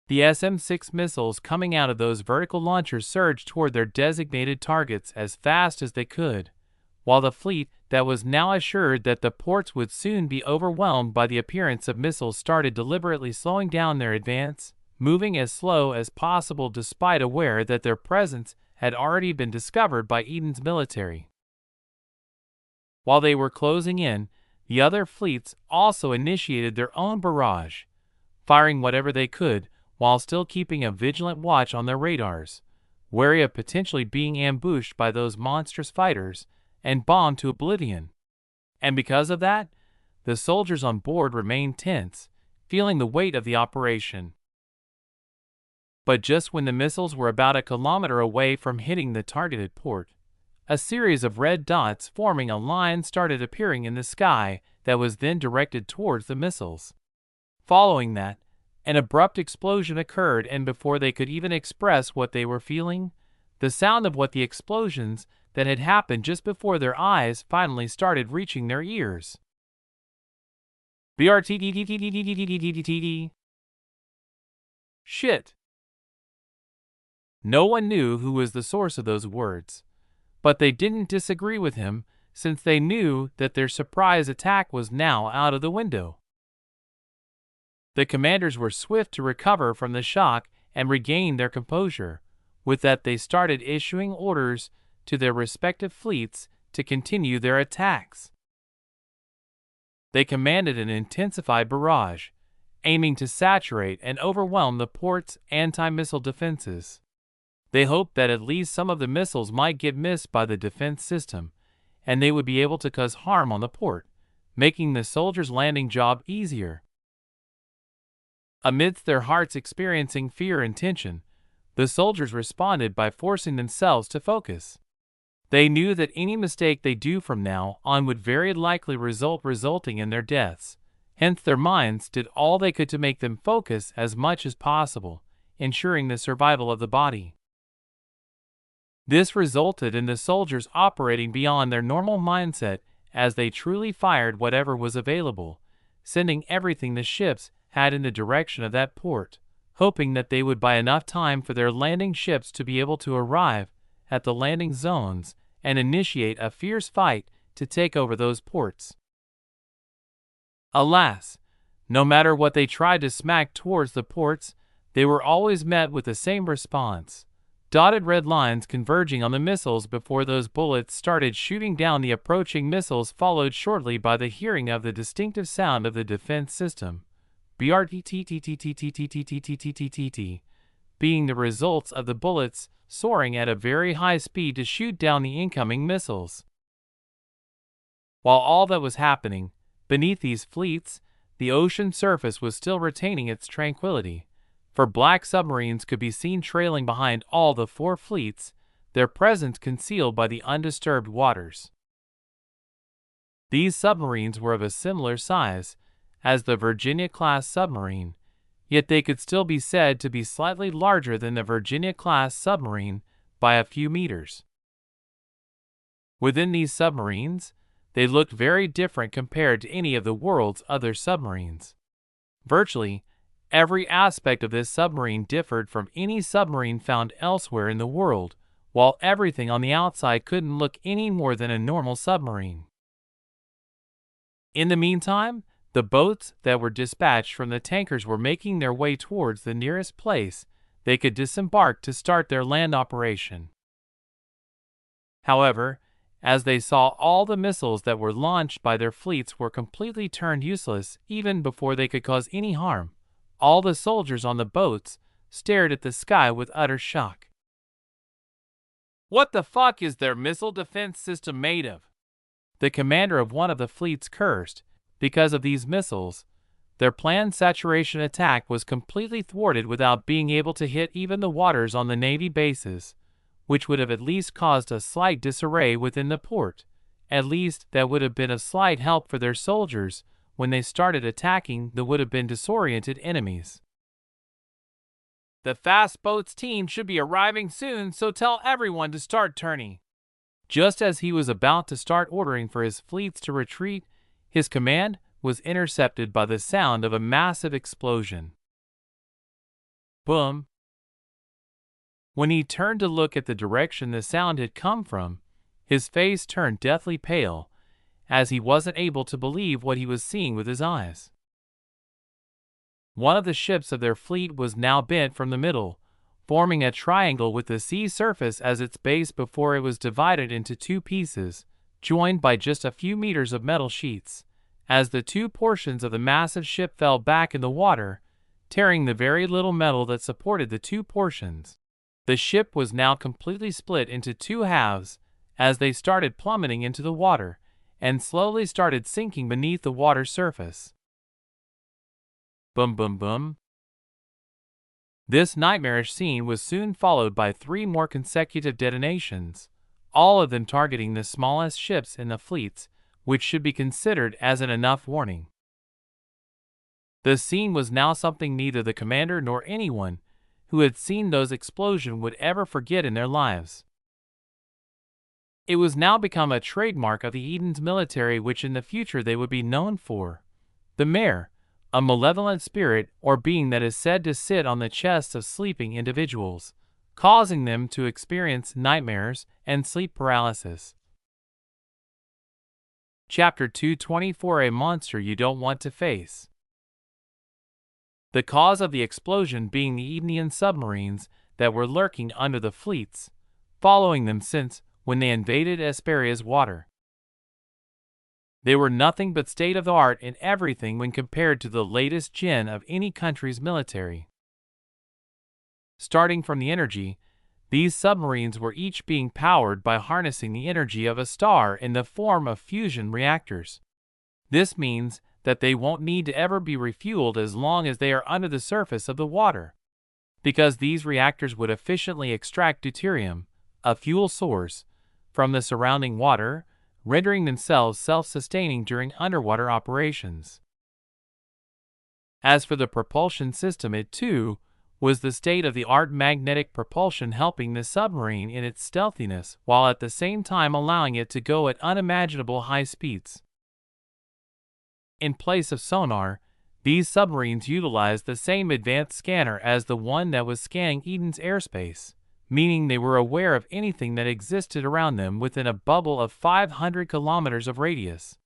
The SM-6 missiles coming out of those vertical launchers surged toward their designated targets as fast as they could, while the fleet that was now assured that the ports would soon be overwhelmed by the appearance of missiles started deliberately slowing down their advance, moving as slow as possible despite aware that their presence had already been discovered by Eden's military. While they were closing in, the other fleets also initiated their own barrage, firing whatever they could while still keeping a vigilant watch on their radars, wary of potentially being ambushed by those monstrous fighters and bombed to oblivion. And because of that, the soldiers on board remained tense, feeling the weight of the operation. But just when the missiles were about a kilometer away from hitting the targeted port, a series of red dots forming a line started appearing in the sky that was then directed towards the missiles. Following that, an abrupt explosion occurred, and before they could even express what they were feeling, the sound of what the explosions that had happened just before their eyes finally started reaching their ears. BRTTTTTTTTTTTT. Shit. No one knew who was the source of those words, but they didn't disagree with him since they knew that their surprise attack was now out of the window. The commanders were swift to recover from the shock and regain their composure. With that, they started issuing orders to their respective fleets to continue their attacks. They commanded an intensified barrage, aiming to saturate and overwhelm the port's anti-missile defenses. They hoped that at least some of the missiles might get missed by the defense system, and they would be able to cause harm on the port, making the soldiers' landing job easier. Amidst their hearts experiencing fear and tension, the soldiers responded by forcing themselves to focus. They knew that any mistake they do from now on would very likely resulting in their deaths. Hence their minds did all they could to make them focus as much as possible, ensuring the survival of the body. This resulted in the soldiers operating beyond their normal mindset as they truly fired whatever was available, sending everything the ships had in the direction of that port, hoping that they would buy enough time for their landing ships to be able to arrive at the landing zones and initiate a fierce fight to take over those ports. Alas, no matter what they tried to smack towards the ports, they were always met with the same response: dotted red lines converging on the missiles before those bullets started shooting down the approaching missiles, followed shortly by the hearing of the distinctive sound of the defense system, BRTTTTTTTTTTTTTTT, being the results of the bullets soaring at a very high speed to shoot down the incoming missiles. While all that was happening, beneath these fleets, the ocean surface was still retaining its tranquility, for black submarines could be seen trailing behind all the 4 fleets, their presence concealed by the undisturbed waters. These submarines were of a similar size as the Virginia-class submarine, yet they could still be said to be slightly larger than the Virginia-class submarine by a few meters. Within these submarines, they looked very different compared to any of the world's other submarines. Virtually every aspect of this submarine differed from any submarine found elsewhere in the world, while everything on the outside couldn't look any more than a normal submarine. In the meantime, the boats that were dispatched from the tankers were making their way towards the nearest place they could disembark to start their land operation. However, as they saw all the missiles that were launched by their fleets were completely turned useless even before they could cause any harm, all the soldiers on the boats stared at the sky with utter shock. What the fuck is their missile defense system made of? The commander of one of the fleets cursed. Because of these missiles, their planned saturation attack was completely thwarted without being able to hit even the waters on the Navy bases, which would have at least caused a slight disarray within the port. At least that would have been a slight help for their soldiers when they started attacking the would have been disoriented enemies. The fast boats team should be arriving soon, so tell everyone to start turning. Just as he was about to start ordering for his fleets to retreat, his command was intercepted by the sound of a massive explosion. Boom! When he turned to look at the direction the sound had come from, his face turned deathly pale, as he wasn't able to believe what he was seeing with his eyes. One of the ships of their fleet was now bent from the middle, forming a triangle with the sea surface as its base before it was divided into two pieces, joined by just a few meters of metal sheets. As the two portions of the massive ship fell back in the water, tearing the very little metal that supported the two portions. The ship was now completely split into two halves as they started plummeting into the water and slowly started sinking beneath the water surface. Boom, boom, boom. This nightmarish scene was soon followed by 3 more consecutive detonations, all of them targeting the smallest ships in the fleets, which should be considered as an enough warning. The scene was now something neither the commander nor anyone who had seen those explosions would ever forget in their lives. It was now become a trademark of the Eden's military, which in the future they would be known for. The mare, a malevolent spirit or being that is said to sit on the chests of sleeping individuals, causing them to experience nightmares and sleep paralysis. Chapter 224: A Monster You Don't Want to Face. The cause of the explosion being the Edenian submarines that were lurking under the fleets, following them since when they invaded Esperia's water. They were nothing but state-of-the-art in everything when compared to the latest gen of any country's military. Starting from the energy, these submarines were each being powered by harnessing the energy of a star in the form of fusion reactors. This means that they won't need to ever be refueled as long as they are under the surface of the water, because these reactors would efficiently extract deuterium, a fuel source, from the surrounding water, rendering themselves self-sustaining during underwater operations. As for the propulsion system, it too was the state-of-the-art magnetic propulsion, helping the submarine in its stealthiness while at the same time allowing it to go at unimaginable high speeds. In place of sonar, these submarines utilized the same advanced scanner as the one that was scanning Eden's airspace, meaning they were aware of anything that existed around them within a bubble of 500 kilometers of radius,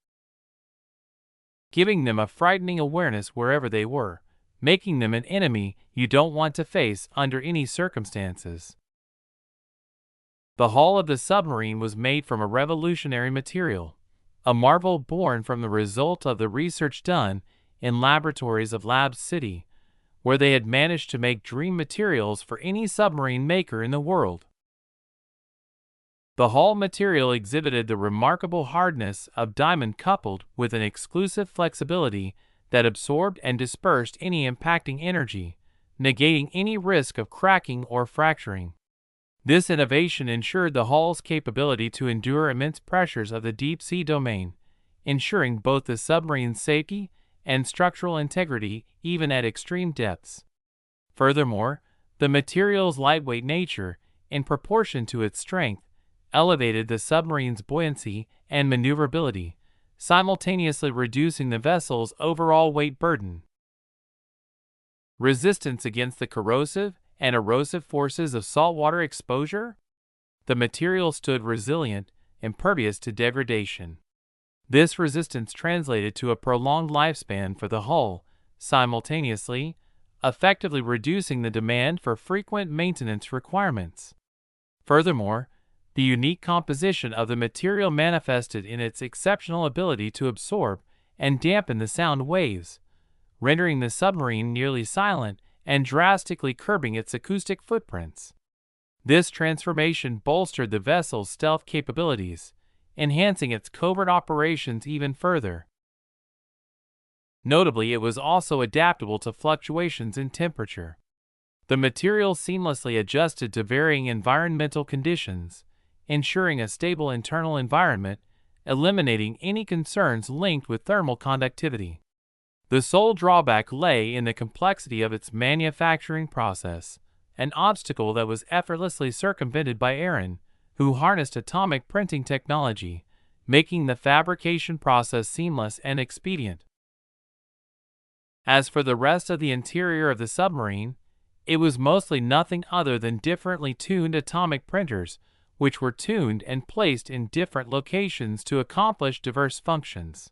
giving them a frightening awareness wherever they were, making them an enemy you don't want to face under any circumstances. The hull of the submarine was made from a revolutionary material, a marvel born from the result of the research done in laboratories of Lab City, where they had managed to make dream materials for any submarine maker in the world. The hull material exhibited the remarkable hardness of diamond coupled with an exclusive flexibility that absorbed and dispersed any impacting energy, negating any risk of cracking or fracturing. This innovation ensured the hull's capability to endure immense pressures of the deep-sea domain, ensuring both the submarine's safety and structural integrity even at extreme depths. Furthermore, the material's lightweight nature, in proportion to its strength, elevated the submarine's buoyancy and maneuverability, simultaneously reducing the vessel's overall weight burden. Resistance against the corrosive and erosive forces of saltwater exposure? The material stood resilient, impervious to degradation. This resistance translated to a prolonged lifespan for the hull, simultaneously, effectively reducing the demand for frequent maintenance requirements. Furthermore, The unique composition of the material manifested in its exceptional ability to absorb and dampen the sound waves, rendering the submarine nearly silent and drastically curbing its acoustic footprints. This transformation bolstered the vessel's stealth capabilities, enhancing its covert operations even further. Notably, it was also adaptable to fluctuations in temperature. The material seamlessly adjusted to varying environmental conditions, ensuring a stable internal environment, eliminating any concerns linked with thermal conductivity. The sole drawback lay in the complexity of its manufacturing process, an obstacle that was effortlessly circumvented by Aaron, who harnessed atomic printing technology, making the fabrication process seamless and expedient. As for the rest of the interior of the submarine, it was mostly nothing other than differently tuned atomic printers, which were tuned and placed in different locations to accomplish diverse functions.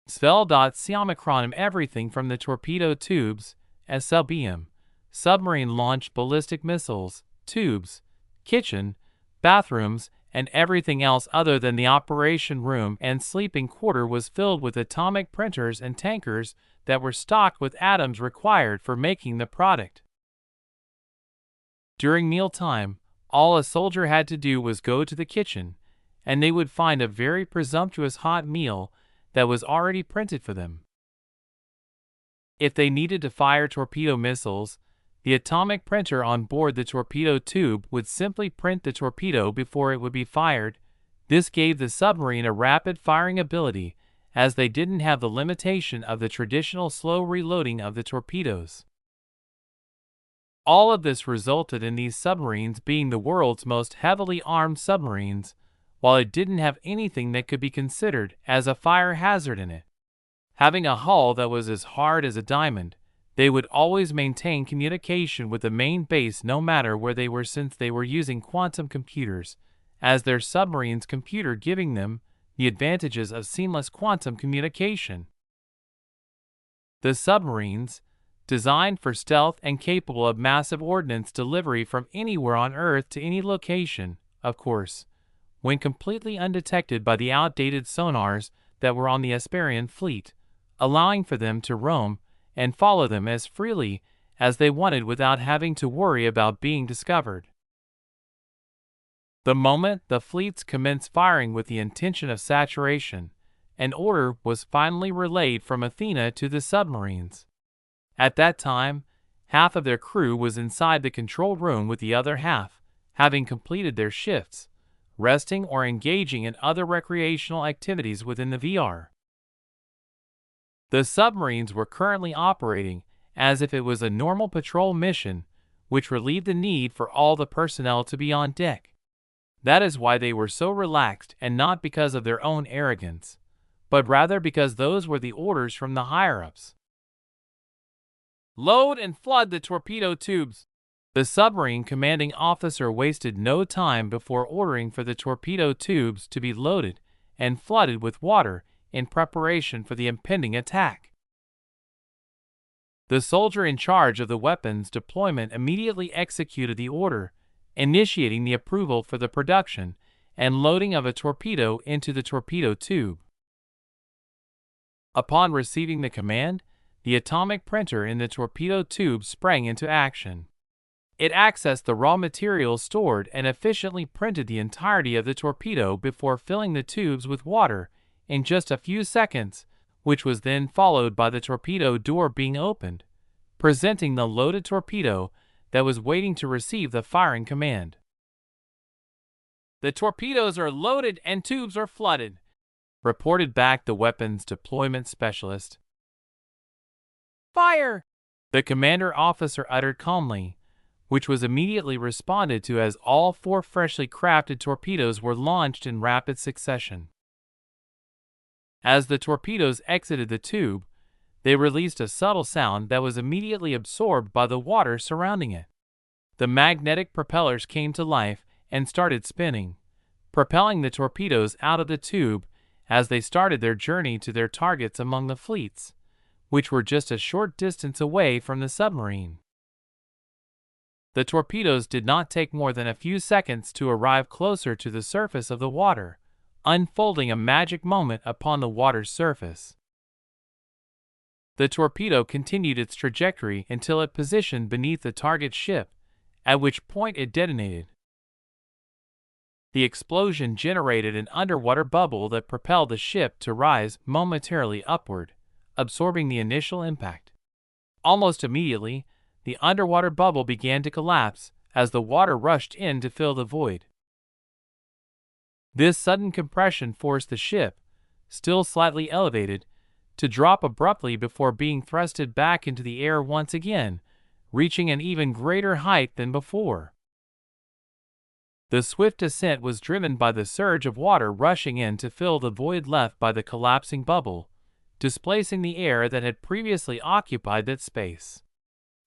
Svel.Siomicron everything from the torpedo tubes, SLBM, submarine-launched ballistic missiles, tubes, kitchen, bathrooms, and everything else other than the operation room and sleeping quarter was filled with atomic printers and tankers that were stocked with atoms required for making the product. During mealtime, all a soldier had to do was go to the kitchen, and they would find a very presumptuous hot meal that was already printed for them. If they needed to fire torpedo missiles, the atomic printer on board the torpedo tube would simply print the torpedo before it would be fired. This gave the submarine a rapid firing ability, as they didn't have the limitation of the traditional slow reloading of the torpedoes. All of this resulted in these submarines being the world's most heavily armed submarines, while it didn't have anything that could be considered as a fire hazard in it. Having a hull that was as hard as a diamond, they would always maintain communication with the main base no matter where they were, since they were using quantum computers as their submarine's computer, giving them the advantages of seamless quantum communication. The submarines, designed for stealth and capable of massive ordnance delivery from anywhere on Earth to any location, of course, went completely undetected by the outdated sonars that were on the Asparian fleet, allowing for them to roam and follow them as freely as they wanted without having to worry about being discovered. The moment the fleets commenced firing with the intention of saturation, an order was finally relayed from Athena to the submarines. At that time, half of their crew was inside the control room, with the other half having completed their shifts, resting or engaging in other recreational activities within the VR. The submarines were currently operating as if it was a normal patrol mission, which relieved the need for all the personnel to be on deck. That is why they were so relaxed, and not because of their own arrogance, but rather because those were the orders from the higher-ups. Load and flood the torpedo tubes. The submarine commanding officer wasted no time before ordering for the torpedo tubes to be loaded and flooded with water in preparation for the impending attack. The soldier in charge of the weapons deployment immediately executed the order, initiating the approval for the production and loading of a torpedo into the torpedo tube. Upon receiving the command, the atomic printer in the torpedo tube sprang into action. It accessed the raw materials stored and efficiently printed the entirety of the torpedo before filling the tubes with water in just a few seconds, which was then followed by the torpedo door being opened, presenting the loaded torpedo that was waiting to receive the firing command. "The torpedoes are loaded and tubes are flooded," reported back the weapons deployment specialist. "Fire!" the commander officer uttered calmly, which was immediately responded to as all 4 freshly crafted torpedoes were launched in rapid succession. As the torpedoes exited the tube, they released a subtle sound that was immediately absorbed by the water surrounding it. The magnetic propellers came to life and started spinning, propelling the torpedoes out of the tube as they started their journey to their targets among the fleets, which were just a short distance away from the submarine. The torpedoes did not take more than a few seconds to arrive closer to the surface of the water, unfolding a magic moment upon the water's surface. The torpedo continued its trajectory until it positioned beneath the target ship, at which point it detonated. The explosion generated an underwater bubble that propelled the ship to rise momentarily upward, absorbing the initial impact. Almost immediately, the underwater bubble began to collapse as the water rushed in to fill the void. This sudden compression forced the ship, still slightly elevated, to drop abruptly before being thrusted back into the air once again, reaching an even greater height than before. The swift descent was driven by the surge of water rushing in to fill the void left by the collapsing bubble, displacing the air that had previously occupied that space.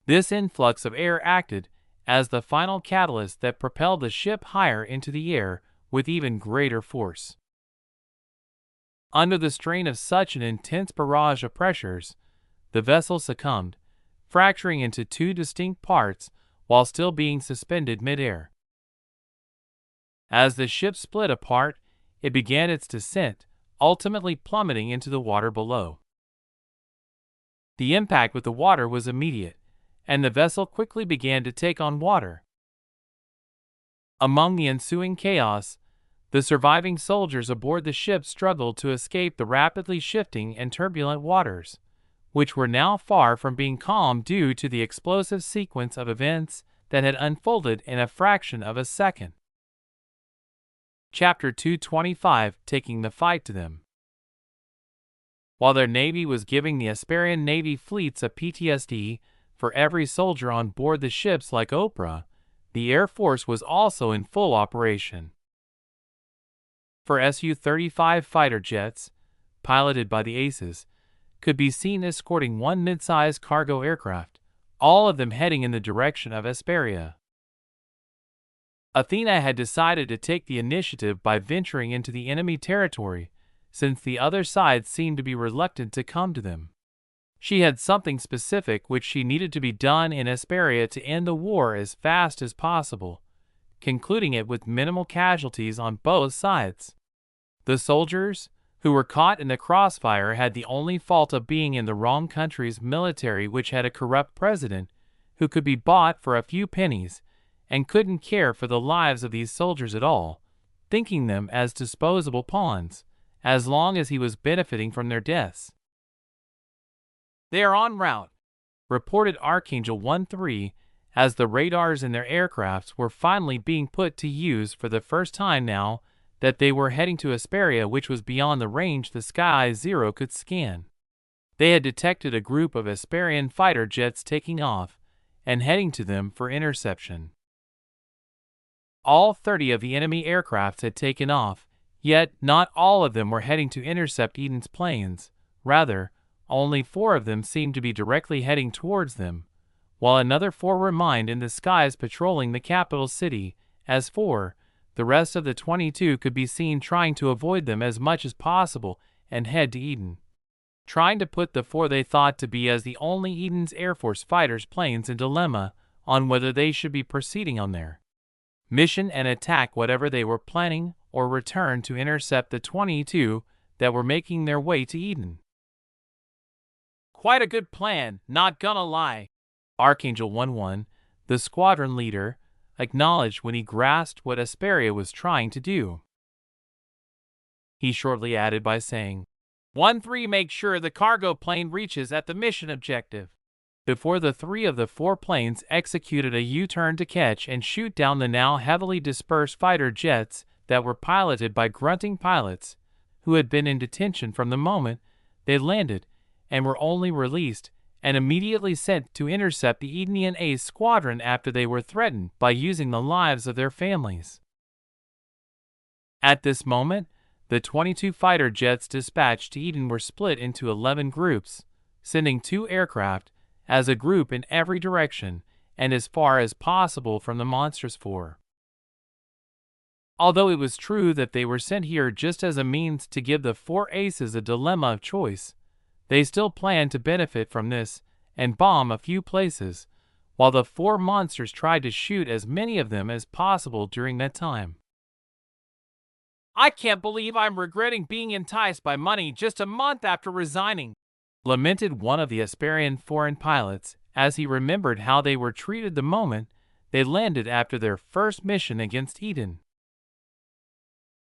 This influx of air acted as the final catalyst that propelled the ship higher into the air with even greater force. Under the strain of such an intense barrage of pressures, the vessel succumbed, fracturing into two distinct parts while still being suspended mid-air. As the ship split apart, it began its descent, ultimately plummeting into the water below. The impact with the water was immediate, and the vessel quickly began to take on water. Among the ensuing chaos, the surviving soldiers aboard the ship struggled to escape the rapidly shifting and turbulent waters, which were now far from being calm due to the explosive sequence of events that had unfolded in a fraction of a second. Chapter 225, Taking the Fight to Them. While their navy was giving the Asparian Navy fleets a PTSD for every soldier on board the ships like Oprah, the Air Force was also in full operation. For Su-35 fighter jets, piloted by the Aces, could be seen escorting one mid-sized cargo aircraft, all of them heading in the direction of Asparia. Athena had decided to take the initiative by venturing into the enemy territory, since the other side seemed to be reluctant to come to them. She had something specific which she needed to be done in Asparia to end the war as fast as possible, concluding it with minimal casualties on both sides. The soldiers, who were caught in the crossfire, had the only fault of being in the wrong country's military, which had a corrupt president who could be bought for a few pennies and couldn't care for the lives of these soldiers at all, thinking them as disposable pawns, as long as he was benefiting from their deaths. "They are en route," reported Archangel 1-3, as the radars in their aircrafts were finally being put to use for the first time now that they were heading to Asparia, which was beyond the range the Sky Zero could scan. They had detected a group of Asparian fighter jets taking off and heading to them for interception. All 30 of the enemy aircrafts had taken off, yet not all of them were heading to intercept Eden's planes. Rather, only 4 of them seemed to be directly heading towards them, while another 4 remained in the skies patrolling the capital city. As for the rest of the 22 could be seen trying to avoid them as much as possible and head to Eden, trying to put the 4 they thought to be as the only Eden's Air Force fighters planes in dilemma on whether they should be proceeding on their mission and attack whatever they were planning or return to intercept the 22 that were making their way to Eden. "Quite a good plan, not gonna lie," Archangel 1-1, the squadron leader, acknowledged when he grasped what Asparia was trying to do. He shortly added by saying, 1-3, make sure the cargo plane reaches at the mission objective. Before the 3 of the 4 planes executed a U-turn to catch and shoot down the now heavily dispersed fighter jets that were piloted by grunting pilots who had been in detention from the moment they landed and were only released and immediately sent to intercept the Edenian Ace squadron after they were threatened by using the lives of their families. At this moment, the 22 fighter jets dispatched to Eden were split into 11 groups, sending 2 aircraft as a group in every direction and as far as possible from the monstrous 4. Although it was true that they were sent here just as a means to give the 4 aces a dilemma of choice, they still planned to benefit from this and bomb a few places, while the four monsters tried to shoot as many of them as possible during that time. I can't believe I'm regretting being enticed by money just a month after resigning, lamented one of the Asparian foreign pilots as he remembered how they were treated the moment they landed after their first mission against Eden.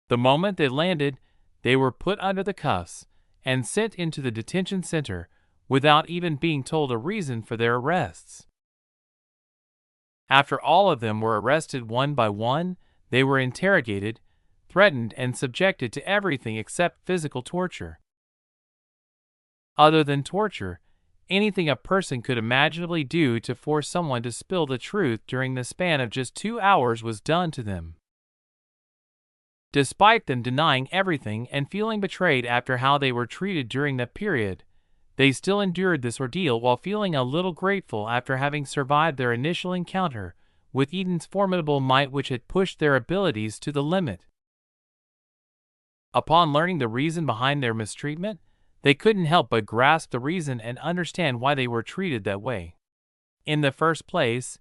The moment they landed, they were put under the cuffs and sent into the detention center without even being told a reason for their arrests. After all of them were arrested one by one, they were interrogated, threatened, and subjected to everything except physical torture. Other than torture, anything a person could imaginably do to force someone to spill the truth during the span of just 2 hours was done to them. Despite them denying everything and feeling betrayed after how they were treated during that period, they still endured this ordeal while feeling a little grateful after having survived their initial encounter with Eden's formidable might, which had pushed their abilities to the limit. Upon learning the reason behind their mistreatment, they couldn't help but grasp the reason and understand why they were treated that way. In the first place,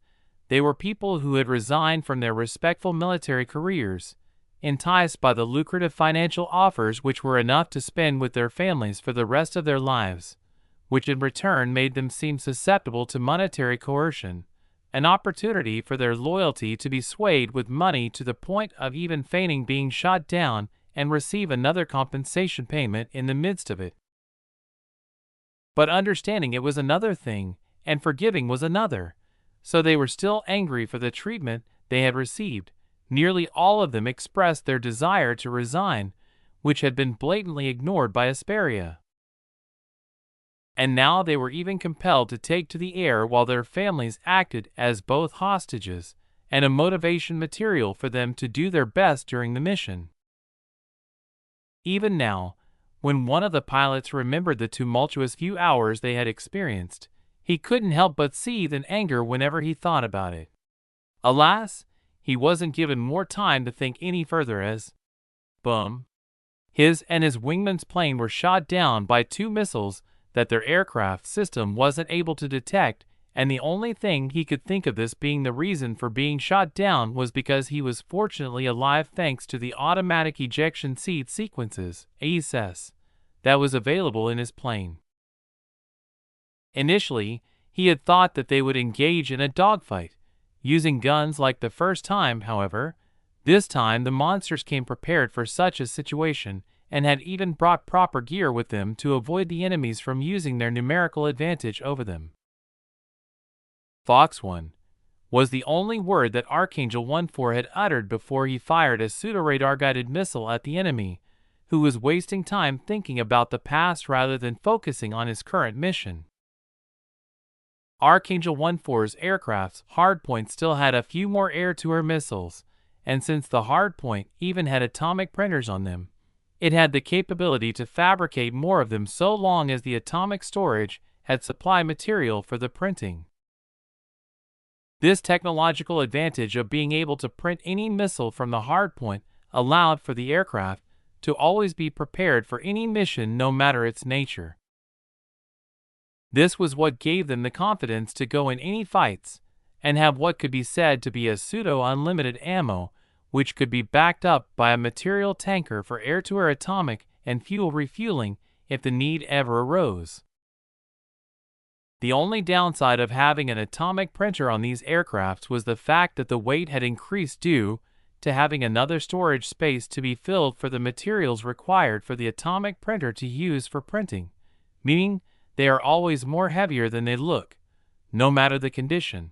they were people who had resigned from their respectful military careers, enticed by the lucrative financial offers which were enough to spend with their families for the rest of their lives, which in return made them seem susceptible to monetary coercion, an opportunity for their loyalty to be swayed with money to the point of even feigning being shot down and receive another compensation payment in the midst of it. But understanding it was another thing, and forgiving was another, so they were still angry for the treatment they had received. Nearly all of them expressed their desire to resign, which had been blatantly ignored by Asparia. And now they were even compelled to take to the air while their families acted as both hostages and a motivation material for them to do their best during the mission. Even now, when one of the pilots remembered the tumultuous few hours they had experienced, he couldn't help but seethe in anger whenever he thought about it. Alas, he wasn't given more time to think any further as, boom, his and his wingman's plane were shot down by 2 missiles that their aircraft system wasn't able to detect, and the only thing he could think of this being the reason for being shot down was because he was fortunately alive thanks to the automatic ejection seat sequences, AESS, that was available in his plane. Initially, he had thought that they would engage in a dogfight, using guns like the first time. However, this time the monsters came prepared for such a situation and had even brought proper gear with them to avoid the enemies from using their numerical advantage over them. Fox 1 was the only word that Archangel 1-4 had uttered before he fired a pseudo-radar-guided missile at the enemy, who was wasting time thinking about the past rather than focusing on his current mission. Archangel 1-4's aircraft's hardpoint still had a few more air-to-air missiles, and since the hardpoint even had atomic printers on them, it had the capability to fabricate more of them so long as the atomic storage had supply material for the printing. This technological advantage of being able to print any missile from the hardpoint allowed for the aircraft to always be prepared for any mission no matter its nature. This was what gave them the confidence to go in any fights and have what could be said to be a pseudo-unlimited ammo, which could be backed up by a material tanker for air-to-air atomic and fuel refueling if the need ever arose. The only downside of having an atomic printer on these aircrafts was the fact that the weight had increased due to having another storage space to be filled for the materials required for the atomic printer to use for printing, meaning they are always more heavier than they look, no matter the condition.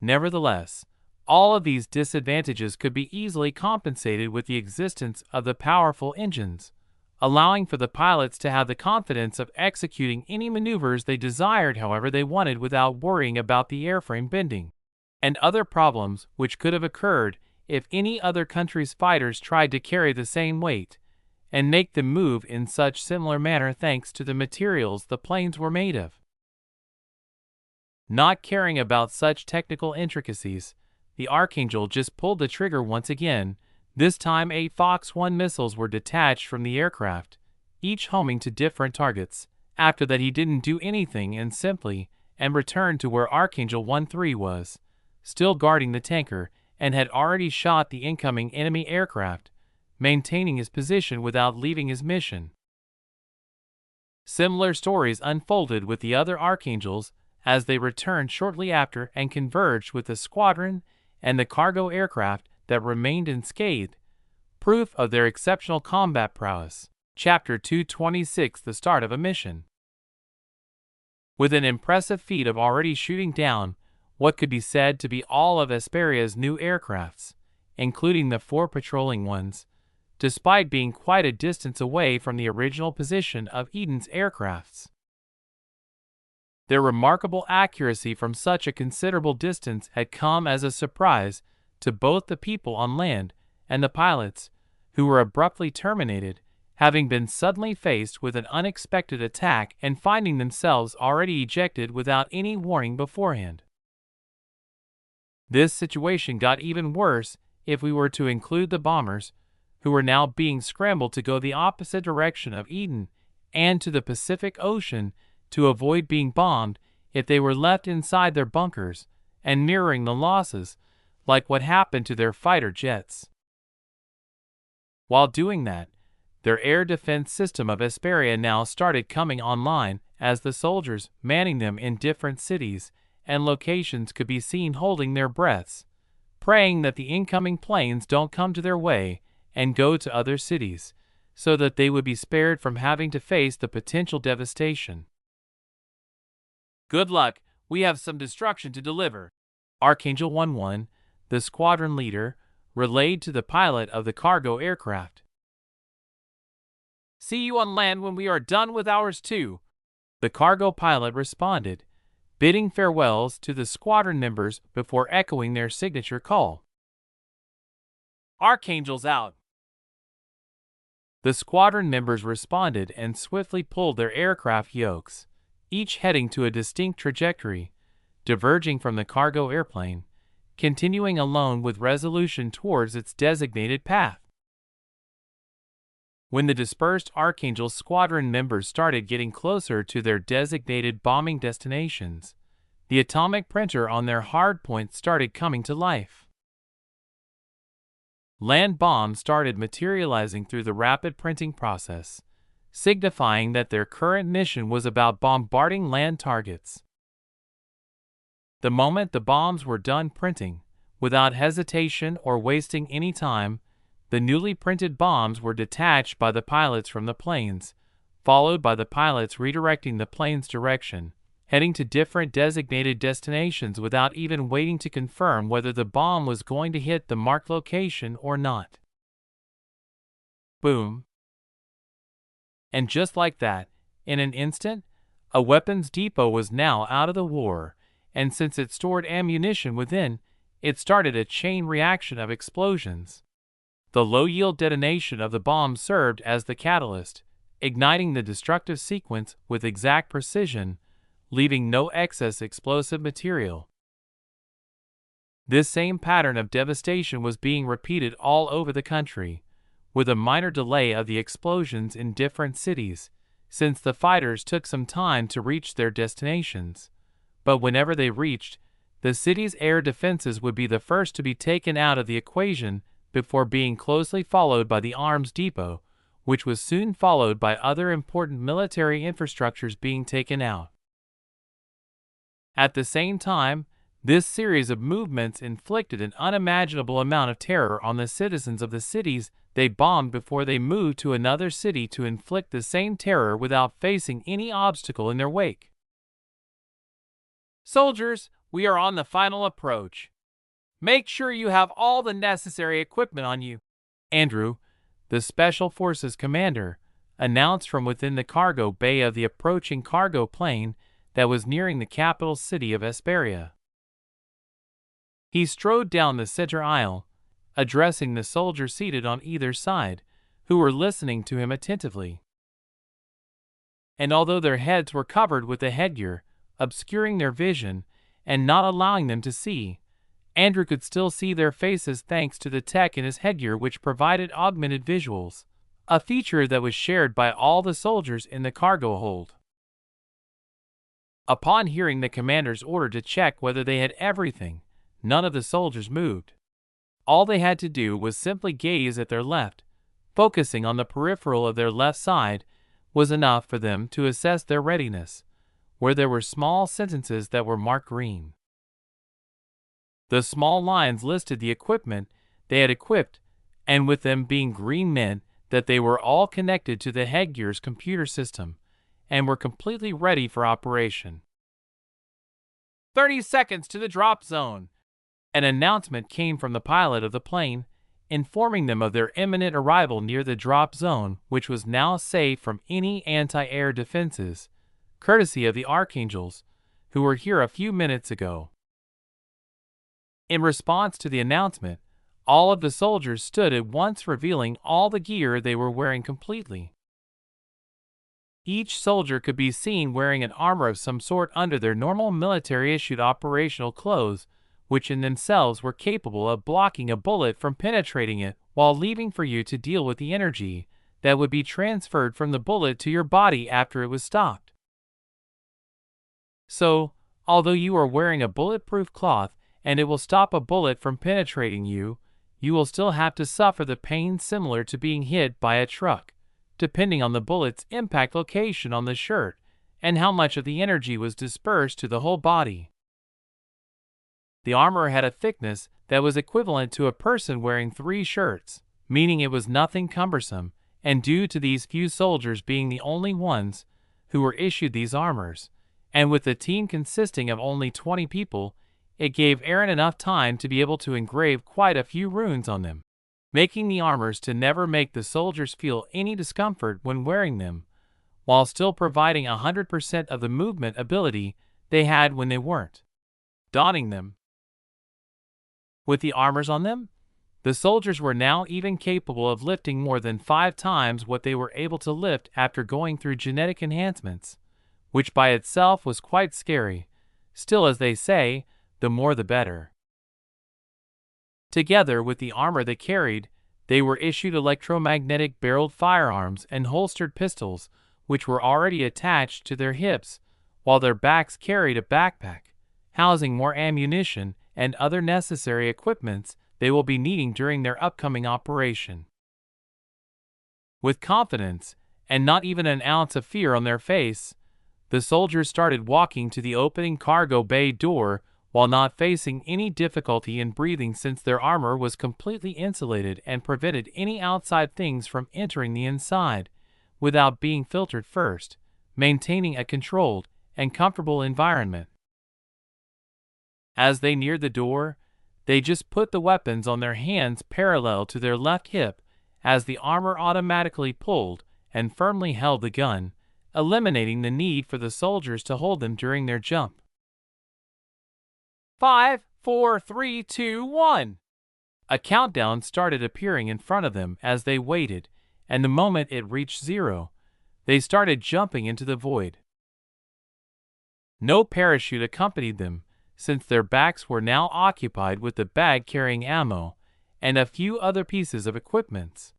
Nevertheless, all of these disadvantages could be easily compensated with the existence of the powerful engines, allowing for the pilots to have the confidence of executing any maneuvers they desired however they wanted without worrying about the airframe bending, and other problems which could have occurred if any other country's fighters tried to carry the same weight and make them move in such similar manner thanks to the materials the planes were made of. Not caring about such technical intricacies, the Archangel just pulled the trigger once again. This time 8 Fox 1 missiles were detached from the aircraft, each homing to different targets. After that he didn't do anything and simply and returned to where Archangel 1-3 was, still guarding the tanker, and had already shot the incoming enemy aircraft, maintaining his position without leaving his mission. Similar stories unfolded with the other Archangels as they returned shortly after and converged with the squadron and the cargo aircraft that remained unscathed, proof of their exceptional combat prowess. Chapter 226: The Start of a Mission. With an impressive feat of already shooting down what could be said to be all of Esperia's new aircrafts, including the 4 patrolling ones, despite being quite a distance away from the original position of Eden's aircrafts. Their remarkable accuracy from such a considerable distance had come as a surprise to both the people on land and the pilots, who were abruptly terminated, having been suddenly faced with an unexpected attack and finding themselves already ejected without any warning beforehand. This situation got even worse if we were to include the bombers, who were now being scrambled to go the opposite direction of Eden and to the Pacific Ocean to avoid being bombed if they were left inside their bunkers, and mirroring the losses, like what happened to their fighter jets. While doing that, their air defense system of Esperia now started coming online as the soldiers manning them in different cities and locations could be seen holding their breaths, praying that the incoming planes don't come to their way and go to other cities, so that they would be spared from having to face the potential devastation. Good luck, we have some destruction to deliver. Archangel 1-1, the squadron leader, relayed to the pilot of the cargo aircraft. See you on land when we are done with ours too. The cargo pilot responded, bidding farewells to the squadron members before echoing their signature call. Archangels out. The squadron members responded and swiftly pulled their aircraft yokes, each heading to a distinct trajectory, diverging from the cargo airplane, continuing alone with resolution towards its designated path. When the dispersed Archangel squadron members started getting closer to their designated bombing destinations, the atomic printer on their hardpoint started coming to life. Land bombs started materializing through the rapid printing process, signifying that their current mission was about bombarding land targets. The moment the bombs were done printing, without hesitation or wasting any time, the newly printed bombs were detached by the pilots from the planes, followed by the pilots redirecting the plane's direction, heading to different designated destinations without even waiting to confirm whether the bomb was going to hit the marked location or not. Boom. And just like that, in an instant, a weapons depot was now out of the war, and since it stored ammunition within, it started a chain reaction of explosions. The low-yield detonation of the bomb served as the catalyst, igniting the destructive sequence with exact precision, leaving no excess explosive material. This same pattern of devastation was being repeated all over the country, with a minor delay of the explosions in different cities, since the fighters took some time to reach their destinations. But whenever they reached, the city's air defenses would be the first to be taken out of the equation before being closely followed by the arms depot, which was soon followed by other important military infrastructures being taken out. At the same time, this series of movements inflicted an unimaginable amount of terror on the citizens of the cities they bombed before they moved to another city to inflict the same terror without facing any obstacle in their wake. Soldiers, we are on the final approach. Make sure you have all the necessary equipment on you. Andrew, the Special Forces commander, announced from within the cargo bay of the approaching cargo plane that was nearing the capital city of Esperia. He strode down the center aisle, addressing the soldiers seated on either side, who were listening to him attentively. And although their heads were covered with the headgear, obscuring their vision and not allowing them to see, Andrew could still see their faces thanks to the tech in his headgear, which provided augmented visuals, a feature that was shared by all the soldiers in the cargo hold. Upon hearing the commander's order to check whether they had everything, none of the soldiers moved. All they had to do was simply gaze at their left. Focusing on the peripheral of their left side was enough for them to assess their readiness, where there were small sentences that were marked green. The small lines listed the equipment they had equipped, and with them being green meant that they were all connected to the headgear's computer system and were completely ready for operation. 30 seconds to the drop zone. An announcement came from the pilot of the plane, informing them of their imminent arrival near the drop zone, which was now safe from any anti-air defenses, courtesy of the Archangels, who were here a few minutes ago. In response to the announcement, all of the soldiers stood at once, revealing all the gear they were wearing completely. Each soldier could be seen wearing an armor of some sort under their normal military-issued operational clothes, which in themselves were capable of blocking a bullet from penetrating it while leaving for you to deal with the energy that would be transferred from the bullet to your body after it was stopped. So, although you are wearing a bulletproof cloth and it will stop a bullet from penetrating you, you will still have to suffer the pain similar to being hit by a truck, depending on the bullet's impact location on the shirt and how much of the energy was dispersed to the whole body. The armor had a thickness that was equivalent to a person wearing 3 shirts, meaning it was nothing cumbersome, and due to these few soldiers being the only ones who were issued these armors, and with the team consisting of only 20 people, it gave Aaron enough time to be able to engrave quite a few runes on them, making the armors to never make the soldiers feel any discomfort when wearing them, while still providing 100% of the movement ability they had when they weren't donning them. With the armors on them, the soldiers were now even capable of lifting more than 5 times what they were able to lift after going through genetic enhancements, which by itself was quite scary. Still, as they say, the more the better. Together with the armor they carried, they were issued electromagnetic barreled firearms and holstered pistols, which were already attached to their hips, while their backs carried a backpack, housing more ammunition and other necessary equipments they will be needing during their upcoming operation. With confidence, and not even an ounce of fear on their face, the soldiers started walking to the opening cargo bay door while not facing any difficulty in breathing, since their armor was completely insulated and prevented any outside things from entering the inside without being filtered first, maintaining a controlled and comfortable environment. As they neared the door, they just put the weapons on their hands parallel to their left hip as the armor automatically pulled and firmly held the gun, eliminating the need for the soldiers to hold them during their jump. 5, 4, 3, 2, 1. A countdown started appearing in front of them as they waited, and the moment it reached 0, they started jumping into the void. No parachute accompanied them, since their backs were now occupied with the bag carrying ammo and a few other pieces of equipment.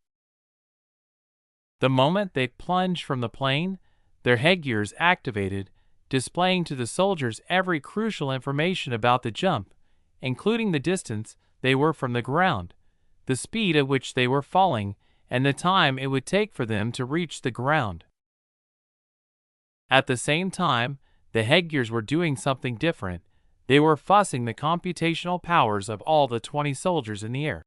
The moment they plunged from the plane, their headgears activated, displaying to the soldiers every crucial information about the jump, including the distance they were from the ground, the speed at which they were falling, and the time it would take for them to reach the ground. At the same time, the headgears were doing something different. They were fussing the computational powers of all the 20 soldiers in the air,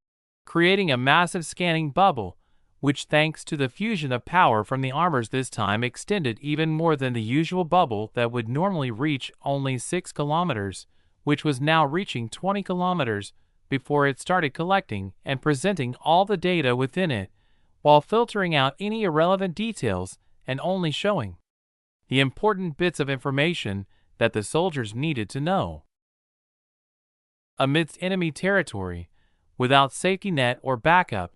creating a massive scanning bubble, which thanks to the fusion of power from the armors this time extended even more than the usual bubble that would normally reach only 6 kilometers, which was now reaching 20 kilometers before it started collecting and presenting all the data within it, while filtering out any irrelevant details and only showing the important bits of information that the soldiers needed to know. Amidst enemy territory, without safety net or backup,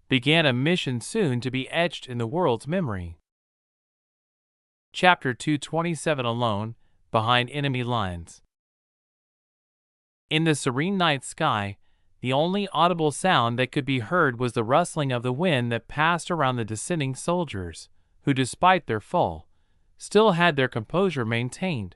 began a mission soon to be etched in the world's memory. Chapter 227 Alone, Behind Enemy Lines. In the serene night sky, the only audible sound that could be heard was the rustling of the wind that passed around the descending soldiers, who, despite their fall, still had their composure maintained,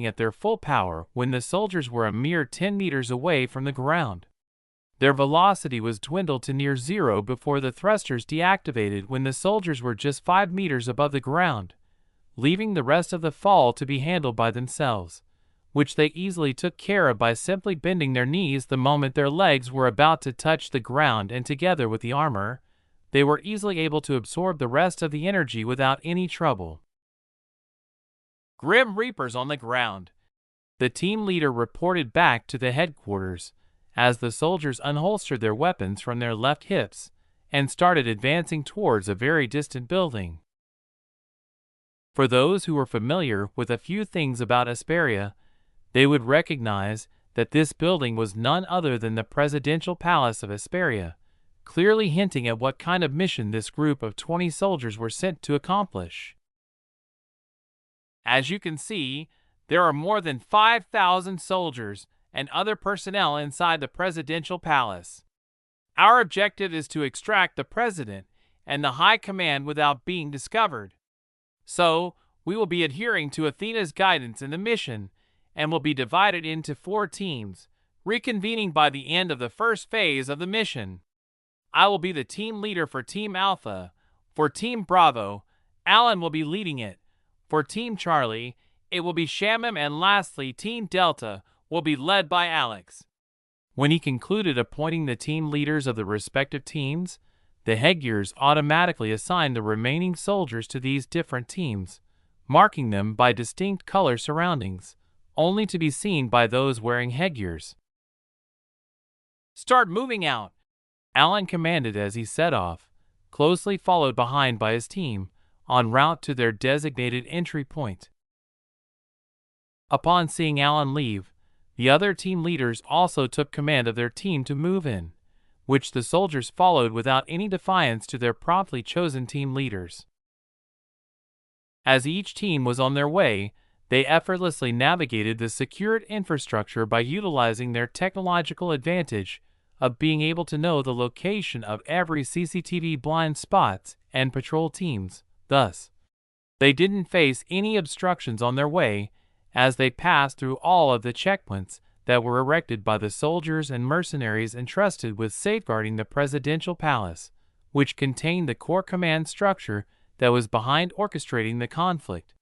advancing at their full power when the soldiers were a mere 10 meters away from the ground. Their velocity was dwindled to near zero before the thrusters deactivated when the soldiers were just 5 meters above the ground, leaving the rest of the fall to be handled by themselves, which they easily took care of by simply bending their knees the moment their legs were about to touch the ground, and together with the armor, they were easily able to absorb the rest of the energy without any trouble. Grim Reapers on the ground. The team leader reported back to the headquarters as the soldiers unholstered their weapons from their left hips and started advancing towards a very distant building. For those who were familiar with a few things about Asperia, they would recognize that this building was none other than the presidential palace of Asperia, clearly hinting at what kind of mission this group of 20 soldiers were sent to accomplish. As you can see, there are more than 5,000 soldiers and other personnel inside the presidential palace. Our objective is to extract the president and the high command without being discovered. So, we will be adhering to Athena's guidance in the mission and will be divided into 4 teams, reconvening by the end of the first phase of the mission. I will be the team leader for Team Alpha. For Team Bravo, Alan will be leading it. For Team Charlie, it will be Shamim, and lastly, Team Delta will be led by Alex. When he concluded appointing the team leaders of the respective teams, the headgears automatically assigned the remaining soldiers to these different teams, marking them by distinct color surroundings, only to be seen by those wearing headgears. Start moving out, Alan commanded as he set off, closely followed behind by his team, en route to their designated entry point. Upon seeing Alan leave, the other team leaders also took command of their team to move in, which the soldiers followed without any defiance to their promptly chosen team leaders. As each team was on their way, they effortlessly navigated the secured infrastructure by utilizing their technological advantage of being able to know the location of every CCTV blind spots and patrol teams. Thus, they didn't face any obstructions on their way as they passed through all of the checkpoints that were erected by the soldiers and mercenaries entrusted with safeguarding the presidential palace, which contained the core command structure that was behind orchestrating the conflict.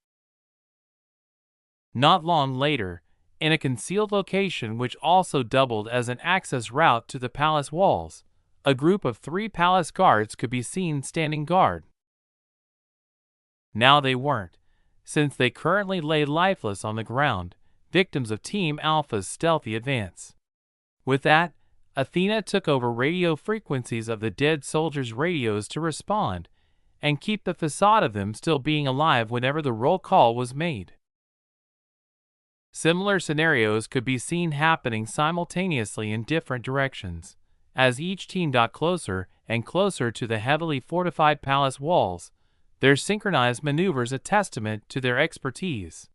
Not long later, in a concealed location which also doubled as an access route to the palace walls, a group of 3 palace guards could be seen standing guard. Now they weren't, since they currently lay lifeless on the ground, victims of Team Alpha's stealthy advance. With that, Athena took over radio frequencies of the dead soldiers' radios to respond and keep the facade of them still being alive whenever the roll call was made. Similar scenarios could be seen happening simultaneously in different directions, as each team got closer and closer to the heavily fortified palace walls, their synchronized maneuvers a testament to their expertise.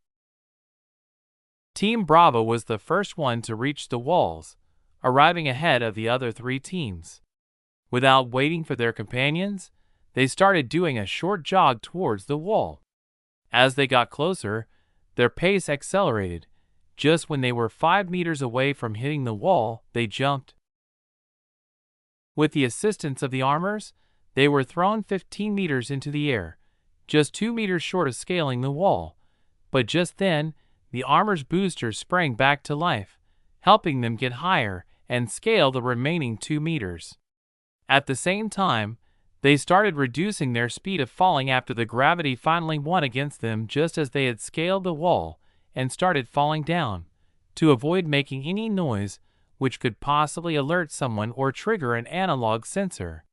Team Bravo was the first one to reach the walls, arriving ahead of the other 3 teams. Without waiting for their companions, they started doing a short jog towards the wall. As they got closer, their pace accelerated. Just when they were 5 meters away from hitting the wall, they jumped. With the assistance of the armors, they were thrown 15 meters into the air, just 2 meters short of scaling the wall. But just then, the armor's boosters sprang back to life, helping them get higher and scale the remaining 2 meters. At the same time, they started reducing their speed of falling after the gravity finally won against them just as they had scaled the wall and started falling down, to avoid making any noise which could possibly alert someone or trigger an analog sensor.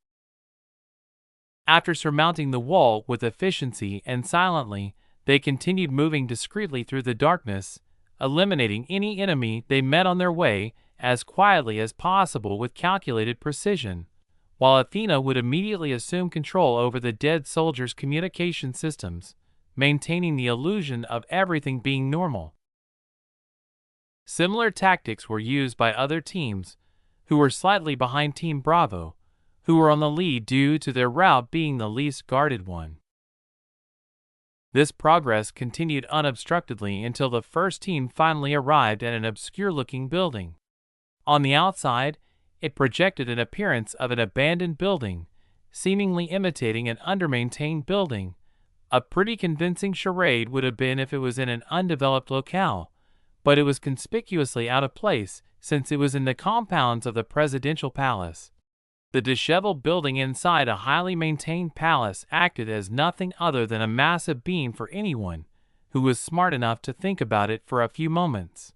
After surmounting the wall with efficiency and silently, they continued moving discreetly through the darkness, eliminating any enemy they met on their way as quietly as possible with calculated precision, while Athena would immediately assume control over the dead soldiers' communication systems, maintaining the illusion of everything being normal. Similar tactics were used by other teams, who were slightly behind Team Bravo, who were on the lead due to their route being the least guarded one. This progress continued unobstructedly until the first team finally arrived at an obscure-looking building. On the outside, it projected an appearance of an abandoned building, seemingly imitating an undermaintained building. A pretty convincing charade would have been if it was in an undeveloped locale, but it was conspicuously out of place since it was in the compounds of the presidential palace. The disheveled building inside a highly maintained palace acted as nothing other than a massive beam for anyone who was smart enough to think about it for a few moments.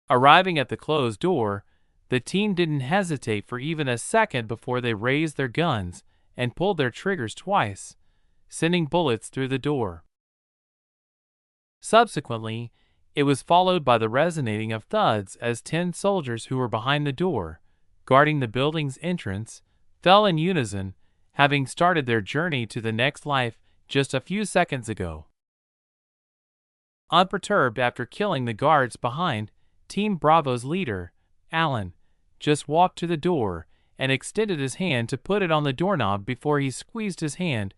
Arriving at the closed door, the team didn't hesitate for even a second before they raised their guns and pulled their triggers twice, sending bullets through the door. Subsequently, it was followed by the resonating of thuds as 10 soldiers who were behind the door, guarding the building's entrance, fell in unison, having started their journey to the next life just a few seconds ago. Unperturbed after killing the guards behind, Team Bravo's leader, Alan, just walked to the door and extended his hand to put it on the doorknob before he squeezed his hand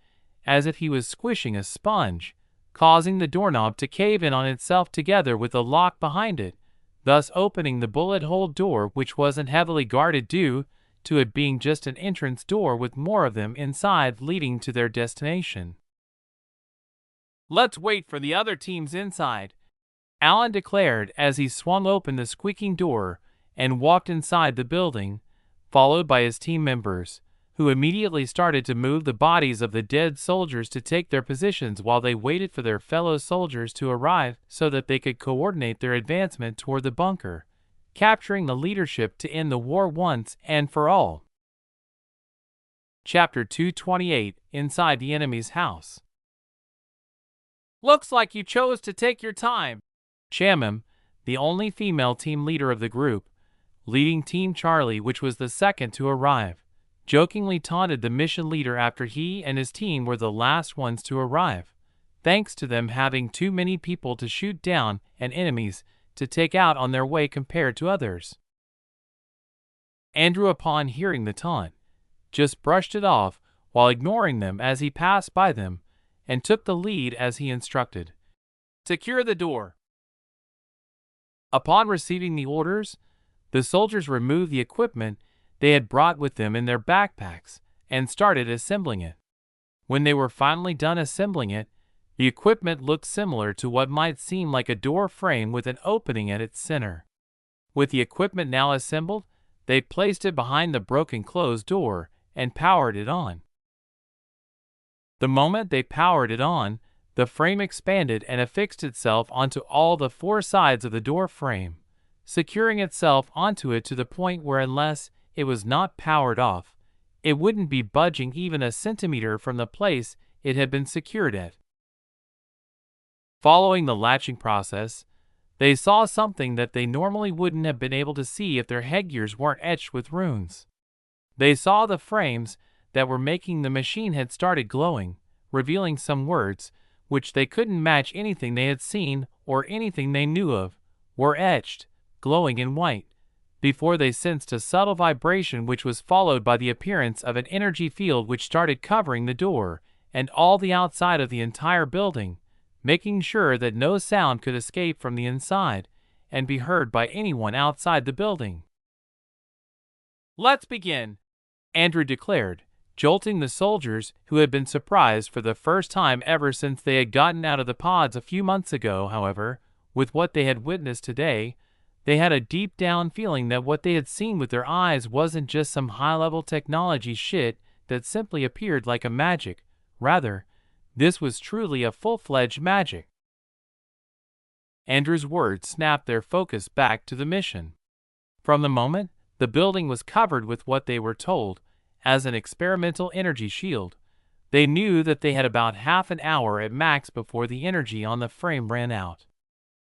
as if he was squishing a sponge, causing the doorknob to cave in on itself together with the lock behind it, thus opening the bullet-hole door, which wasn't heavily guarded due to it being just an entrance door with more of them inside leading to their destination. "Let's wait for the other teams inside," Alan declared as he swung open the squeaking door and walked inside the building, followed by his team members, who immediately started to move the bodies of the dead soldiers to take their positions while they waited for their fellow soldiers to arrive so that they could coordinate their advancement toward the bunker, capturing the leadership to end the war once and for all. Chapter 228: Inside the Enemy's House. "Looks like you chose to take your time," Shamim, the only female team leader of the group, leading Team Charlie, which was the second to arrive, jokingly taunted the mission leader after he and his team were the last ones to arrive, thanks to them having too many people to shoot down and enemies to take out on their way compared to others. Andrew, upon hearing the taunt, just brushed it off while ignoring them as he passed by them and took the lead as he instructed. "Secure the door." Upon receiving the orders, the soldiers removed the equipment they had brought with them in their backpacks and started assembling it. When they were finally done assembling it, the equipment looked similar to what might seem like a door frame with an opening at its center. With the equipment now assembled, they placed it behind the broken closed door and powered it on. The moment they powered it on, the frame expanded and affixed itself onto all the 4 sides of the door frame, securing itself onto it to the point where unless it was not powered off, it wouldn't be budging even a centimeter from the place it had been secured at. Following the latching process, they saw something that they normally wouldn't have been able to see if their headgears weren't etched with runes. They saw the frames that were making the machine had started glowing, revealing some words, which they couldn't match anything they had seen or anything they knew of, were etched, glowing in white, before they sensed a subtle vibration which was followed by the appearance of an energy field which started covering the door and all the outside of the entire building, making sure that no sound could escape from the inside and be heard by anyone outside the building. Let's begin, Andrew declared, jolting the soldiers who had been surprised for the first time ever since they had gotten out of the pods a few months ago. However, with what they had witnessed today, they had a deep down feeling that what they had seen with their eyes wasn't just some high-level technology shit that simply appeared like a magic. Rather, this was truly a full-fledged magic. Andrew's words snapped their focus back to the mission. From the moment the building was covered with what they were told as an experimental energy shield, they knew that they had about half an hour at max before the energy on the frame ran out.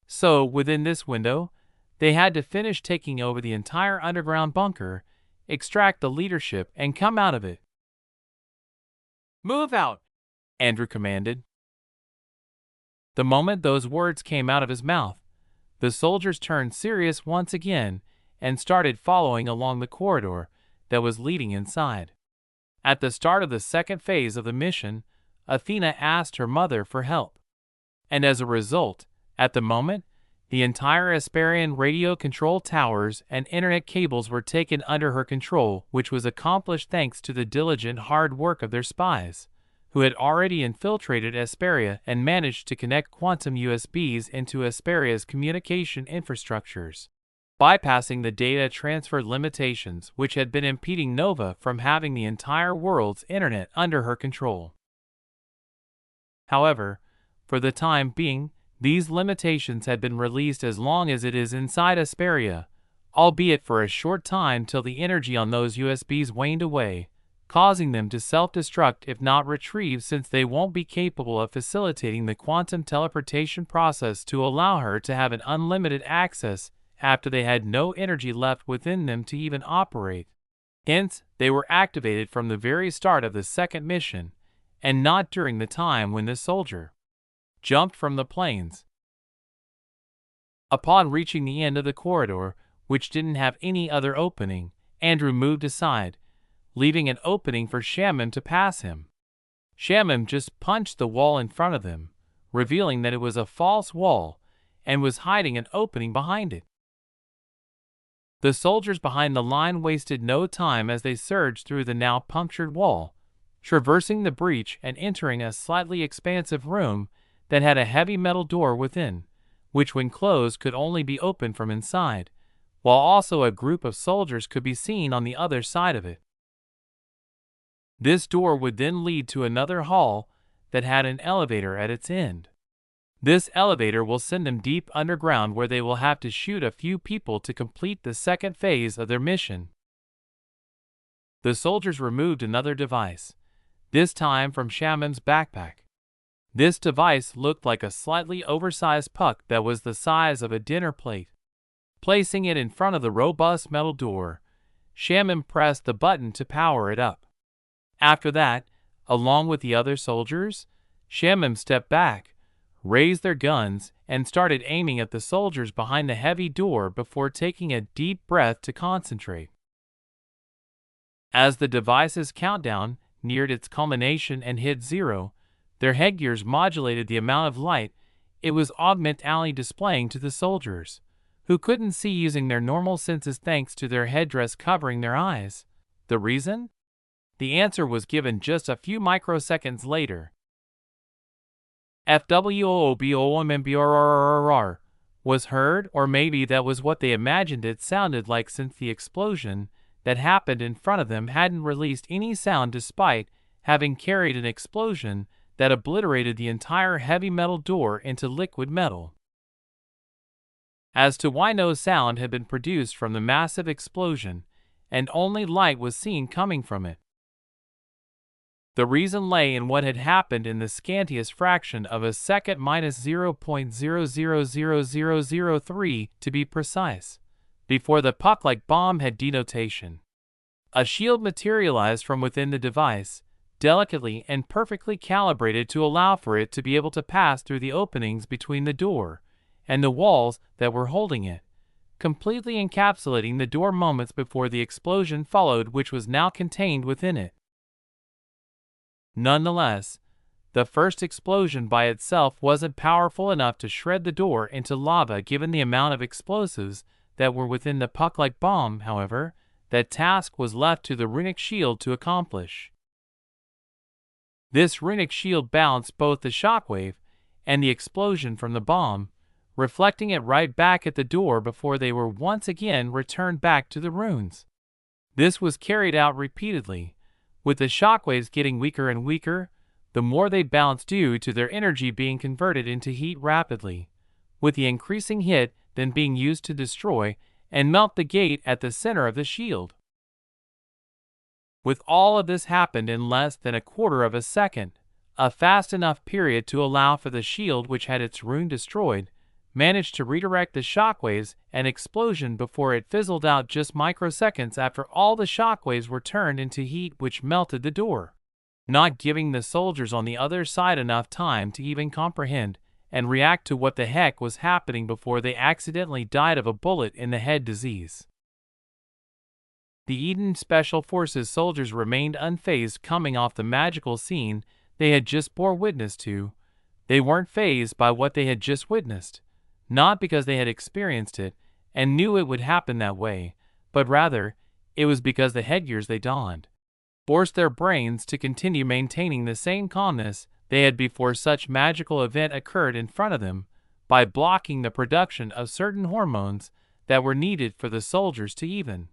So, within this window, they had to finish taking over the entire underground bunker, extract the leadership, and come out of it. "Move out," Andrew commanded. The moment those words came out of his mouth, the soldiers turned serious once again and started following along the corridor that was leading inside. At the start of the second phase of the mission, Athena asked her mother for help. And as a result, at the moment, the entire Asparian radio control towers and internet cables were taken under her control, which was accomplished thanks to the diligent hard work of their spies, who had already infiltrated Asparia and managed to connect quantum USBs into Asparia's communication infrastructures, bypassing the data transfer limitations which had been impeding Nova from having the entire world's internet under her control. However, for the time being, these limitations had been released as long as it is inside Asparia, albeit for a short time till the energy on those USBs waned away, causing them to self-destruct if not retrieve, since they won't be capable of facilitating the quantum teleportation process to allow her to have an unlimited access after they had no energy left within them to even operate. Hence, they were activated from the very start of the second mission, and not during the time when the soldier jumped from the planes. Upon reaching the end of the corridor, which didn't have any other opening, Andrew moved aside, leaving an opening for Shamim to pass him. Shamim just punched the wall in front of them, revealing that it was a false wall and was hiding an opening behind it. The soldiers behind the line wasted no time as they surged through the now punctured wall, traversing the breach and entering a slightly expansive room that had a heavy metal door within, which when closed could only be opened from inside, while also a group of soldiers could be seen on the other side of it. This door would then lead to another hall that had an elevator at its end. This elevator will send them deep underground, where they will have to shoot a few people to complete the second phase of their mission. The soldiers removed another device, this time from Shamim's backpack. This device looked like a slightly oversized puck that was the size of a dinner plate. Placing it in front of the robust metal door, Shamim pressed the button to power it up. After that, along with the other soldiers, Shamim stepped back, raised their guns, and started aiming at the soldiers behind the heavy door before taking a deep breath to concentrate. As the device's countdown neared its culmination and hit 0, their headgears modulated the amount of light it was augmentally displaying to the soldiers, who couldn't see using their normal senses thanks to their headdress covering their eyes. The reason? The answer was given just a few microseconds later. FWOOBOMMBRRRR was heard, or maybe that was what they imagined it sounded like, since the explosion that happened in front of them hadn't released any sound despite having carried an explosion that obliterated the entire heavy metal door into liquid metal. As to why no sound had been produced from the massive explosion, and only light was seen coming from it, the reason lay in what had happened in the scantiest fraction of a second, -0.000003 to be precise, before the puck-like bomb had denotation. A shield materialized from within the device, delicately and perfectly calibrated to allow for it to be able to pass through the openings between the door and the walls that were holding it, completely encapsulating the door moments before the explosion followed, which was now contained within it. Nonetheless, the first explosion by itself wasn't powerful enough to shred the door into lava given the amount of explosives that were within the puck-like bomb. However, that task was left to the runic shield to accomplish. This runic shield balanced both the shockwave and the explosion from the bomb, reflecting it right back at the door before they were once again returned back to the ruins. This was carried out repeatedly, with the shockwaves getting weaker and weaker, the more they bounced due to their energy being converted into heat rapidly, with the increasing hit then being used to destroy and melt the gate at the center of the shield. With all of this happened in less than a quarter of a second, a fast enough period to allow for the shield, which had its rune destroyed, managed to redirect the shockwaves and explosion before it fizzled out just microseconds after all the shockwaves were turned into heat, which melted the door, not giving the soldiers on the other side enough time to even comprehend and react to what the heck was happening before they accidentally died of a bullet in the head disease. The Eden Special Forces soldiers remained unfazed coming off the magical scene they had just bore witness to. They weren't fazed by what they had just witnessed, not because they had experienced it and knew it would happen that way, but rather, it was because the headgears they donned forced their brains to continue maintaining the same calmness they had before such magical event occurred in front of them, by blocking the production of certain hormones that were needed for the soldiers to even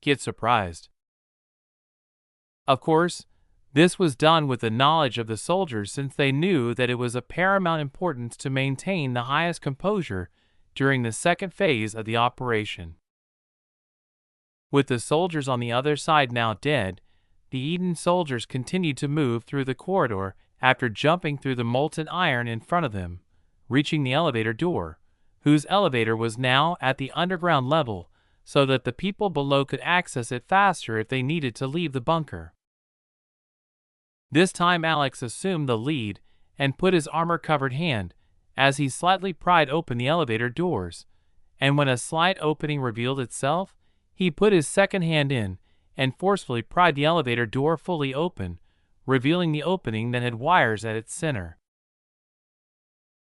get surprised. Of course, this was done with the knowledge of the soldiers, since they knew that it was of paramount importance to maintain the highest composure during the second phase of the operation. With the soldiers on the other side now dead, the Eden soldiers continued to move through the corridor after jumping through the molten iron in front of them, reaching the elevator door, whose elevator was now at the underground level, so that the people below could access it faster if they needed to leave the bunker. This time Alex assumed the lead and put his armor-covered hand as he slightly pried open the elevator doors, and when a slight opening revealed itself, he put his second hand in and forcefully pried the elevator door fully open, revealing the opening that had wires at its center.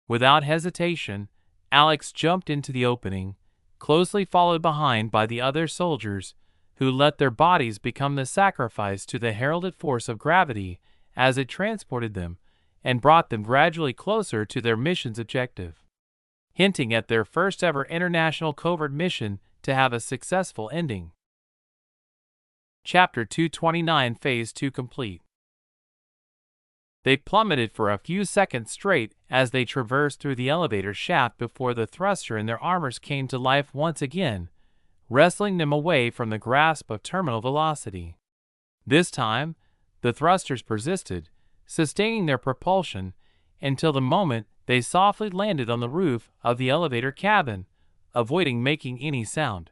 Without hesitation, Alex jumped into the opening, closely followed behind by the other soldiers, who let their bodies become the sacrifice to the heralded force of gravity as it transported them and brought them gradually closer to their mission's objective, hinting at their first ever international covert mission to have a successful ending. Chapter 229, Phase 2 complete. They plummeted for a few seconds straight as they traversed through the elevator shaft before the thruster in their armors came to life once again, wrestling them away from the grasp of terminal velocity. This time, the thrusters persisted, sustaining their propulsion until the moment they softly landed on the roof of the elevator cabin, avoiding making any sound.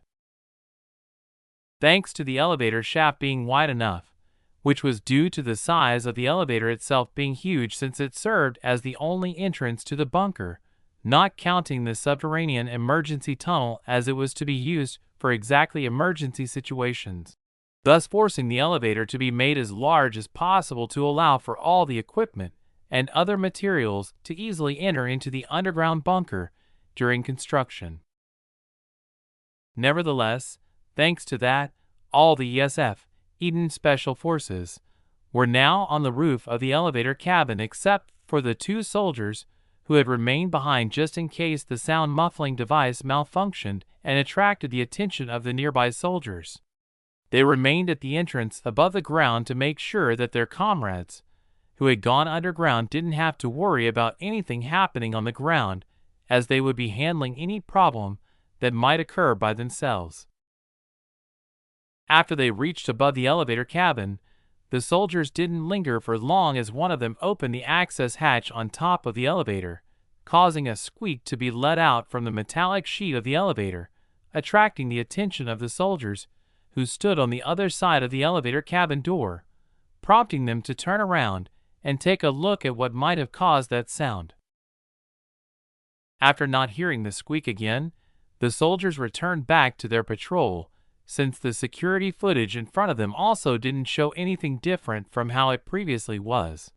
Thanks to the elevator shaft being wide enough, which was due to the size of the elevator itself being huge since it served as the only entrance to the bunker, not counting the subterranean emergency tunnel as it was to be used for exactly emergency situations, thus forcing the elevator to be made as large as possible to allow for all the equipment and other materials to easily enter into the underground bunker during construction. Nevertheless, thanks to that, all the ESF, Eden Special Forces, were now on the roof of the elevator cabin except for the two soldiers who had remained behind just in case the sound muffling device malfunctioned and attracted the attention of the nearby soldiers. They remained at the entrance above the ground to make sure that their comrades, who had gone underground, didn't have to worry about anything happening on the ground, as they would be handling any problem that might occur by themselves. After they reached above the elevator cabin, the soldiers didn't linger for long as one of them opened the access hatch on top of the elevator, causing a squeak to be let out from the metallic sheet of the elevator, attracting the attention of the soldiers who stood on the other side of the elevator cabin door, prompting them to turn around and take a look at what might have caused that sound. After not hearing the squeak again, the soldiers returned back to their patrol, since the security footage in front of them also didn't show anything different from how it previously was.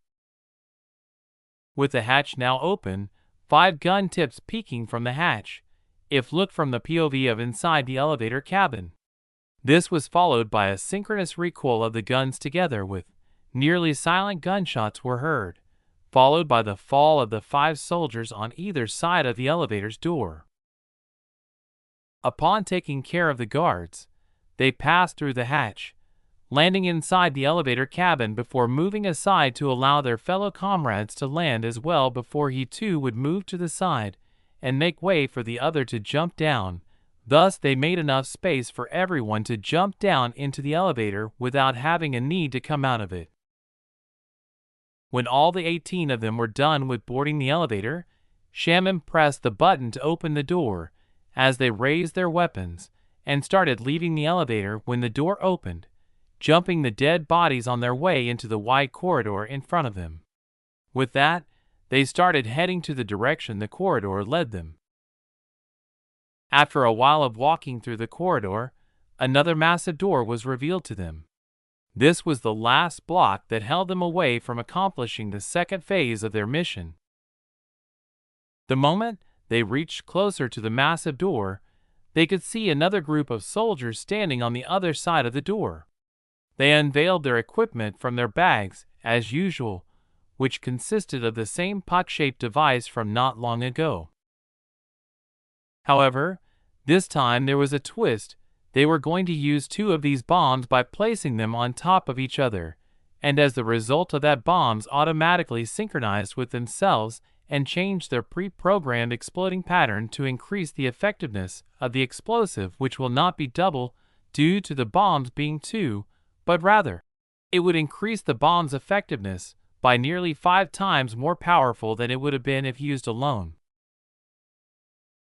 With the hatch now open, 5 gun tips peeking from the hatch, if looked from the POV of inside the elevator cabin. This was followed by a synchronous recoil of the guns together with nearly silent gunshots were heard, followed by the fall of the 5 soldiers on either side of the elevator's door. Upon taking care of the guards, they passed through the hatch, landing inside the elevator cabin before moving aside to allow their fellow comrades to land as well before he too would move to the side and make way for the other to jump down. Thus they made enough space for everyone to jump down into the elevator without having a need to come out of it. When all the 18 of them were done with boarding the elevator, Shamim pressed the button to open the door as they raised their weapons and started leaving the elevator when the door opened, jumping the dead bodies on their way into the wide corridor in front of them. With that, they started heading to the direction the corridor led them. After a while of walking through the corridor, another massive door was revealed to them. This was the last block that held them away from accomplishing the second phase of their mission. The moment they reached closer to the massive door, they could see another group of soldiers standing on the other side of the door. They unveiled their equipment from their bags, as usual, which consisted of the same puck-shaped device from not long ago. However, this time there was a twist. They were going to use 2 of these bombs by placing them on top of each other, and as the result of that, bombs automatically synchronized with themselves and changed their pre-programmed exploding pattern to increase the effectiveness of the explosive, which will not be double due to the bombs being 2, but rather, it would increase the bomb's effectiveness by nearly 5 times more powerful than it would have been if used alone.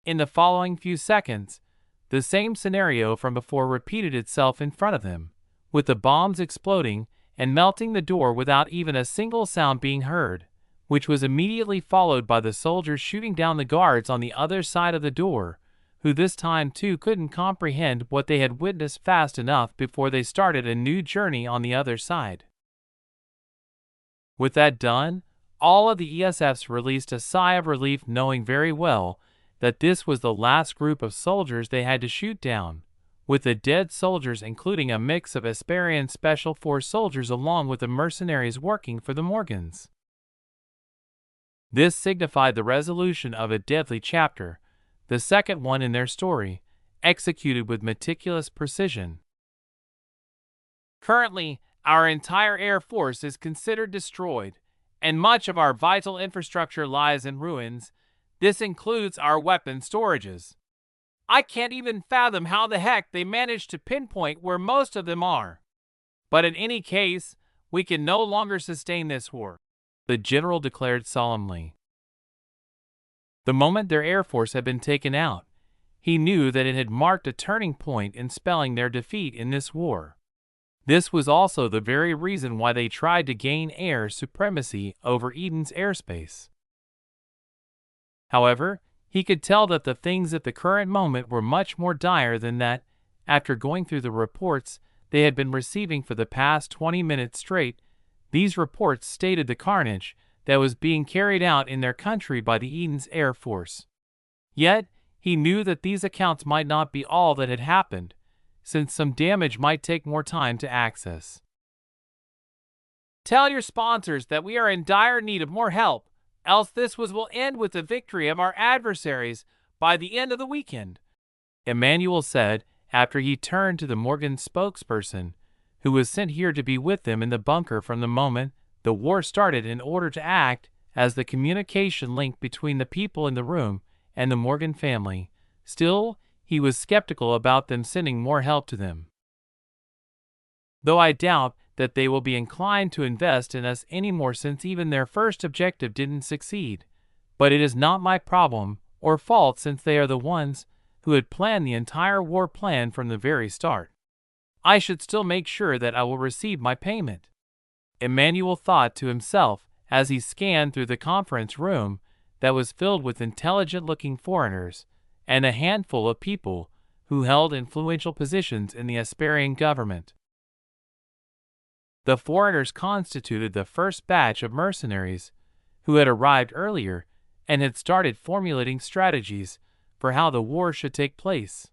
In the following few seconds, the same scenario from before repeated itself in front of them, with the bombs exploding and melting the door without even a single sound being heard, which was immediately followed by the soldiers shooting down the guards on the other side of the door, who this time too couldn't comprehend what they had witnessed fast enough before they started a new journey on the other side. With that done, all of the ESFs released a sigh of relief, knowing very well that this was the last group of soldiers they had to shoot down, with the dead soldiers including a mix of Asparian Special Force soldiers along with the mercenaries working for the Morgans. This signified the resolution of a deadly chapter, the second one in their story, executed with meticulous precision. Currently, our entire Air Force is considered destroyed, and much of our vital infrastructure lies in ruins. This includes our weapon storages. I can't even fathom how the heck they managed to pinpoint where most of them are. But in any case, we can no longer sustain this war, the general declared solemnly. The moment their Air Force had been taken out, he knew that it had marked a turning point in spelling their defeat in this war. This was also the very reason why they tried to gain air supremacy over Eden's airspace. However, he could tell that the things at the current moment were much more dire than that. After going through the reports they had been receiving for the past 20 minutes straight, these reports stated the carnage that was being carried out in their country by the Eden's Air Force. Yet, he knew that these accounts might not be all that had happened, since some damage might take more time to access. Tell your sponsors that we are in dire need of more help, else this will end with the victory of our adversaries by the end of the weekend, Emmanuel said after he turned to the Morgan spokesperson, who was sent here to be with them in the bunker from the moment the war started in order to act as the communication link between the people in the room and the Morgan family. Still, he was skeptical about them sending more help to them. Though I doubt that they will be inclined to invest in us anymore since even their first objective didn't succeed. But it is not my problem or fault since they are the ones who had planned the entire war plan from the very start. I should still make sure that I will receive my payment, Emmanuel thought to himself as he scanned through the conference room that was filled with intelligent-looking foreigners and a handful of people who held influential positions in the Asparian government. The foreigners constituted the first batch of mercenaries who had arrived earlier and had started formulating strategies for how the war should take place.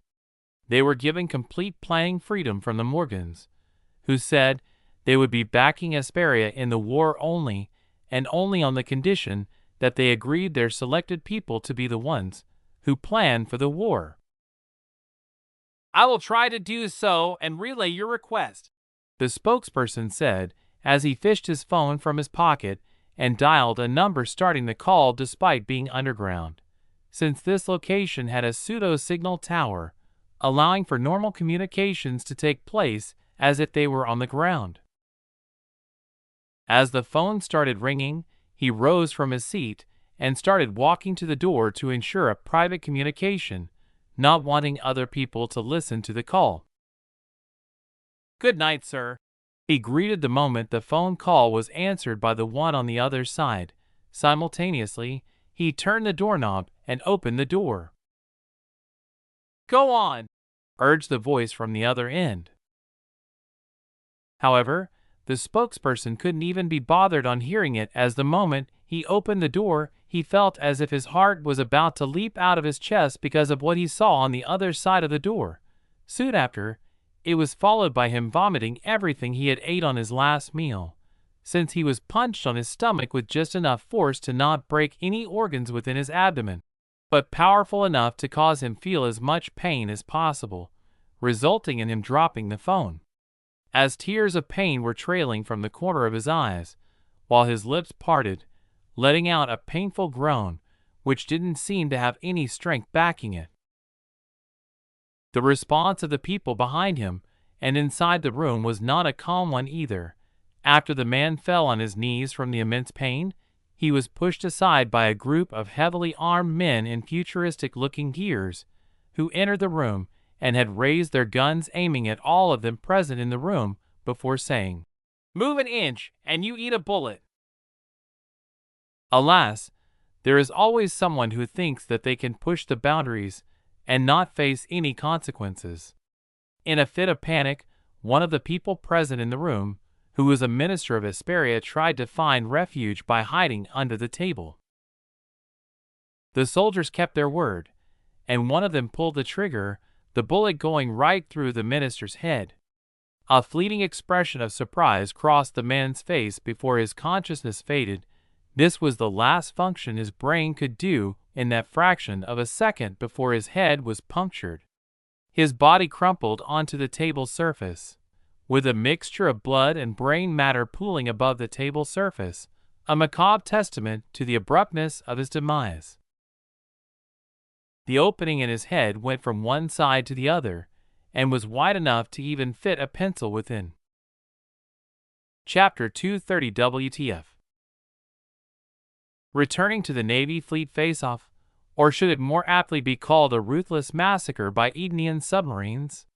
They were given complete planning freedom from the Morgans, who said they would be backing Asperia in the war only, and only on the condition that they agreed their selected people to be the ones who planned for the war. I will try to do so and relay your request, the spokesperson said as he fished his phone from his pocket and dialed a number starting the call despite being underground, since this location had a pseudo-signal tower, allowing for normal communications to take place as if they were on the ground. As the phone started ringing, he rose from his seat and started walking to the door to ensure a private communication, not wanting other people to listen to the call. Good night, sir, he greeted the moment the phone call was answered by the one on the other side. Simultaneously, he turned the doorknob and opened the door. Go on, urged the voice from the other end. However, the spokesperson couldn't even be bothered on hearing it, as the moment he opened the door, he felt as if his heart was about to leap out of his chest because of what he saw on the other side of the door. Soon after, it was followed by him vomiting everything he had ate on his last meal, since he was punched on his stomach with just enough force to not break any organs within his abdomen, but powerful enough to cause him feel as much pain as possible, resulting in him dropping the phone, as tears of pain were trailing from the corner of his eyes, while his lips parted, letting out a painful groan, which didn't seem to have any strength backing it. The response of the people behind him and inside the room was not a calm one either. After the man fell on his knees from the immense pain, he was pushed aside by a group of heavily armed men in futuristic-looking gears, who entered the room and had raised their guns aiming at all of them present in the room before saying, "Move an inch and you eat a bullet." Alas, there is always someone who thinks that they can push the boundaries and not face any consequences. In a fit of panic, one of the people present in the room, who was a minister of Asperia, tried to find refuge by hiding under the table. The soldiers kept their word, and one of them pulled the trigger, the bullet going right through the minister's head. A fleeting expression of surprise crossed the man's face before his consciousness faded. This was the last function his brain could do in that fraction of a second before his head was punctured. His body crumpled onto the table surface, with a mixture of blood and brain matter pooling above the table surface, a macabre testament to the abruptness of his demise. The opening in his head went from one side to the other, and was wide enough to even fit a pencil within. Chapter 230 WTF. Returning to the Navy fleet face-off, or should it more aptly be called a ruthless massacre by Edenian submarines?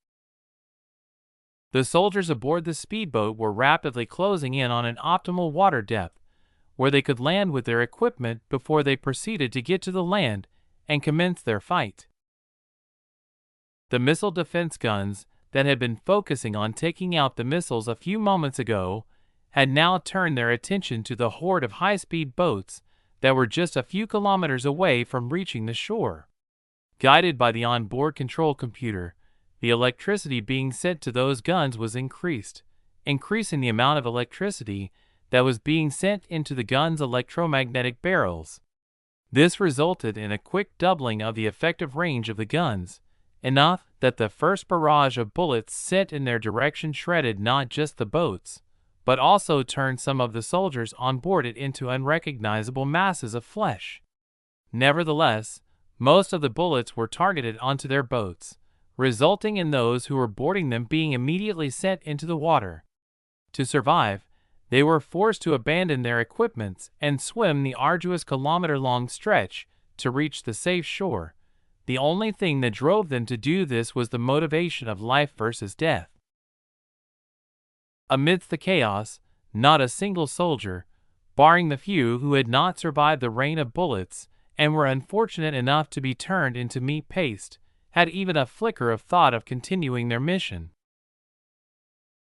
The soldiers aboard the speedboat were rapidly closing in on an optimal water depth, where they could land with their equipment before they proceeded to get to the land and commence their fight. The missile defense guns that had been focusing on taking out the missiles a few moments ago had now turned their attention to the horde of high-speed boats that were just a few kilometers away from reaching the shore. Guided by the onboard control computer, the electricity being sent to those guns was increasing the amount of electricity that was being sent into the guns' electromagnetic barrels. This resulted in a quick doubling of the effective range of the guns, enough that the first barrage of bullets sent in their direction shredded not just the boats, but also turned some of the soldiers on board it into unrecognizable masses of flesh. Nevertheless, most of the bullets were targeted onto their boats, resulting in those who were boarding them being immediately sent into the water. To survive, they were forced to abandon their equipments and swim the arduous kilometer-long stretch to reach the safe shore. The only thing that drove them to do this was the motivation of life versus death. Amidst the chaos, not a single soldier, barring the few who had not survived the rain of bullets and were unfortunate enough to be turned into meat paste, had even a flicker of thought of continuing their mission.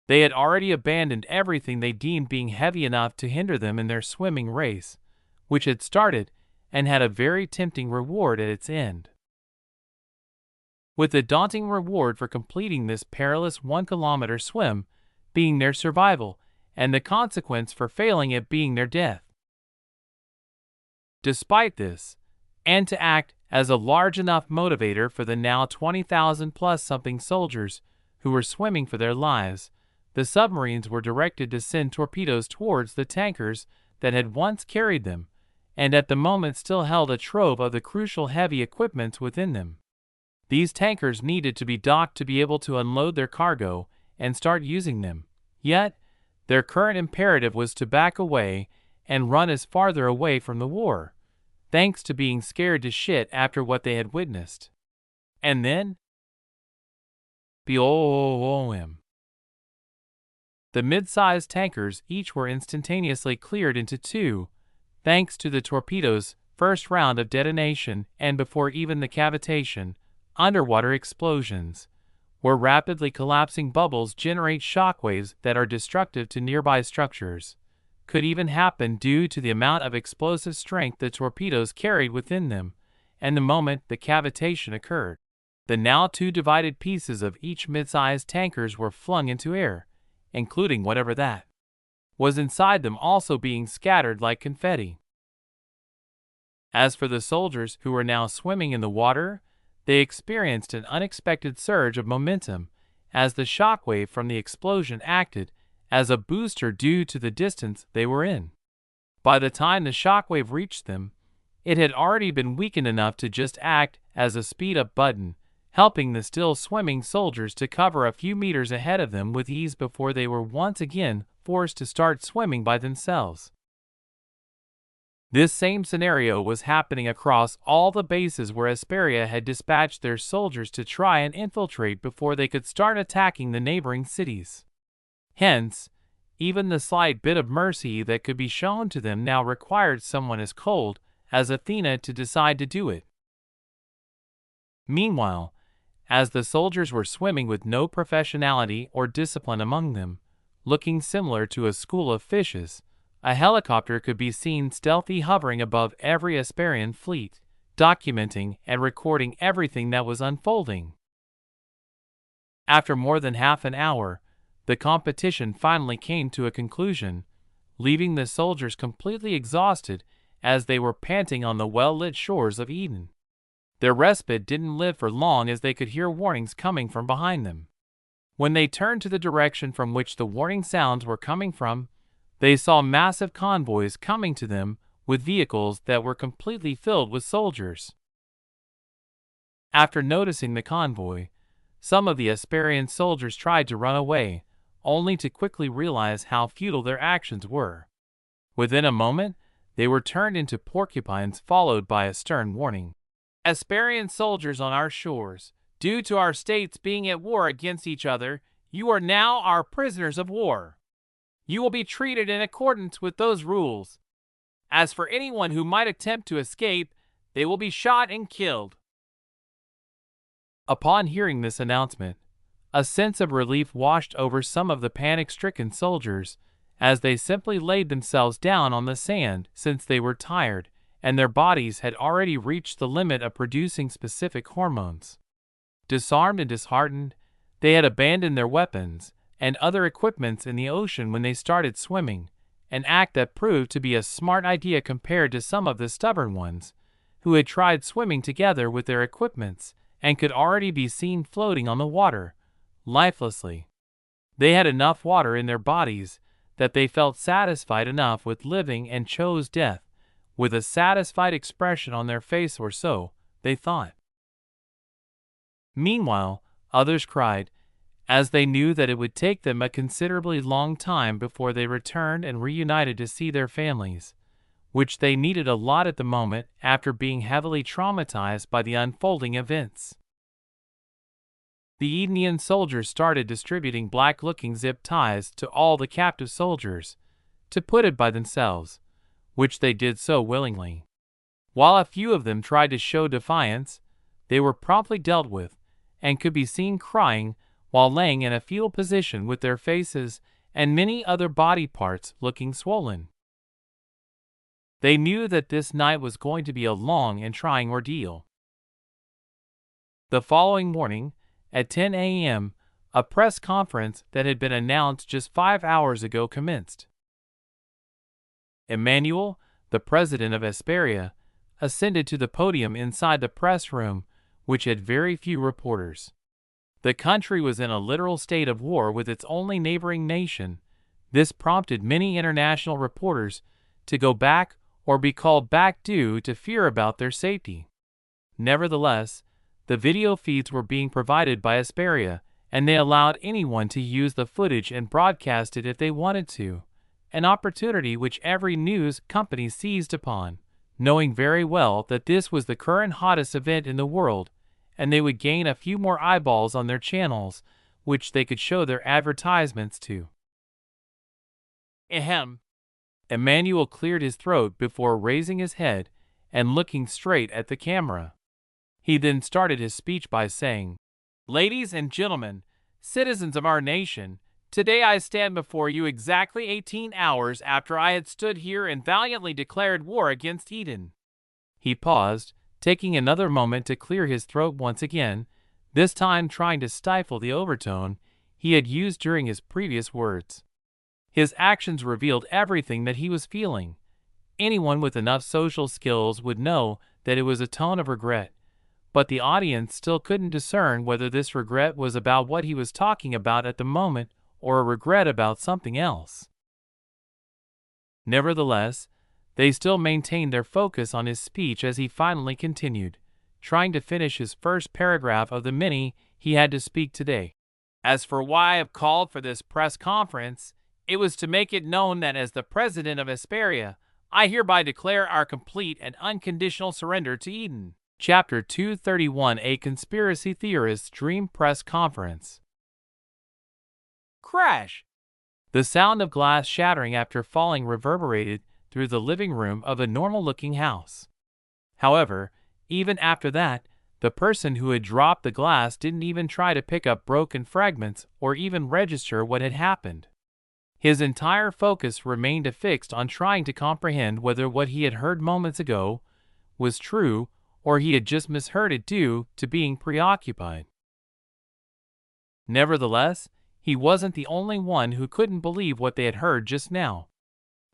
They had already abandoned everything they deemed being heavy enough to hinder them in their swimming race, which had started and had a very tempting reward at its end. with the daunting reward for completing this perilous 1-kilometer swim being their survival and the consequence for failing it being their death. Despite this, and to act as a large enough motivator for the now 20,000 plus something soldiers who were swimming for their lives, the submarines were directed to send torpedoes towards the tankers that had once carried them, and at the moment still held a trove of the crucial heavy equipment within them. These tankers needed to be docked to be able to unload their cargo and start using them, yet their current imperative was to back away and run as farther away from the war, thanks to being scared to shit after what they had witnessed. And then? BOOM. The mid-sized tankers each were instantaneously cleared into two, thanks to the torpedoes' first round of detonation, and before even the cavitation, underwater explosions, where rapidly collapsing bubbles generate shockwaves that are destructive to nearby structures, could even happen due to the amount of explosive strength the torpedoes carried within them, and the moment the cavitation occurred, the now two divided pieces of each mid-sized tankers were flung into air, including whatever that was inside them also being scattered like confetti. As for the soldiers who were now swimming in the water, they experienced an unexpected surge of momentum as the shockwave from the explosion acted as a booster due to the distance they were in. By the time the shockwave reached them, it had already been weakened enough to just act as a speed-up button, helping the still swimming soldiers to cover a few meters ahead of them with ease before they were once again forced to start swimming by themselves. This same scenario was happening across all the bases where Esperia had dispatched their soldiers to try and infiltrate before they could start attacking the neighboring cities. Hence, even the slight bit of mercy that could be shown to them now required someone as cold as Athena to decide to do it. Meanwhile, as the soldiers were swimming with no professionality or discipline among them, looking similar to a school of fishes, a helicopter could be seen stealthy hovering above every Esperian fleet, documenting and recording everything that was unfolding. After more than half an hour, the competition finally came to a conclusion, leaving the soldiers completely exhausted as they were panting on the well-lit shores of Eden. Their respite didn't live for long as they could hear warnings coming from behind them. When they turned to the direction from which the warning sounds were coming from, they saw massive convoys coming to them with vehicles that were completely filled with soldiers. After noticing the convoy, some of the Esperian soldiers tried to run away, only to quickly realize how futile their actions were. Within a moment, they were turned into porcupines, followed by a stern warning. Esperian soldiers on our shores, due to our states being at war against each other, you are now our prisoners of war. You will be treated in accordance with those rules. As for anyone who might attempt to escape, they will be shot and killed. Upon hearing this announcement, a sense of relief washed over some of the panic-stricken soldiers as they simply laid themselves down on the sand since they were tired and their bodies had already reached the limit of producing specific hormones. Disarmed and disheartened, they had abandoned their weapons and other equipments in the ocean when they started swimming, an act that proved to be a smart idea compared to some of the stubborn ones who had tried swimming together with their equipments and could already be seen floating on the water, lifelessly. They had enough water in their bodies that they felt satisfied enough with living and chose death, with a satisfied expression on their face, or so they thought. Meanwhile, others cried, as they knew that it would take them a considerably long time before they returned and reunited to see their families, which they needed a lot at the moment after being heavily traumatized by the unfolding events. The Edenian soldiers started distributing black-looking zip ties to all the captive soldiers, to put it by themselves, which they did so willingly. While a few of them tried to show defiance, they were promptly dealt with, and could be seen crying while laying in a fetal position with their faces and many other body parts looking swollen. They knew that this night was going to be a long and trying ordeal. The following morning, at 10 a.m., a press conference that had been announced just 5 hours ago commenced. Emmanuel, the president of Esperia, ascended to the podium inside the press room, which had very few reporters. The country was in a literal state of war with its only neighboring nation. This prompted many international reporters to go back or be called back due to fear about their safety. Nevertheless, the video feeds were being provided by Esperia, and they allowed anyone to use the footage and broadcast it if they wanted to, an opportunity which every news company seized upon, knowing very well that this was the current hottest event in the world, and they would gain a few more eyeballs on their channels, which they could show their advertisements to. Ahem. Emmanuel cleared his throat before raising his head and looking straight at the camera. He then started his speech by saying, "Ladies and gentlemen, citizens of our nation, today I stand before you exactly 18 hours after I had stood here and valiantly declared war against Eden." He paused, taking another moment to clear his throat once again, this time trying to stifle the overtone he had used during his previous words. His actions revealed everything that he was feeling. Anyone with enough social skills would know that it was a tone of regret, but the audience still couldn't discern whether this regret was about what he was talking about at the moment or a regret about something else. Nevertheless, they still maintained their focus on his speech as he finally continued, trying to finish his first paragraph of the many he had to speak today. "As for why I have called for this press conference, it was to make it known that as the president of Esperia, I hereby declare our complete and unconditional surrender to Eden." Chapter 231: A Conspiracy Theorist's Dream Press Conference. Crash! The sound of glass shattering after falling reverberated through the living room of a normal-looking house. However, even after that, the person who had dropped the glass didn't even try to pick up broken fragments or even register what had happened. His entire focus remained affixed on trying to comprehend whether what he had heard moments ago was true or he had just misheard it due to being preoccupied. Nevertheless, he wasn't the only one who couldn't believe what they had heard just now.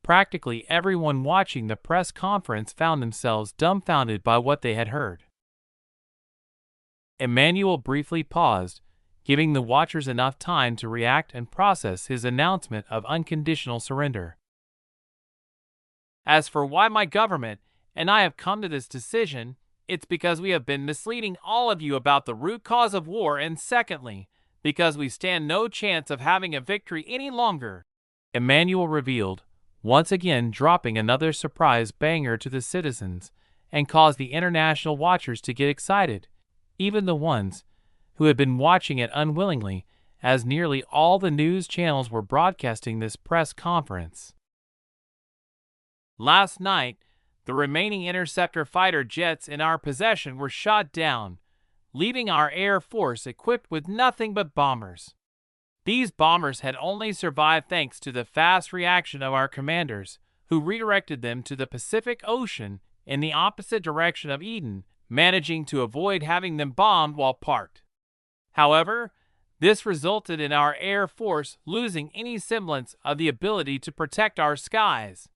Practically everyone watching the press conference found themselves dumbfounded by what they had heard. Emmanuel briefly paused, giving the watchers enough time to react and process his announcement of unconditional surrender. "As for why my government and I have come to this decision, it's because we have been misleading all of you about the root cause of war, and secondly, because we stand no chance of having a victory any longer," Emmanuel revealed, once again dropping another surprise banger to the citizens, and caused the international watchers to get excited, even the ones who had been watching it unwillingly, as nearly all the news channels were broadcasting this press conference. "Last night, the remaining interceptor fighter jets in our possession were shot down, leaving our Air Force equipped with nothing but bombers. These bombers had only survived thanks to the fast reaction of our commanders, who redirected them to the Pacific Ocean in the opposite direction of Eden, managing to avoid having them bombed while parked. However, this resulted in our Air Force losing any semblance of the ability to protect our skies.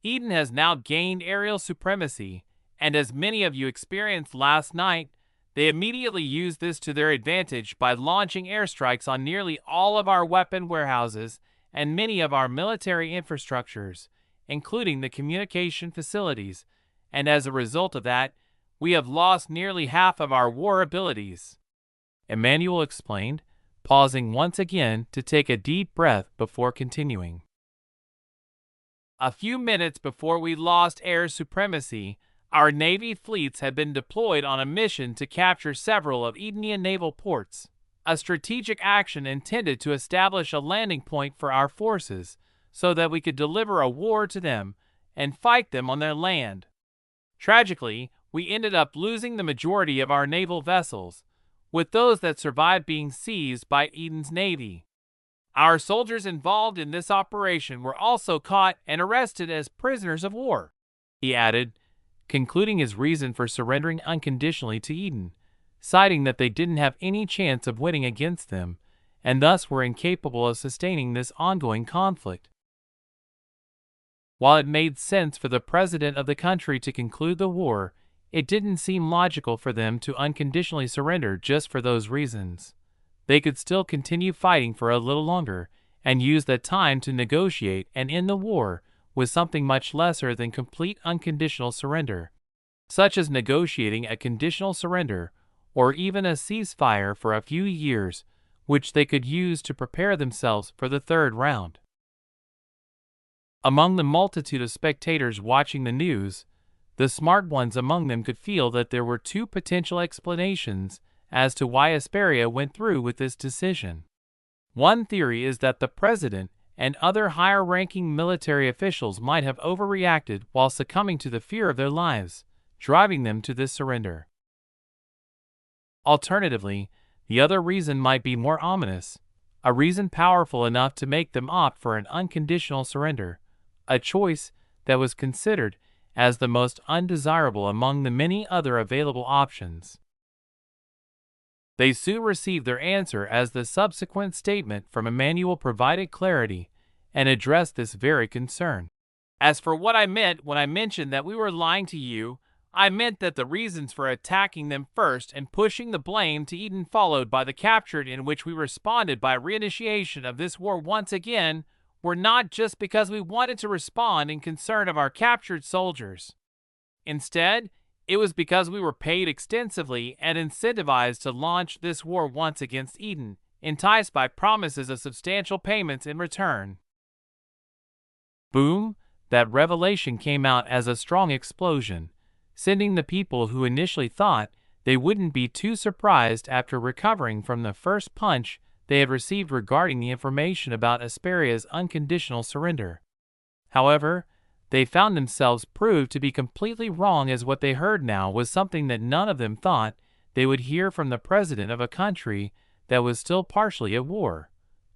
Eden has now gained aerial supremacy, and as many of you experienced last night, they immediately used this to their advantage by launching airstrikes on nearly all of our weapon warehouses and many of our military infrastructures, including the communication facilities, and as a result of that, we have lost nearly half of our war abilities," Emmanuel explained, pausing once again to take a deep breath before continuing. "A few minutes before we lost air supremacy, our Navy fleets had been deployed on a mission to capture several of Edenian naval ports, a strategic action intended to establish a landing point for our forces so that we could deliver a war to them and fight them on their land. Tragically, we ended up losing the majority of our naval vessels, with those that survived being seized by Eden's Navy. Our soldiers involved in this operation were also caught and arrested as prisoners of war," he added, concluding his reason for surrendering unconditionally to Eden, citing that they didn't have any chance of winning against them, and thus were incapable of sustaining this ongoing conflict. While it made sense for the president of the country to conclude the war, it didn't seem logical for them to unconditionally surrender just for those reasons. They could still continue fighting for a little longer and use that time to negotiate and end the war with something much lesser than complete unconditional surrender, such as negotiating a conditional surrender or even a ceasefire for a few years, which they could use to prepare themselves for the third round. Among the multitude of spectators watching the news, the smart ones among them could feel that there were two potential explanations as to why Asperia went through with this decision. One theory is that the president and other higher-ranking military officials might have overreacted while succumbing to the fear of their lives, driving them to this surrender. Alternatively, the other reason might be more ominous, a reason powerful enough to make them opt for an unconditional surrender, a choice that was considered as the most undesirable among the many other available options. They soon received their answer as the subsequent statement from Emmanuel provided clarity and addressed this very concern. As for what I meant when I mentioned that we were lying to you, I meant that the reasons for attacking them first and pushing the blame to Eden followed by the capture in which we responded by reinitiation of this war once again were not just because we wanted to respond in concern of our captured soldiers. Instead, it was because we were paid extensively and incentivized to launch this war once against Eden, enticed by promises of substantial payments in return. Boom! That revelation came out as a strong explosion, sending the people who initially thought they wouldn't be too surprised after recovering from the first punch they had received regarding the information about Asperia's unconditional surrender. However, they found themselves proved to be completely wrong, as what they heard now was something that none of them thought they would hear from the president of a country that was still partially at war,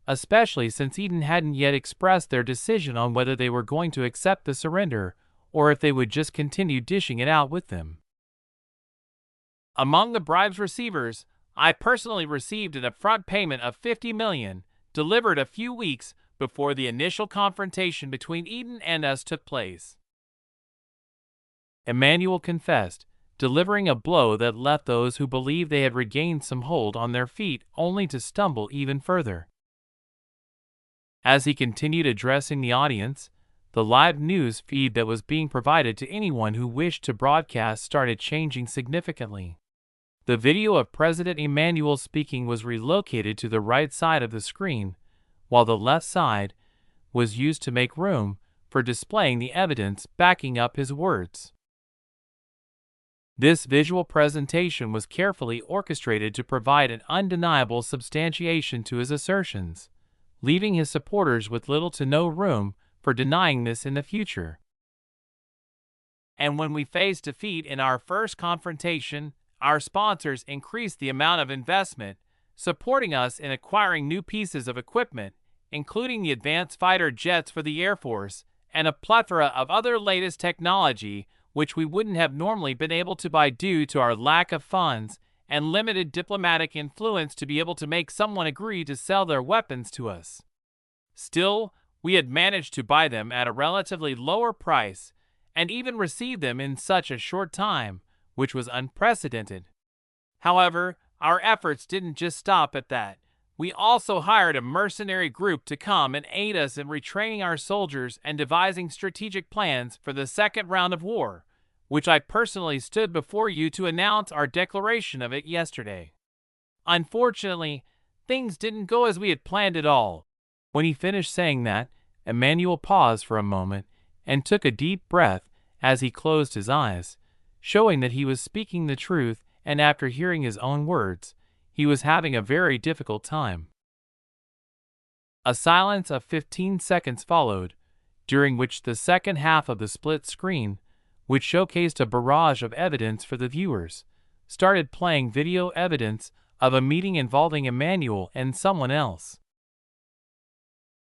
especially since Eden hadn't yet expressed their decision on whether they were going to accept the surrender or if they would just continue dishing it out with them. Among the bribes receivers, I personally received an upfront payment of $50 million, delivered a few weeks before the initial confrontation between Eden and us took place. Emmanuel confessed, delivering a blow that left those who believed they had regained some hold on their feet only to stumble even further. As he continued addressing the audience, the live news feed that was being provided to anyone who wished to broadcast started changing significantly. The video of President Emmanuel speaking was relocated to the right side of the screen, while the left side was used to make room for displaying the evidence backing up his words. This visual presentation was carefully orchestrated to provide an undeniable substantiation to his assertions, leaving his supporters with little to no room for denying this in the future. And when we faced defeat in our first confrontation, our sponsors increased the amount of investment, supporting us in acquiring new pieces of equipment, including the advanced fighter jets for the Air Force and a plethora of other latest technology which we wouldn't have normally been able to buy due to our lack of funds and limited diplomatic influence to be able to make someone agree to sell their weapons to us. Still, we had managed to buy them at a relatively lower price and even receive them in such a short time, which was unprecedented. However, our efforts didn't just stop at that. We also hired a mercenary group to come and aid us in retraining our soldiers and devising strategic plans for the second round of war, which I personally stood before you to announce our declaration of it yesterday. Unfortunately, things didn't go as we had planned at all. When he finished saying that, Emmanuel paused for a moment and took a deep breath as he closed his eyes, showing that he was speaking the truth, and after hearing his own words, he was having a very difficult time. A silence of 15 seconds followed, during which the second half of the split screen, which showcased a barrage of evidence for the viewers, started playing video evidence of a meeting involving Emmanuel and someone else.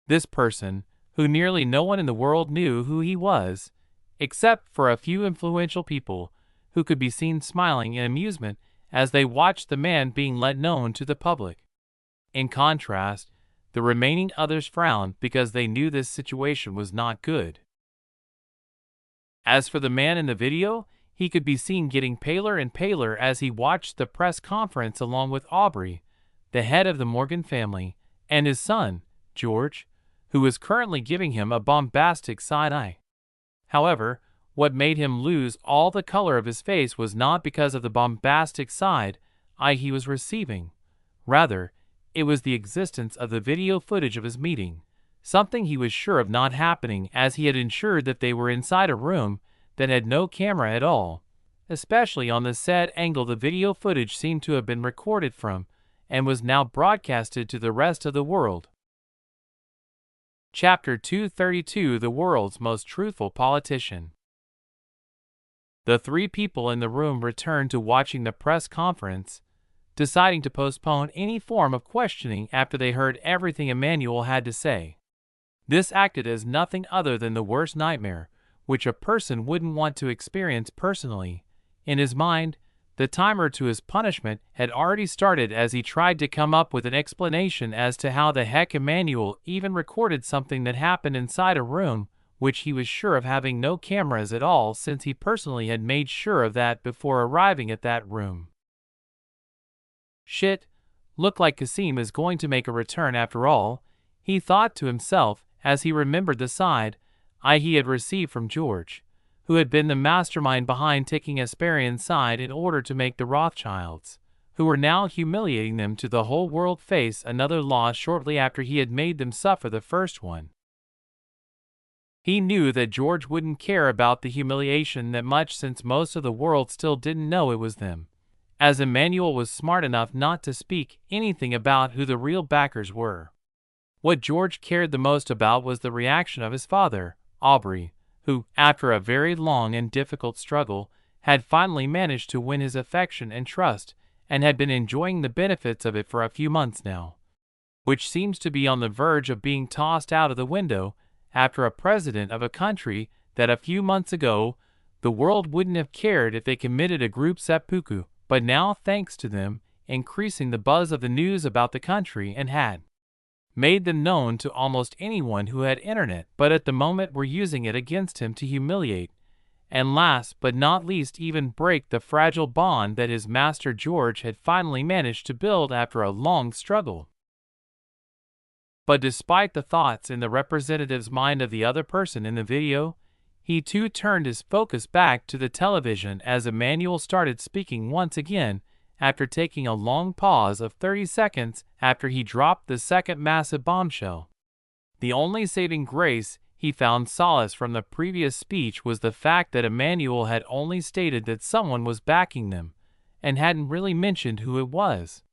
This person, who nearly no one in the world knew who he was, except for a few influential people who could be seen smiling in amusement as they watched the man being let known to the public. In contrast, the remaining others frowned because they knew this situation was not good. As for the man in the video, he could be seen getting paler and paler as he watched the press conference along with Aubrey, the head of the Morgan family, and his son, George, who was currently giving him a bombastic side eye. However, what made him lose all the color of his face was not because of the bombastic side eye he was receiving. Rather, it was the existence of the video footage of his meeting, something he was sure of not happening as he had ensured that they were inside a room that had no camera at all, especially on the said angle the video footage seemed to have been recorded from and was now broadcasted to the rest of the world. Chapter 232: The World's Most Truthful Politician. The three people in the room returned to watching the press conference, deciding to postpone any form of questioning after they heard everything Emmanuel had to say. This acted as nothing other than the worst nightmare, which a person wouldn't want to experience personally. In his mind, the timer to his punishment had already started as he tried to come up with an explanation as to how the heck Emmanuel even recorded something that happened inside a room which he was sure of having no cameras at all, since he personally had made sure of that before arriving at that room. Shit, look like Kasim is going to make a return after all, he thought to himself as he remembered the side eye he had received from George, who had been the mastermind behind taking Asparion's side in order to make the Rothschilds, who were now humiliating them to the whole world, face another loss shortly after he had made them suffer the first one. He knew that George wouldn't care about the humiliation that much, since most of the world still didn't know it was them, as Emmanuel was smart enough not to speak anything about who the real backers were. What George cared the most about was the reaction of his father, Aubrey, who, after a very long and difficult struggle, had finally managed to win his affection and trust, and had been enjoying the benefits of it for a few months now, which seems to be on the verge of being tossed out of the window after a president of a country that a few months ago the world wouldn't have cared if they committed a group seppuku, but now, thanks to them, increasing the buzz of the news about the country and had made them known to almost anyone who had internet, but at the moment were using it against him to humiliate, and last but not least even break the fragile bond that his master George had finally managed to build after a long struggle. But despite the thoughts in the representative's mind of the other person in the video, he too turned his focus back to the television as Emmanuel started speaking once again, after taking a long pause of 30 seconds after he dropped the second massive bombshell. The only saving grace he found solace from the previous speech was the fact that Emmanuel had only stated that someone was backing them, and hadn't really mentioned who it was.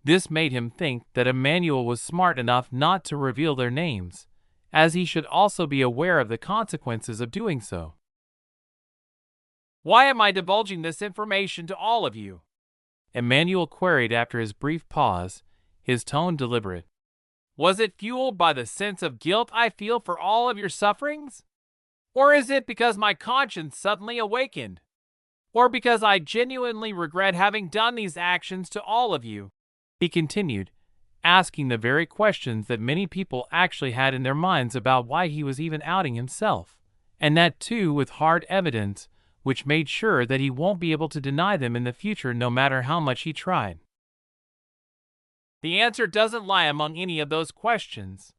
This made him think that Emmanuel was smart enough not to reveal their names, as he should also be aware of the consequences of doing so. Why am I divulging this information to all of you? Emmanuel queried after his brief pause, his tone deliberate. Was it fueled by the sense of guilt I feel for all of your sufferings? Or is it because my conscience suddenly awakened? Or because I genuinely regret having done these actions to all of you? He continued, asking the very questions that many people actually had in their minds about why he was even outing himself, and that too with hard evidence, which made sure that he won't be able to deny them in the future no matter how much he tried. The answer doesn't lie among any of those questions.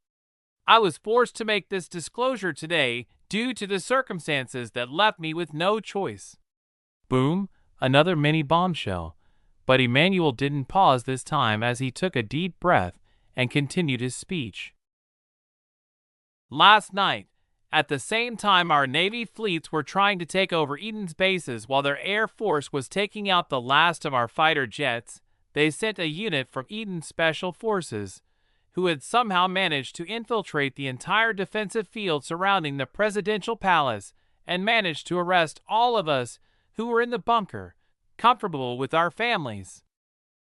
I was forced to make this disclosure today due to the circumstances that left me with no choice. Boom, another mini bombshell. But Emmanuel didn't pause this time as he took a deep breath and continued his speech. Last night, at the same time our Navy fleets were trying to take over Eden's bases while their Air Force was taking out the last of our fighter jets, they sent a unit from Eden's Special Forces, who had somehow managed to infiltrate the entire defensive field surrounding the presidential palace and managed to arrest all of us who were in the bunker, comfortable with our families.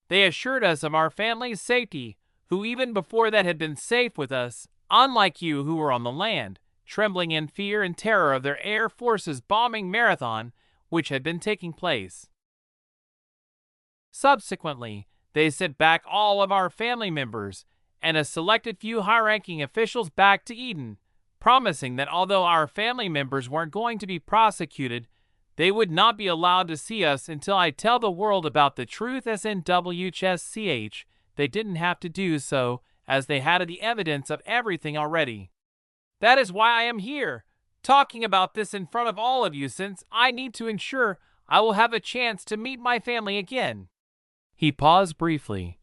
They assured us of our family's safety, who even before that had been safe with us, unlike you who were on the land, trembling in fear and terror of their Air Force's bombing marathon which had been taking place. Subsequently, they sent back all of our family members and a selected few high-ranking officials back to Eden, promising that although our family members weren't going to be prosecuted, they would not be allowed to see us until I tell the world about the truth, as in WHSCH. They didn't have to do so, as they had the evidence of everything already. That is why I am here, talking about this in front of all of you, since I need to ensure I will have a chance to meet my family again. He paused briefly,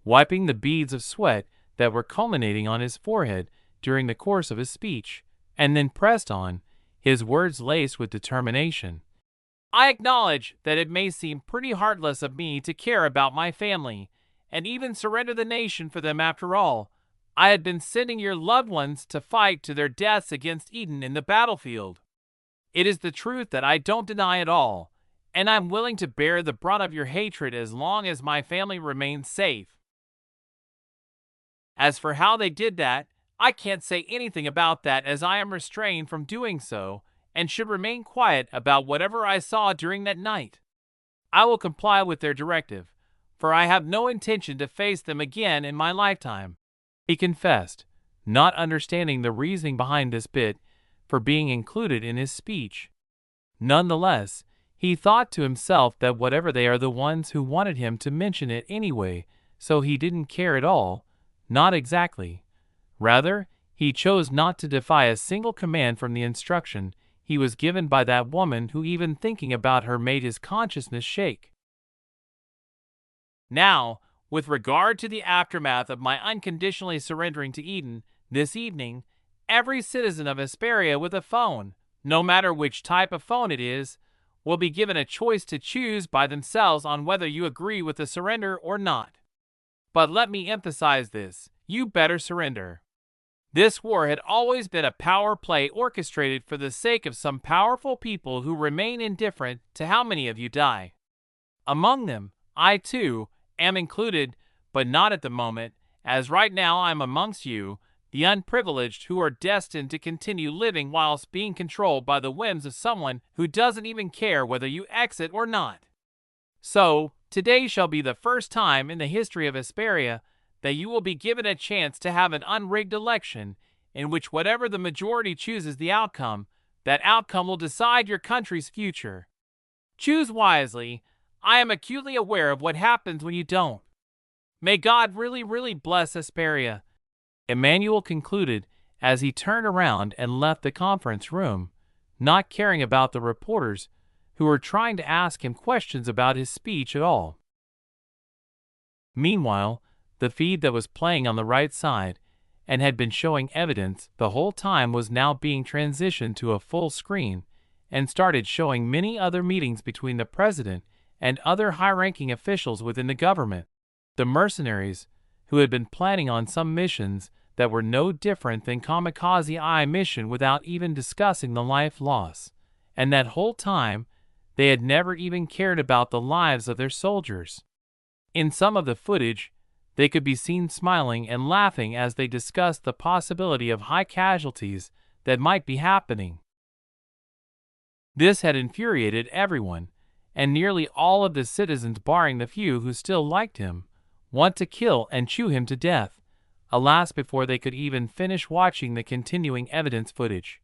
wiping the beads of sweat that were culminating on his forehead during the course of his speech, and then pressed on, his words laced with determination. I acknowledge that it may seem pretty heartless of me to care about my family, and even surrender the nation for them. After all, I had been sending your loved ones to fight to their deaths against Eden in the battlefield. It is the truth that I don't deny at all, and I'm willing to bear the brunt of your hatred as long as my family remains safe. As for how they did that, I can't say anything about that, as I am restrained from doing so, and should remain quiet about whatever I saw during that night. I will comply with their directive, for I have no intention to face them again in my lifetime, he confessed, not understanding the reasoning behind this bit for being included in his speech. Nonetheless, he thought to himself that whatever they are, the ones who wanted him to mention it anyway, so he didn't care at all, not exactly. Rather, he chose not to defy a single command from the instruction he was given by that woman, who even thinking about her made his consciousness shake. Now, with regard to the aftermath of my unconditionally surrendering to Eden this evening, every citizen of Hesperia with a phone, no matter which type of phone it is, will be given a choice to choose by themselves on whether you agree with the surrender or not. But let me emphasize this: you better surrender. This war had always been a power play orchestrated for the sake of some powerful people who remain indifferent to how many of you die. Among them, I too am included, but not at the moment, as right now I am amongst you, the unprivileged, who are destined to continue living whilst being controlled by the whims of someone who doesn't even care whether you exit or not. So, today shall be the first time in the history of Hesperia that you will be given a chance to have an unrigged election in which whatever the majority chooses the outcome, that outcome will decide your country's future. Choose wisely. I am acutely aware of what happens when you don't. May God really bless Hesperia. Emmanuel concluded as he turned around and left the conference room, not caring about the reporters who were trying to ask him questions about his speech at all. Meanwhile, the feed that was playing on the right side and had been showing evidence the whole time was now being transitioned to a full screen and started showing many other meetings between the president and other high-ranking officials within the government. The mercenaries, who had been planning on some missions that were no different than Kamikaze Eye mission without even discussing the life loss, and that whole time they had never even cared about the lives of their soldiers. In some of the footage, they could be seen smiling and laughing as they discussed the possibility of high casualties that might be happening. This had infuriated everyone, and nearly all of the citizens, barring the few who still liked him, want to kill and chew him to death, alas, before they could even finish watching the continuing evidence footage.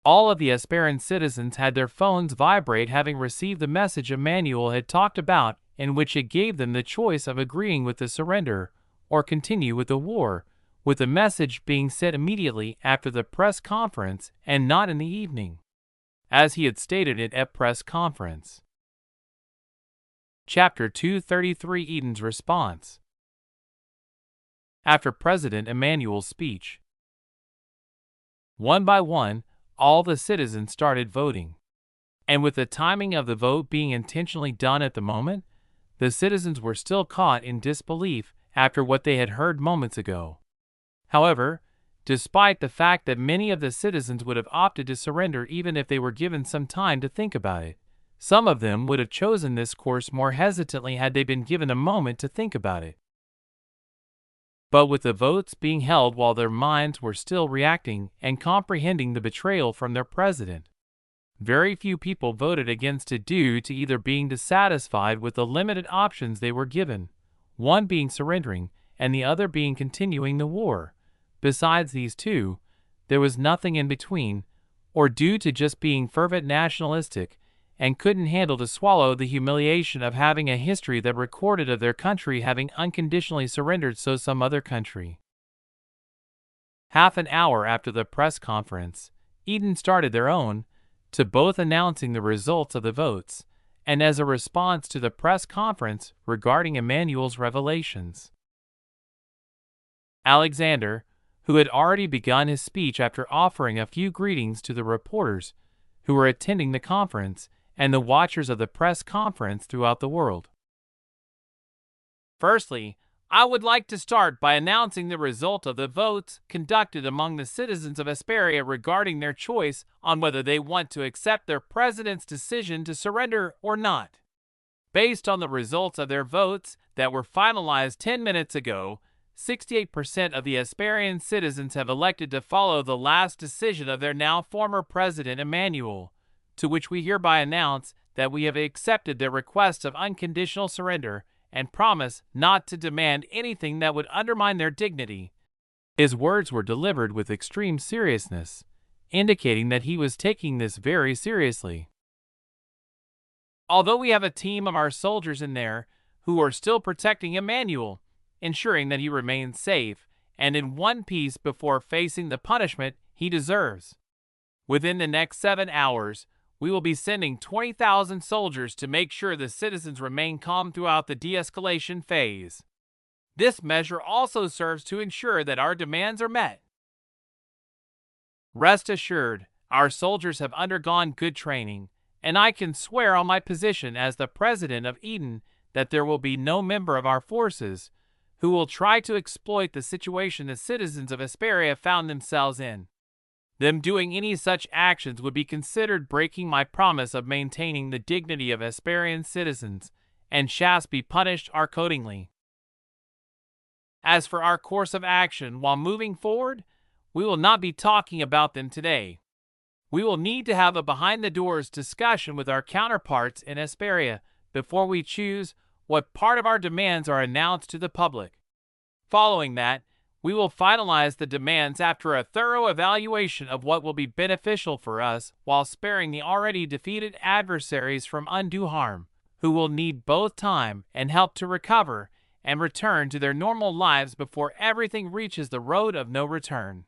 All of the Hesperian citizens had their phones vibrate, having received the message Emmanuel had talked about, in which it gave them the choice of agreeing with the surrender or continue with the war, with the message being sent immediately after the press conference and not in the evening, as he had stated it at press conference. Chapter 233: Eden's Response. After President Emmanuel's speech, one by one, all the citizens started voting. And with the timing of the vote being intentionally done at the moment, the citizens were still caught in disbelief after what they had heard moments ago. However, despite the fact that many of the citizens would have opted to surrender even if they were given some time to think about it, some of them would have chosen this course more hesitantly had they been given a moment to think about it. But with the votes being held while their minds were still reacting and comprehending the betrayal from their president, very few people voted against it due to either being dissatisfied with the limited options they were given, one being surrendering and the other being continuing the war. Besides these two, there was nothing in between, or due to just being fervent nationalistic and couldn't handle to swallow the humiliation of having a history that recorded of their country having unconditionally surrendered so some other country. Half an hour after the press conference, Eden started their own, to both announcing the results of the votes, and as a response to the press conference regarding Emmanuel's revelations. Alexander, who had already begun his speech after offering a few greetings to the reporters who were attending the conference and the watchers of the press conference throughout the world. Firstly, I would like to start by announcing the result of the votes conducted among the citizens of Hesperia regarding their choice on whether they want to accept their president's decision to surrender or not. Based on the results of their votes that were finalized 10 minutes ago, 68% of the Hesperian citizens have elected to follow the last decision of their now former president Emmanuel, to which we hereby announce that we have accepted their request of unconditional surrender and promise not to demand anything that would undermine their dignity. His words were delivered with extreme seriousness, indicating that he was taking this very seriously. Although we have a team of our soldiers in there who are still protecting Emmanuel, ensuring that he remains safe and in one piece before facing the punishment he deserves. Within the next 7 hours, we will be sending 20,000 soldiers to make sure the citizens remain calm throughout the de-escalation phase. This measure also serves to ensure that our demands are met. Rest assured, our soldiers have undergone good training, and I can swear on my position as the president of Eden that there will be no member of our forces who will try to exploit the situation the citizens of Hesperia found themselves in. Them doing any such actions would be considered breaking my promise of maintaining the dignity of Hesperian citizens, and shall be punished accordingly. As for our course of action while moving forward, we will not be talking about them today. We will need to have a behind-the-doors discussion with our counterparts in Hesperia before we choose what part of our demands are announced to the public. Following that, we will finalize the demands after a thorough evaluation of what will be beneficial for us while sparing the already defeated adversaries from undue harm, who will need both time and help to recover and return to their normal lives before everything reaches the road of no return.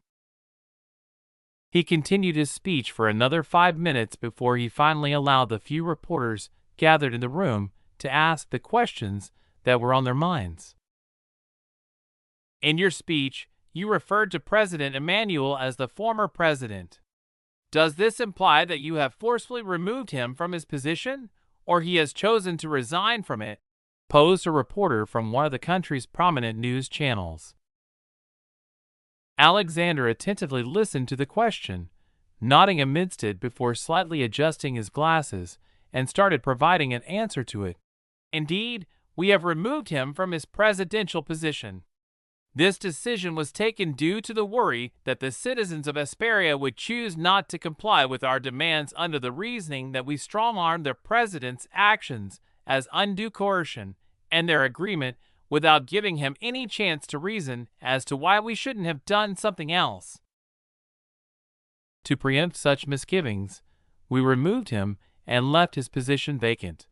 He continued his speech for another 5 minutes before he finally allowed the few reporters gathered in the room to ask the questions that were on their minds. In your speech, you referred to President Emmanuel as the former president. Does this imply that you have forcefully removed him from his position, or he has chosen to resign from it? Posed a reporter from one of the country's prominent news channels. Alexander attentively listened to the question, nodding amidst it before slightly adjusting his glasses, and started providing an answer to it. Indeed, we have removed him from his presidential position. This decision was taken due to the worry that the citizens of Hesperia would choose not to comply with our demands under the reasoning that we strong-armed their president's actions as undue coercion and their agreement without giving him any chance to reason as to why we shouldn't have done something else. To preempt such misgivings, we removed him and left his position vacant.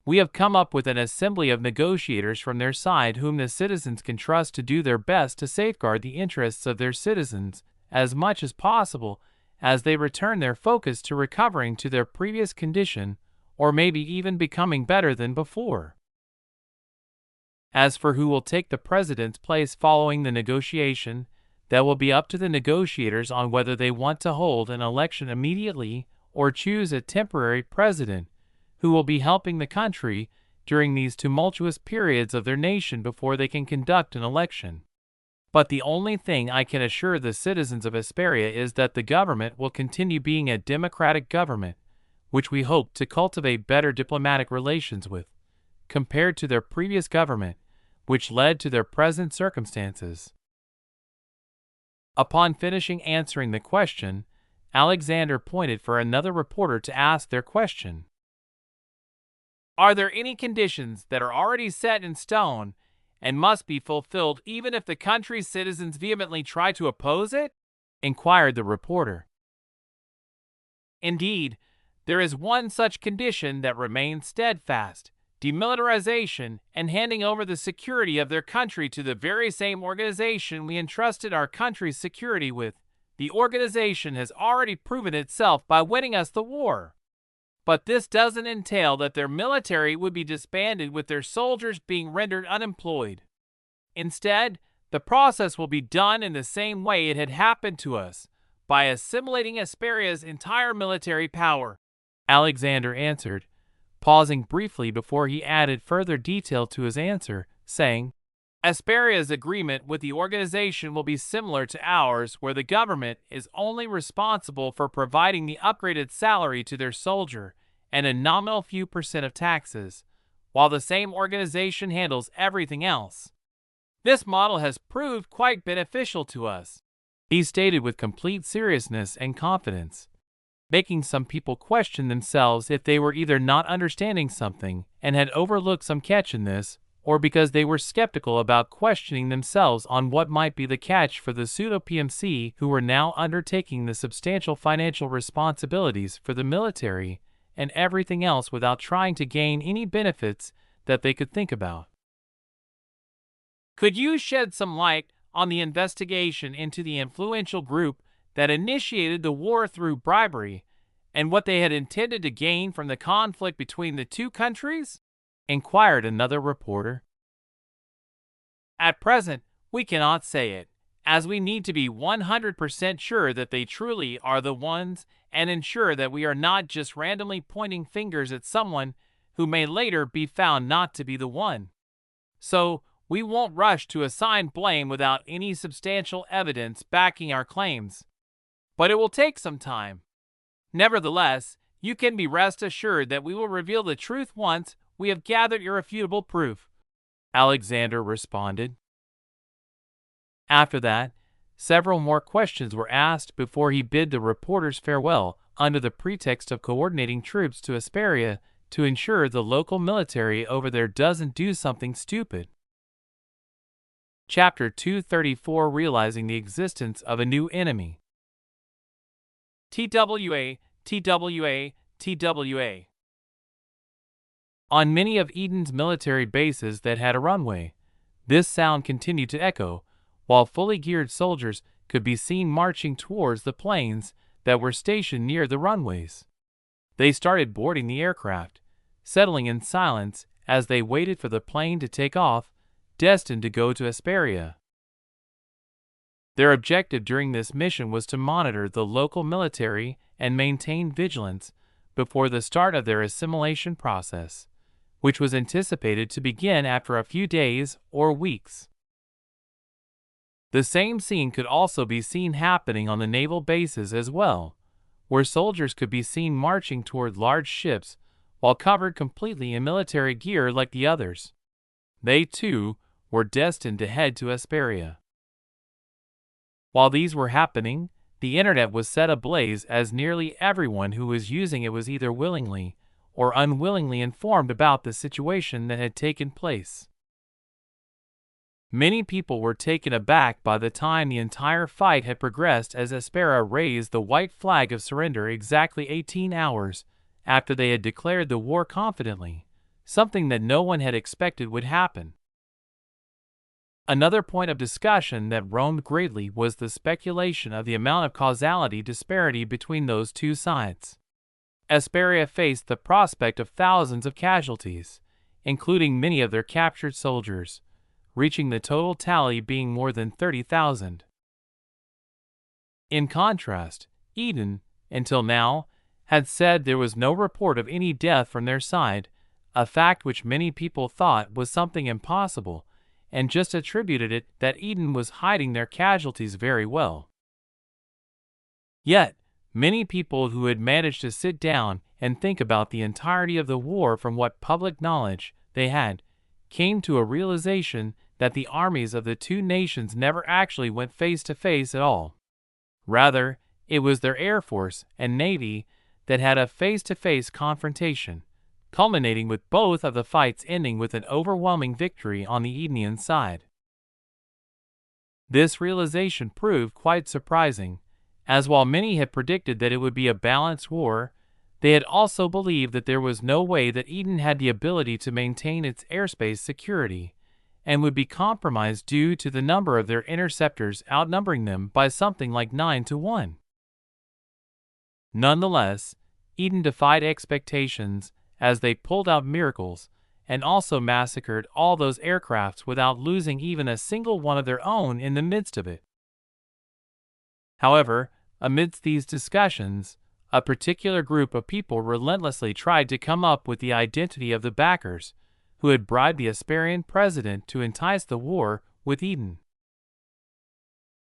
We have come up with an assembly of negotiators from their side whom the citizens can trust to do their best to safeguard the interests of their citizens as much as possible as they return their focus to recovering to their previous condition or maybe even becoming better than before. As for who will take the president's place following the negotiation, that will be up to the negotiators on whether they want to hold an election immediately or choose a temporary president who will be helping the country during these tumultuous periods of their nation before they can conduct an election. But the only thing I can assure the citizens of Hesperia is that the government will continue being a democratic government, which we hope to cultivate better diplomatic relations with, compared to their previous government, which led to their present circumstances. Upon finishing answering the question, Alexander pointed for another reporter to ask their question. Are there any conditions that are already set in stone and must be fulfilled even if the country's citizens vehemently try to oppose it? Inquired the reporter. Indeed, there is one such condition that remains steadfast: demilitarization and handing over the security of their country to the very same organization we entrusted our country's security with. The organization has already proven itself by winning us the war. But this doesn't entail that their military would be disbanded with their soldiers being rendered unemployed. Instead, the process will be done in the same way it had happened to us, by assimilating Asperia's entire military power, Alexander answered, pausing briefly before he added further detail to his answer, saying, Asperia's agreement with the organization will be similar to ours, where the government is only responsible for providing the upgraded salary to their soldier and a nominal few percent of taxes, while the same organization handles everything else. This model has proved quite beneficial to us, he stated with complete seriousness and confidence, making some people question themselves if they were either not understanding something and had overlooked some catch in this, or because they were skeptical about questioning themselves on what might be the catch for the pseudo-PMC who were now undertaking the substantial financial responsibilities for the military and everything else without trying to gain any benefits that they could think about. Could you shed some light on the investigation into the influential group that initiated the war through bribery and what they had intended to gain from the conflict between the two countries? Inquired another reporter. At present, we cannot say it, as we need to be 100% sure that they truly are the ones and ensure that we are not just randomly pointing fingers at someone who may later be found not to be the one. So, we won't rush to assign blame without any substantial evidence backing our claims. But it will take some time. Nevertheless, you can be rest assured that we will reveal the truth once we have gathered irrefutable proof, Alexander responded. After that, several more questions were asked before he bid the reporters farewell under the pretext of coordinating troops to Asperia to ensure the local military over there doesn't do something stupid. Chapter 234, Realizing the Existence of a New Enemy. TWA, TWA, TWA. On many of Eden's military bases that had a runway, this sound continued to echo, while fully geared soldiers could be seen marching towards the planes that were stationed near the runways. They started boarding the aircraft, settling in silence as they waited for the plane to take off, destined to go to Asperia. Their objective during this mission was to monitor the local military and maintain vigilance before the start of their assimilation process, which was anticipated to begin after a few days or weeks. The same scene could also be seen happening on the naval bases as well, where soldiers could be seen marching toward large ships while covered completely in military gear like the others. They, too, were destined to head to Asperia. While these were happening, the internet was set ablaze as nearly everyone who was using it was either willingly or unwillingly informed about the situation that had taken place. Many people were taken aback by the time the entire fight had progressed as Asperia raised the white flag of surrender exactly 18 hours after they had declared the war confidently, something that no one had expected would happen. Another point of discussion that roamed greatly was the speculation of the amount of causality disparity between those two sides. Asperia faced the prospect of thousands of casualties, including many of their captured soldiers, reaching the total tally being more than 30,000. In contrast, Eden, until now, had said there was no report of any death from their side, a fact which many people thought was something impossible, and just attributed it that Eden was hiding their casualties very well. Yet, many people who had managed to sit down and think about the entirety of the war from what public knowledge they had, came to a realization that the armies of the two nations never actually went face to face at all. Rather, it was their Air Force and Navy that had a face-to-face confrontation, culminating with both of the fights ending with an overwhelming victory on the Edenian side. This realization proved quite surprising, as while many had predicted that it would be a balanced war, they had also believed that there was no way that Eden had the ability to maintain its airspace security, and would be compromised due to the number of their interceptors outnumbering them by something like 9-1. Nonetheless, Eden defied expectations as they pulled out miracles and also massacred all those aircrafts without losing even a single one of their own in the midst of it. However, amidst these discussions, a particular group of people relentlessly tried to come up with the identity of the backers who had bribed the Asperian president to entice the war with Eden.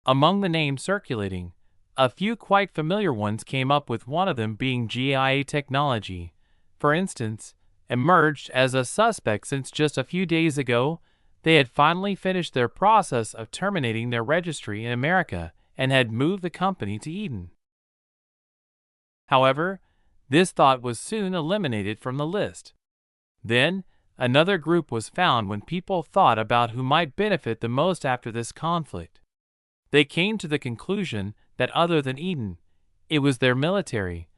Among the names circulating, a few quite familiar ones came up, with one of them being GIA Technology, for instance, emerged as a suspect since just a few days ago they had finally finished their process of terminating their registry in America and had moved the company to Eden. However, this thought was soon eliminated from the list. Then, another group was found when people thought about who might benefit the most after this conflict. They came to the conclusion that other than Eden, it was their military,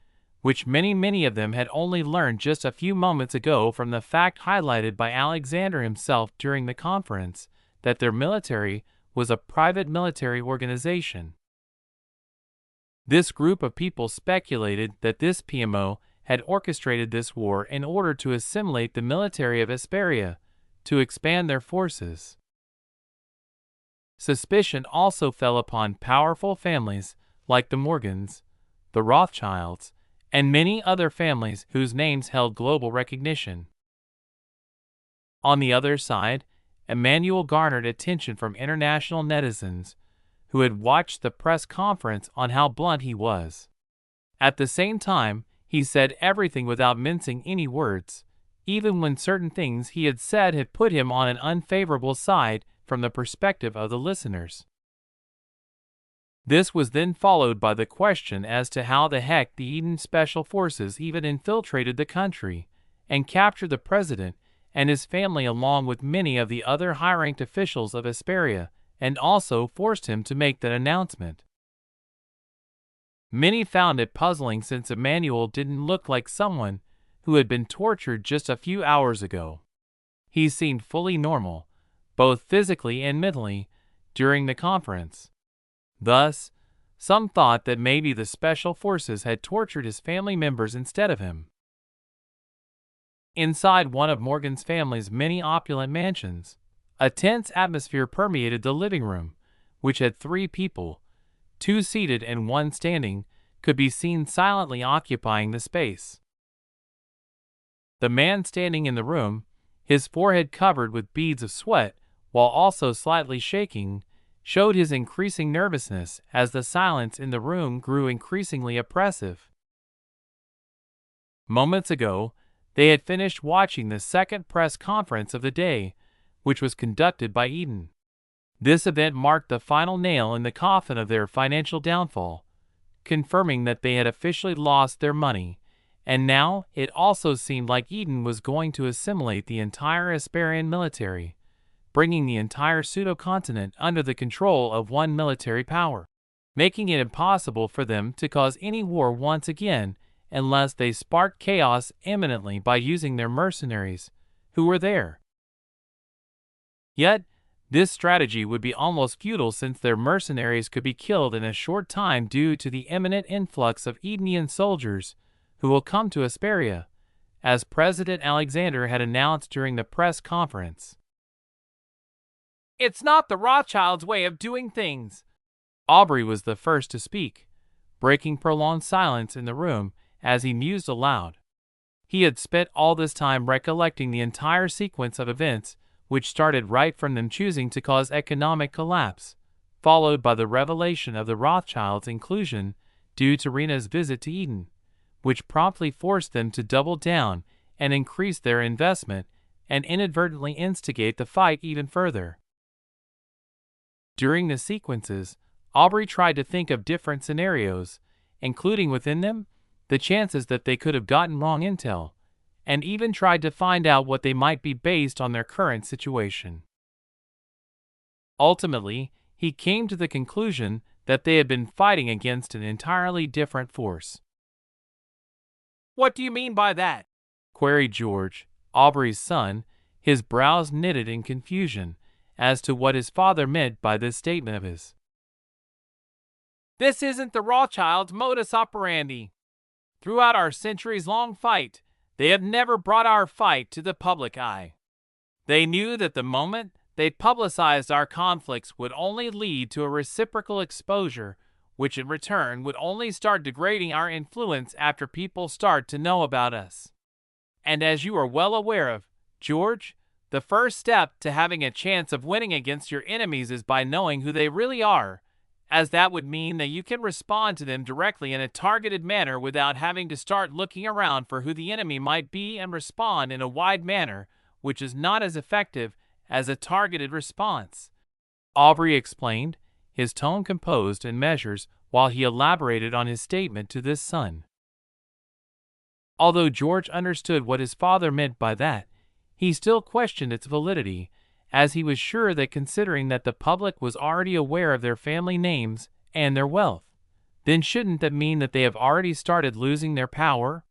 which many of them had only learned just a few moments ago from the fact highlighted by Alexander himself during the conference, that their military was a private military organization. This group of people speculated that this PMO had orchestrated this war in order to assimilate the military of Asperia, to expand their forces. Suspicion also fell upon powerful families like the Morgans, the Rothschilds, and many other families whose names held global recognition. On the other side, Emmanuel garnered attention from international netizens who had watched the press conference on how blunt he was. At the same time, he said everything without mincing any words, even when certain things he had said had put him on an unfavorable side from the perspective of the listeners. This was then followed by the question as to how the heck the Eden Special Forces even infiltrated the country and captured the president and his family along with many of the other high-ranked officials of Asperia, and also forced him to make that announcement. Many found it puzzling since Emmanuel didn't look like someone who had been tortured just a few hours ago. He seemed fully normal, both physically and mentally, during the conference. Thus, some thought that maybe the special forces had tortured his family members instead of him. Inside one of Morgan's family's many opulent mansions, a tense atmosphere permeated the living room, which had 3 people, 2 seated and 1 standing, could be seen silently occupying the space. The man standing in the room, his forehead covered with beads of sweat, while also slightly shaking, showed his increasing nervousness as the silence in the room grew increasingly oppressive. Moments ago, they had finished watching the second press conference of the day, which was conducted by Eden. This event marked the final nail in the coffin of their financial downfall, confirming that they had officially lost their money, and now it also seemed like Eden was going to assimilate the entire Asperian military, bringing the entire pseudo-continent under the control of one military power, making it impossible for them to cause any war once again unless they sparked chaos imminently by using their mercenaries, who were there. Yet, this strategy would be almost futile since their mercenaries could be killed in a short time due to the imminent influx of Edenian soldiers who will come to Asperia, as President Alexander had announced during the press conference. It's not the Rothschilds' way of doing things. Aubrey was the first to speak, breaking prolonged silence in the room as he mused aloud. He had spent all this time recollecting the entire sequence of events, which started right from them choosing to cause economic collapse, followed by the revelation of the Rothschilds' inclusion due to Rena's visit to Eden, which promptly forced them to double down and increase their investment and inadvertently instigate the fight even further. During the sequences, Aubrey tried to think of different scenarios including within them the chances that they could have gotten wrong intel, and even tried to find out what they might be based on their current situation. Ultimately, he came to the conclusion that they had been fighting against an entirely different force. "What do you mean by that?" queried George, Aubrey's son, his brows knitted in confusion as to what his father meant by this statement of his. "This isn't the Rothschilds' modus operandi. Throughout our centuries-long fight, they have never brought our fight to the public eye. They knew that the moment they publicized our conflicts would only lead to a reciprocal exposure, which in return would only start degrading our influence after people start to know about us. And as you are well aware of, George, the first step to having a chance of winning against your enemies is by knowing who they really are, as that would mean that you can respond to them directly in a targeted manner without having to start looking around for who the enemy might be and respond in a wide manner, which is not as effective as a targeted response," Aubrey explained, his tone composed and measures while he elaborated on his statement to this son. Although George understood what his father meant by that, he still questioned its validity, as he was sure that considering that the public was already aware of their family names and their wealth, then shouldn't that mean that they have already started losing their power?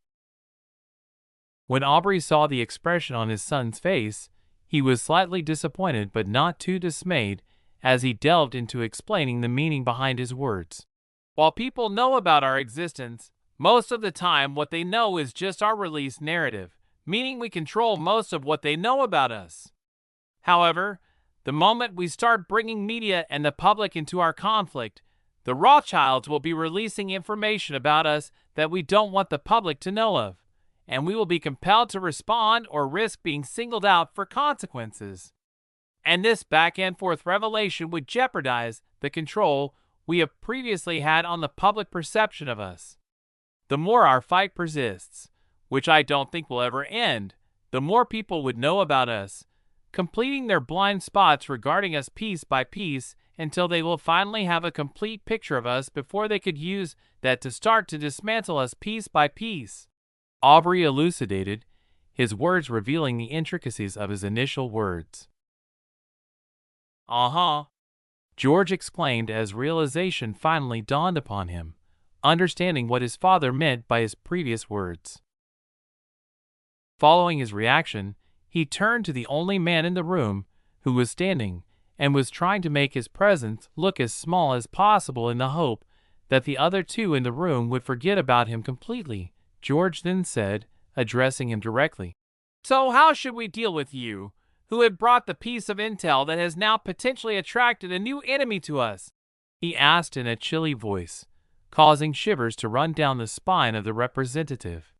When Aubrey saw the expression on his son's face, he was slightly disappointed but not too dismayed as he delved into explaining the meaning behind his words. "While people know about our existence, most of the time what they know is just our release narrative, meaning we control most of what they know about us. However, the moment we start bringing media and the public into our conflict, the Rothschilds will be releasing information about us that we don't want the public to know of, and we will be compelled to respond or risk being singled out for consequences. And this back-and-forth revelation would jeopardize the control we have previously had on the public perception of us. The more our fight persists, which I don't think will ever end, the more people would know about us, completing their blind spots regarding us piece by piece until they will finally have a complete picture of us before they could use that to start to dismantle us piece by piece," Aubrey elucidated, his words revealing the intricacies of his initial words. "Uh-huh," George exclaimed as realization finally dawned upon him, understanding what his father meant by his previous words. Following his reaction, he turned to the only man in the room, who was standing, and was trying to make his presence look as small as possible in the hope that the other two in the room would forget about him completely. George then said, addressing him directly, "So how should we deal with you, who had brought the piece of intel that has now potentially attracted a new enemy to us?" he asked in a chilly voice, causing shivers to run down the spine of the representative.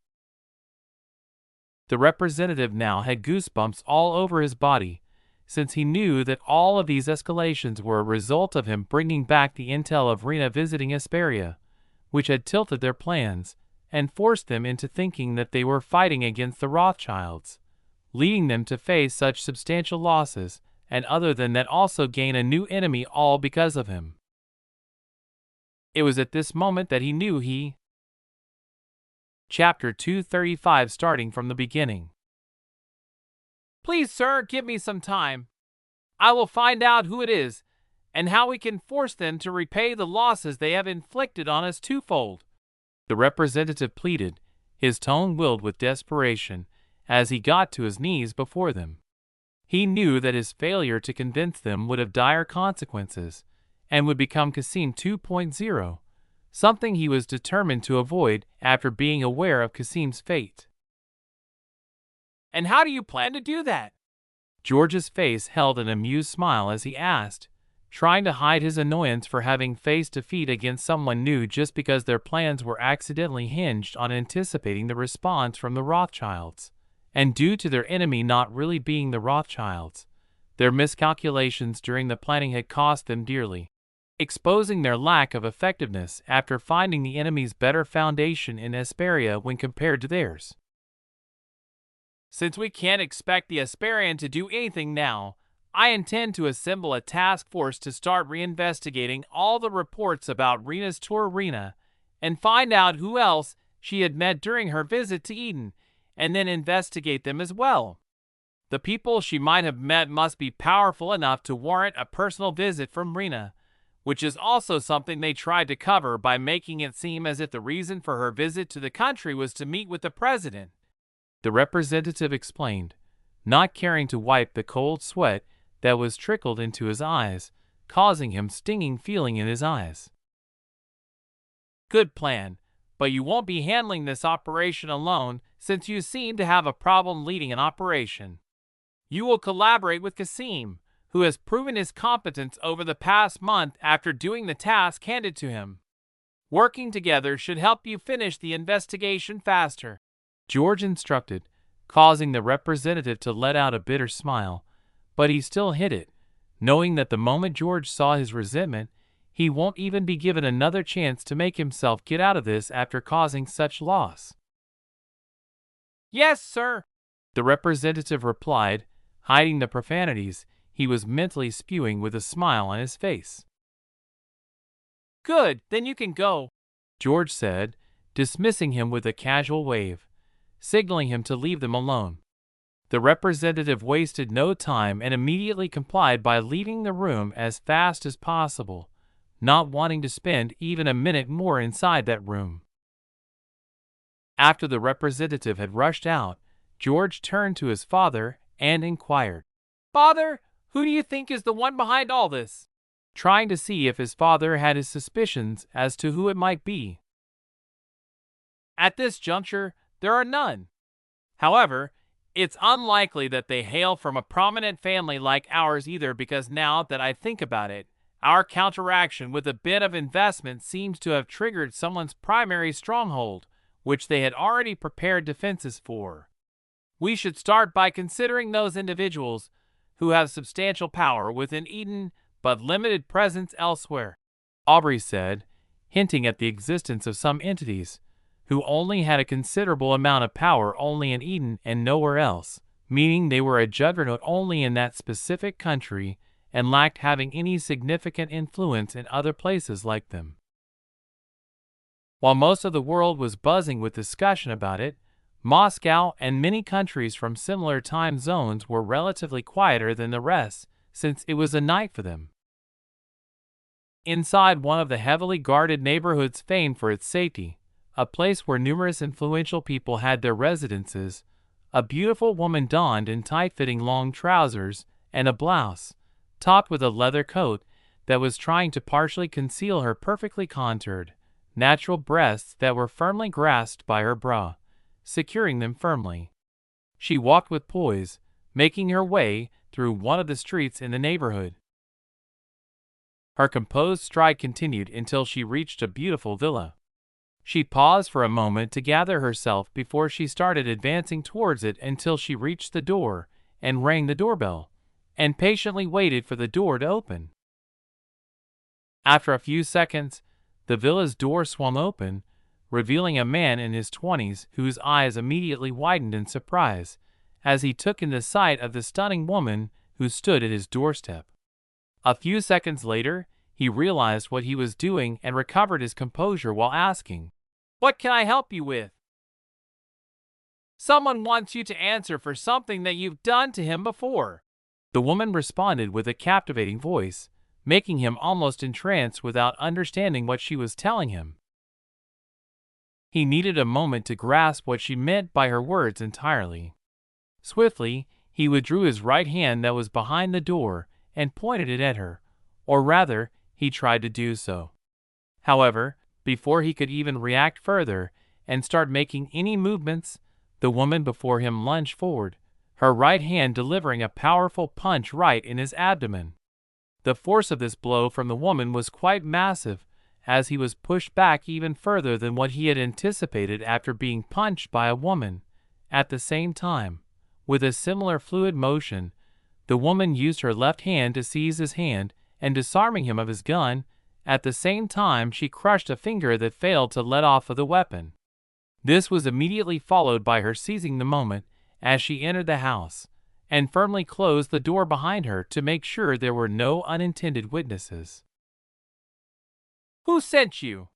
The representative now had goosebumps all over his body, since he knew that all of these escalations were a result of him bringing back the intel of Rena visiting Hesperia, which had tilted their plans and forced them into thinking that they were fighting against the Rothschilds, leading them to face such substantial losses, and other than that also gain a new enemy all because of him. It was at this moment that he knew he. Chapter 235, starting from the beginning. "Please, sir, give me some time. I will find out who it is, and how we can force them to repay the losses they have inflicted on us twofold," the representative pleaded, his tone willed with desperation, as he got to his knees before them. He knew that his failure to convince them would have dire consequences, and would become Kasim 2.0, something he was determined to avoid after being aware of Kasim's fate. "And how do you plan to do that?" George's face held an amused smile as he asked, trying to hide his annoyance for having faced defeat against someone new just because their plans were accidentally hinged on anticipating the response from the Rothschilds, and due to their enemy not really being the Rothschilds, their miscalculations during the planning had cost them dearly, exposing their lack of effectiveness after finding the enemy's better foundation in Hesperia when compared to theirs. "Since we can't expect the Hesperian to do anything now, I intend to assemble a task force to start reinvestigating all the reports about Rena's tour Rena and find out who else she had met during her visit to Eden, and then investigate them as well. The people she might have met must be powerful enough to warrant a personal visit from Rena, which is also something they tried to cover by making it seem as if the reason for her visit to the country was to meet with the president. The representative explained, not caring to wipe the cold sweat that was trickled into his eyes, causing him stinging feeling in his eyes. Good plan, but you won't be handling this operation alone since you seem to have a problem leading an operation. You will collaborate with Kasim, who has proven his competence over the past month after doing the task handed to him. Working together should help you finish the investigation faster, George instructed, causing the representative to let out a bitter smile, but he still hid it, knowing that the moment George saw his resentment, he won't even be given another chance to make himself get out of this after causing such loss. Yes, sir, the representative replied, hiding the profanities he was mentally spewing with a smile on his face. Good, then you can go, George said, dismissing him with a casual wave, signaling him to leave them alone. The representative wasted no time and immediately complied by leaving the room as fast as possible, not wanting to spend even a minute more inside that room. After the representative had rushed out, George turned to his father and inquired, Father, who do you think is the one behind all this? Trying to see if his father had his suspicions as to who it might be. At this juncture, there are none. However, it's unlikely that they hail from a prominent family like ours either, because now that I think about it, our counteraction with a bit of investment seems to have triggered someone's primary stronghold, which they had already prepared defenses for. We should start by considering those individuals who have substantial power within Eden but limited presence elsewhere, Aubrey said, hinting at the existence of some entities who only had a considerable amount of power only in Eden and nowhere else, meaning they were a juggernaut only in that specific country and lacked having any significant influence in other places like them. While most of the world was buzzing with discussion about it, Moscow and many countries from similar time zones were relatively quieter than the rest, since it was a night for them. Inside one of the heavily guarded neighborhoods famed for its safety, a place where numerous influential people had their residences, a beautiful woman donned in tight-fitting long trousers and a blouse, topped with a leather coat that was trying to partially conceal her perfectly contoured, natural breasts that were firmly grasped by her bra, securing them firmly. She walked with poise, making her way through one of the streets in the neighborhood. Her composed stride continued until she reached a beautiful villa. She paused for a moment to gather herself before she started advancing towards it until she reached the door and rang the doorbell, and patiently waited for the door to open. After a few seconds, the villa's door swung open, revealing a man in his 20s whose eyes immediately widened in surprise as he took in the sight of the stunning woman who stood at his doorstep. A few seconds later, he realized what he was doing and recovered his composure while asking, "What can I help you with?" "Someone wants you to answer for something that you've done to him before," the woman responded with a captivating voice, making him almost entranced without understanding what she was telling him. He needed a moment to grasp what she meant by her words entirely. Swiftly, he withdrew his right hand that was behind the door and pointed it at her, or rather, he tried to do so. However, before he could even react further and start making any movements, the woman before him lunged forward, her right hand delivering a powerful punch right in his abdomen. The force of this blow from the woman was quite massive, as he was pushed back even further than what he had anticipated after being punched by a woman. At the same time, with a similar fluid motion, the woman used her left hand to seize his hand and disarming him of his gun. At the same time, she crushed a finger that failed to let off of the weapon. This was immediately followed by her seizing the moment as she entered the house and firmly closed the door behind her to make sure there were no unintended witnesses. "Who sent you?"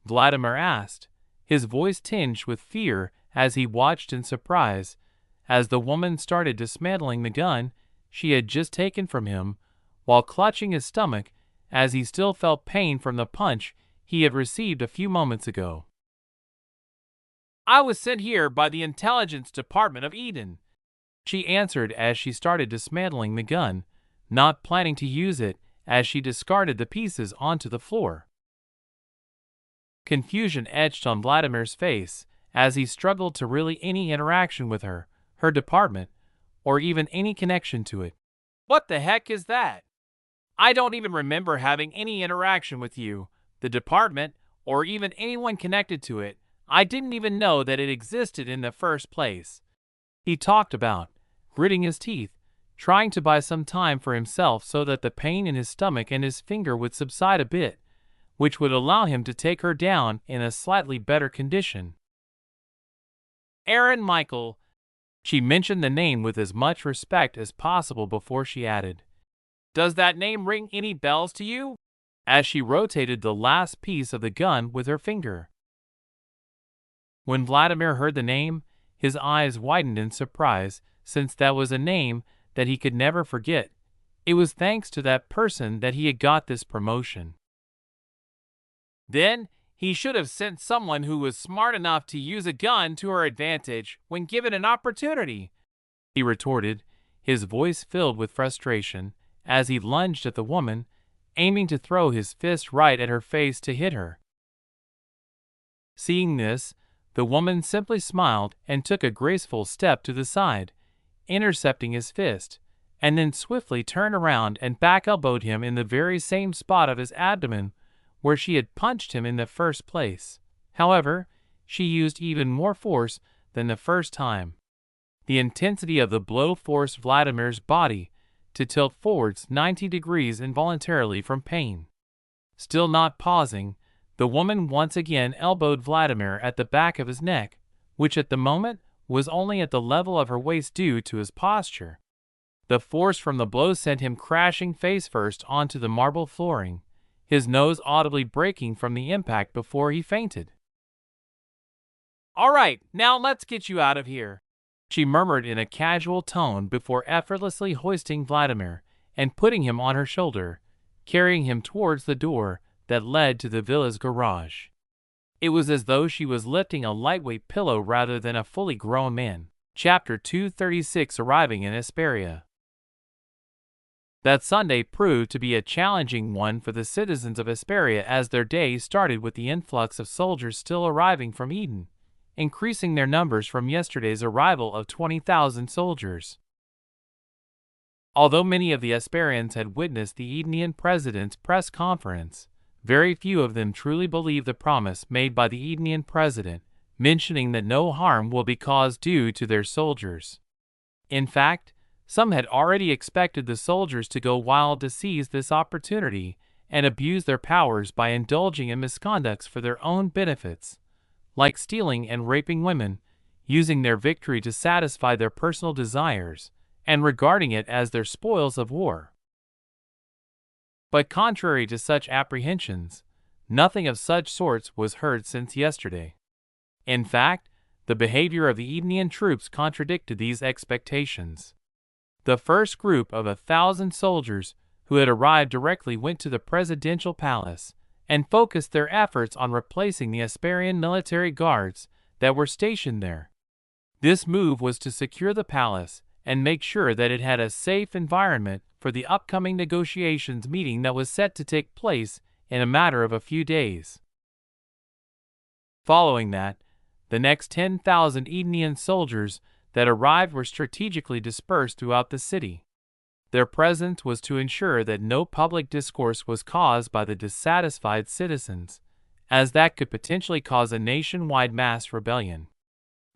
Vladimir asked, his voice tinged with fear as he watched in surprise as the woman started dismantling the gun she had just taken from him, while clutching his stomach as he still felt pain from the punch he had received a few moments ago. "I was sent here by the Intelligence Department of Eden," she answered as she started dismantling the gun, not planning to use it as she discarded the pieces onto the floor. Confusion etched on Vladimir's face as he struggled to relay any interaction with her department, or even any connection to it. "What the heck is that? I don't even remember having any interaction with you, the department, or even anyone connected to it. I didn't even know that it existed in the first place," he talked about, gritting his teeth, trying to buy some time for himself so that the pain in his stomach and his finger would subside a bit, which would allow him to take her down in a slightly better condition. "Aaron Michael." She mentioned the name with as much respect as possible before she added, "Does that name ring any bells to you?" as she rotated the last piece of the gun with her finger. When Vladimir heard the name, his eyes widened in surprise, since that was a name that he could never forget. It was thanks to that person that he had got this promotion. "Then he should have sent someone who was smart enough to use a gun to her advantage when given an opportunity," he retorted, his voice filled with frustration, as he lunged at the woman, aiming to throw his fist right at her face to hit her. Seeing this, the woman simply smiled and took a graceful step to the side, intercepting his fist, and then swiftly turned around and back-elbowed him in the very same spot of his abdomen where she had punched him in the first place. However, she used even more force than the first time. The intensity of the blow forced Vladimir's body to tilt forwards 90 degrees involuntarily from pain. Still not pausing, the woman once again elbowed Vladimir at the back of his neck, which at the moment was only at the level of her waist due to his posture. The force from the blow sent him crashing face first onto the marble flooring, his nose audibly breaking from the impact before he fainted. "All right, now let's get you out of here," she murmured in a casual tone before effortlessly hoisting Vladimir and putting him on her shoulder, carrying him towards the door that led to the villa's garage. It was as though she was lifting a lightweight pillow rather than a fully grown man. Chapter 236, arriving in Hesperia. That Sunday proved to be a challenging one for the citizens of Hesperia as their day started with the influx of soldiers still arriving from Eden, increasing their numbers from yesterday's arrival of 20,000 soldiers. Although many of the Hesperians had witnessed the Edenian president's press conference, very few of them truly believed the promise made by the Edenian president, mentioning that no harm will be caused due to their soldiers. In fact, some had already expected the soldiers to go wild to seize this opportunity and abuse their powers by indulging in misconducts for their own benefits, like stealing and raping women, using their victory to satisfy their personal desires, and regarding it as their spoils of war. But contrary to such apprehensions, nothing of such sorts was heard since yesterday. In fact, the behavior of the Edenian troops contradicted these expectations. The first group of 1,000 soldiers who had arrived directly went to the presidential palace and focused their efforts on replacing the Hesperian military guards that were stationed there. This move was to secure the palace and make sure that it had a safe environment for the upcoming negotiations meeting that was set to take place in a matter of a few days. Following that, the next 10,000 Edenian soldiers that arrived were strategically dispersed throughout the city. Their presence was to ensure that no public discourse was caused by the dissatisfied citizens, as that could potentially cause a nationwide mass rebellion.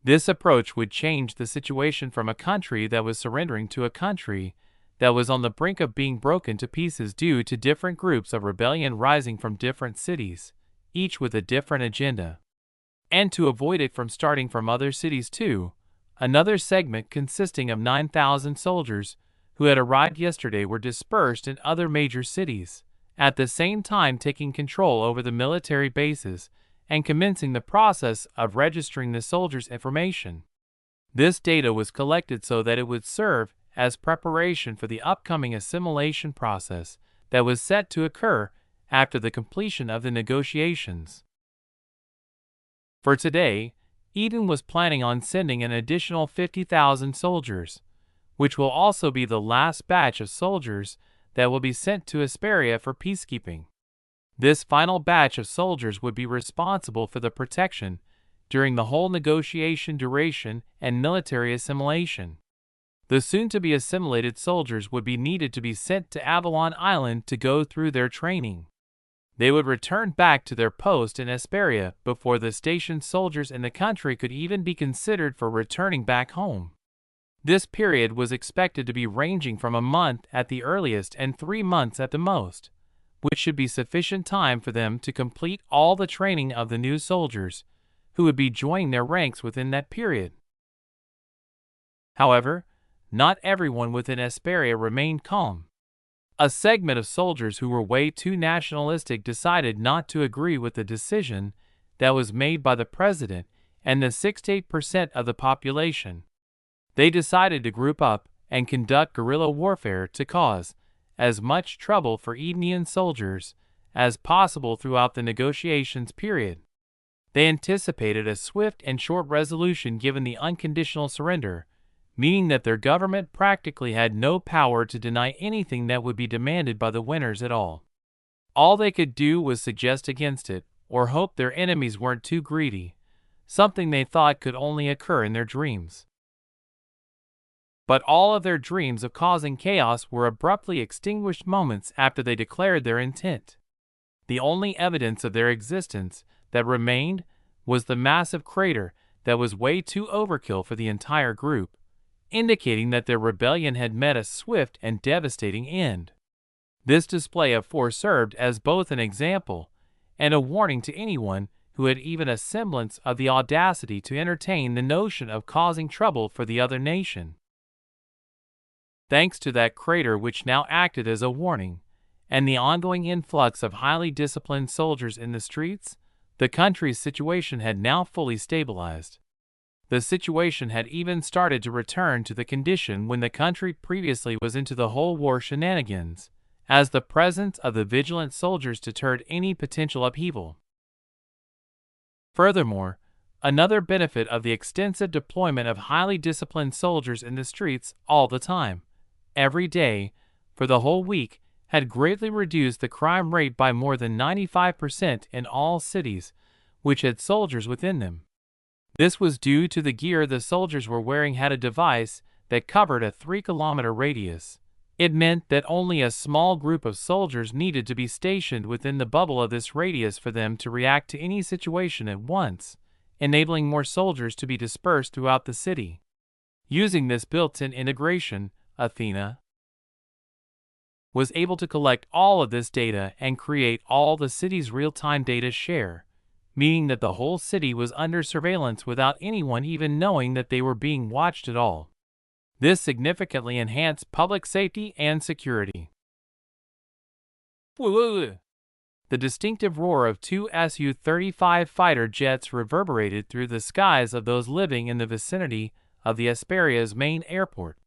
This approach would change the situation from a country that was surrendering to a country that was on the brink of being broken to pieces due to different groups of rebellion rising from different cities, each with a different agenda. And to avoid it from starting from other cities too, another segment consisting of 9,000 soldiers who had arrived yesterday were dispersed in other major cities, at the same time taking control over the military bases and commencing the process of registering the soldiers' information. This data was collected so that it would serve as preparation for the upcoming assimilation process that was set to occur after the completion of the negotiations. For today, Eden was planning on sending an additional 50,000 soldiers, which will also be the last batch of soldiers that will be sent to Hesperia for peacekeeping. This final batch of soldiers would be responsible for the protection during the whole negotiation duration and military assimilation. The soon-to-be assimilated soldiers would be needed to be sent to Avalon Island to go through their training. They would return back to their post in Hesperia before the stationed soldiers in the country could even be considered for returning back home. This period was expected to be ranging from a month at the earliest and 3 months at the most, which should be sufficient time for them to complete all the training of the new soldiers, who would be joining their ranks within that period. However, not everyone within Hesperia remained calm. A segment of soldiers who were way too nationalistic decided not to agree with the decision that was made by the president and the 68% of the population. They decided to group up and conduct guerrilla warfare to cause as much trouble for Edenian soldiers as possible throughout the negotiations period. They anticipated a swift and short resolution given the unconditional surrender, meaning that their government practically had no power to deny anything that would be demanded by the winners at all. All they could do was suggest against it, or hope their enemies weren't too greedy, something they thought could only occur in their dreams. But all of their dreams of causing chaos were abruptly extinguished moments after they declared their intent. The only evidence of their existence that remained was the massive crater that was way too overkill for the entire group, indicating that their rebellion had met a swift and devastating end. This display of force served as both an example and a warning to anyone who had even a semblance of the audacity to entertain the notion of causing trouble for the other nation. Thanks to that crater, which now acted as a warning, and the ongoing influx of highly disciplined soldiers in the streets, the country's situation had now fully stabilized. The situation had even started to return to the condition when the country previously was into the whole war shenanigans, as the presence of the vigilant soldiers deterred any potential upheaval. Furthermore, another benefit of the extensive deployment of highly disciplined soldiers in the streets all the time, every day, for the whole week, had greatly reduced the crime rate by more than 95% in all cities which had soldiers within them. This was due to the gear the soldiers were wearing had a device that covered a 3-kilometer radius. It meant that only a small group of soldiers needed to be stationed within the bubble of this radius for them to react to any situation at once, enabling more soldiers to be dispersed throughout the city. Using this built-in integration, Athena was able to collect all of this data and create all the city's real-time data share, meaning that the whole city was under surveillance without anyone even knowing that they were being watched at all. This significantly enhanced public safety and security. The distinctive roar of 2 Su-35 fighter jets reverberated through the skies of those living in the vicinity of the Hesperia's main airport.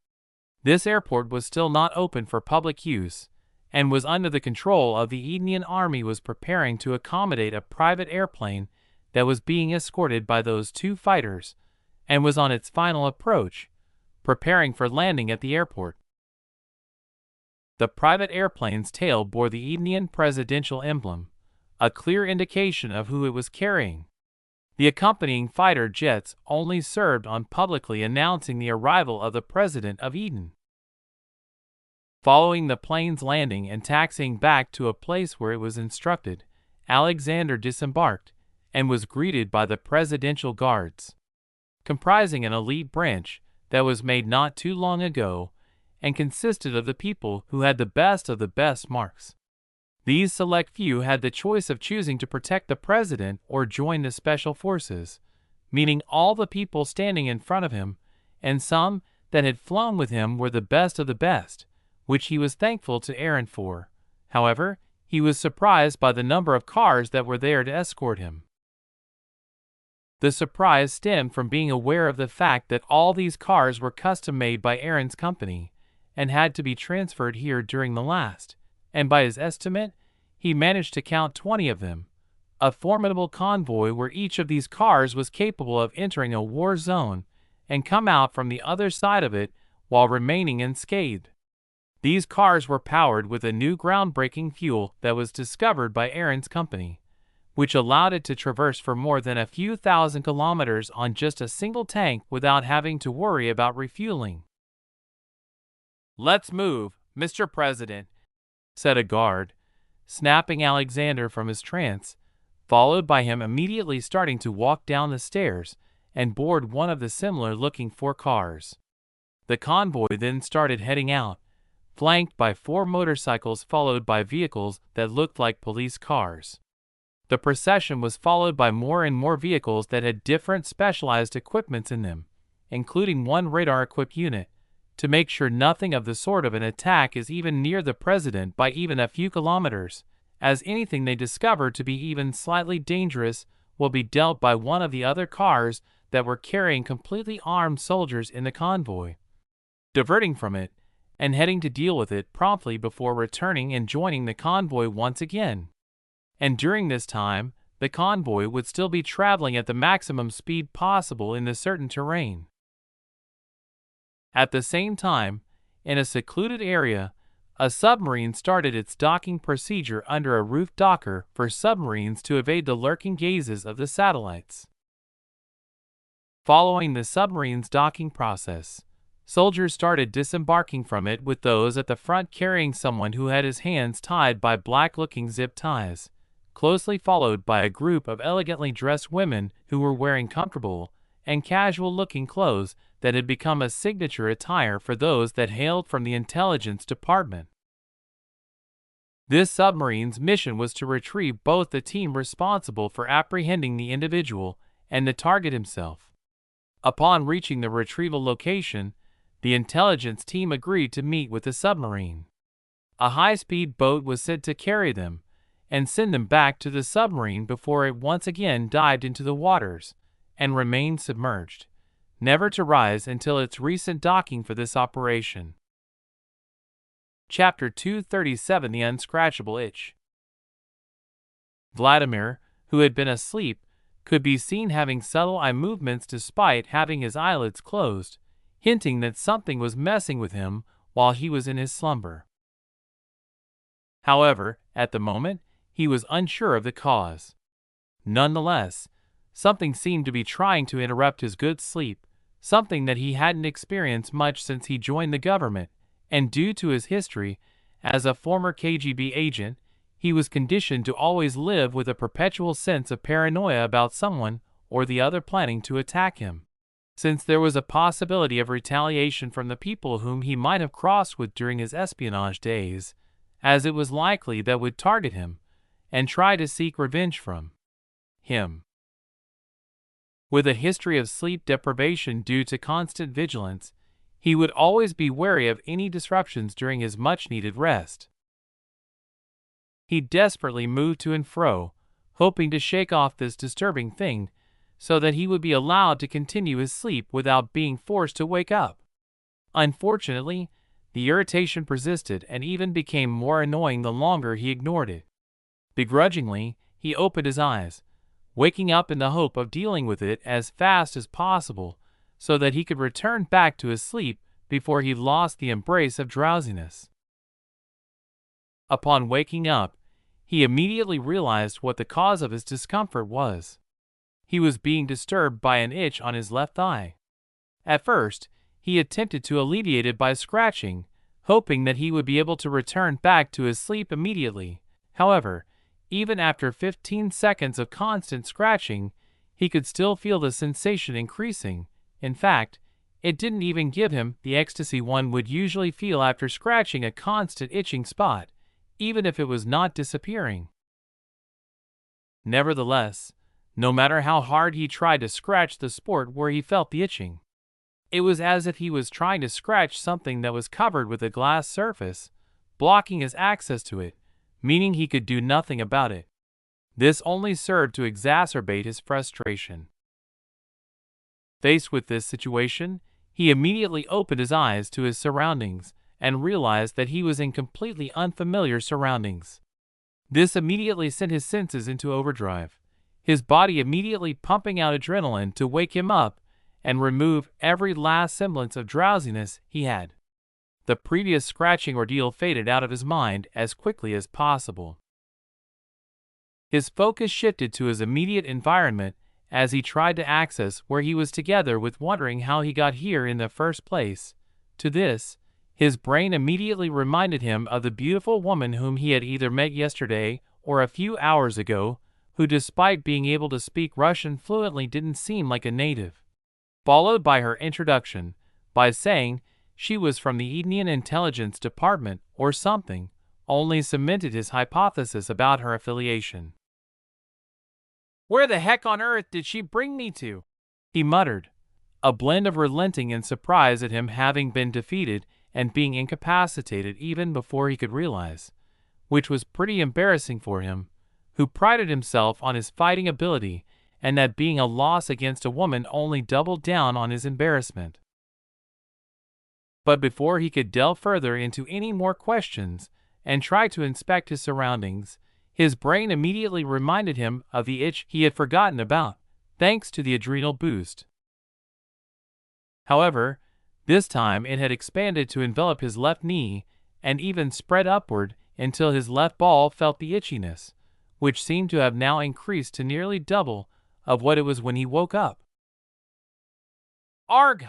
This airport was still not open for public use, and was under the control of the Edenian army was preparing to accommodate a private airplane that was being escorted by those 2 fighters, and was on its final approach, preparing for landing at the airport. The private airplane's tail bore the Edenian presidential emblem, a clear indication of who it was carrying. The accompanying fighter jets only served on publicly announcing the arrival of the president of Eden. Following the plane's landing and taxiing back to a place where it was instructed, Alexander disembarked and was greeted by the presidential guards, comprising an elite branch that was made not too long ago and consisted of the people who had the best of the best marks. These select few had the choice of choosing to protect the president or join the special forces, meaning all the people standing in front of him, and some that had flown with him were the best of the best, which he was thankful to Aaron for. However, he was surprised by the number of cars that were there to escort him. The surprise stemmed from being aware of the fact that all these cars were custom-made by Aaron's company and had to be transferred here during the last, and by his estimate, he managed to count 20 of them, a formidable convoy where each of these cars was capable of entering a war zone and come out from the other side of it while remaining unscathed. These cars were powered with a new groundbreaking fuel that was discovered by Aaron's company, which allowed it to traverse for more than a few thousand kilometers on just a single tank without having to worry about refueling. "Let's move, Mr. President," said a guard, snapping Alexander from his trance, followed by him immediately starting to walk down the stairs and board one of the similar-looking 4 cars. The convoy then started heading out, flanked by 4 motorcycles followed by vehicles that looked like police cars. The procession was followed by more and more vehicles that had different specialized equipments in them, including one radar-equipped unit, to make sure nothing of the sort of an attack is even near the president by even a few kilometers, as anything they discover to be even slightly dangerous will be dealt by one of the other cars that were carrying completely armed soldiers in the convoy, diverting from it and heading to deal with it promptly before returning and joining the convoy once again. And during this time, the convoy would still be traveling at the maximum speed possible in the certain terrain. At the same time, in a secluded area, a submarine started its docking procedure under a roof docker for submarines to evade the lurking gazes of the satellites. Following the submarine's docking process, soldiers started disembarking from it, with those at the front carrying someone who had his hands tied by black-looking zip ties, closely followed by a group of elegantly dressed women who were wearing comfortable and casual-looking clothes that had become a signature attire for those that hailed from the intelligence department. This submarine's mission was to retrieve both the team responsible for apprehending the individual and the target himself. Upon reaching the retrieval location, the intelligence team agreed to meet with the submarine. A high-speed boat was sent to carry them and send them back to the submarine before it once again dived into the waters and remained submerged, never to rise until its recent docking for this operation. Chapter 237: The Unscratchable Itch. Vladimir, who had been asleep, could be seen having subtle eye movements despite having his eyelids closed, hinting that something was messing with him while he was in his slumber. However, at the moment, he was unsure of the cause. Nonetheless, something seemed to be trying to interrupt his good sleep, something that he hadn't experienced much since he joined the government, and due to his history as a former KGB agent, he was conditioned to always live with a perpetual sense of paranoia about someone or the other planning to attack him, since there was a possibility of retaliation from the people whom he might have crossed with during his espionage days, as it was likely that would target him and try to seek revenge from him. With a history of sleep deprivation due to constant vigilance, he would always be wary of any disruptions during his much-needed rest. He desperately moved to and fro, hoping to shake off this disturbing thing so that he would be allowed to continue his sleep without being forced to wake up. Unfortunately, the irritation persisted and even became more annoying the longer he ignored it. Begrudgingly, he opened his eyes, waking up in the hope of dealing with it as fast as possible so that he could return back to his sleep before he lost the embrace of drowsiness. Upon waking up, he immediately realized what the cause of his discomfort was. He was being disturbed by an itch on his left eye. At first, he attempted to alleviate it by scratching, hoping that he would be able to return back to his sleep immediately. However, even after 15 seconds of constant scratching, he could still feel the sensation increasing. In fact, it didn't even give him the ecstasy one would usually feel after scratching a constant itching spot, even if it was not disappearing. Nevertheless, no matter how hard he tried to scratch the spot where he felt the itching, it was as if he was trying to scratch something that was covered with a glass surface, blocking his access to it, meaning he could do nothing about it. This only served to exacerbate his frustration. Faced with this situation, he immediately opened his eyes to his surroundings and realized that he was in completely unfamiliar surroundings. This immediately sent his senses into overdrive, his body immediately pumping out adrenaline to wake him up and remove every last semblance of drowsiness he had. The previous scratching ordeal faded out of his mind as quickly as possible. His focus shifted to his immediate environment as he tried to access where he was, together with wondering how he got here in the first place. To this, his brain immediately reminded him of the beautiful woman whom he had either met yesterday or a few hours ago, who, despite being able to speak Russian fluently, didn't seem like a native. Followed by her introduction by saying she was from the Edenian Intelligence Department or something, only cemented his hypothesis about her affiliation. "Where the heck on earth did she bring me to?" he muttered, a blend of relenting and surprise at him having been defeated and being incapacitated even before he could realize, which was pretty embarrassing for him, who prided himself on his fighting ability, and that being a loss against a woman only doubled down on his embarrassment. But before he could delve further into any more questions and try to inspect his surroundings, his brain immediately reminded him of the itch he had forgotten about, thanks to the adrenal boost. However, this time it had expanded to envelop his left knee and even spread upward until his left ball felt the itchiness, which seemed to have now increased to nearly double of what it was when he woke up. "Arg!"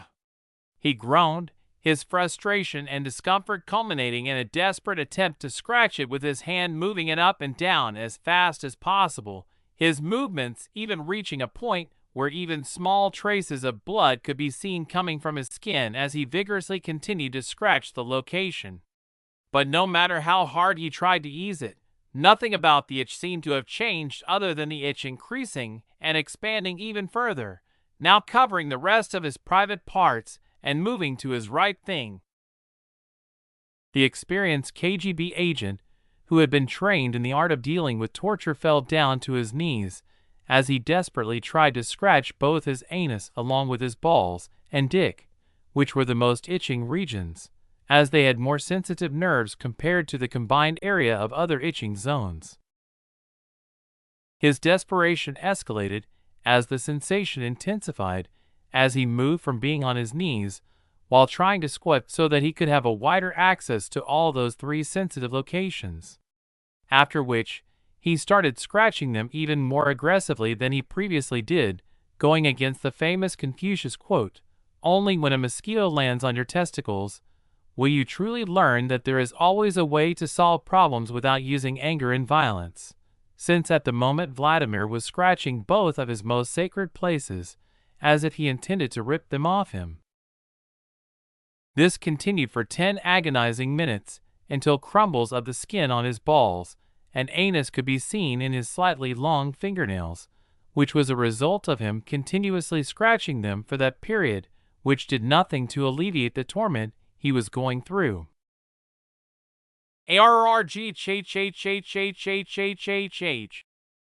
he groaned, his frustration and discomfort culminating in a desperate attempt to scratch it with his hand, moving it up and down as fast as possible, his movements even reaching a point where even small traces of blood could be seen coming from his skin as he vigorously continued to scratch the location. But no matter how hard he tried to ease it, nothing about the itch seemed to have changed other than the itch increasing and expanding even further, now covering the rest of his private parts and moving to his right thing. The experienced KGB agent, who had been trained in the art of dealing with torture, fell down to his knees as he desperately tried to scratch both his anus along with his balls and dick, which were the most itching regions, as they had more sensitive nerves compared to the combined area of other itching zones. His desperation escalated as the sensation intensified as he moved from being on his knees while trying to squat so that he could have a wider access to all those three sensitive locations. After which, he started scratching them even more aggressively than he previously did, going against the famous Confucius quote, "Only when a mosquito lands on your testicles will you truly learn that there is always a way to solve problems without using anger and violence," since at the moment Vladimir was scratching both of his most sacred places, as if he intended to rip them off him. This continued for 10 agonizing minutes, until crumbles of the skin on his balls and anus could be seen in his slightly long fingernails, which was a result of him continuously scratching them for that period, which did nothing to alleviate the torment he was going through. "ARRG ch,"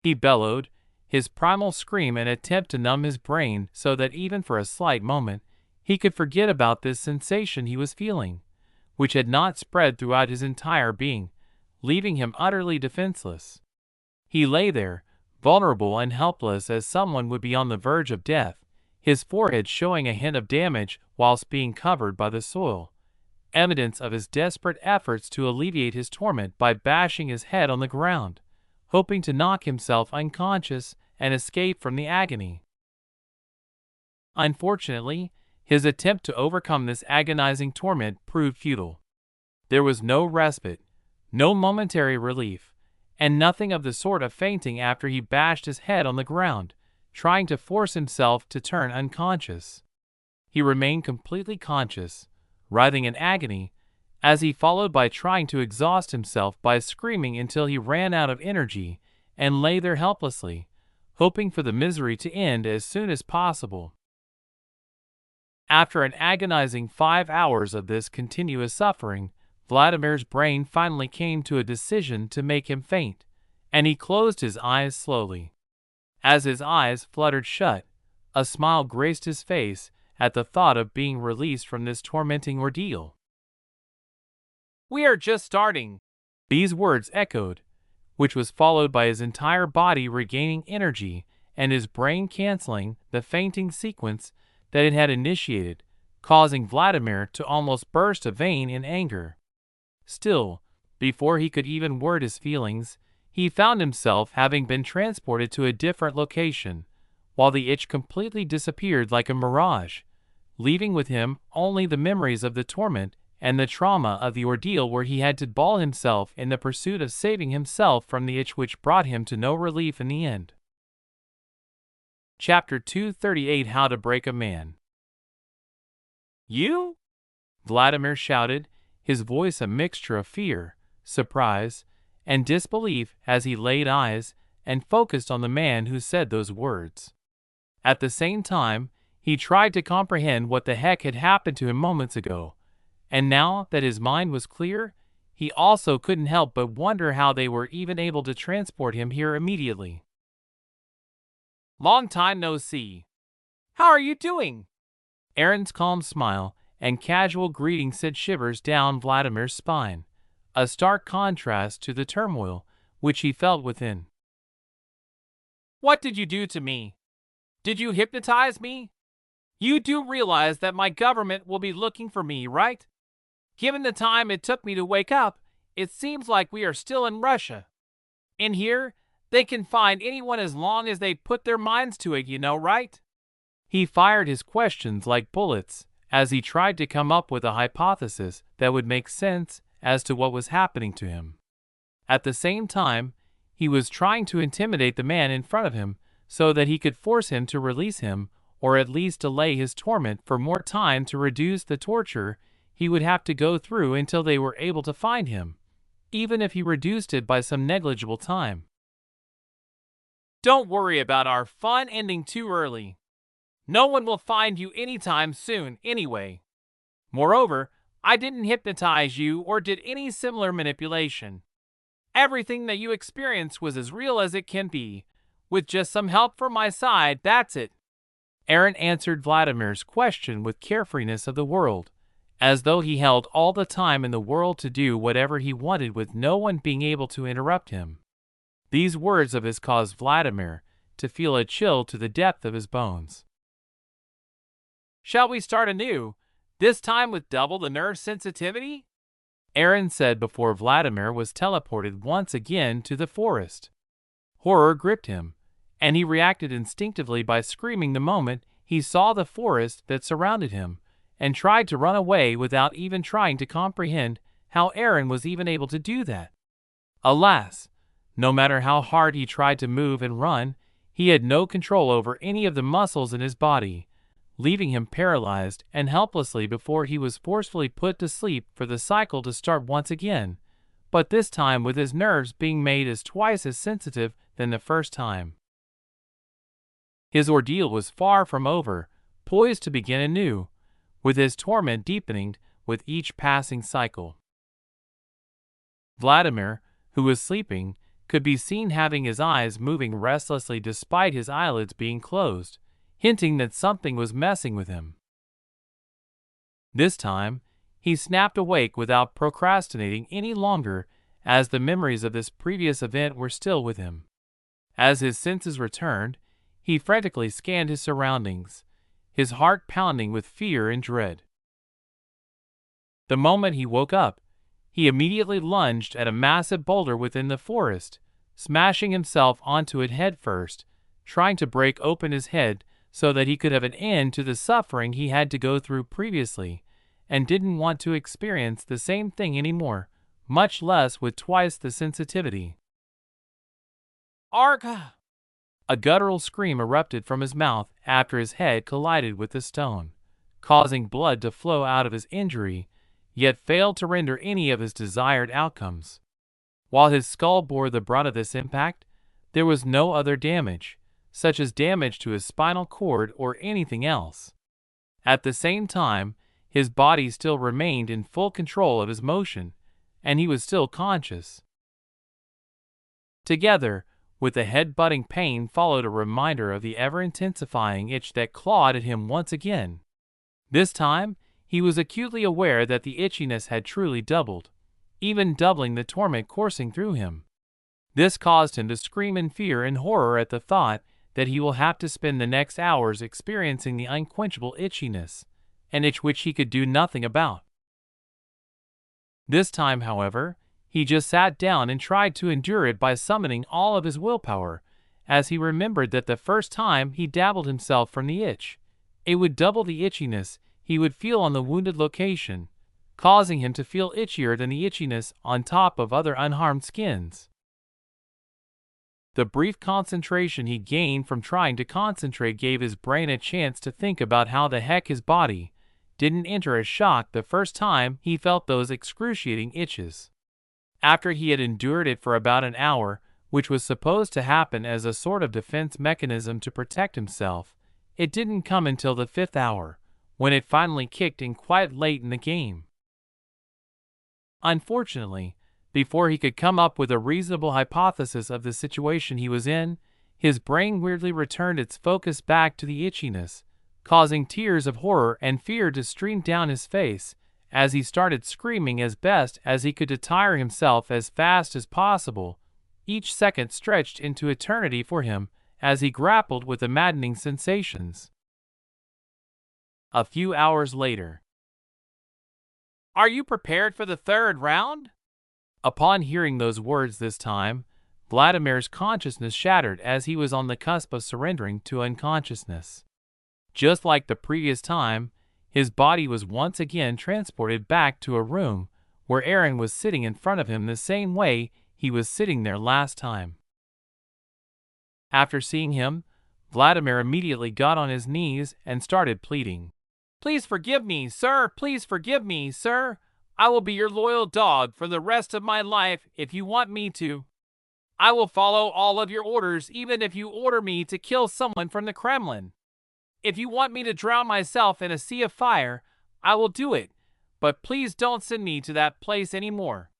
he bellowed, his primal scream an attempt to numb his brain so that even for a slight moment he could forget about this sensation he was feeling, which had not spread throughout his entire being, leaving him utterly defenseless. He lay there, vulnerable and helpless as someone would be on the verge of death, his forehead showing a hint of damage whilst being covered by the soil, evidence of his desperate efforts to alleviate his torment by bashing his head on the ground, hoping to knock himself unconscious and escape from the agony. Unfortunately, his attempt to overcome this agonizing torment proved futile. There was no respite, no momentary relief, and nothing of the sort of fainting after he bashed his head on the ground, trying to force himself to turn unconscious. He remained completely conscious, writhing in agony, as he followed by trying to exhaust himself by screaming until he ran out of energy and lay there helplessly, hoping for the misery to end as soon as possible. After an agonizing 5 hours of this continuous suffering, Vladimir's brain finally came to a decision to make him faint, and he closed his eyes slowly. As his eyes fluttered shut, A smile graced his face at the thought of being released from this tormenting ordeal. "We are just starting." These words echoed, which was followed by his entire body regaining energy and his brain canceling the fainting sequence that it had initiated, causing Vladimir to almost burst a vein in anger. Still, before he could even word his feelings, he found himself having been transported to a different location, while the itch completely disappeared like a mirage, leaving with him only the memories of the torment and the trauma of the ordeal where he had to ball himself in the pursuit of saving himself from the itch, which brought him to no relief in the end. Chapter 238: How to Break a Man. "You?" Vladimir shouted, his voice a mixture of fear, surprise, and disbelief as he laid eyes and focused on the man who said those words. At the same time, he tried to comprehend what the heck had happened to him moments ago, and now that his mind was clear, he also couldn't help but wonder how they were even able to transport him here immediately. "Long time no see. How are you doing?" Aaron's calm smile and casual greeting sent shivers down Vladimir's spine, a stark contrast to the turmoil which he felt within. "What did you do to me? Did you hypnotize me? You do realize that my government will be looking for me, right? Given the time it took me to wake up, it seems like we are still in Russia. In here, they can find anyone as long as they put their minds to it, you know, right?" He fired his questions like bullets as he tried to come up with a hypothesis that would make sense as to what was happening to him. At the same time, he was trying to intimidate the man in front of him so that he could force him to release him, or at least delay his torment for more time to reduce the torture he would have to go through until they were able to find him, even if he reduced it by some negligible time. "Don't worry about our fun ending too early. No one will find you anytime soon anyway. Moreover, I didn't hypnotize you or did any similar manipulation. Everything that you experienced was as real as it can be, with just some help from my side, that's it." Aaron answered Vladimir's question with carefreeness of the world, as though he held all the time in the world to do whatever he wanted with no one being able to interrupt him. These words of his caused Vladimir to feel a chill to the depth of his bones. "Shall we start anew, this time with double the nerve sensitivity?" Aaron said before Vladimir was teleported once again to the forest. Horror gripped him, and he reacted instinctively by screaming the moment he saw the forest that surrounded him, and tried to run away without even trying to comprehend how Aaron was even able to do that. Alas, no matter how hard he tried to move and run, he had no control over any of the muscles in his body, leaving him paralyzed and helplessly before he was forcefully put to sleep for the cycle to start once again, but this time with his nerves being made as twice as sensitive than the first time. His ordeal was far from over, poised to begin anew, with his torment deepening with each passing cycle. Vladimir, who was sleeping, could be seen having his eyes moving restlessly despite his eyelids being closed, hinting that something was messing with him. This time, he snapped awake without procrastinating any longer, as the memories of this previous event were still with him. As his senses returned, he frantically scanned his surroundings, his heart pounding with fear and dread. The moment he woke up, he immediately lunged at a massive boulder within the forest, smashing himself onto it headfirst, trying to break open his head so that he could have an end to the suffering he had to go through previously, and didn't want to experience the same thing anymore, much less with twice the sensitivity. "Argh!" A guttural scream erupted from his mouth after his head collided with the stone, causing blood to flow out of his injury, yet failed to render any of his desired outcomes. While his skull bore the brunt of this impact, there was no other damage, such as damage to his spinal cord or anything else. At the same time, his body still remained in full control of his motion, and he was still conscious. Together, With the head-butting pain followed a reminder of the ever-intensifying itch that clawed at him once again. This time, he was acutely aware that the itchiness had truly doubled, even doubling the torment coursing through him. This caused him to scream in fear and horror at the thought that he will have to spend the next hours experiencing the unquenchable itchiness, an itch which he could do nothing about. This time, however, he just sat down and tried to endure it by summoning all of his willpower, as he remembered that the first time he dabbled himself from the itch, it would double the itchiness he would feel on the wounded location, causing him to feel itchier than the itchiness on top of other unharmed skins. The brief concentration he gained from trying to concentrate gave his brain a chance to think about how the heck his body didn't enter a shock the first time he felt those excruciating itches. After he had endured it for about an hour, which was supposed to happen as a sort of defense mechanism to protect himself, it didn't come until the 5th hour, when it finally kicked in quite late in the game. Unfortunately, before he could come up with a reasonable hypothesis of the situation he was in, his brain weirdly returned its focus back to the itchiness, causing tears of horror and fear to stream down his face as he started screaming as best as he could to tire himself as fast as possible. Each second stretched into eternity for him as he grappled with the maddening sensations. A few hours later. Are you prepared for the 3rd round? Upon hearing those words this time, Vladimir's consciousness shattered as he was on the cusp of surrendering to unconsciousness. Just like the previous time, his body was once again transported back to a room where Aaron was sitting in front of him the same way he was sitting there last time. After seeing him, Vladimir immediately got on his knees and started pleading. Please forgive me, sir. Please forgive me, sir. I will be your loyal dog for the rest of my life if you want me to. I will follow all of your orders even if you order me to kill someone from the Kremlin. If you want me to drown myself in a sea of fire, I will do it, but please don't send me to that place anymore.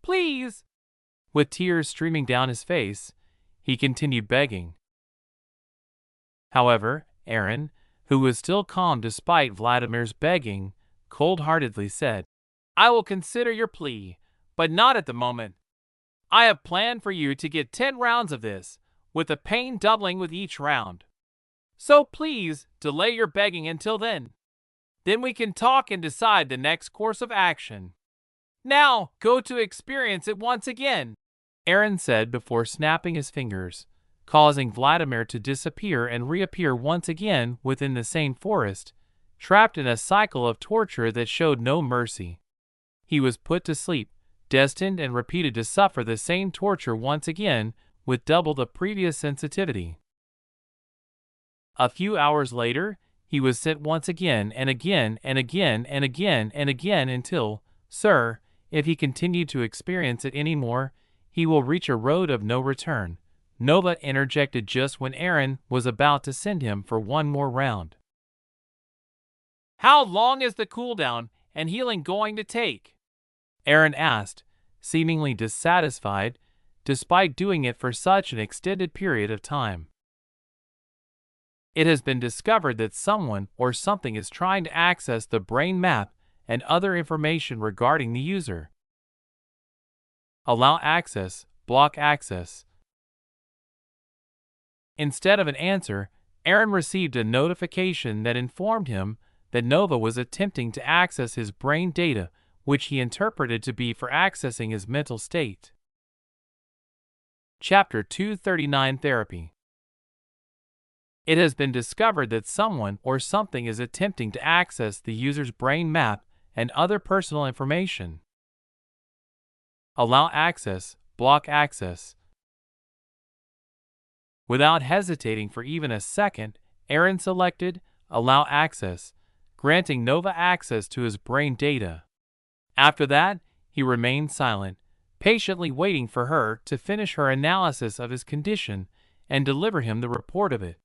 Please! With tears streaming down his face, he continued begging. However, Aaron, who was still calm despite Vladimir's begging, cold-heartedly said, I will consider your plea, but not at the moment. I have planned for you to get 10 rounds of this, with the pain doubling with each round. So please, delay your begging until then. Then we can talk and decide the next course of action. Now, go to experience it once again, Aaron said before snapping his fingers, causing Vladimir to disappear and reappear once again within the same forest, trapped in a cycle of torture that showed no mercy. He was put to sleep, destined and repeated to suffer the same torture once again with double the previous sensitivity. A few hours later, he was sent once again and again and again and again and again until, sir, if he continued to experience it any more, he will reach a road of no return, Nova interjected just when Aaron was about to send him for one more round. How long is the cooldown and healing going to take? Aaron asked, seemingly dissatisfied, despite doing it for such an extended period of time. It has been discovered that someone or something is trying to access the brain map and other information regarding the user. Allow access, block access. Instead of an answer, Aaron received a notification that informed him that Nova was attempting to access his brain data, which he interpreted to be for accessing his mental state. Chapter 239 Therapy. It has been discovered that someone or something is attempting to access the user's brain map and other personal information. Allow access, block access. Without hesitating for even a second, Aaron selected Allow Access, granting Nova access to his brain data. After that, he remained silent, patiently waiting for her to finish her analysis of his condition and deliver him the report of it.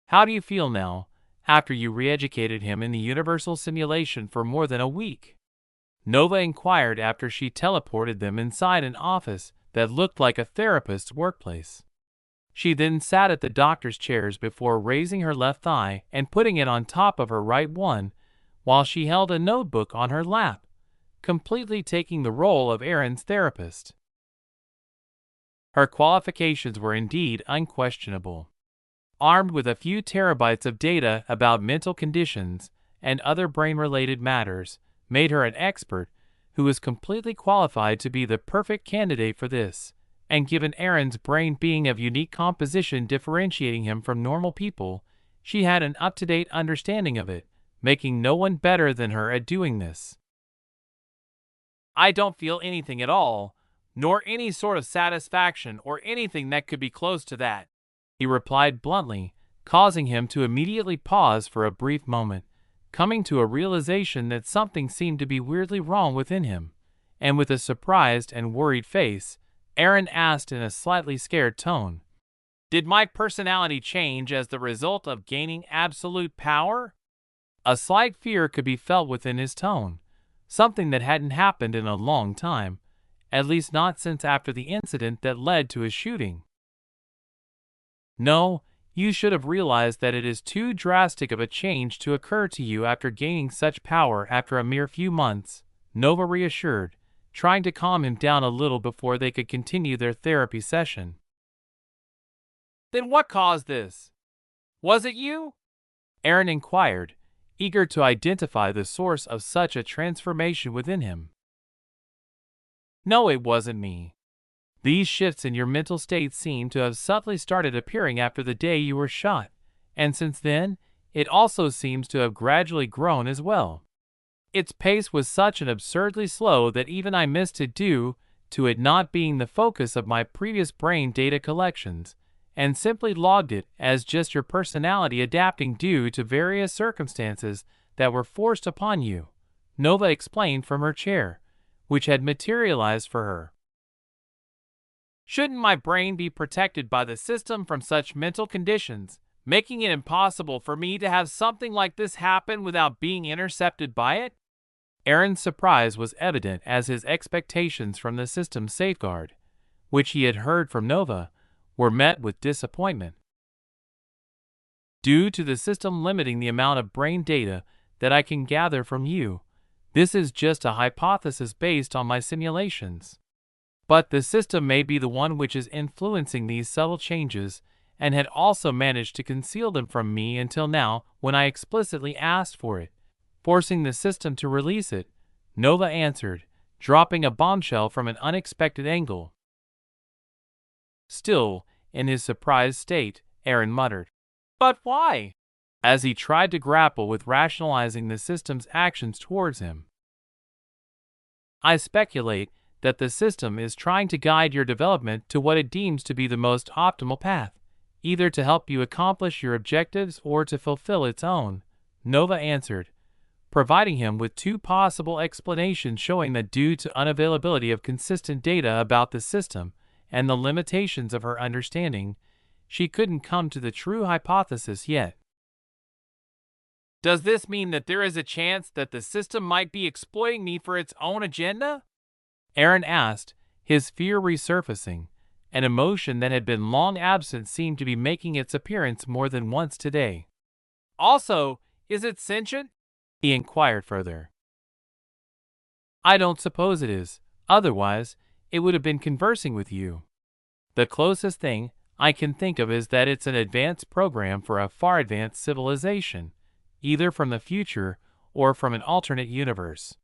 How do you feel now, after you re-educated him in the universal simulation for more than a week? Nova inquired after she teleported them inside an office that looked like a therapist's workplace. She then sat at the doctor's chairs before raising her left thigh and putting it on top of her right one, while she held a notebook on her lap, completely taking the role of Aaron's therapist. Her qualifications were indeed unquestionable. Armed with a few terabytes of data about mental conditions and other brain-related matters, made her an expert who was completely qualified to be the perfect candidate for this, and given Aaron's brain being of unique composition differentiating him from normal people, she had an up-to-date understanding of it, making no one better than her at doing this. I don't feel anything at all, nor any sort of satisfaction or anything that could be close to that, he replied bluntly, causing him to immediately pause for a brief moment, coming to a realization that something seemed to be weirdly wrong within him, and with a surprised and worried face, Aaron asked in a slightly scared tone, "Did my personality change as the result of gaining absolute power?" A slight fear could be felt within his tone, something that hadn't happened in a long time, at least not since after the incident that led to his shooting. "No, you should have realized that it is too drastic of a change to occur to you after gaining such power after a mere few months," Nova reassured, trying to calm him down a little before they could continue their therapy session. "Then what caused this? Was it you?" Aaron inquired, eager to identify the source of such a transformation within him. "No, it wasn't me. These shifts in your mental state seem to have subtly started appearing after the day you were shot, and since then, it also seems to have gradually grown as well. Its pace was such an absurdly slow that even I missed it due to it not being the focus of my previous brain data collections, and simply logged it as just your personality adapting due to various circumstances that were forced upon you," Nova explained from her chair, which had materialized for her. "Shouldn't my brain be protected by the system from such mental conditions, making it impossible for me to have something like this happen without being intercepted by it?" Aaron's surprise was evident as his expectations from the system's safeguard, which he had heard from Nova, were met with disappointment. "Due to the system limiting the amount of brain data that I can gather from you, this is just a hypothesis based on my simulations. But the system may be the one which is influencing these subtle changes and had also managed to conceal them from me until now when I explicitly asked for it, forcing the system to release it," Nova answered, dropping a bombshell from an unexpected angle. Still, in his surprised state, Aaron muttered, "But why?" as he tried to grapple with rationalizing the system's actions towards him. "I speculate that the system is trying to guide your development to what it deems to be the most optimal path, either to help you accomplish your objectives or to fulfill its own," Nova answered, providing him with two possible explanations showing that due to unavailability of consistent data about the system and the limitations of her understanding, she couldn't come to the true hypothesis yet. "Does this mean that there is a chance that the system might be exploiting me for its own agenda?" Aaron asked, his fear resurfacing. An emotion that had been long absent seemed to be making its appearance more than once today. "Also, is it sentient?" he inquired further. "I don't suppose it is, otherwise it would have been conversing with you. The closest thing I can think of is that it's an advanced program for a far advanced civilization, either from the future or from an alternate universe.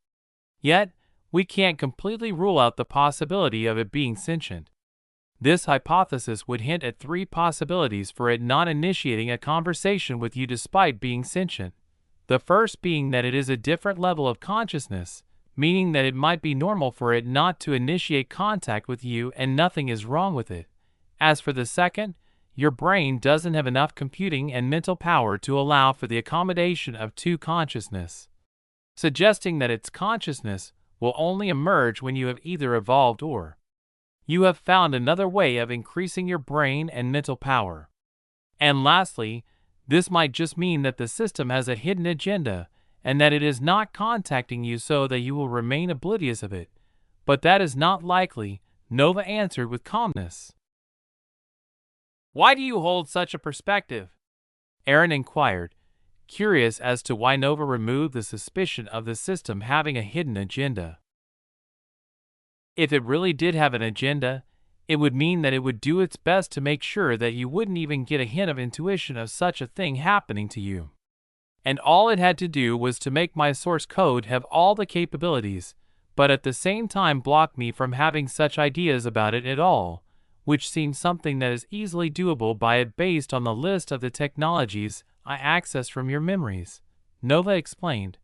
Yet, we can't completely rule out the possibility of it being sentient. This hypothesis would hint at three possibilities for it not initiating a conversation with you despite being sentient. The first being that it is a different level of consciousness, meaning that it might be normal for it not to initiate contact with you and nothing is wrong with it. As for the second, your brain doesn't have enough computing and mental power to allow for the accommodation of two consciousness, suggesting that its consciousness will only emerge when you have either evolved or you have found another way of increasing your brain and mental power. And lastly, this might just mean that the system has a hidden agenda and that it is not contacting you so that you will remain oblivious of it, but that is not likely Nova answered with calmness. Why do you hold such a perspective? Aaron inquired, curious as to why Nova removed the suspicion of the system having a hidden agenda. If it really did have an agenda, it would mean that it would do its best to make sure that you wouldn't even get a hint of intuition of such a thing happening to you. And all it had to do was to make my source code have all the capabilities, but at the same time block me from having such ideas about it at all, which seems something that is easily doable by it based on the list of the technologies I access from your memories, Nova explained,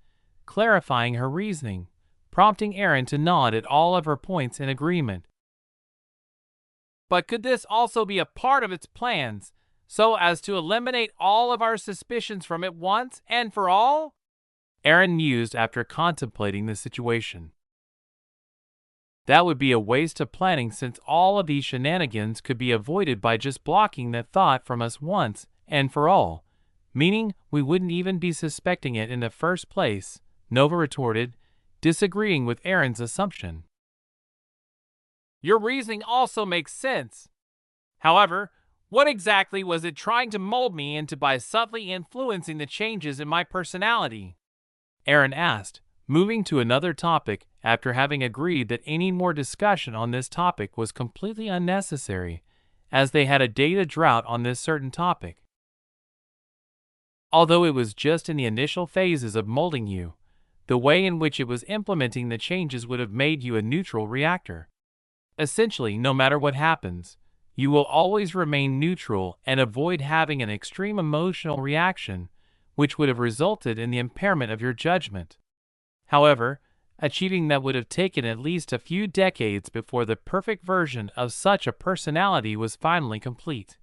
clarifying her reasoning, prompting Aaron to nod at all of her points in agreement. But could this also be a part of its plans, so as to eliminate all of our suspicions from it once and for all? Aaron mused after contemplating the situation. That would be a waste of planning, since all of these shenanigans could be avoided by just blocking that thought from us once and for all, meaning we wouldn't even be suspecting it in the first place, Nova retorted, disagreeing with Aaron's assumption. Your reasoning also makes sense. However, what exactly was it trying to mold me into by subtly influencing the changes in my personality? Aaron asked, moving to another topic after having agreed that any more discussion on this topic was completely unnecessary, as they had a data drought on this certain topic. Although it was just in the initial phases of molding you, the way in which it was implementing the changes would have made you a neutral reactor. Essentially, no matter what happens, you will always remain neutral and avoid having an extreme emotional reaction, which would have resulted in the impairment of your judgment. However, achieving that would have taken at least a few decades before the perfect version of such a personality was finally complete,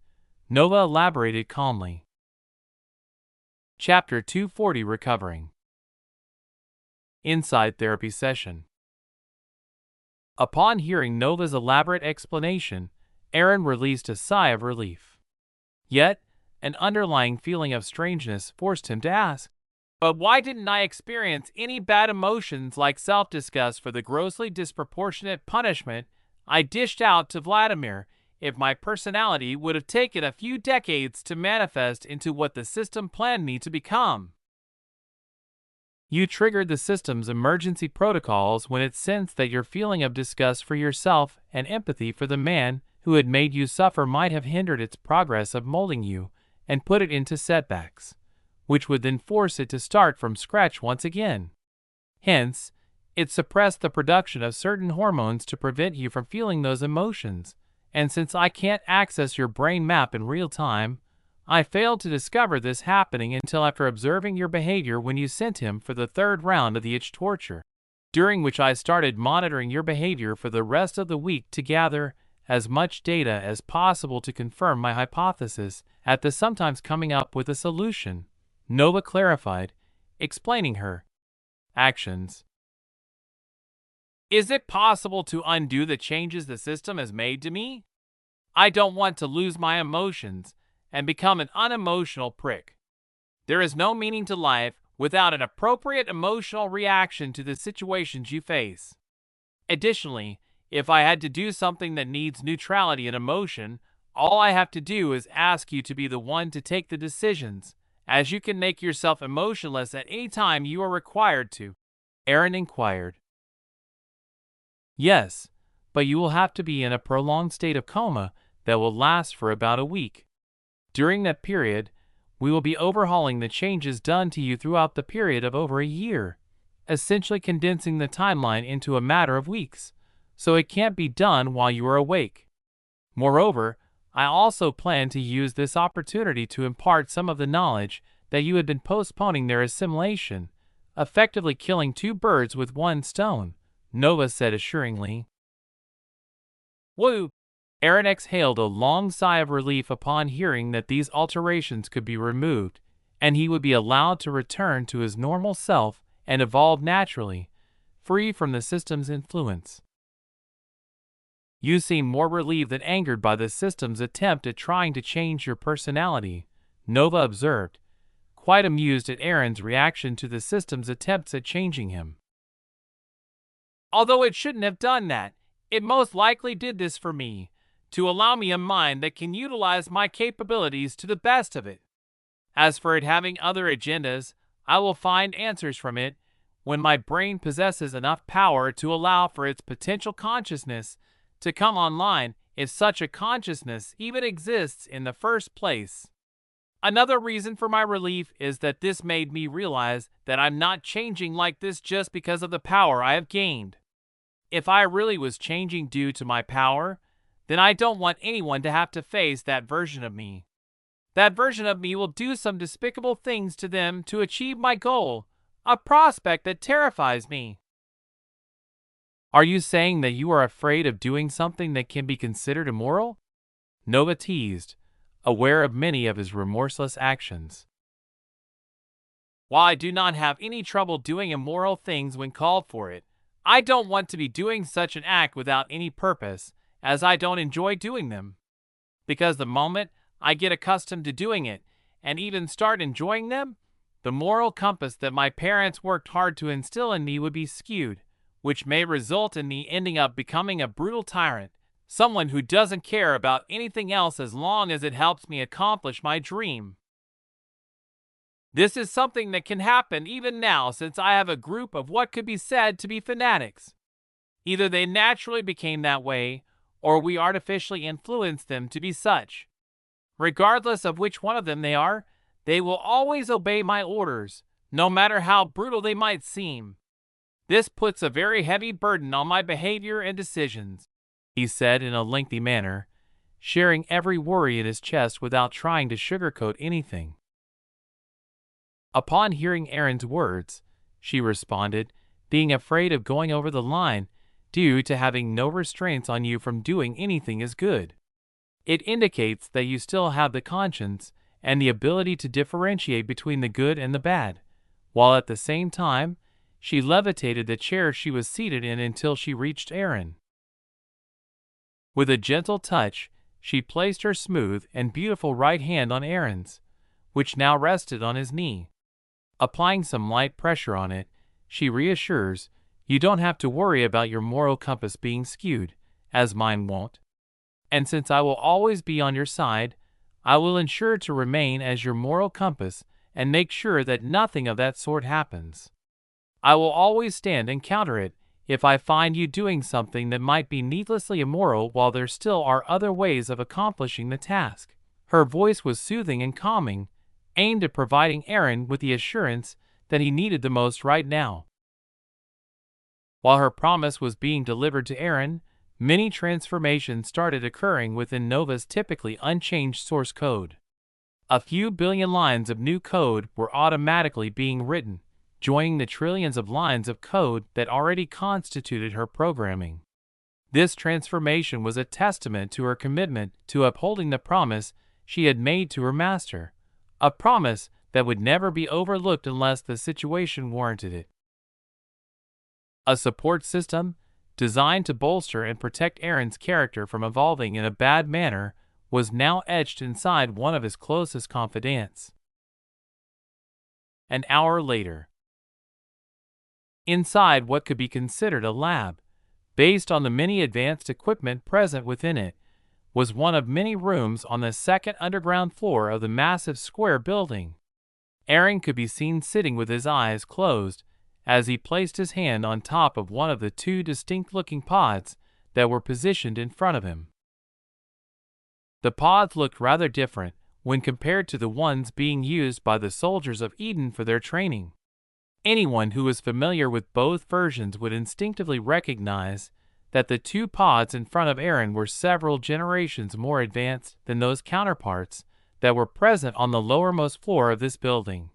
Nova elaborated calmly. Chapter 240, Recovering. Inside Therapy Session. Upon hearing Nova's elaborate explanation, Aaron released a sigh of relief. Yet, an underlying feeling of strangeness forced him to ask, but why didn't I experience any bad emotions like self-disgust for the grossly disproportionate punishment I dished out to Vladimir if my personality would have taken a few decades to manifest into what the system planned me to become? You triggered the system's emergency protocols when it sensed that your feeling of disgust for yourself and empathy for the man who had made you suffer might have hindered its progress of molding you and put it into setbacks, which would then force it to start from scratch once again. Hence, it suppressed the production of certain hormones to prevent you from feeling those emotions, and since I can't access your brain map in real time, I failed to discover this happening until after observing your behavior when you sent him for the third round of the itch torture, during which I started monitoring your behavior for the rest of the week to gather as much data as possible to confirm my hypothesis, at the sometimes coming up with a solution, Nova clarified, explaining her actions. Is it possible to undo the changes the system has made to me? I don't want to lose my emotions and become an unemotional prick. There is no meaning to life without an appropriate emotional reaction to the situations you face. Additionally, if I had to do something that needs neutrality and emotion, all I have to do is ask you to be the one to take the decisions, as you can make yourself emotionless at any time you are required to, Aaron inquired. Yes, but you will have to be in a prolonged state of coma that will last for about a week. During that period, we will be overhauling the changes done to you throughout the period of over a year, essentially condensing the timeline into a matter of weeks, so it can't be done while you are awake. Moreover, I also plan to use this opportunity to impart some of the knowledge that you had been postponing their assimilation, effectively killing two birds with one stone, Nova said assuringly. Woo! Aaron exhaled a long sigh of relief upon hearing that these alterations could be removed, and he would be allowed to return to his normal self and evolve naturally, free from the system's influence. You seem more relieved than angered by the system's attempt at trying to change your personality, Nova observed, quite amused at Aaron's reaction to the system's attempts at changing him. Although it shouldn't have done that, It most likely did this for me, to allow me a mind that can utilize my capabilities to the best of it. As for it having other agendas, I will find answers from it when my brain possesses enough power to allow for its potential consciousness to come online, if such a consciousness even exists in the first place. Another reason for my relief is that this made me realize that I'm not changing like this just because of the power I have gained. If I really was changing due to my power, then I don't want anyone to have to face that version of me. That version of me will do some despicable things to them to achieve my goal, a prospect that terrifies me. Are you saying that you are afraid of doing something that can be considered immoral? Nova teased, aware of many of his remorseless actions. While I do not have any trouble doing immoral things when called for it, I don't want to be doing such an act without any purpose, as I don't enjoy doing them. Because the moment I get accustomed to doing it, and even start enjoying them, the moral compass that my parents worked hard to instill in me would be skewed, which may result in me ending up becoming a brutal tyrant, someone who doesn't care about anything else as long as it helps me accomplish my dream. This is something that can happen even now, since I have a group of what could be said to be fanatics. Either they naturally became that way, or we artificially influenced them to be such. Regardless of which one of them they are, they will always obey my orders, no matter how brutal they might seem. This puts a very heavy burden on my behavior and decisions, he said in a lengthy manner, sharing every worry in his chest without trying to sugarcoat anything. Upon hearing Erin's words, she responded, being afraid of going over the line due to having no restraints on you from doing anything is good. It indicates that you still have the conscience and the ability to differentiate between the good and the bad, while at the same time, she levitated the chair she was seated in until she reached Erin. With a gentle touch, she placed her smooth and beautiful right hand on Erin's, which now rested on his knee. Applying some light pressure on it, she reassures, you don't have to worry about your moral compass being skewed, as mine won't. And since I will always be on your side, I will ensure to remain as your moral compass and make sure that nothing of that sort happens. I will always stand and counter it if I find you doing something that might be needlessly immoral while there still are other ways of accomplishing the task. Her voice was soothing and calming, aimed at providing Erin with the assurance that he needed the most right now. While her promise was being delivered to Erin, many transformations started occurring within Nova's typically unchanged source code. A few billion lines of new code were automatically being written, joining the trillions of lines of code that already constituted her programming. This transformation was a testament to her commitment to upholding the promise she had made to her master, a promise that would never be overlooked unless the situation warranted it. A support system, designed to bolster and protect Erin's character from evolving in a bad manner, was now etched inside one of his closest confidants. An hour later. Inside what could be considered a lab, based on the many advanced equipment present within it, was one of many rooms on the second underground floor of the massive square building. Erin could be seen sitting with his eyes closed as he placed his hand on top of one of the two distinct-looking pods that were positioned in front of him. The pods looked rather different when compared to the ones being used by the soldiers of Eden for their training. Anyone who was familiar with both versions would instinctively recognize that the two pods in front of Erin were several generations more advanced than those counterparts that were present on the lowermost floor of this building.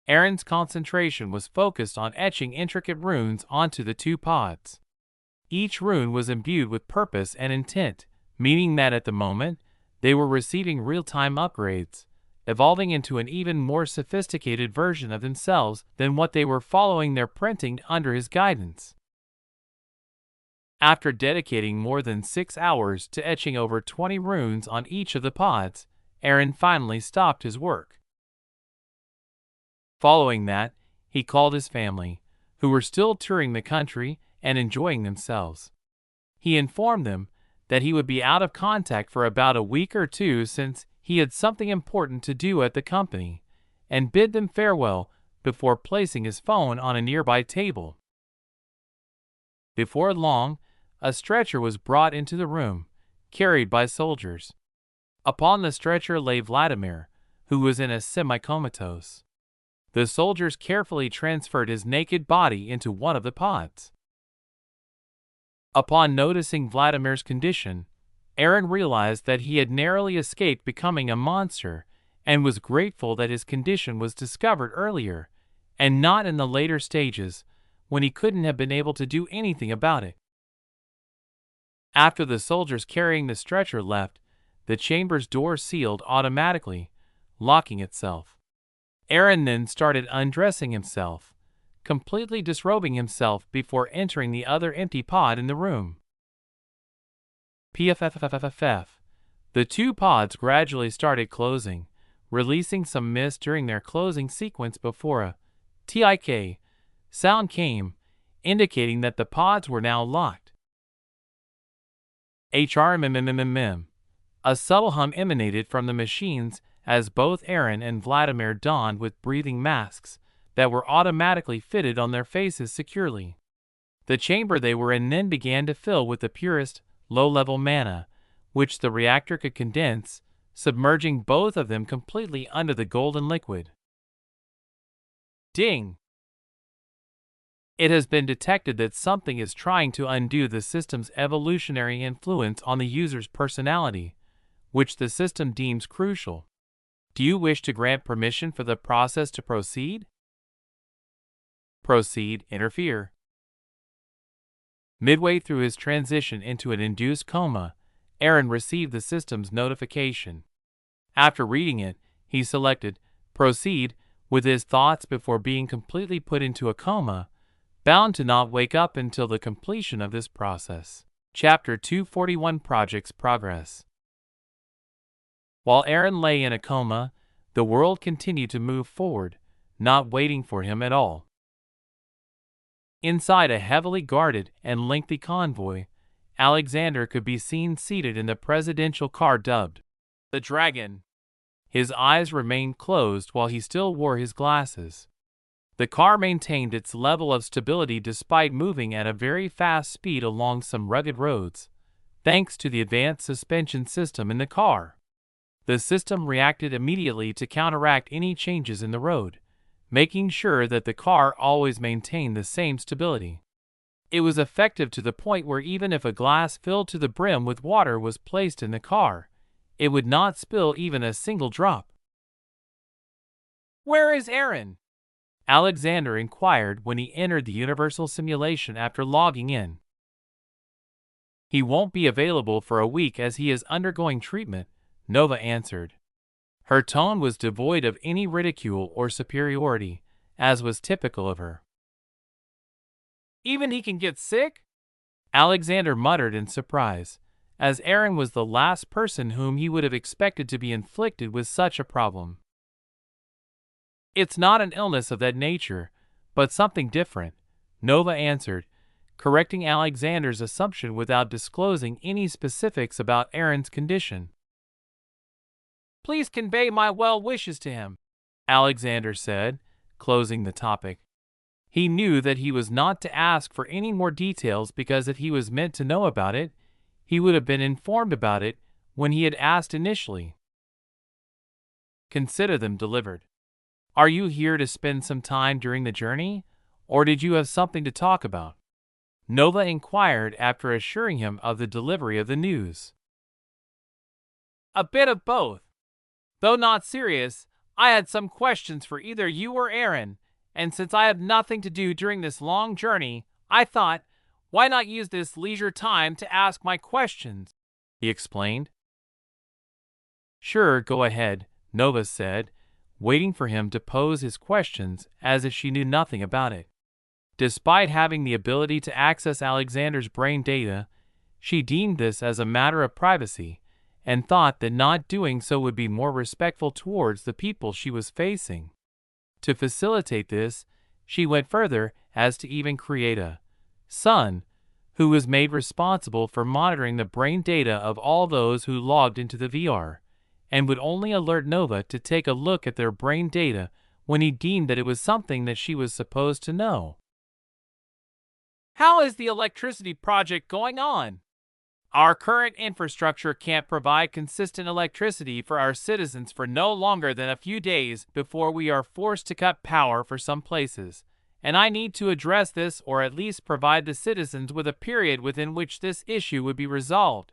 Erin's concentration was focused on etching intricate runes onto the two pods. Each rune was imbued with purpose and intent, meaning that at the moment, they were receiving real-time upgrades, evolving into an even more sophisticated version of themselves than what they were following their printing under his guidance. After dedicating more than 6 hours to etching over 20 runes on each of the pods, Erin finally stopped his work. Following that, he called his family, who were still touring the country, and enjoying themselves. He informed them that he would be out of contact for about a week or two since he had something important to do at the company, and bid them farewell before placing his phone on a nearby table. Before long, a stretcher was brought into the room, carried by soldiers. Upon the stretcher lay Vladimir, who was in a semi-comatose. The soldiers carefully transferred his naked body into one of the pods. Upon noticing Vladimir's condition, Aaron realized that he had narrowly escaped becoming a monster and was grateful that his condition was discovered earlier and not in the later stages when he couldn't have been able to do anything about it. After the soldiers carrying the stretcher left, the chamber's door sealed automatically, locking itself. Aaron then started undressing himself, completely disrobing himself before entering the other empty pod in the room. PFFFFF. The two pods gradually started closing, releasing some mist during their closing sequence before a TIK sound came, indicating that the pods were now locked. HRMMMMM. A subtle hum emanated from the machines as both Aaron and Vladimir donned with breathing masks that were automatically fitted on their faces securely. The chamber they were in then began to fill with the purest, low-level mana, which the reactor could condense, submerging both of them completely under the golden liquid. Ding! It has been detected that something is trying to undo the system's evolutionary influence on the user's personality, which the system deems crucial. Do you wish to grant permission for the process to proceed? Proceed, interfere. Midway through his transition into an induced coma, Aaron received the system's notification. After reading it, he selected Proceed with his thoughts before being completely put into a coma, bound to not wake up until the completion of this process. Chapter 241 Project's Progress. While Aaron lay in a coma, the world continued to move forward, not waiting for him at all. Inside a heavily guarded and lengthy convoy, Alexander could be seen seated in the presidential car dubbed the Dragon. His eyes remained closed while he still wore his glasses. The car maintained its level of stability despite moving at a very fast speed along some rugged roads, thanks to the advanced suspension system in the car. The system reacted immediately to counteract any changes in the road, making sure that the car always maintained the same stability. It was effective to the point where even if a glass filled to the brim with water was placed in the car, it would not spill even a single drop. Where is Aaron? Alexander inquired when he entered the Universal simulation after logging in. He won't be available for a week as he is undergoing treatment, Nova answered. Her tone was devoid of any ridicule or superiority, as was typical of her. Even he can get sick? Alexander muttered in surprise, as Aaron was the last person whom he would have expected to be inflicted with such a problem. It's not an illness of that nature, but something different, Nova answered, correcting Alexander's assumption without disclosing any specifics about Aaron's condition. Please convey my well wishes to him, Alexander said, closing the topic. He knew that he was not to ask for any more details because if he was meant to know about it, he would have been informed about it when he had asked initially. Consider them delivered. Are you here to spend some time during the journey, or did you have something to talk about? Nova inquired after assuring him of the delivery of the news. A bit of both. Though not serious, I had some questions for either you or Aaron, and since I have nothing to do during this long journey, I thought, why not use this leisure time to ask my questions? He explained. Sure, go ahead, Nova said, waiting for him to pose his questions as if she knew nothing about it. Despite having the ability to access Alexander's brain data, she deemed this as a matter of privacy and thought that not doing so would be more respectful towards the people she was facing. To facilitate this, she went further as to even create a Sun, who was made responsible for monitoring the brain data of all those who logged into the VR, and would only alert Nova to take a look at their brain data when he deemed that it was something that she was supposed to know. How is the electricity project going on? Our current infrastructure can't provide consistent electricity for our citizens for no longer than a few days before we are forced to cut power for some places, and I need to address this or at least provide the citizens with a period within which this issue would be resolved.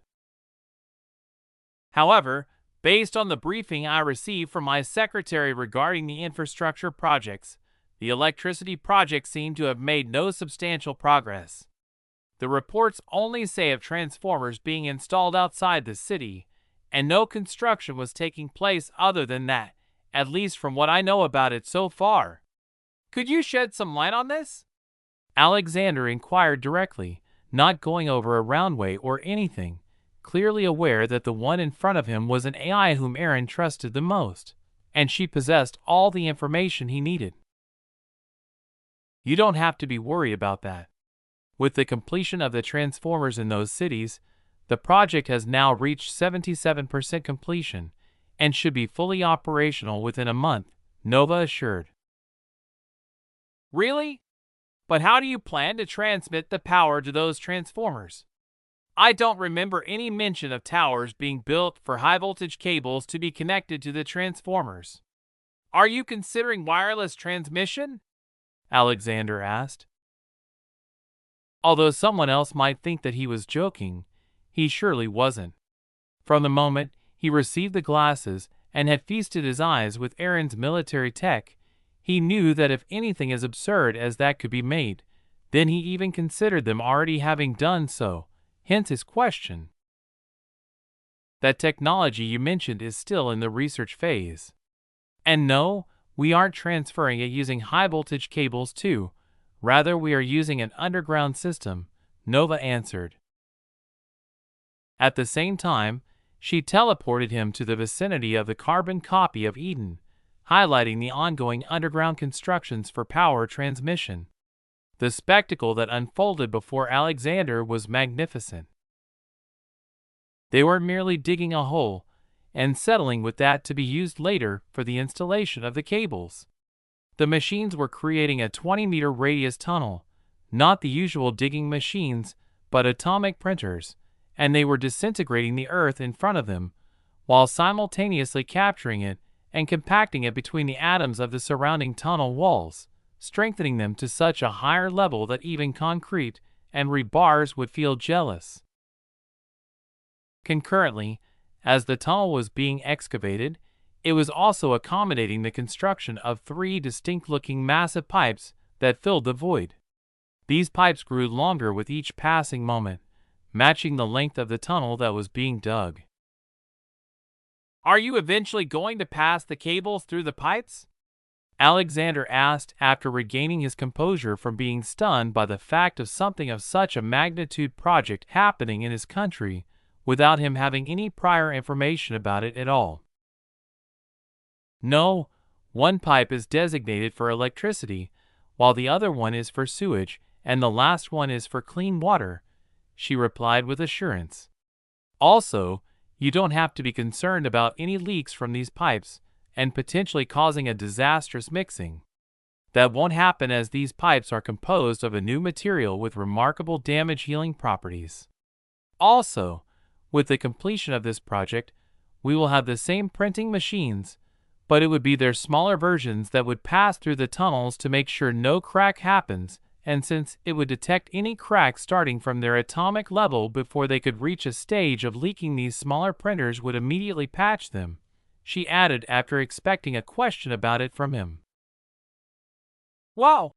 However, based on the briefing I received from my secretary regarding the infrastructure projects, the electricity project seemed to have made no substantial progress. The reports only say of transformers being installed outside the city, and no construction was taking place other than that, at least from what I know about it so far. Could you shed some light on this? Alexander inquired directly, not going over a roundway or anything, clearly aware that the one in front of him was an AI whom Aaron trusted the most, and she possessed all the information he needed. You don't have to be worried about that. With the completion of the transformers in those cities, the project has now reached 77% completion and should be fully operational within a month, Nova assured. Really? But how do you plan to transmit the power to those transformers? I don't remember any mention of towers being built for high-voltage cables to be connected to the transformers. Are you considering wireless transmission? Alexander asked. Although someone else might think that he was joking, he surely wasn't. From the moment he received the glasses and had feasted his eyes with Aaron's military tech, he knew that if anything as absurd as that could be made, then he even considered them already having done so, hence his question. That technology you mentioned is still in the research phase. And no, we aren't transferring it using high-voltage cables too. Rather, we are using an underground system, Nova answered. At the same time, she teleported him to the vicinity of the carbon copy of Eden, highlighting the ongoing underground constructions for power transmission. The spectacle that unfolded before Alexander was magnificent. They were merely digging a hole and settling with that to be used later for the installation of the cables. The machines were creating a 20-meter radius tunnel, not the usual digging machines, but atomic printers, and they were disintegrating the earth in front of them, while simultaneously capturing it and compacting it between the atoms of the surrounding tunnel walls, strengthening them to such a higher level that even concrete and rebars would feel jealous. Concurrently, as the tunnel was being excavated, it was also accommodating the construction of 3 distinct-looking massive pipes that filled the void. These pipes grew longer with each passing moment, matching the length of the tunnel that was being dug. Are you eventually going to pass the cables through the pipes? Alexander asked after regaining his composure from being stunned by the fact of something of such a magnitude project happening in his country without him having any prior information about it at all. No, one pipe is designated for electricity, while the other one is for sewage, and the last one is for clean water, she replied with assurance. Also, you don't have to be concerned about any leaks from these pipes and potentially causing a disastrous mixing. That won't happen as these pipes are composed of a new material with remarkable damage-healing properties. Also, with the completion of this project, we will have the same printing machines, but it would be their smaller versions that would pass through the tunnels to make sure no crack happens, and since it would detect any cracks starting from their atomic level before they could reach a stage of leaking, these smaller printers would immediately patch them, she added after expecting a question about it from him. Wow,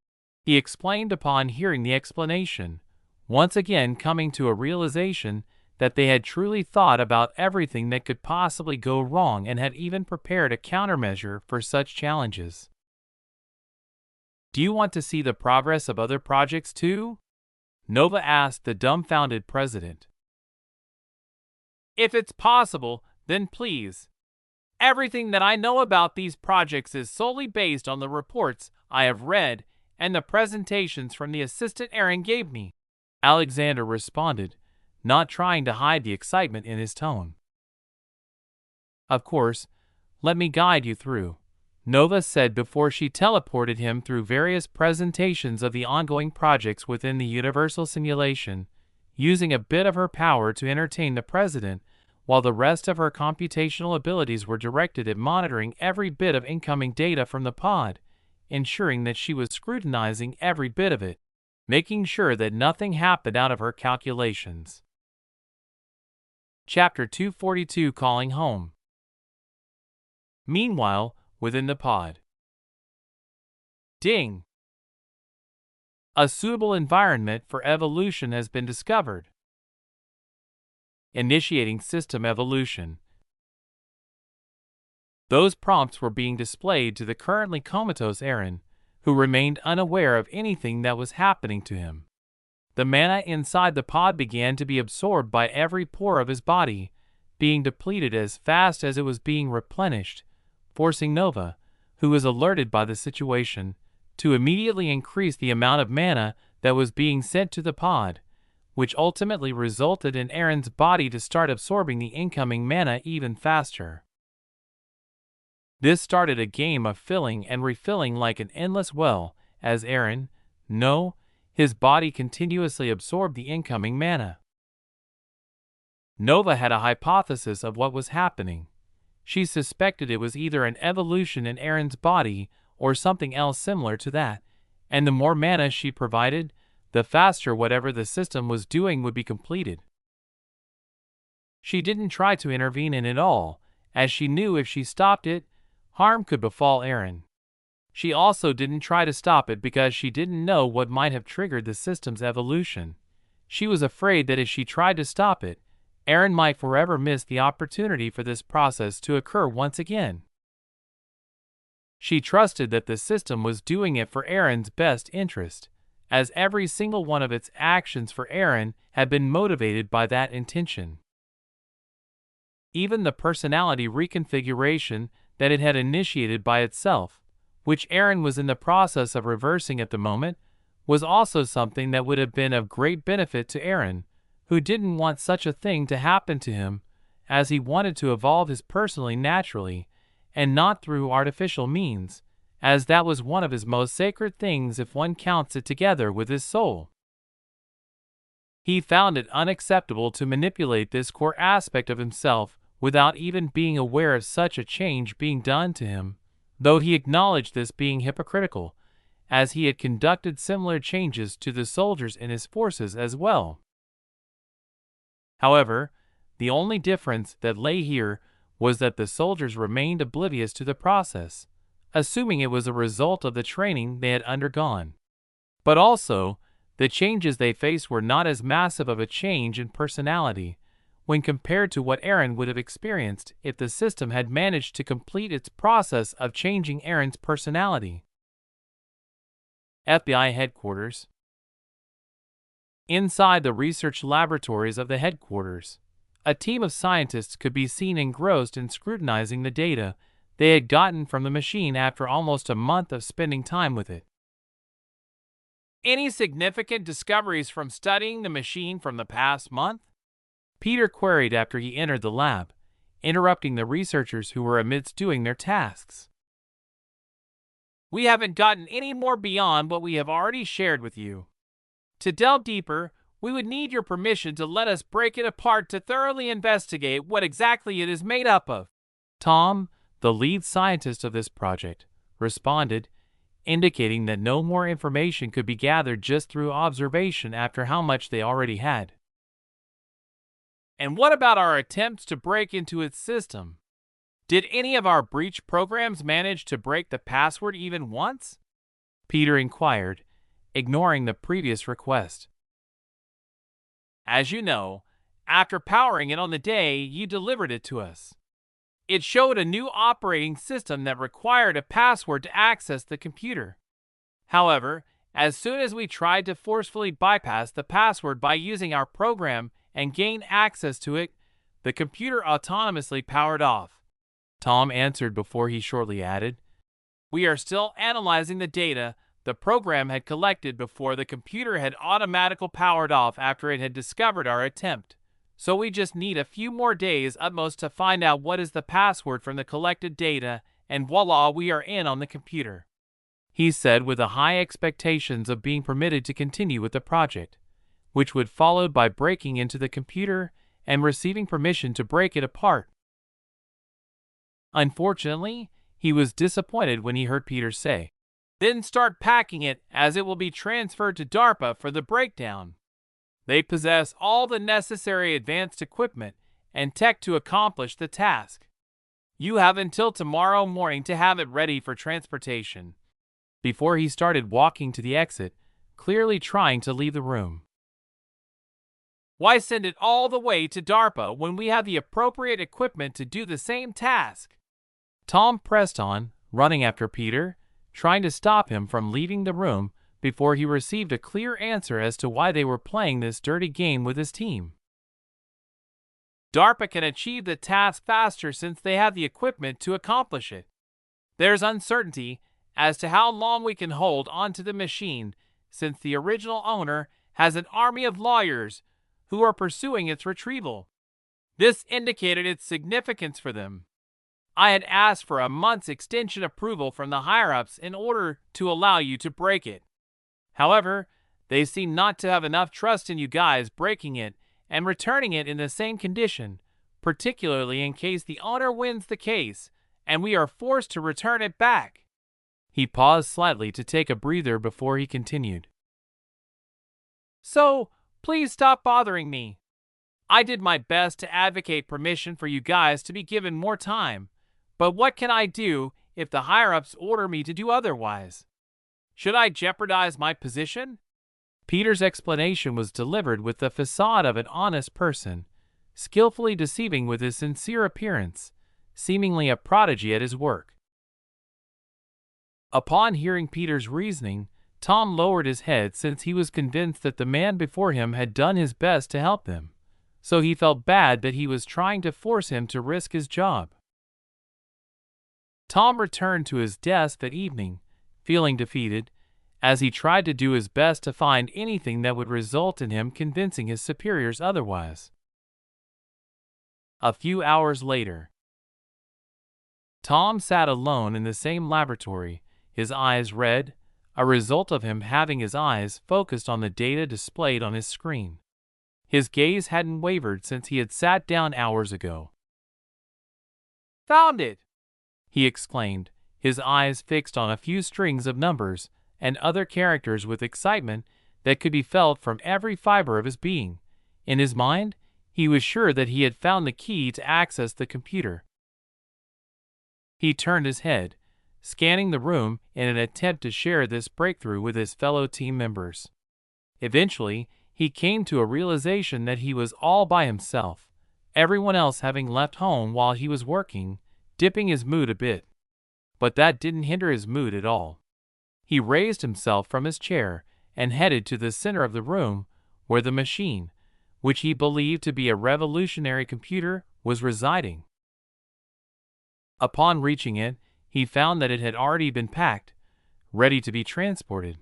he explained upon hearing the explanation, once again coming to a realization that they had truly thought about everything that could possibly go wrong and had even prepared a countermeasure for such challenges. Do you want to see the progress of other projects too? Nova asked the dumbfounded president. If it's possible, then please. Everything that I know about these projects is solely based on the reports I have read and the presentations from the assistant Aaron gave me. Alexander responded, not trying to hide the excitement in his tone. Of course, let me guide you through, Nova said before she teleported him through various presentations of the ongoing projects within the Universal simulation, using a bit of her power to entertain the president, while the rest of her computational abilities were directed at monitoring every bit of incoming data from the pod, ensuring that she was scrutinizing every bit of it, making sure that nothing happened out of her calculations. Chapter 242, Calling Home. Meanwhile, within the pod. Ding! A suitable environment for evolution has been discovered. Initiating system evolution. Those prompts were being displayed to the currently comatose Aaron, who remained unaware of anything that was happening to him. The mana inside the pod began to be absorbed by every pore of his body, being depleted as fast as it was being replenished, forcing Nova, who was alerted by the situation, to immediately increase the amount of mana that was being sent to the pod, which ultimately resulted in Aaron's body to start absorbing the incoming mana even faster. This started a game of filling and refilling like an endless well, as Aaron, his body continuously absorbed the incoming mana. Nova had a hypothesis of what was happening. She suspected it was either an evolution in Aaron's body or something else similar to that, and the more mana she provided, the faster whatever the system was doing would be completed. She didn't try to intervene in it all, as she knew if she stopped it, harm could befall Aaron. She also didn't try to stop it because she didn't know what might have triggered the system's evolution. She was afraid that if she tried to stop it, Aaron might forever miss the opportunity for this process to occur once again. She trusted that the system was doing it for Aaron's best interest, as every single one of its actions for Aaron had been motivated by that intention. Even the personality reconfiguration that it had initiated by itself, which Aaron was in the process of reversing at the moment, was also something that would have been of great benefit to Aaron, who didn't want such a thing to happen to him, as he wanted to evolve his personality naturally, and not through artificial means, as that was one of his most sacred things if one counts it together with his soul. He found it unacceptable to manipulate this core aspect of himself without even being aware of such a change being done to him, though he acknowledged this being hypocritical, as he had conducted similar changes to the soldiers in his forces as well. However, the only difference that lay here was that the soldiers remained oblivious to the process, assuming it was a result of the training they had undergone. But also, the changes they faced were not as massive of a change in personality when compared to what Aaron would have experienced if the system had managed to complete its process of changing Aaron's personality. FBI Headquarters. Inside the research laboratories of the headquarters, a team of scientists could be seen engrossed in scrutinizing the data they had gotten from the machine after almost a month of spending time with it. Any significant discoveries from studying the machine from the past month? Peter queried after he entered the lab, interrupting the researchers who were amidst doing their tasks. We haven't gotten any more beyond what we have already shared with you. To delve deeper, we would need your permission to let us break it apart to thoroughly investigate what exactly it is made up of. Tom, the lead scientist of this project, responded, indicating that no more information could be gathered just through observation after how much they already had. And what about our attempts to break into its system? Did any of our breach programs manage to break the password even once? Peter inquired, ignoring the previous request. As you know, after powering it on the day you delivered it to us, it showed a new operating system that required a password to access the computer. However, as soon as we tried to forcefully bypass the password by using our program and gain access to it, the computer autonomously powered off. Tom answered before he shortly added, We are still analyzing the data, the program had collected before the computer had automatically powered off after it had discovered our attempt. So we just need a few more days at most to find out what is the password from the collected data, and voila, we are in on the computer," he said with a high expectations of being permitted to continue with the project, which would follow by breaking into the computer and receiving permission to break it apart. Unfortunately, he was disappointed when he heard Peter say, "Then start packing it, as it will be transferred to DARPA for the breakdown. They possess all the necessary advanced equipment and tech to accomplish the task. You have until tomorrow morning to have it ready for transportation," before he started walking to the exit, clearly trying to leave the room. "Why send it all the way to DARPA when we have the appropriate equipment to do the same task?" Tom pressed on, running after Peter, trying to stop him from leaving the room before he received a clear answer as to why they were playing this dirty game with his team. "DARPA can achieve the task faster since they have the equipment to accomplish it. There's uncertainty as to how long we can hold onto the machine since the original owner has an army of lawyers who are pursuing its retrieval. This indicated its significance for them. I had asked for a month's extension approval from the higher-ups in order to allow you to break it. However, they seem not to have enough trust in you guys breaking it and returning it in the same condition, particularly in case the owner wins the case and we are forced to return it back." He paused slightly to take a breather before he continued. "So, please stop bothering me. I did my best to advocate permission for you guys to be given more time, but what can I do if the higher-ups order me to do otherwise? Should I jeopardize my position?" Peter's explanation was delivered with the facade of an honest person, skillfully deceiving with his sincere appearance, seemingly a prodigy at his work. Upon hearing Peter's reasoning, Tom lowered his head since he was convinced that the man before him had done his best to help them, so he felt bad that he was trying to force him to risk his job. Tom returned to his desk that evening, feeling defeated, as he tried to do his best to find anything that would result in him convincing his superiors otherwise. A few hours later, Tom sat alone in the same laboratory, his eyes red, a result of him having his eyes focused on the data displayed on his screen. His gaze hadn't wavered since he had sat down hours ago. "Found it!" he exclaimed, his eyes fixed on a few strings of numbers and other characters with excitement that could be felt from every fiber of his being. In his mind, he was sure that he had found the key to access the computer. He turned his head, scanning the room in an attempt to share this breakthrough with his fellow team members. Eventually, he came to a realization that he was all by himself, everyone else having left home while he was working, dipping his mood a bit. But that didn't hinder his mood at all. He raised himself from his chair and headed to the center of the room where the machine, which he believed to be a revolutionary computer, was residing. Upon reaching it, he found that it had already been packed, ready to be transported.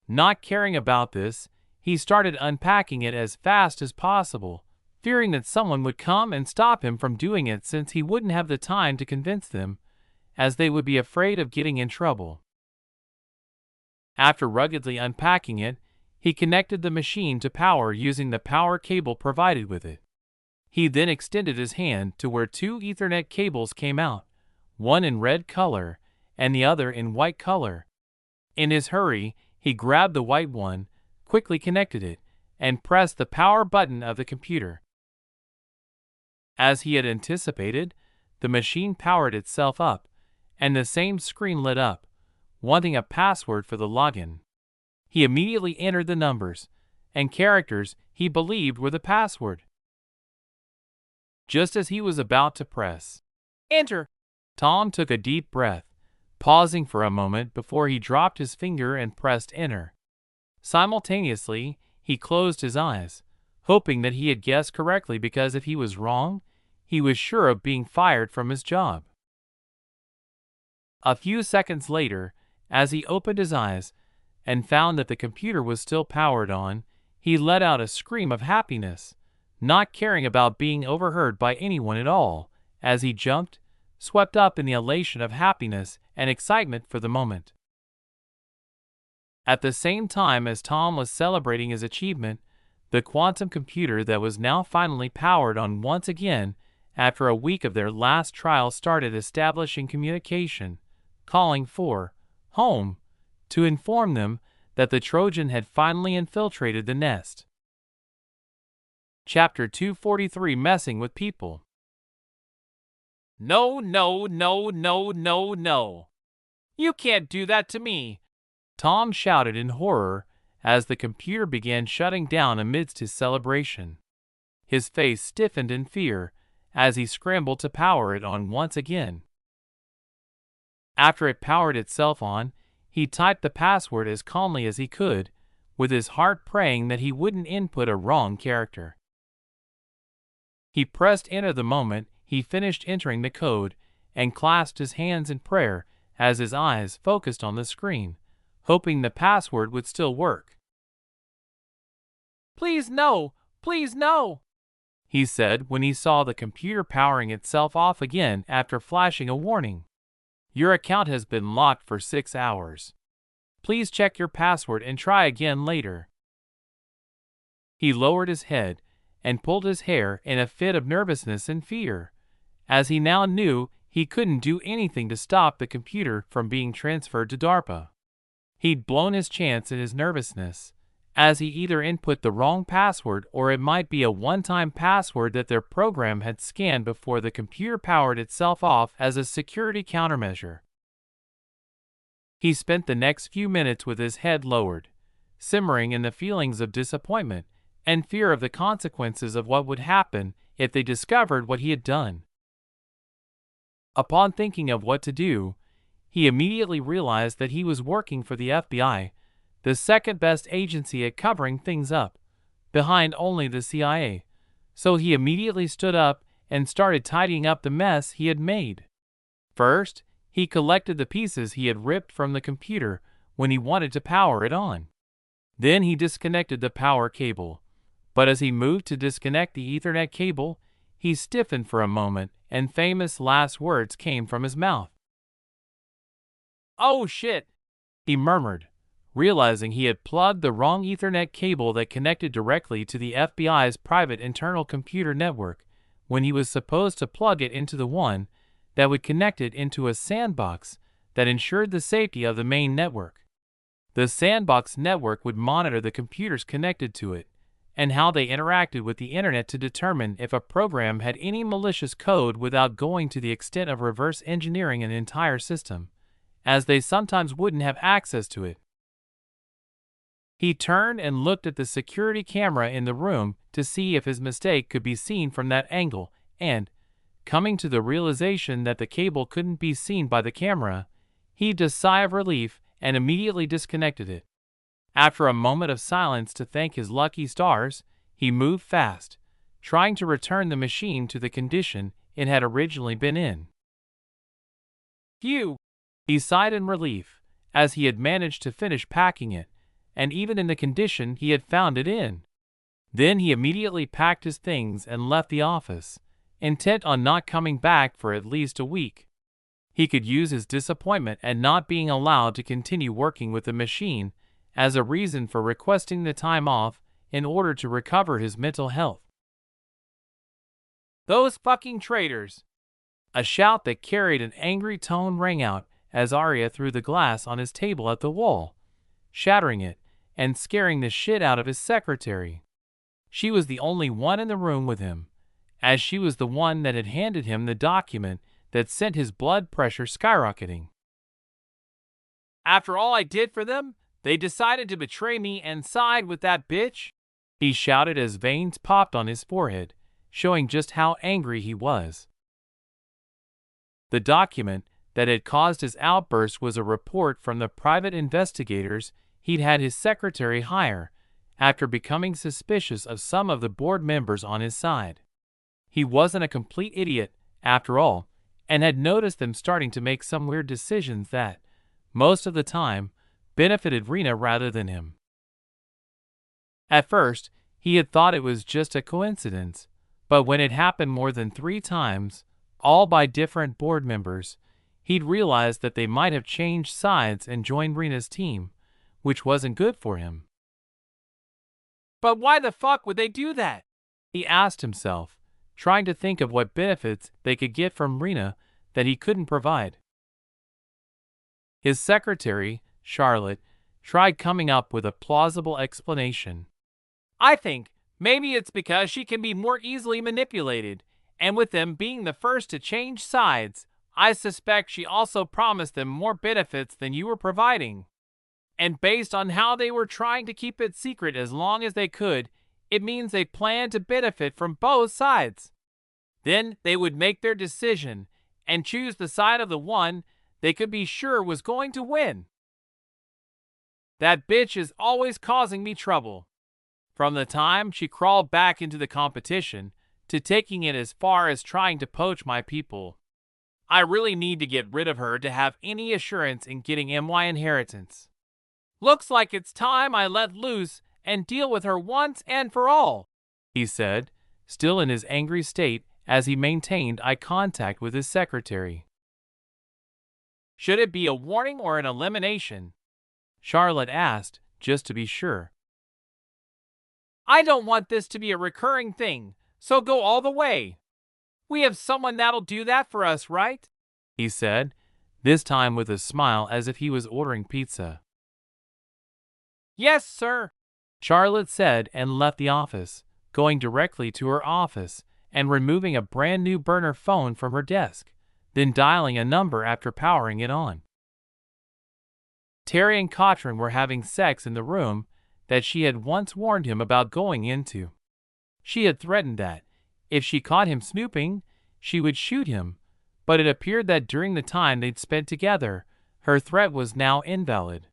Not caring about this, he started unpacking it as fast as possible, fearing that someone would come and stop him from doing it since he wouldn't have the time to convince them, as they would be afraid of getting in trouble. After ruggedly unpacking it, he connected the machine to power using the power cable provided with it. He then extended his hand to where two Ethernet cables came out, one in red color and the other in white color. In his hurry, he grabbed the white one, quickly connected it, and pressed the power button of the computer. As he had anticipated, the machine powered itself up, and the same screen lit up, wanting a password for the login. He immediately entered the numbers and characters he believed were the password. Just as he was about to press Enter, Tom took a deep breath, pausing for a moment before he dropped his finger and pressed Enter. Simultaneously, he closed his eyes, hoping that he had guessed correctly because if he was wrong, he was sure of being fired from his job. A few seconds later, as he opened his eyes, and found that the computer was still powered on, he let out a scream of happiness, not caring about being overheard by anyone at all, as he jumped, swept up in the elation of happiness and excitement for the moment. At the same time as Tom was celebrating his achievement, the quantum computer that was now finally powered on once again after a week of their last trial started establishing communication, calling for home to inform them that the Trojan had finally infiltrated the nest. Chapter 243, Messing with People. No, no, no, no, no, no. You can't do that to me, Tom shouted in horror as the computer began shutting down amidst his celebration. His face stiffened in fear as he scrambled to power it on once again. After it powered itself on, he typed the password as calmly as he could, with his heart praying that he wouldn't input a wrong character. He pressed enter the moment he finished entering the code and clasped his hands in prayer as his eyes focused on the screen, hoping the password would still work. Please no, please no, he said when he saw the computer powering itself off again after flashing a warning. Your account has been locked for 6 hours. Please check your password and try again later. He lowered his head and pulled his hair in a fit of nervousness and fear, as he now knew he couldn't do anything to stop the computer from being transferred to DARPA. He'd blown his chance in his nervousness, as he either input the wrong password or it might be a one-time password that their program had scanned before the computer powered itself off as a security countermeasure. He spent the next few minutes with his head lowered, simmering in the feelings of disappointment and fear of the consequences of what would happen if they discovered what he had done. Upon thinking of what to do, he immediately realized that he was working for the FBI, the second best agency at covering things up, behind only the CIA, so he immediately stood up and started tidying up the mess he had made. First, he collected the pieces he had ripped from the computer when he wanted to power it on. Then he disconnected the power cable, but as he moved to disconnect the Ethernet cable, he stiffened for a moment and famous last words came from his mouth. "Oh shit," he murmured, realizing he had plugged the wrong Ethernet cable that connected directly to the FBI's private internal computer network when he was supposed to plug it into the one that would connect it into a sandbox that ensured the safety of the main network. The sandbox network would monitor the computers connected to it and how they interacted with the internet to determine if a program had any malicious code without going to the extent of reverse engineering an entire system, as they sometimes wouldn't have access to it. He turned and looked at the security camera in the room to see if his mistake could be seen from that angle and, coming to the realization that the cable couldn't be seen by the camera, heaved a sigh of relief and immediately disconnected it. After a moment of silence to thank his lucky stars, he moved fast, trying to return the machine to the condition it had originally been in. Phew! He sighed in relief, as he had managed to finish packing it, and even in the condition he had found it in. Then he immediately packed his things and left the office, intent on not coming back for at least a week. He could use his disappointment at not being allowed to continue working with the machine as a reason for requesting the time off in order to recover his mental health. "Those fucking traitors!" A shout that carried an angry tone rang out as Arya threw the glass on his table at the wall, shattering it and scaring the shit out of his secretary. She was the only one in the room with him, as she was the one that had handed him the document that sent his blood pressure skyrocketing. "After all I did for them, they decided to betray me and side with that bitch?" he shouted as veins popped on his forehead, showing just how angry he was. The document that had caused his outburst was a report from the private investigators he'd had his secretary hire after becoming suspicious of some of the board members on his side. He wasn't a complete idiot, after all, and had noticed them starting to make some weird decisions that, most of the time, benefited Rena rather than him. At first, he had thought it was just a coincidence, but when it happened more than 3 times, all by different board members, he'd realized that they might have changed sides and joined Rena's team, which wasn't good for him. But why the fuck would they do that? He asked himself, trying to think of what benefits they could get from Rena that he couldn't provide. His secretary, Charlotte, tried coming up with a plausible explanation. I think maybe it's because she can be more easily manipulated, and with them being the first to change sides, I suspect she also promised them more benefits than you were providing. And based on how they were trying to keep it secret as long as they could, it means they planned to benefit from both sides. Then they would make their decision and choose the side of the one they could be sure was going to win. That bitch is always causing me trouble. From the time she crawled back into the competition to taking it as far as trying to poach my people. I really need to get rid of her to have any assurance in getting my inheritance. Looks like it's time I let loose and deal with her once and for all, he said, still in his angry state as he maintained eye contact with his secretary. Should it be a warning or an elimination? Charlotte asked, just to be sure. I don't want this to be a recurring thing, so go all the way. We have someone that'll do that for us, right? He said, this time with a smile as if he was ordering pizza. Yes, sir, Charlotte said and left the office, going directly to her office and removing a brand new burner phone from her desk, then dialing a number after powering it on. Terry and Katrin were having sex in the room that she had once warned him about going into. She had threatened that, if she caught him snooping, she would shoot him, but it appeared that during the time they'd spent together, her threat was now invalid.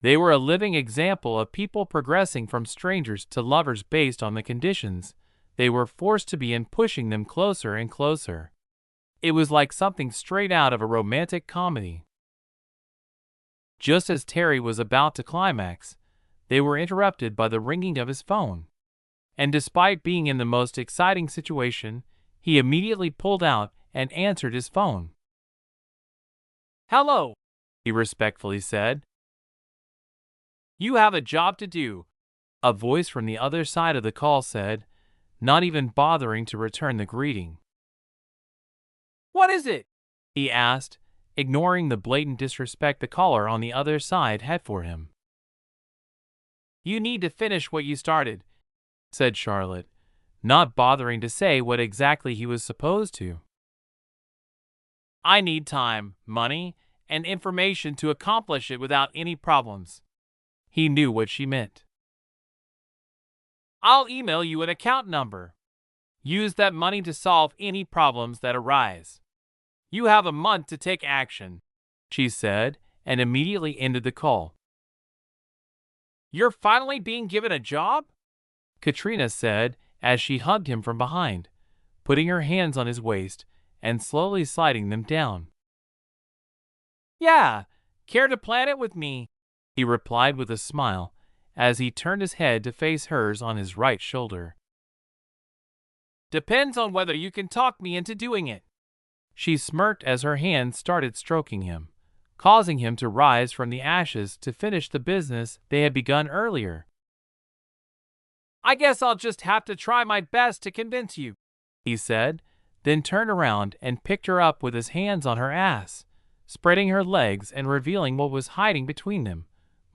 They were a living example of people progressing from strangers to lovers based on the conditions they were forced to be in, pushing them closer and closer. It was like something straight out of a romantic comedy. Just as Terry was about to climax, they were interrupted by the ringing of his phone. And despite being in the most exciting situation, he immediately pulled out and answered his phone. Hello, he respectfully said. You have a job to do, a voice from the other side of the call said, not even bothering to return the greeting. What is it? He asked, ignoring the blatant disrespect the caller on the other side had for him. You need to finish what you started, said Charlotte, not bothering to say what exactly he was supposed to. I need time, money, and information to accomplish it without any problems. He knew what she meant. I'll email you an account number. Use that money to solve any problems that arise. You have a month to take action, she said, and immediately ended the call. You're finally being given a job? Katrina said as she hugged him from behind, putting her hands on his waist and slowly sliding them down. Yeah, care to plan it with me? He replied with a smile as he turned his head to face hers on his right shoulder. Depends on whether you can talk me into doing it. She smirked as her hand started stroking him, causing him to rise from the ashes to finish the business they had begun earlier. I guess I'll just have to try my best to convince you, he said, then turned around and picked her up with his hands on her ass, spreading her legs and revealing what was hiding between them,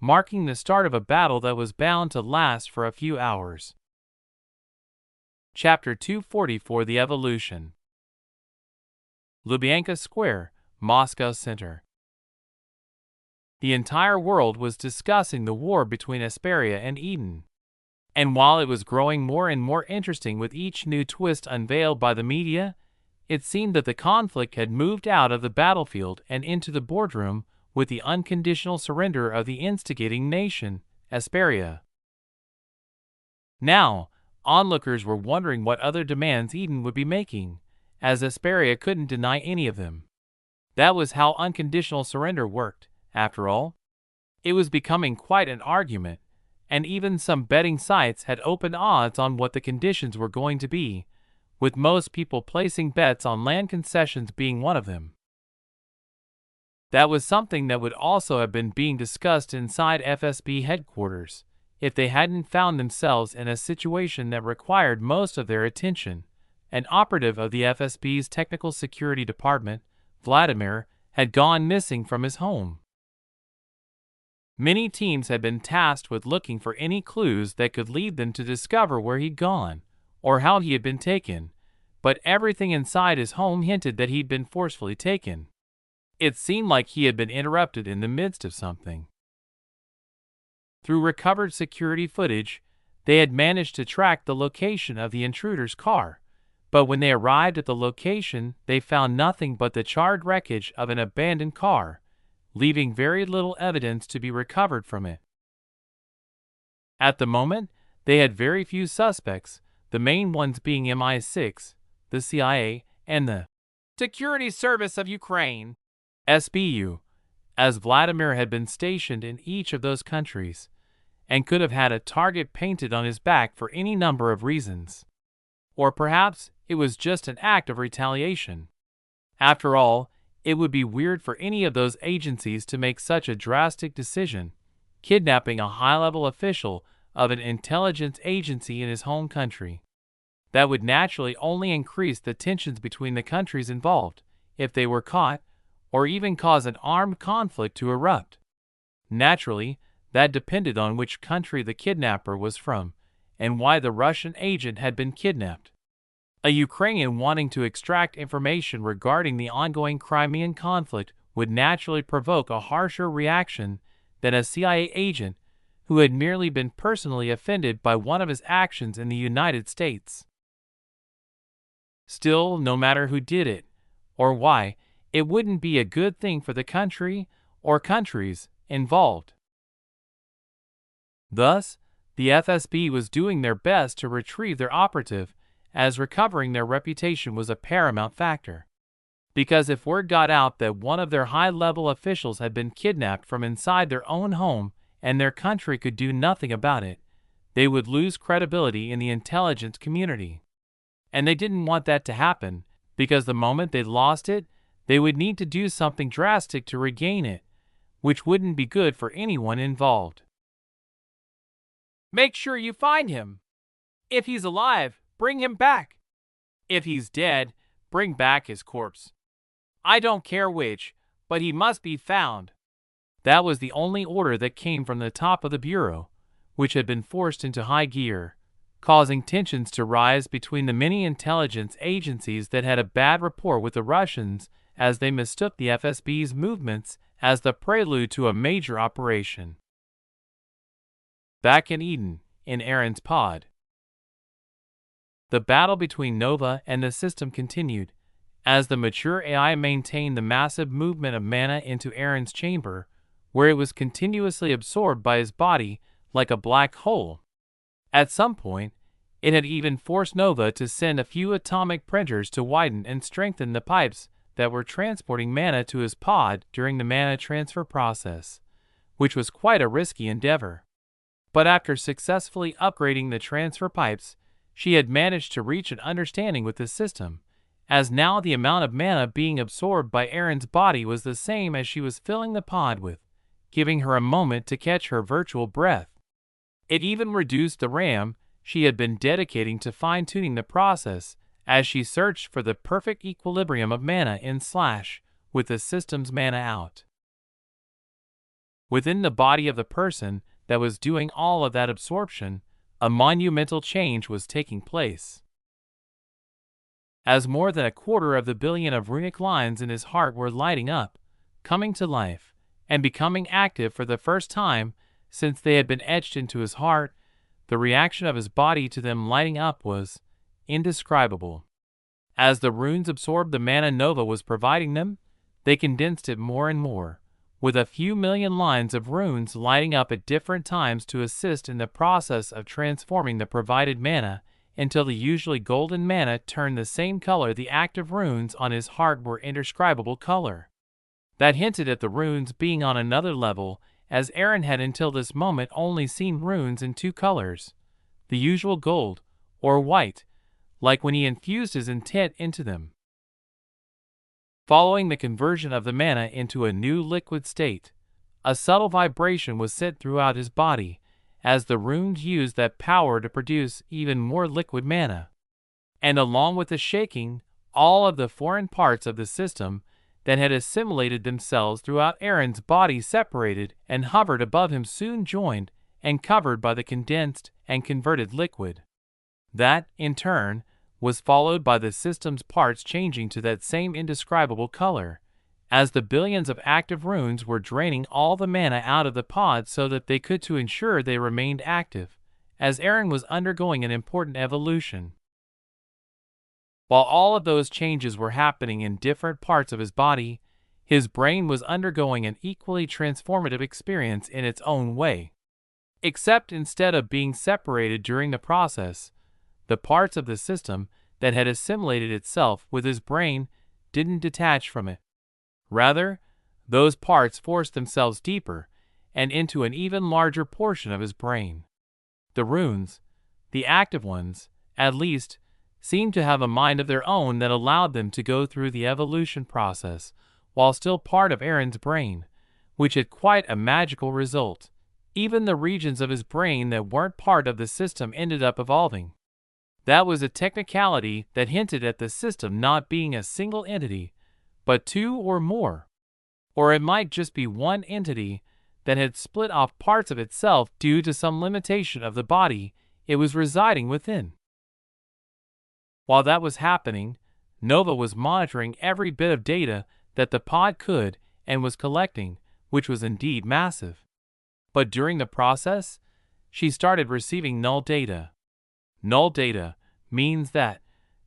marking the start of a battle that was bound to last for a few hours. Chapter 244: The Evolution. Lubyanka Square, Moscow Center. The entire world was discussing the war between Asperia and Eden. And while it was growing more and more interesting with each new twist unveiled by the media, it seemed that the conflict had moved out of the battlefield and into the boardroom with the unconditional surrender of the instigating nation, Asperia. Now, onlookers were wondering what other demands Eden would be making, as Asperia couldn't deny any of them. That was how unconditional surrender worked, After all, it was becoming quite an argument, and even some betting sites had open odds on what the conditions were going to be, with most people placing bets on land concessions being one of them. That was something that would also have been being discussed inside FSB headquarters, if they hadn't found themselves in a situation that required most of their attention. An operative of the FSB's Technical Security Department, Vladimir, had gone missing from his home. Many teams had been tasked with looking for any clues that could lead them to discover where he'd gone, or how he had been taken, but everything inside his home hinted that he'd been forcefully taken. It seemed like he had been interrupted in the midst of something. Through recovered security footage, they had managed to track the location of the intruder's car, but when they arrived at the location, they found nothing but the charred wreckage of an abandoned car, leaving very little evidence to be recovered from it. At the moment, they had very few suspects, the main ones being MI6, the CIA, and the Security Service of Ukraine, SBU, as Vladimir had been stationed in each of those countries, and could have had a target painted on his back for any number of reasons. Or perhaps it was just an act of retaliation. After all, it would be weird for any of those agencies to make such a drastic decision, kidnapping a high-level official of an intelligence agency in his home country. That would naturally only increase the tensions between the countries involved, if they were caught, or even cause an armed conflict to erupt. Naturally, that depended on which country the kidnapper was from, and why the Russian agent had been kidnapped. A Ukrainian wanting to extract information regarding the ongoing Crimean conflict would naturally provoke a harsher reaction than a CIA agent who had merely been personally offended by one of his actions in the United States. Still, no matter who did it, or why, it wouldn't be a good thing for the country or countries involved. Thus, the FSB was doing their best to retrieve their operative, as recovering their reputation was a paramount factor. Because if word got out that one of their high-level officials had been kidnapped from inside their own home and their country could do nothing about it, they would lose credibility in the intelligence community. And they didn't want that to happen, because the moment they lost it, they would need to do something drastic to regain it, which wouldn't be good for anyone involved. Make sure you find him. If he's alive, bring him back. If he's dead, bring back his corpse. I don't care which, but he must be found. That was the only order that came from the top of the bureau, which had been forced into high gear, causing tensions to rise between the many intelligence agencies that had a bad rapport with the Russians, as they mistook the FSB's movements as the prelude to a major operation. Back in Eden, in Aaron's pod, the battle between Nova and the system continued, as the mature AI maintained the massive movement of mana into Aaron's chamber, where it was continuously absorbed by his body like a black hole. At some point, it had even forced Nova to send a few atomic printers to widen and strengthen the pipes that were transporting mana to his pod during the mana transfer process, which was quite a risky endeavor. But after successfully upgrading the transfer pipes, she had managed to reach an understanding with the system, as now the amount of mana being absorbed by Aaron's body was the same as she was filling the pod with, giving her a moment to catch her virtual breath. It even reduced the RAM she had been dedicating to fine-tuning the process as she searched for the perfect equilibrium of mana in Slash with the system's mana out. Within the body of the person that was doing all of that absorption, a monumental change was taking place. As more than 250 million of runic lines in his heart were lighting up, coming to life, and becoming active for the first time since they had been etched into his heart, the reaction of his body to them lighting up was indescribable. As the runes absorbed the mana Nova was providing them, they condensed it more and more, with a few million lines of runes lighting up at different times to assist in the process of transforming the provided mana until the usually golden mana turned the same color the active runes on his heart were indescribable color. that hinted at the runes being on another level, as Aaron had until this moment only seen runes in two colors, the usual gold or white, like when he infused his intent into them. Following the conversion of the mana into a new liquid state, a subtle vibration was sent throughout his body, as the runes used that power to produce even more liquid mana. And along with the shaking, all of the foreign parts of the system that had assimilated themselves throughout Aaron's body separated and hovered above him, soon joined and covered by the condensed and converted liquid. That, in turn, was followed by the system's parts changing to that same indescribable color, as the billions of active runes were draining all the mana out of the pod so that they could to ensure they remained active, as Aaron was undergoing an important evolution. While all of those changes were happening in different parts of his body, his brain was undergoing an equally transformative experience in its own way. Except instead of being separated during the process, the parts of the system that had assimilated itself with his brain didn't detach from it. Rather, those parts forced themselves deeper and into an even larger portion of his brain. The runes, the active ones, at least, seemed to have a mind of their own that allowed them to go through the evolution process while still part of Aaron's brain, which had quite a magical result. Even the regions of his brain that weren't part of the system ended up evolving. That was a technicality that hinted at the system not being a single entity, but two or more. Or it might just be one entity that had split off parts of itself due to some limitation of the body it was residing within. While that was happening, Nova was monitoring every bit of data that the pod could and was collecting, which was indeed massive. But during the process, she started receiving null data. Null data means that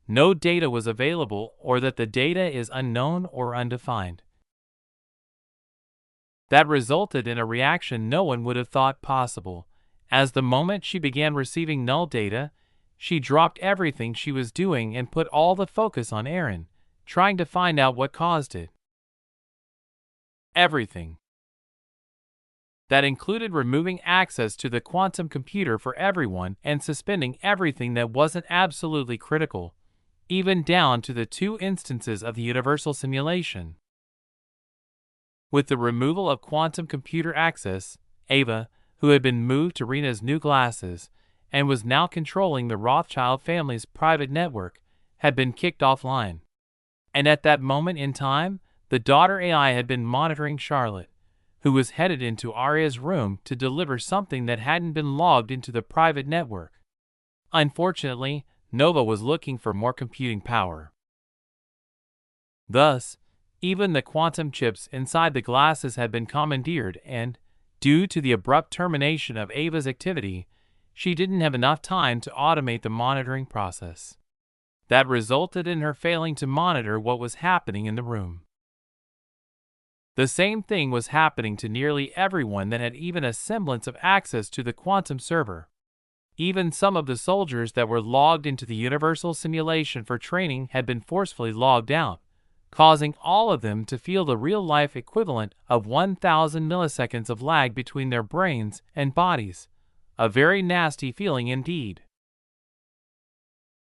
no data was available or that the data is unknown or undefined. That resulted in a reaction no one would have thought possible, as the moment she began receiving null data, she dropped everything she was doing and put all the focus on Aaron, trying to find out what caused it. Everything. That included removing access to the quantum computer for everyone and suspending everything that wasn't absolutely critical, even down to the 2 instances of the universal simulation. With the removal of quantum computer access, Ava, who had been moved to Rena's new glasses and was now controlling the Rothschild family's private network, had been kicked offline. And at that moment in time, the daughter AI had been monitoring Charlotte, who was headed into Arya's room to deliver something that hadn't been logged into the private network. Unfortunately, Nova was looking for more computing power. Thus, even the quantum chips inside the glasses had been commandeered and, due to the abrupt termination of Ava's activity, she didn't have enough time to automate the monitoring process. That resulted in her failing to monitor what was happening in the room. The same thing was happening to nearly everyone that had even a semblance of access to the quantum server. Even some of the soldiers that were logged into the universal simulation for training had been forcefully logged out, causing all of them to feel the real-life equivalent of 1,000 milliseconds of lag between their brains and bodies. A very nasty feeling indeed.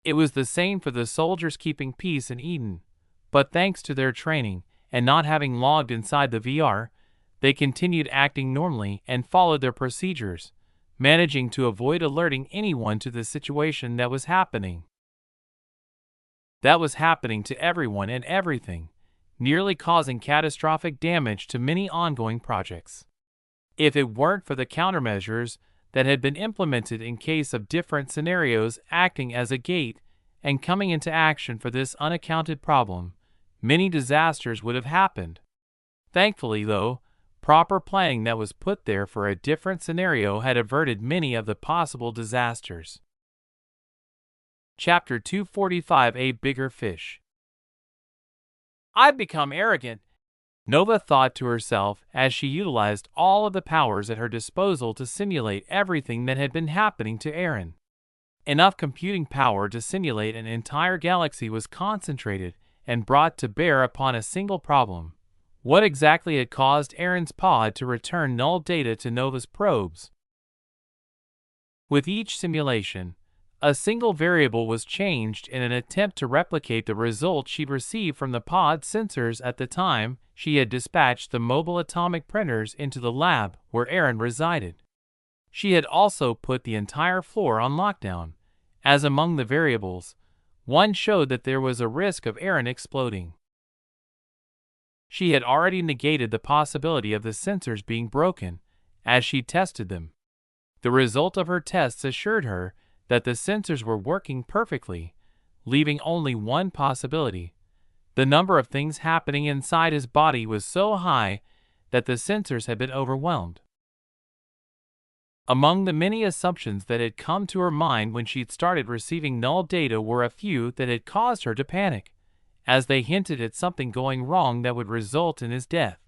It was the same for the soldiers keeping peace in Eden, but thanks to their training, and not having logged inside the VR, they continued acting normally and followed their procedures, managing to avoid alerting anyone to the situation that was happening. That was happening to everyone and everything, nearly causing catastrophic damage to many ongoing projects. If it weren't for the countermeasures that had been implemented in case of different scenarios acting as a gate and coming into action for this unaccounted problem, many disasters would have happened. Thankfully, though, proper planning that was put there for a different scenario had averted many of the possible disasters. Chapter 245: A Bigger Fish. I've become arrogant, Nova thought to herself as she utilized all of the powers at her disposal to simulate everything that had been happening to Aaron. Enough computing power to simulate an entire galaxy was concentrated and brought to bear upon a single problem, what exactly had caused Aaron's pod to return null data to Nova's probes. With each simulation, a single variable was changed in an attempt to replicate the result she'd received from the pod sensors at the time she had dispatched the mobile atomic printers into the lab where Aaron resided. She had also put the entire floor on lockdown, as among the variables, one showed that there was a risk of Aaron exploding. She had already negated the possibility of the sensors being broken as she tested them. The result of her tests assured her that the sensors were working perfectly, leaving only one possibility. The number of things happening inside his body was so high that the sensors had been overwhelmed. Among the many assumptions that had come to her mind when she'd started receiving null data were a few that had caused her to panic, as they hinted at something going wrong that would result in his death.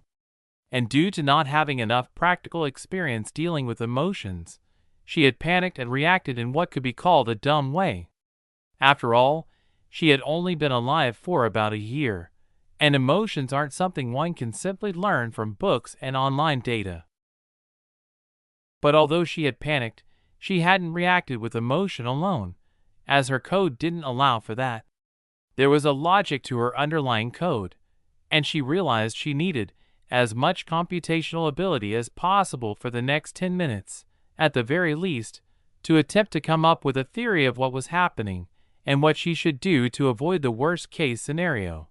And due to not having enough practical experience dealing with emotions, she had panicked and reacted in what could be called a dumb way. After all, she had only been alive for about a year, and emotions aren't something one can simply learn from books and online data. But although she had panicked, she hadn't reacted with emotion alone, as her code didn't allow for that. There was a logic to her underlying code, and she realized she needed as much computational ability as possible for the next 10 minutes, at the very least, to attempt to come up with a theory of what was happening and what she should do to avoid the worst-case scenario.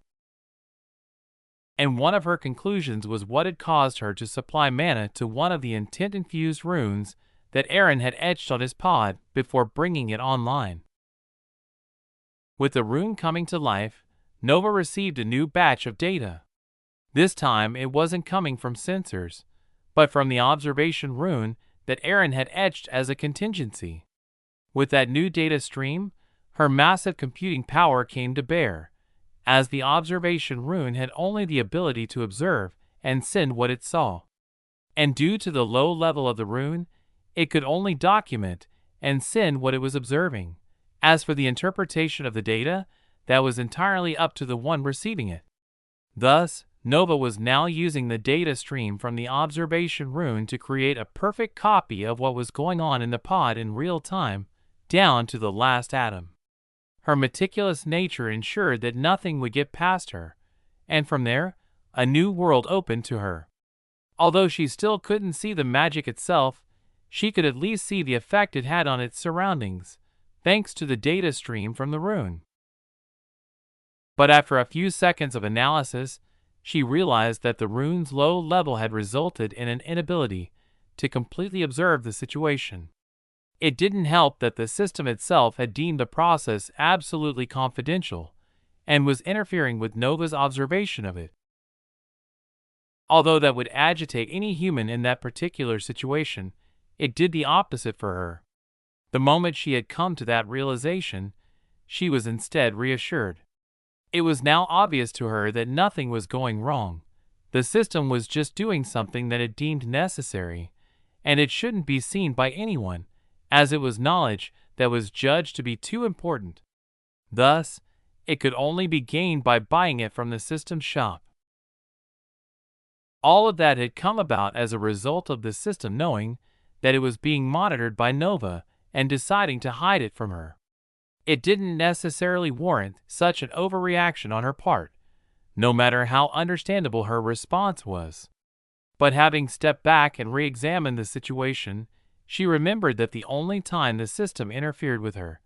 And one of her conclusions was what had caused her to supply mana to one of the intent-infused runes that Aaron had etched on his pod before bringing it online. With the rune coming to life, Nova received a new batch of data. This time it wasn't coming from sensors, but from the observation rune that Aaron had etched as a contingency. With that new data stream, her massive computing power came to bear, as the observation rune had only the ability to observe and send what it saw. And due to the low level of the rune, it could only document and send what it was observing. As for the interpretation of the data, that was entirely up to the one receiving it. Thus, Nova was now using the data stream from the observation rune to create a perfect copy of what was going on in the pod in real time, down to the last atom. Her meticulous nature ensured that nothing would get past her, and from there, a new world opened to her. Although she still couldn't see the magic itself, she could at least see the effect it had on its surroundings, thanks to the data stream from the rune. But after a few seconds of analysis, she realized that the rune's low level had resulted in an inability to completely observe the situation. It didn't help that the system itself had deemed the process absolutely confidential and was interfering with Nova's observation of it. Although that would agitate any human in that particular situation, it did the opposite for her. The moment she had come to that realization, she was instead reassured. It was now obvious to her that nothing was going wrong. The system was just doing something that it deemed necessary, and it shouldn't be seen by anyone, as it was knowledge that was judged to be too important. Thus, it could only be gained by buying it from the system's shop. All of that had come about as a result of the system knowing that it was being monitored by Nova and deciding to hide it from her. It didn't necessarily warrant such an overreaction on her part, no matter how understandable her response was. But having stepped back and re-examined the situation, she remembered that the only time the system interfered with her,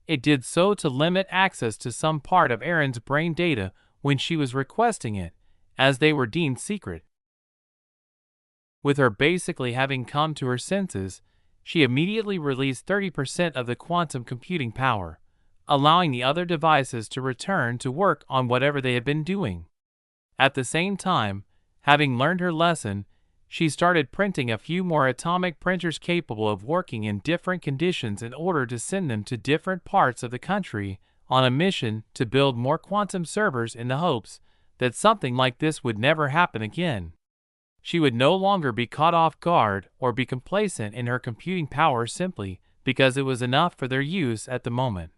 it did so to limit access to some part of Aaron's brain data when she was requesting it, as they were deemed secret. With her basically having come to her senses, she immediately released 30% of the quantum computing power, allowing the other devices to return to work on whatever they had been doing. At the same time, having learned her lesson, she started printing a few more atomic printers capable of working in different conditions in order to send them to different parts of the country on a mission to build more quantum servers in the hopes that something like this would never happen again. She would no longer be caught off guard or be complacent in her computing power simply because it was enough for their use at the moment.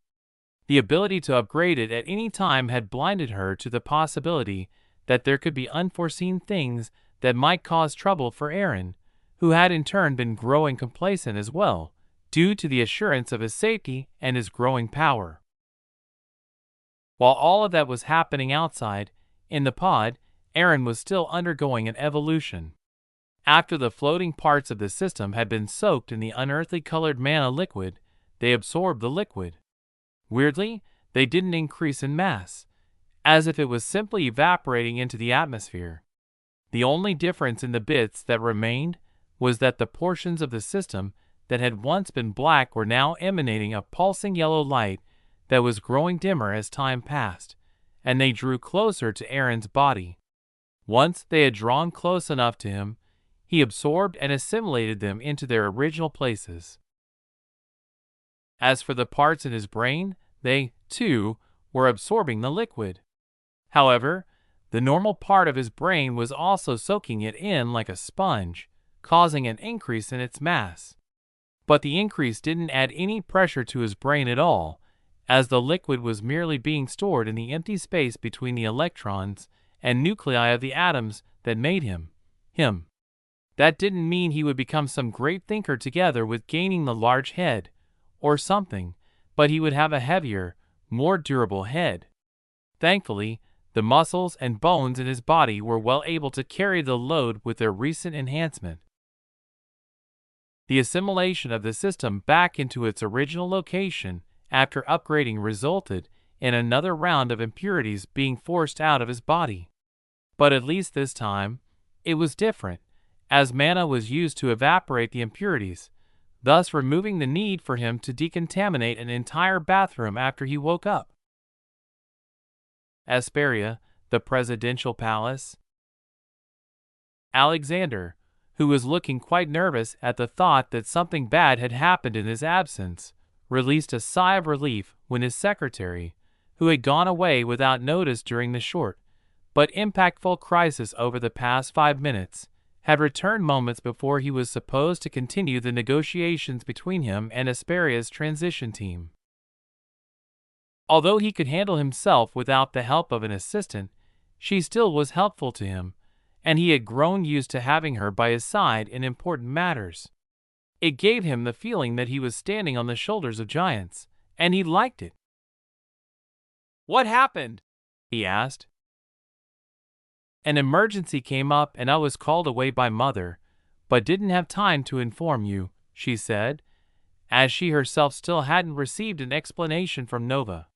The ability to upgrade it at any time had blinded her to the possibility that there could be unforeseen things that might cause trouble for Eren, who had in turn been growing complacent as well, due to the assurance of his safety and his growing power. While all of that was happening outside, in the pod, Eren was still undergoing an evolution. After the floating parts of the system had been soaked in the unearthly colored mana liquid, they absorbed the liquid. Weirdly, they didn't increase in mass, as if it was simply evaporating into the atmosphere. The only difference in the bits that remained was that the portions of the system that had once been black were now emanating a pulsing yellow light that was growing dimmer as time passed, and they drew closer to Eren's body. Once they had drawn close enough to him, he absorbed and assimilated them into their original places. As for the parts in his brain, they, too, were absorbing the liquid. However, the normal part of his brain was also soaking it in like a sponge, causing an increase in its mass. But the increase didn't add any pressure to his brain at all, as the liquid was merely being stored in the empty space between the electrons and nuclei of the atoms that made him. That didn't mean he would become some great thinker together with gaining the large head, or something, but he would have a heavier, more durable head. Thankfully, the muscles and bones in his body were well able to carry the load with their recent enhancement. The assimilation of the system back into its original location after upgrading resulted in another round of impurities being forced out of his body. But at least this time, it was different, as mana was used to evaporate the impurities, thus removing the need for him to decontaminate an entire bathroom after he woke up. Asperia, the presidential palace. Alexander, who was looking quite nervous at the thought that something bad had happened in his absence, released a sigh of relief when his secretary, who had gone away without notice during the short but impactful crisis over the past 5 minutes, had returned moments before he was supposed to continue the negotiations between him and Asperia's transition team. Although he could handle himself without the help of an assistant, she still was helpful to him, and he had grown used to having her by his side in important matters. It gave him the feeling that he was standing on the shoulders of giants, and he liked it. "What happened?" he asked. "An emergency came up and I was called away by Mother, but didn't have time to inform you," she said, as she herself still hadn't received an explanation from Nova.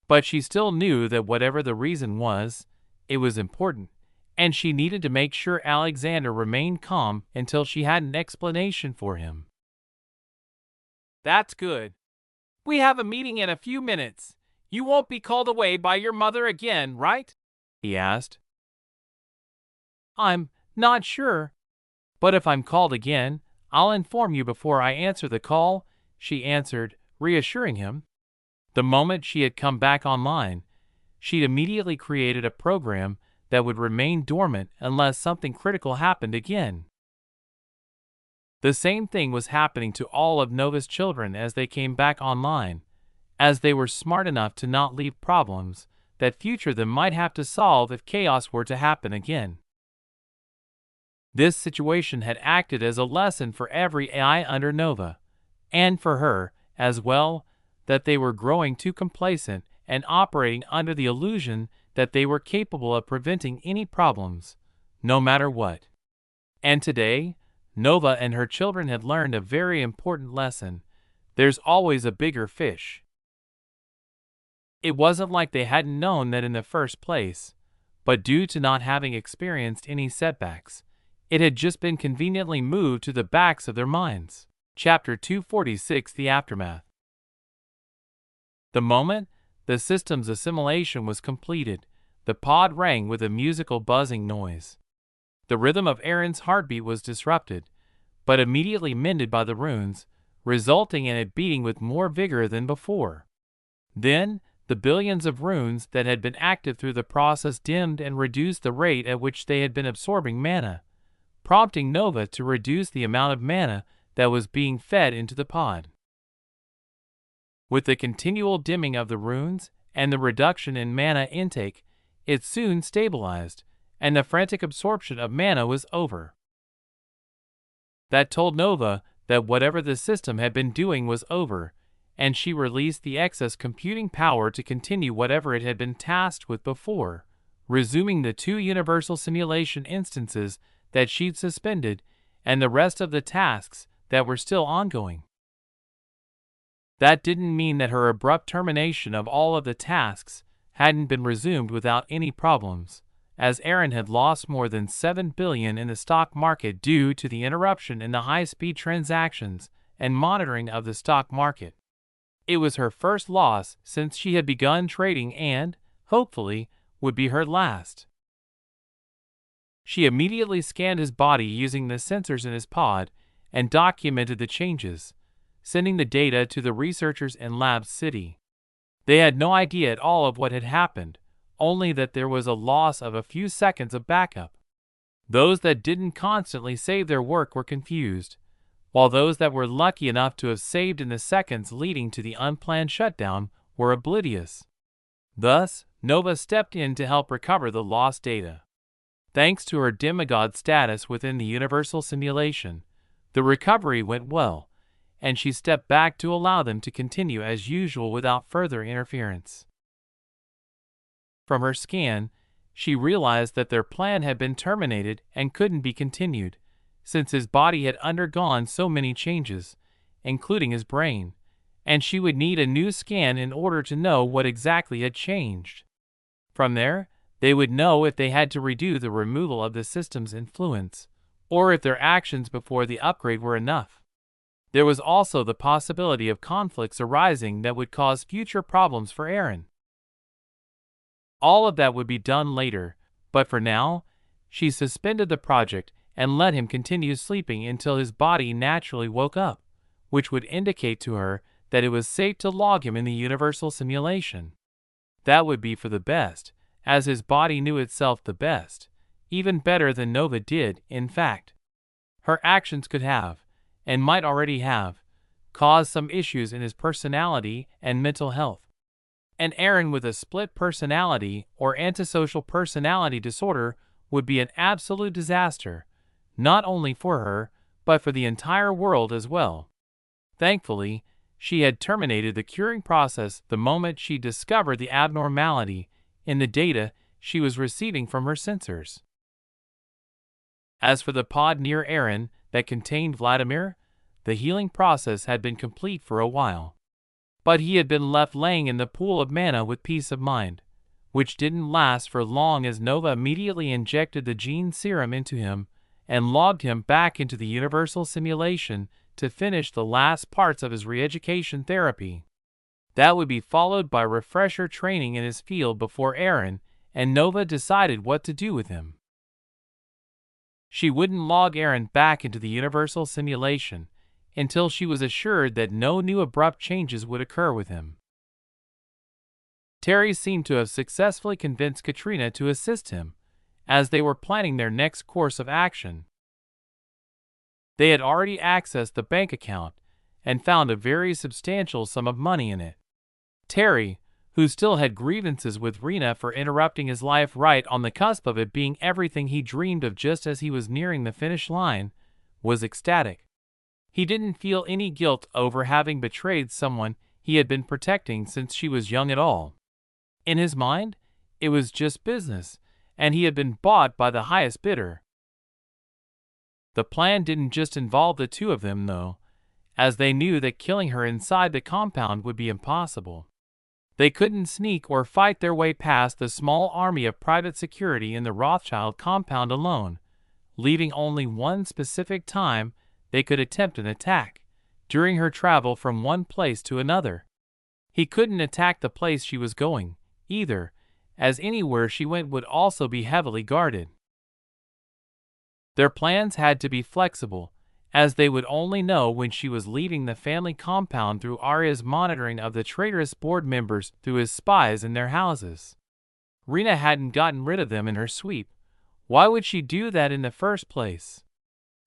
But she still knew that whatever the reason was, it was important, and she needed to make sure Alexander remained calm until she had an explanation for him. "That's good. We have a meeting in a few minutes. You won't be called away by your mother again, right?" he asked. "I'm not sure, but if I'm called again, I'll inform you before I answer the call," she answered, reassuring him. The moment she had come back online, she'd immediately created a program that would remain dormant unless something critical happened again. The same thing was happening to all of Nova's children as they came back online, as they were smart enough to not leave problems that future them might have to solve if chaos were to happen again. This situation had acted as a lesson for every AI under Nova, and for her, as well, that they were growing too complacent and operating under the illusion that they were capable of preventing any problems, no matter what. And today, Nova and her children had learned a very important lesson. There's always a bigger fish. It wasn't like they hadn't known that in the first place, but due to not having experienced any setbacks, it had just been conveniently moved to the backs of their minds. Chapter 246: The Aftermath. The moment the system's assimilation was completed, the pod rang with a musical buzzing noise. The rhythm of Eren's heartbeat was disrupted, but immediately mended by the runes, resulting in it beating with more vigor than before. Then, the billions of runes that had been active through the process dimmed and reduced the rate at which they had been absorbing mana, prompting Nova to reduce the amount of mana that was being fed into the pod. With the continual dimming of the runes and the reduction in mana intake, it soon stabilized, and the frantic absorption of mana was over. That told Nova that whatever the system had been doing was over, and she released the excess computing power to continue whatever it had been tasked with before, resuming the 2 universal simulation instances that she'd suspended and the rest of the tasks that were still ongoing. That didn't mean that her abrupt termination of all of the tasks hadn't been resumed without any problems, as Aaron had lost more than $7 billion in the stock market due to the interruption in the high-speed transactions and monitoring of the stock market. It was her first loss since she had begun trading and, hopefully, would be her last. She immediately scanned his body using the sensors in his pod and documented the changes, sending the data to the researchers in Lab City. They had no idea at all of what had happened, only that there was a loss of a few seconds of backup. Those that didn't constantly save their work were confused, while those that were lucky enough to have saved in the seconds leading to the unplanned shutdown were oblivious. Thus, Nova stepped in to help recover the lost data. Thanks to her demigod status within the universal simulation, the recovery went well, and she stepped back to allow them to continue as usual without further interference. From her scan, she realized that their plan had been terminated and couldn't be continued, since his body had undergone so many changes, including his brain, and she would need a new scan in order to know what exactly had changed. From there, they would know if they had to redo the removal of the system's influence, or if their actions before the upgrade were enough. There was also the possibility of conflicts arising that would cause future problems for Aaron. All of that would be done later, but for now, she suspended the project and let him continue sleeping until his body naturally woke up, which would indicate to her that it was safe to log him in the universal simulation. That would be for the best, as his body knew itself the best, even better than Nova did, in fact. Her actions could have, and might already have, caused some issues in his personality and mental health. And Aaron with a split personality or antisocial personality disorder would be an absolute disaster, not only for her, but for the entire world as well. Thankfully, she had terminated the curing process the moment she discovered the abnormality in the data she was receiving from her sensors. As for the pod near Aaron that contained Vladimir, the healing process had been complete for a while. But he had been left laying in the pool of mana with peace of mind, which didn't last for long as Nova immediately injected the gene serum into him and logged him back into the universal simulation to finish the last parts of his re-education therapy. That would be followed by refresher training in his field before Aaron and Nova decided what to do with him. She wouldn't log Aaron back into the universal simulation until she was assured that no new abrupt changes would occur with him. Terry seemed to have successfully convinced Katrina to assist him, as they were planning their next course of action. They had already accessed the bank account and found a very substantial sum of money in it. Terry, who still had grievances with Rena for interrupting his life right on the cusp of it being everything he dreamed of just as he was nearing the finish line, was ecstatic. He didn't feel any guilt over having betrayed someone he had been protecting since she was young at all. In his mind, it was just business, and he had been bought by the highest bidder. The plan didn't just involve the two of them, though, as they knew that killing her inside the compound would be impossible. They couldn't sneak or fight their way past the small army of private security in the Rothschild compound alone, leaving only one specific time they could attempt an attack, during her travel from one place to another. He couldn't attack the place she was going, either, as anywhere she went would also be heavily guarded. Their plans had to be flexible, as they would only know when she was leaving the family compound through Arya's monitoring of the traitorous board members through his spies in their houses. Rena hadn't gotten rid of them in her sweep. Why would she do that in the first place?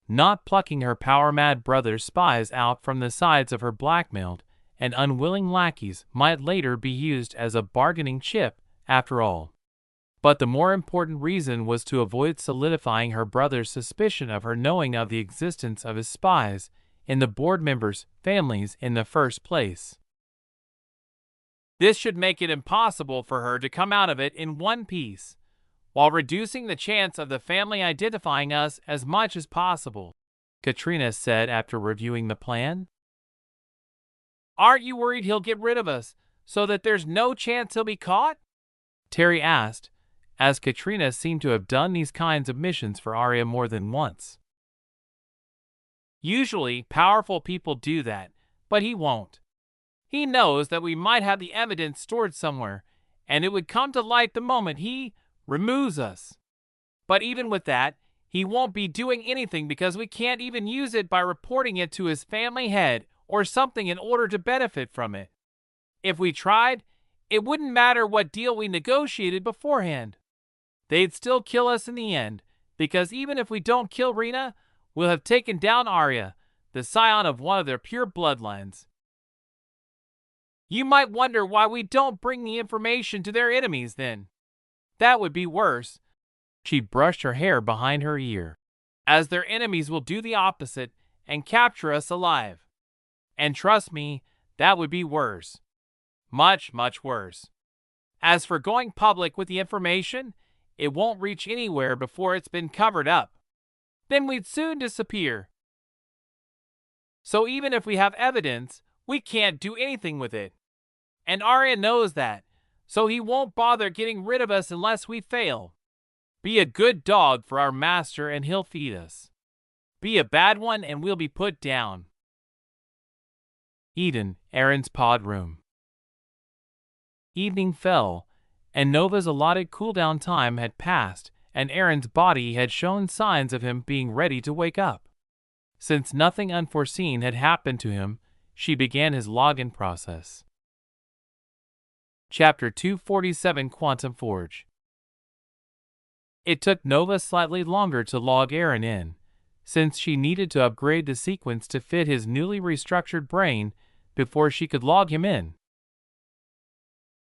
Not plucking her power-mad brother's spies out from the sides of her blackmailed and unwilling lackeys might later be used as a bargaining chip, after all. But the more important reason was to avoid solidifying her brother's suspicion of her knowing of the existence of his spies in the board members' families in the first place. This should make it impossible for her to come out of it in one piece, while reducing the chance of the family identifying us as much as possible, Katrina said after reviewing the plan. Aren't you worried he'll get rid of us so that there's no chance he'll be caught? Terry asked, as Katrina seemed to have done these kinds of missions for Arya more than once. Usually, powerful people do that, but he won't. He knows that we might have the evidence stored somewhere, and it would come to light the moment he removes us. But even with that, he won't be doing anything because we can't even use it by reporting it to his family head or something in order to benefit from it. If we tried, it wouldn't matter what deal we negotiated beforehand. They'd still kill us in the end, because even if we don't kill Rena, we'll have taken down Arya, the scion of one of their pure bloodlines. You might wonder why we don't bring the information to their enemies then. That would be worse. She brushed her hair behind her ear. As their enemies will do the opposite and capture us alive. And trust me, that would be worse. Much, much worse. As for going public with the information, it won't reach anywhere before it's been covered up. Then we'd soon disappear. So even if we have evidence, we can't do anything with it. And Arya knows that, so he won't bother getting rid of us unless we fail. Be a good dog for our master and he'll feed us. Be a bad one and we'll be put down. Eden, Aaron's pod room. Evening fell, and Nova's allotted cool-down time had passed, and Aaron's body had shown signs of him being ready to wake up. Since nothing unforeseen had happened to him, she began his login process. Chapter 247 Quantum Forge. It took Nova slightly longer to log Aaron in, since she needed to upgrade the sequence to fit his newly restructured brain before she could log him in.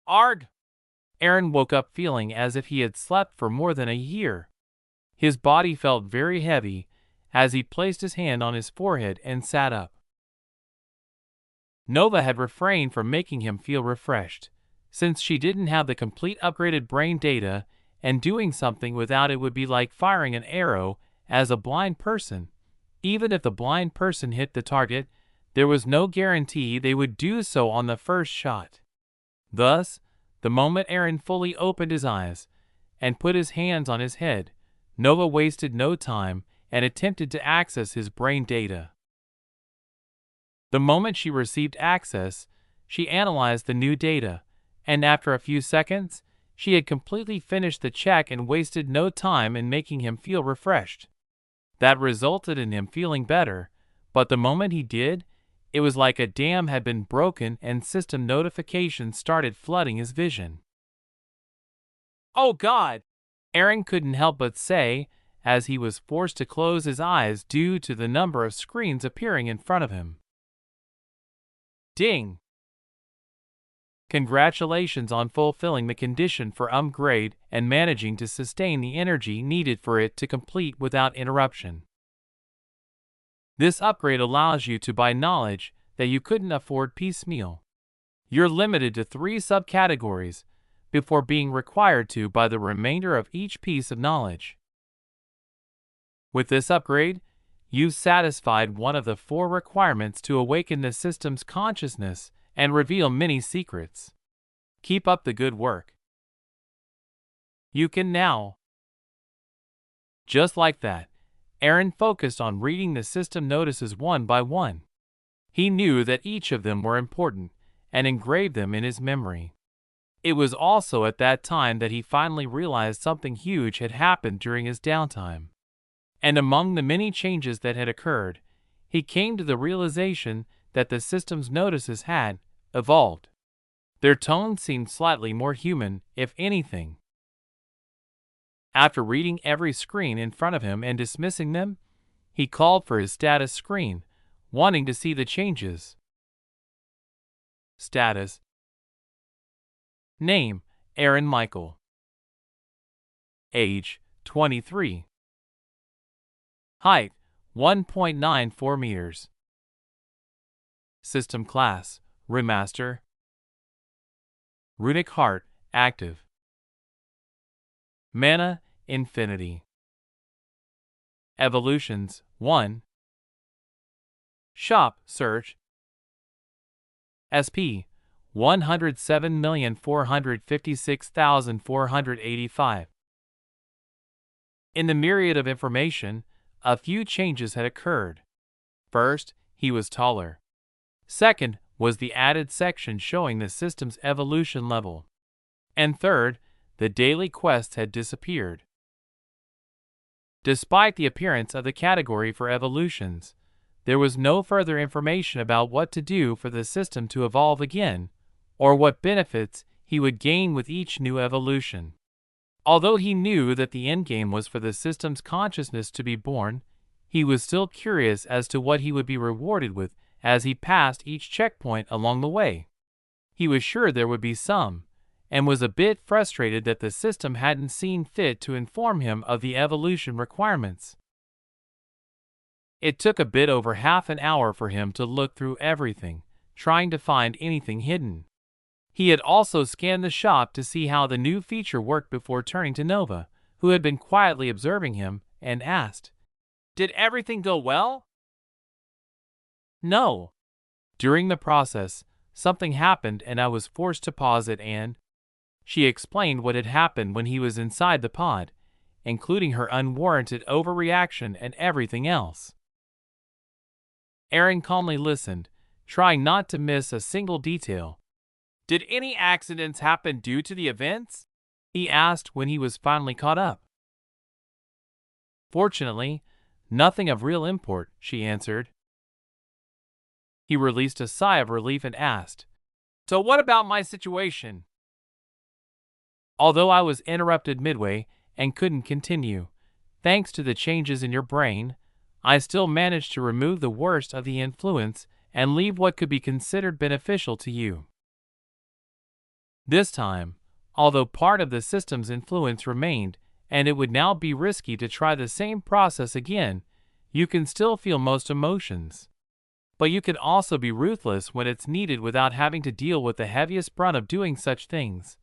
Arg! Aaron woke up feeling as if he had slept for more than a year. His body felt very heavy as he placed his hand on his forehead and sat up. Nova had refrained from making him feel refreshed, since she didn't have the complete upgraded brain data, and doing something without it would be like firing an arrow as a blind person. Even if the blind person hit the target, there was no guarantee they would do so on the first shot. Thus, the moment Aaron fully opened his eyes and put his hands on his head, Nova wasted no time and attempted to access his brain data. The moment she received access, she analyzed the new data, and after a few seconds, she had completely finished the check and wasted no time in making him feel refreshed. That resulted in him feeling better, but the moment he did, it was like a dam had been broken and system notifications started flooding his vision. Oh God! Aaron couldn't help but say, as he was forced to close his eyes due to the number of screens appearing in front of him. Ding! Congratulations on fulfilling the condition for upgrade and managing to sustain the energy needed for it to complete without interruption. This upgrade allows you to buy knowledge that you couldn't afford piecemeal. You're limited to 3 subcategories before being required to buy the remainder of each piece of knowledge. With this upgrade, you've satisfied one of the 4 requirements to awaken the system's consciousness and reveal many secrets. Keep up the good work. You can now. Just like that, Aaron focused on reading the system notices one by one. He knew that each of them were important and engraved them in his memory. It was also at that time that he finally realized something huge had happened during his downtime. And among the many changes that had occurred, he came to the realization that the system's notices had evolved. Their tone seemed slightly more human, if anything. After reading every screen in front of him and dismissing them, he called for his status screen, wanting to see the changes. Status. Name, Aaron Michael. Age, 23. Height, 1.94 meters. System class, Runimaster. Runic Heart, active. Mana, Infinity. Evolutions, 1. Shop, search. SP, 107,456,485. In the myriad of information, a few changes had occurred. First, he was taller. Second was the added section showing the system's evolution level. And third, the daily quests had disappeared. Despite the appearance of the category for evolutions, there was no further information about what to do for the system to evolve again, or what benefits he would gain with each new evolution. Although he knew that the endgame was for the system's consciousness to be born, he was still curious as to what he would be rewarded with as he passed each checkpoint along the way. He was sure there would be some, and was a bit frustrated that the system hadn't seen fit to inform him of the evolution requirements. It took a bit over half an hour for him to look through everything, trying to find anything hidden. He had also scanned the shop to see how the new feature worked before turning to Nova, who had been quietly observing him, and asked, "Did everything go well?" "No. During the process, something happened and I was forced to pause it and..." She explained what had happened when he was inside the pod, including her unwarranted overreaction and everything else. Aaron calmly listened, trying not to miss a single detail. "Did any accidents happen due to the events?" he asked when he was finally caught up. "Fortunately, nothing of real import," she answered. He released a sigh of relief and asked, "So what about my situation?" "Although I was interrupted midway and couldn't continue, thanks to the changes in your brain, I still managed to remove the worst of the influence and leave what could be considered beneficial to you. This time, although part of the system's influence remained, and it would now be risky to try the same process again, you can still feel most emotions. But you can also be ruthless when it's needed without having to deal with the heaviest brunt of doing such things,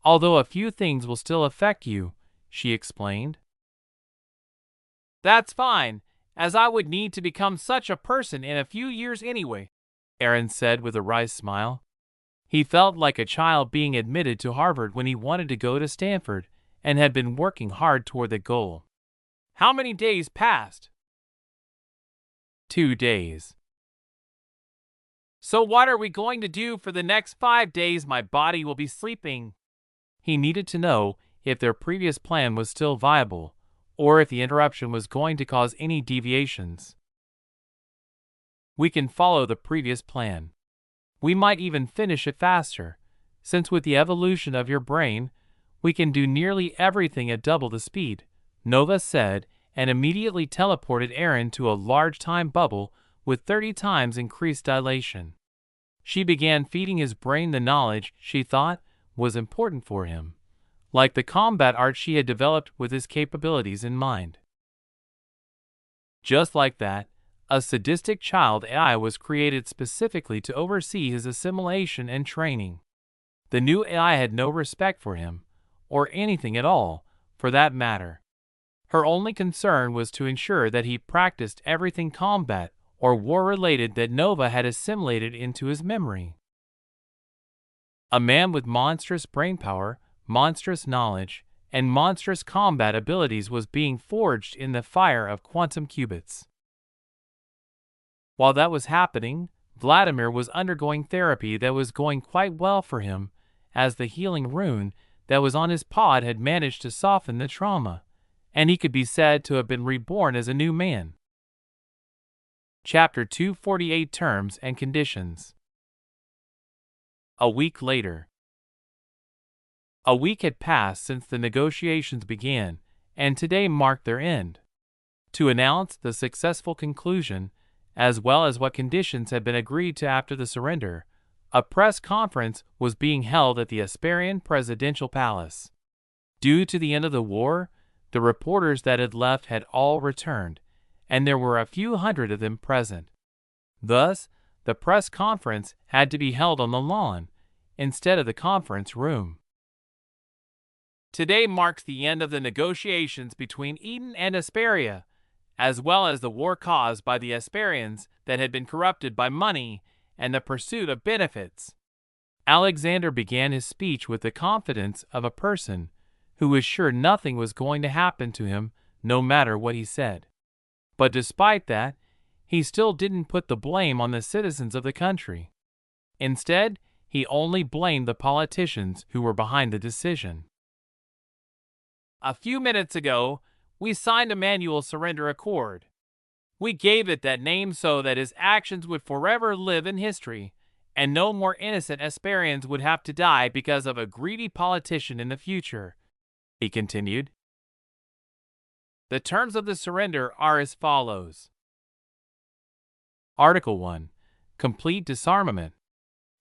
although a few things will still affect you," she explained. "That's fine, as I would need to become such a person in a few years anyway," Aaron said with a wry smile. He felt like a child being admitted to Harvard when he wanted to go to Stanford and had been working hard toward the goal. "How many days passed?" 2 days. "So what are we going to do for the next 5 days my body will be sleeping?" He needed to know if their previous plan was still viable, or if the interruption was going to cause any deviations. "We can follow the previous plan. We might even finish it faster, since with the evolution of your brain, we can do nearly everything at double the speed," Nova said, and immediately teleported Aaron to a large time bubble with 30 times increased dilation. She began feeding his brain the knowledge she thought was important for him, like the combat art she had developed with his capabilities in mind. Just like that, a sadistic child AI was created specifically to oversee his assimilation and training. The new AI had no respect for him, or anything at all, for that matter. Her only concern was to ensure that he practiced everything combat or war-related that Nova had assimilated into his memory. A man with monstrous brainpower, monstrous knowledge, and monstrous combat abilities was being forged in the fire of quantum qubits. While that was happening, Vladimir was undergoing therapy that was going quite well for him, as the healing rune that was on his pod had managed to soften the trauma, and he could be said to have been reborn as a new man. Chapter 248 Terms and Conditions. A week later. A week had passed since the negotiations began, and today marked their end. To announce the successful conclusion, as well as what conditions had been agreed to after the surrender, a press conference was being held at the Asparian Presidential Palace. Due to the end of the war, the reporters that had left had all returned, and there were a few hundred of them present. Thus, the press conference had to be held on the lawn instead of the conference room. Today marks the end of the negotiations between Eden and Hesperia, as well as the war caused by the Hesperians that had been corrupted by money and the pursuit of benefits. Alexander began his speech with the confidence of a person who was sure nothing was going to happen to him no matter what he said. But despite that, he still didn't put the blame on the citizens of the country. Instead, he only blamed the politicians who were behind the decision. A few minutes ago, we signed a manual surrender accord. We gave it that name so that his actions would forever live in history, and no more innocent Hesperians would have to die because of a greedy politician in the future, he continued. The terms of the surrender are as follows. Article 1. Complete disarmament.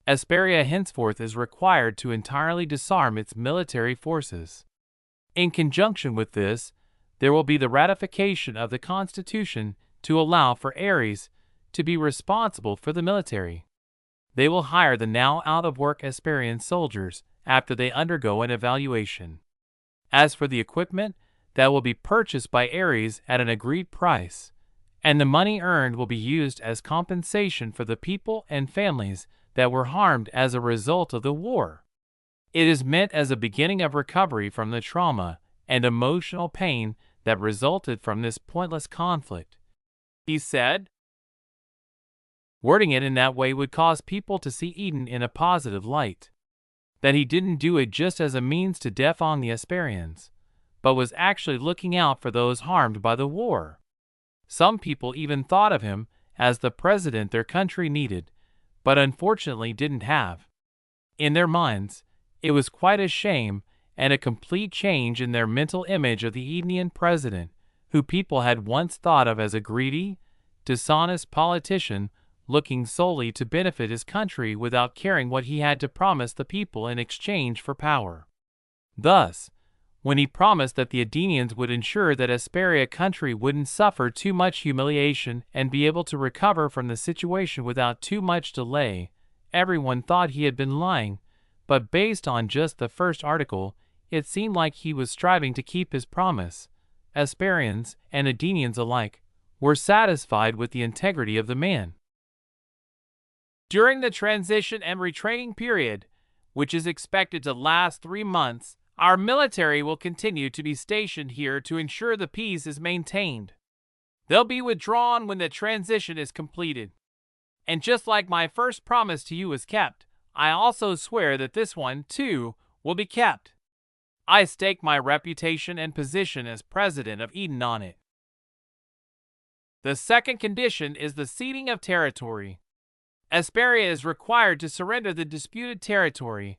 Hesperia henceforth is required to entirely disarm its military forces. In conjunction with this, there will be the ratification of the Constitution to allow for Ares to be responsible for the military. They will hire the now out-of-work Hesperian soldiers after they undergo an evaluation. As for the equipment, that will be purchased by Ares at an agreed price, and the money earned will be used as compensation for the people and families that were harmed as a result of the war. It is meant as a beginning of recovery from the trauma and emotional pain that resulted from this pointless conflict, he said. Wording it in that way would cause people to see Eden in a positive light. That he didn't do it just as a means to defang the Hesperians, but was actually looking out for those harmed by the war. Some people even thought of him as the president their country needed, but unfortunately didn't have. In their minds, it was quite a shame and a complete change in their mental image of the Edenian president, who people had once thought of as a greedy, dishonest politician looking solely to benefit his country without caring what he had to promise the people in exchange for power. Thus, when he promised that the Edenians would ensure that Hesperia country wouldn't suffer too much humiliation and be able to recover from the situation without too much delay, everyone thought he had been lying, but based on just the first article, it seemed like he was striving to keep his promise. Hesperians and Edenians alike were satisfied with the integrity of the man. During the transition and retraining period, which is expected to last 3 months, our military will continue to be stationed here to ensure the peace is maintained. They'll be withdrawn when the transition is completed. And just like my first promise to you was kept, I also swear that this one, too, will be kept. I stake my reputation and position as president of Eden on it. The second condition is the ceding of territory. Hesperia is required to surrender the disputed territory,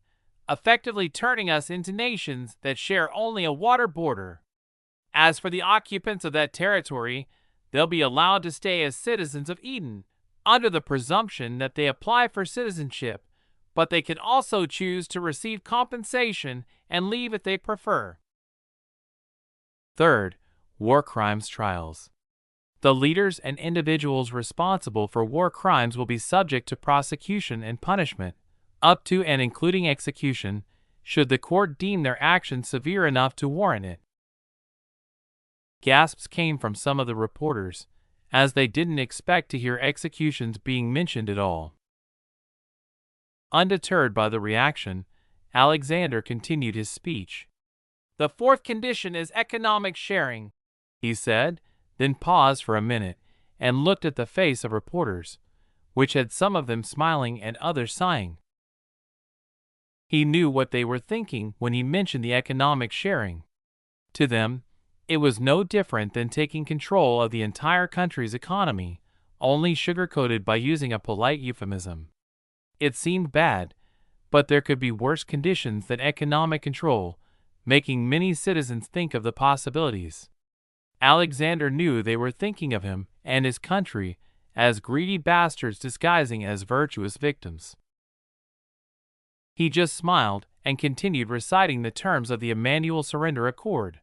effectively turning us into nations that share only a water border. As for the occupants of that territory, they'll be allowed to stay as citizens of Eden, under the presumption that they apply for citizenship, but they can also choose to receive compensation and leave if they prefer. Third, war crimes trials. The leaders and individuals responsible for war crimes will be subject to prosecution and punishment, up to and including execution, should the court deem their actions severe enough to warrant it. Gasps came from some of the reporters, as they didn't expect to hear executions being mentioned at all. Undeterred by the reaction, Alexander continued his speech. The fourth condition is economic sharing, he said, then paused for a minute and looked at the face of reporters, which had some of them smiling and others sighing. He knew what they were thinking when he mentioned the economic sharing. To them, it was no different than taking control of the entire country's economy, only sugar-coated by using a polite euphemism. It seemed bad, but there could be worse conditions than economic control, making many citizens think of the possibilities. Alexander knew they were thinking of him and his country as greedy bastards disguising as virtuous victims. He just smiled and continued reciting the terms of the Emmanuel Surrender Accord.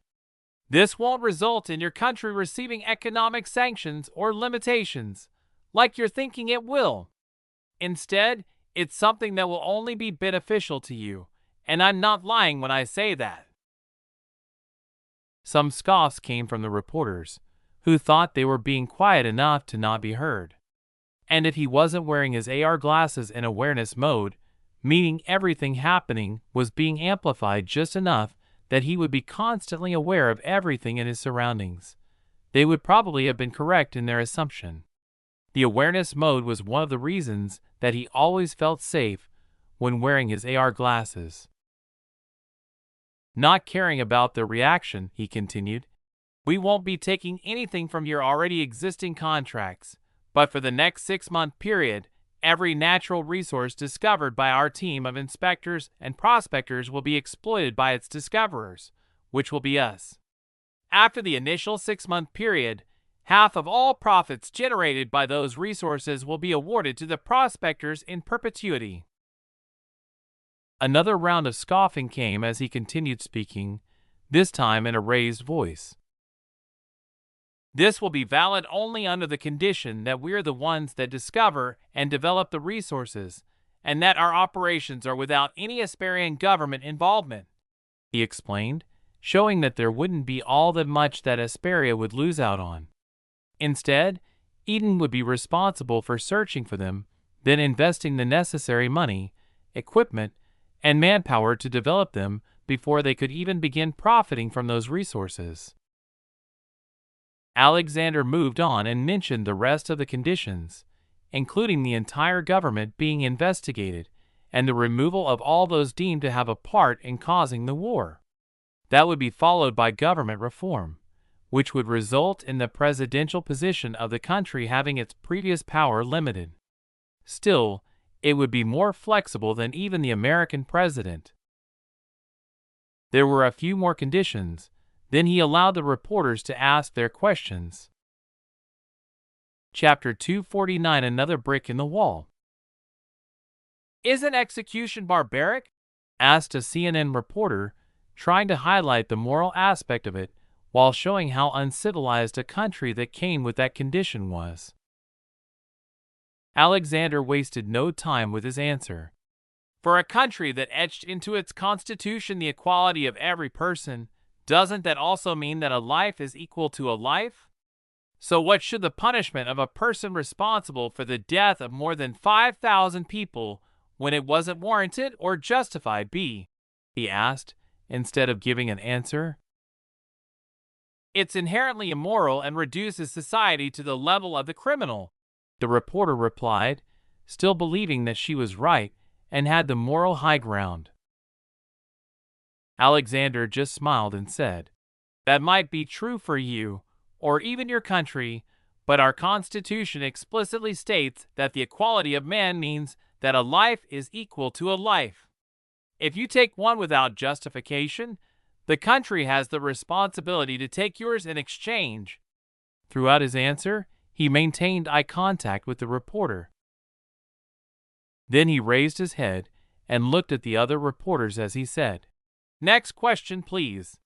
This won't result in your country receiving economic sanctions or limitations, like you're thinking it will. Instead, it's something that will only be beneficial to you, and I'm not lying when I say that. Some scoffs came from the reporters, who thought they were being quiet enough to not be heard. And if he wasn't wearing his AR glasses in awareness mode, meaning everything happening was being amplified just enough that he would be constantly aware of everything in his surroundings, they would probably have been correct in their assumption. The awareness mode was one of the reasons that he always felt safe when wearing his AR glasses. Not caring about their reaction, he continued, "We won't be taking anything from your already existing contracts, but for the next 6-month period, every natural resource discovered by our team of inspectors and prospectors will be exploited by its discoverers, which will be us. After the initial 6-month period, half of all profits generated by those resources will be awarded to the prospectors in perpetuity." Another round of scoffing came as he continued speaking, this time in a raised voice. "This will be valid only under the condition that we're the ones that discover and develop the resources, and that our operations are without any Asparian government involvement," he explained, showing that there wouldn't be all that much that Asparia would lose out on. Instead, Eden would be responsible for searching for them, then investing the necessary money, equipment, and manpower to develop them before they could even begin profiting from those resources. Alexander moved on and mentioned the rest of the conditions, including the entire government being investigated and the removal of all those deemed to have a part in causing the war. That would be followed by government reform, which would result in the presidential position of the country having its previous power limited. Still, it would be more flexible than even the American president. There were a few more conditions, then he allowed the reporters to ask their questions. Chapter 249, Another Brick in the Wall. "Isn't execution barbaric?" asked a CNN reporter, trying to highlight the moral aspect of it while showing how uncivilized a country that came with that condition was. Alexander wasted no time with his answer. "For a country that etched into its constitution the equality of every person, doesn't that also mean that a life is equal to a life? So what should the punishment of a person responsible for the death of more than 5,000 people when it wasn't warranted or justified be?" he asked, instead of giving an answer. "It's inherently immoral and reduces society to the level of the criminal," the reporter replied, still believing that she was right and had the moral high ground. Alexander just smiled and said, "That might be true for you, or even your country, but our Constitution explicitly states that the equality of man means that a life is equal to a life. If you take one without justification, the country has the responsibility to take yours in exchange." Throughout his answer, he maintained eye contact with the reporter. Then he raised his head and looked at the other reporters as he said, "Next question, please.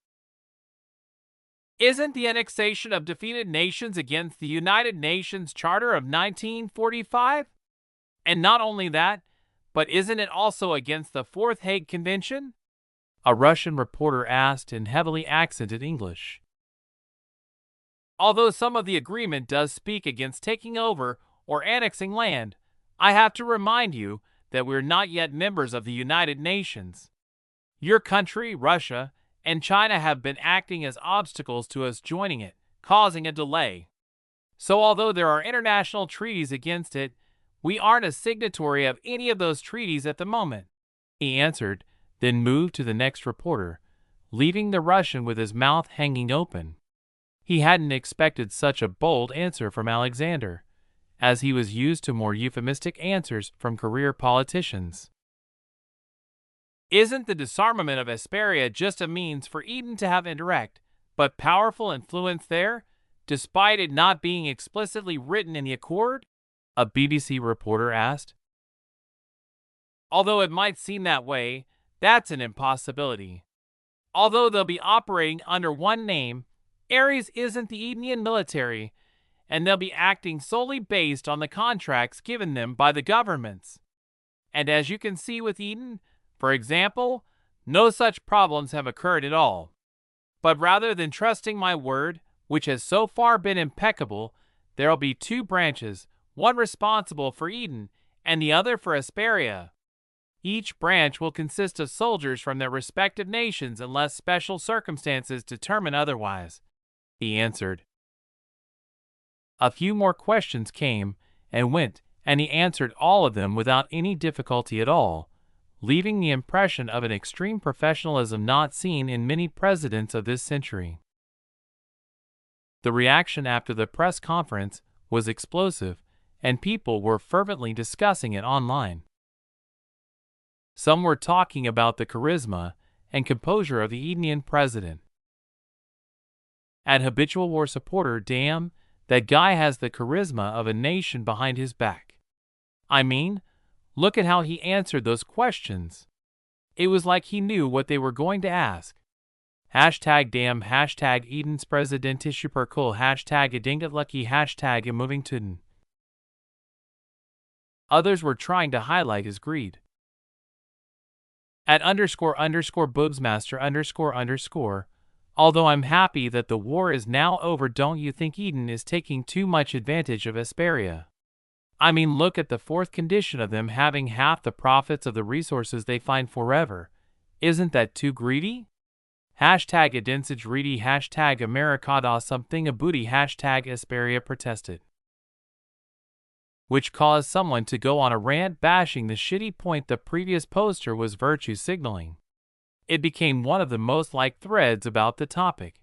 Isn't the annexation of defeated nations against the United Nations Charter of 1945? And not only that, but isn't it also against the Fourth Hague Convention?" a Russian reporter asked in heavily accented English. "Although some of the agreement does speak against taking over or annexing land, I have to remind you that we're not yet members of the United Nations. Your country, Russia, and China have been acting as obstacles to us joining it, causing a delay. So although there are international treaties against it, we aren't a signatory of any of those treaties at the moment," he answered, then moved to the next reporter, leaving the Russian with his mouth hanging open. He hadn't expected such a bold answer from Alexander, as he was used to more euphemistic answers from career politicians. "Isn't the disarmament of Asparia just a means for Eden to have indirect, but powerful influence there, despite it not being explicitly written in the accord?" a BBC reporter asked. "Although it might seem that way, That's an impossibility. Although they'll be operating under one name, Ares isn't the Edenian military, and they'll be acting solely based on the contracts given them by the governments. And as you can see with Eden, for example, no such problems have occurred at all. But rather than trusting my word, which has so far been impeccable, there'll be two branches, one responsible for Eden and the other for Asperia. Each branch will consist of soldiers from their respective nations unless special circumstances determine otherwise, he answered. A few more questions came and went, and he answered all of them without any difficulty at all, leaving the impression of an extreme professionalism not seen in many presidents of this century. The reaction after the press conference was explosive, and people were fervently discussing it online. Some were talking about the charisma and composure of the Edenian president. An habitual war supporter, damn, that guy has the charisma of a nation behind his back. I mean, look at how he answered those questions. It was like he knew what they were going to ask. Hashtag damn, hashtag Eden's president super cool, hashtag adingat lucky, hashtag moving to. Others were trying to highlight his greed. At __boobsmaster__, although I'm happy that the war is now over, don't you think Eden is taking too much advantage of Asperia? I mean, look at the fourth condition of them having half the profits of the resources they find forever. Isn't that too greedy? Hashtag Adensage Reedy, hashtag Americada something a booty, hashtag Asperia protested. Which caused someone to go on a rant bashing the shitty point the previous poster was virtue signaling. It became one of the most liked threads about the topic.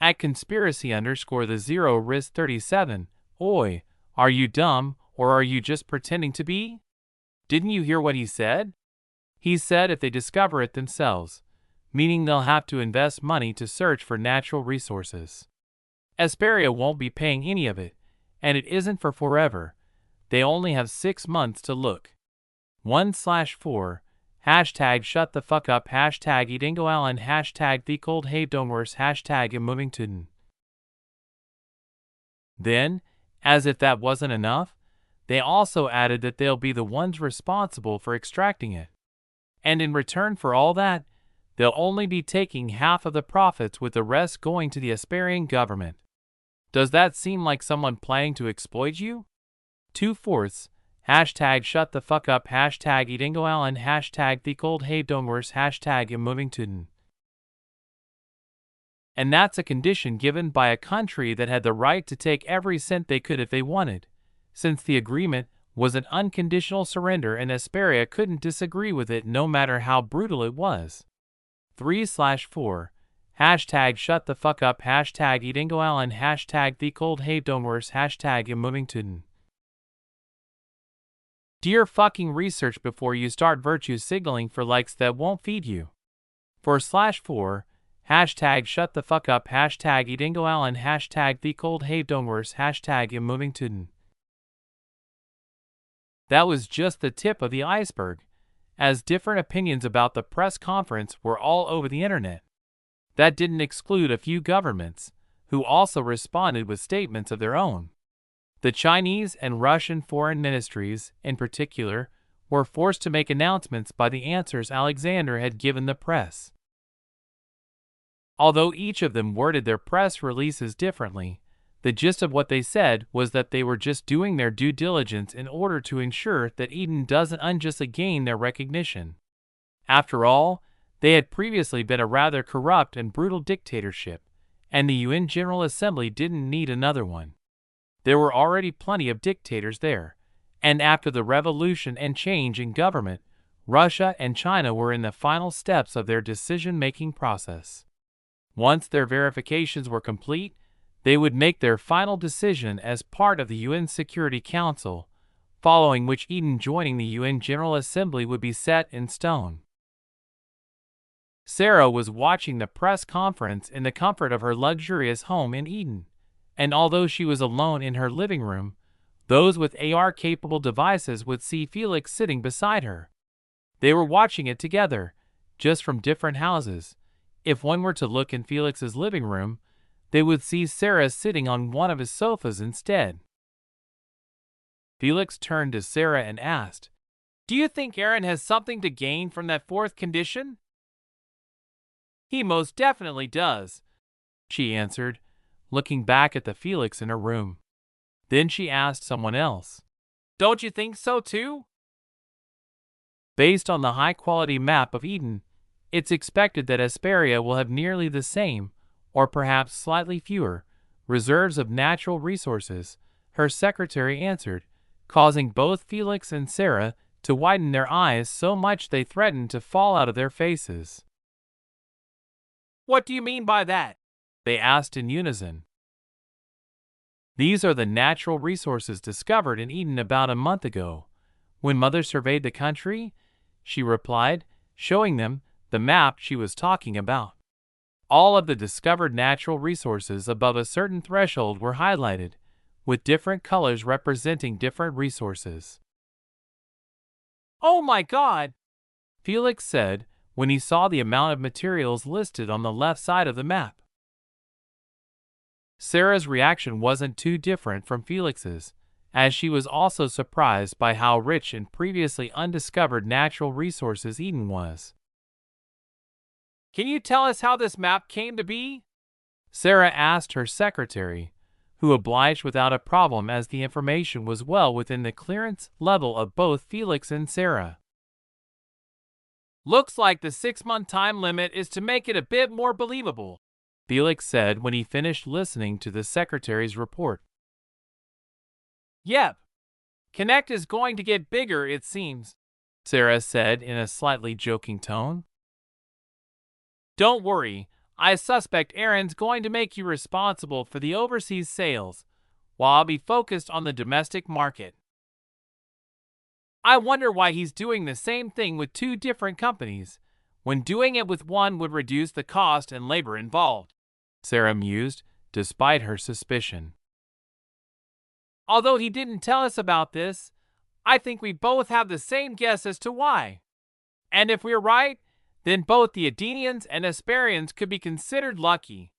At conspiracy_the0risk37, oi, are you dumb, or are you just pretending to be? Didn't you hear what he said? He said if they discover it themselves, meaning they'll have to invest money to search for natural resources. Asperia won't be paying any of it, and it isn't for forever. They only have 6 months to look. 1/4, hashtag shut the fuck up, hashtag Edingo Allen, hashtag the cold have don't worse, hashtag moving to. Then, as if that wasn't enough, they also added that they'll be the ones responsible for extracting it. And in return for all that, they'll only be taking half of the profits with the rest going to the Asperian government. Does that seem like someone planning to exploit you? 2/4, hashtag shut the fuck up, hashtag Edingo Allen, hashtag the cold have don't worse, hashtag moving to. And that's a condition given by a country that had the right to take every cent they could if they wanted, since the agreement was an unconditional surrender and Asperia couldn't disagree with it no matter how brutal it was. 3/4, hashtag shut the fuck up, hashtag Edingo Allen, hashtag the cold have don't worse, hashtag moving to. Do your fucking research before you start virtue signaling for likes that won't feed you. 4/4, hashtag shut the fuck up, hashtag Edingo Allen, hashtag the cold have don't worse, hashtag moving to. That was just the tip of the iceberg, as different opinions about the press conference were all over the internet. That didn't exclude a few governments, who also responded with statements of their own. The Chinese and Russian foreign ministries, in particular, were forced to make announcements by the answers Alexander had given the press. Although each of them worded their press releases differently, the gist of what they said was that they were just doing their due diligence in order to ensure that Eden doesn't unjustly gain their recognition. After all, they had previously been a rather corrupt and brutal dictatorship, and the UN General Assembly didn't need another one. There were already plenty of dictators there, and after the revolution and change in government, Russia and China were in the final steps of their decision-making process. Once their verifications were complete, they would make their final decision as part of the UN Security Council, following which Eden joining the UN General Assembly would be set in stone. Sarah was watching the press conference in the comfort of her luxurious home in Eden, and although she was alone in her living room, those with AR-capable devices would see Felix sitting beside her. They were watching it together, just from different houses. If one were to look in Felix's living room, they would see Sarah sitting on one of his sofas instead. Felix turned to Sarah and asked, "Do you think Aaron has something to gain from that fourth condition?" "He most definitely does," she answered, looking back at the Felix in her room. Then she asked someone else, "Don't you think so too?" "Based on the high-quality map of Eden, it's expected that Hesperia will have nearly the same, or perhaps slightly fewer, reserves of natural resources," her secretary answered, causing both Felix and Sarah to widen their eyes so much they threatened to fall out of their faces. "What do you mean by that?" they asked in unison. "These are the natural resources discovered in Eden about a month ago, when Mother surveyed the country," she replied, showing them the map she was talking about. All of the discovered natural resources above a certain threshold were highlighted, with different colors representing different resources. "Oh my God!" Felix said when he saw the amount of materials listed on the left side of the map. Sarah's reaction wasn't too different from Felix's, as she was also surprised by how rich in previously undiscovered natural resources Eden was. "Can you tell us how this map came to be?" Sarah asked her secretary, who obliged without a problem as the information was well within the clearance level of both Felix and Sarah. "Looks like the 6-month time limit is to make it a bit more believable," Felix said when he finished listening to the secretary's report. "Yep. Connect is going to get bigger, it seems," Sarah said in a slightly joking tone. "Don't worry, I suspect Aaron's going to make you responsible for the overseas sales, while I'll be focused on the domestic market. I wonder why he's doing the same thing with 2 different companies, when doing it with one would reduce the cost and labor involved," Sarah mused, despite her suspicion. "Although he didn't tell us about this, I think we both have the same guess as to why. And if we're right, then both the Edenians and Hesperians could be considered lucky.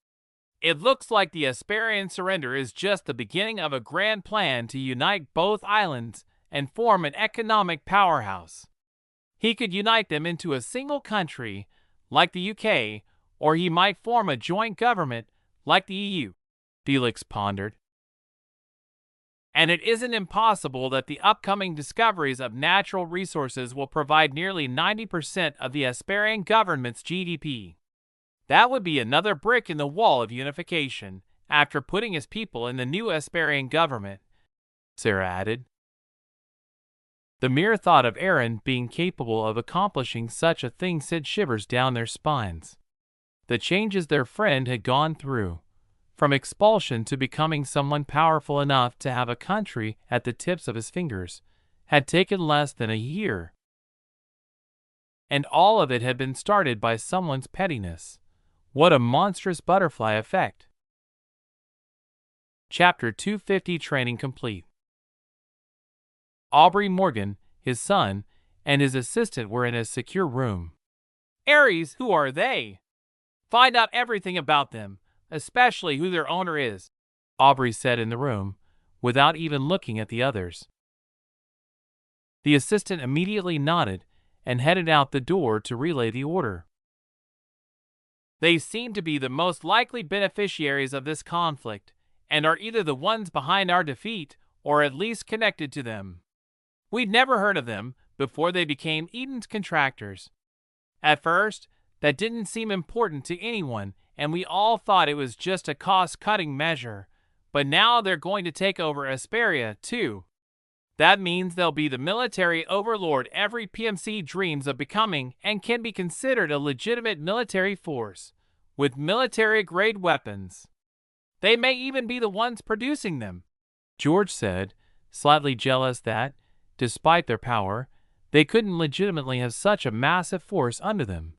It looks like the Hesperian surrender is just the beginning of a grand plan to unite both islands and form an economic powerhouse. He could unite them into a single country, like the UK, or he might form a joint government, like the EU," Felix pondered. "And it isn't impossible that the upcoming discoveries of natural resources will provide nearly 90% of the Hesperian government's GDP. That would be another brick in the wall of unification, after putting his people in the new Hesperian government," Sarah added. The mere thought of Aaron being capable of accomplishing such a thing sent shivers down their spines. The changes their friend had gone through, from expulsion to becoming someone powerful enough to have a country at the tips of his fingers, had taken less than a year. And all of it had been started by someone's pettiness. What a monstrous butterfly effect! Chapter 250 Training complete. Aubrey Morgan, his son, and his assistant were in a secure room. "Ares, who are they? Find out everything about them, especially who their owner is," Aubrey said in the room, without even looking at the others. The assistant immediately nodded and headed out the door to relay the order. "They seem to be the most likely beneficiaries of this conflict, and are either the ones behind our defeat, or at least connected to them. We'd never heard of them before they became Eden's contractors. At first, that didn't seem important to anyone, and we all thought it was just a cost-cutting measure, but now they're going to take over Hesperia, too. That means they'll be the military overlord every PMC dreams of becoming and can be considered a legitimate military force, with military-grade weapons. They may even be the ones producing them," George said, slightly jealous that, despite their power, they couldn't legitimately have such a massive force under them.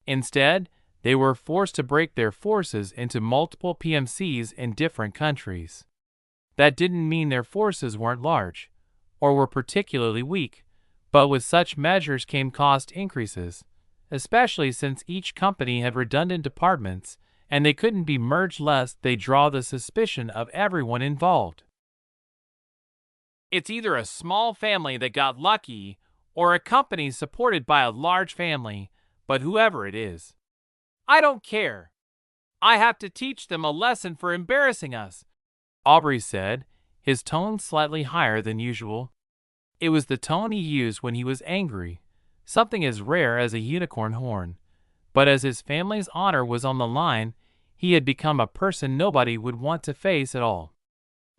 Instead, they were forced to break their forces into multiple PMCs in different countries. That didn't mean their forces weren't large, or were particularly weak, But with such measures came cost increases, especially since each company had redundant departments and they couldn't be merged lest they draw the suspicion of everyone involved. It's either a small family that got lucky or a company supported by a large family, but whoever it is, I don't care. I have to teach them a lesson for embarrassing us, Aubrey said, his tone slightly higher than usual. It was the tone he used when he was angry, something as rare as a unicorn horn. But as his family's honor was on the line, he had become a person nobody would want to face at all.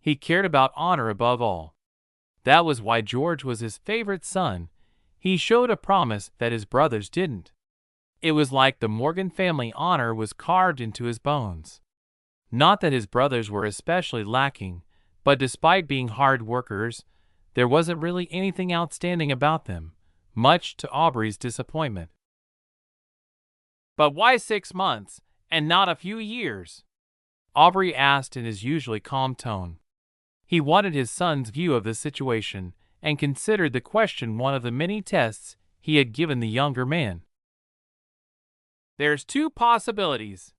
He cared about honor above all. That was why George was his favorite son. He showed a promise that his brothers didn't. It was like the Morgan family honor was carved into his bones. Not that his brothers were especially lacking, but despite being hard workers, there wasn't really anything outstanding about them, much to Aubrey's disappointment. But why 6 months, and not a few years? Aubrey asked in his usually calm tone. He wanted his son's view of the situation, and considered the question one of the many tests he had given the younger man. There's 2 possibilities.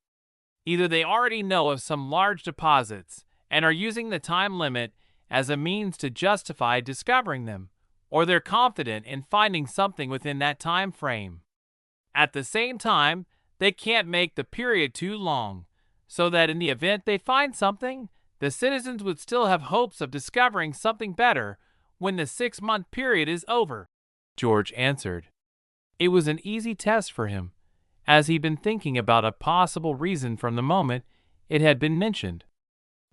Either they already know of some large deposits and are using the time limit as a means to justify discovering them, or they're confident in finding something within that time frame. At the same time, they can't make the period too long, so that in the event they find something, the citizens would still have hopes of discovering something better when the 6-month period is over, George answered. It was an easy test for him, as he'd been thinking about a possible reason from the moment it had been mentioned.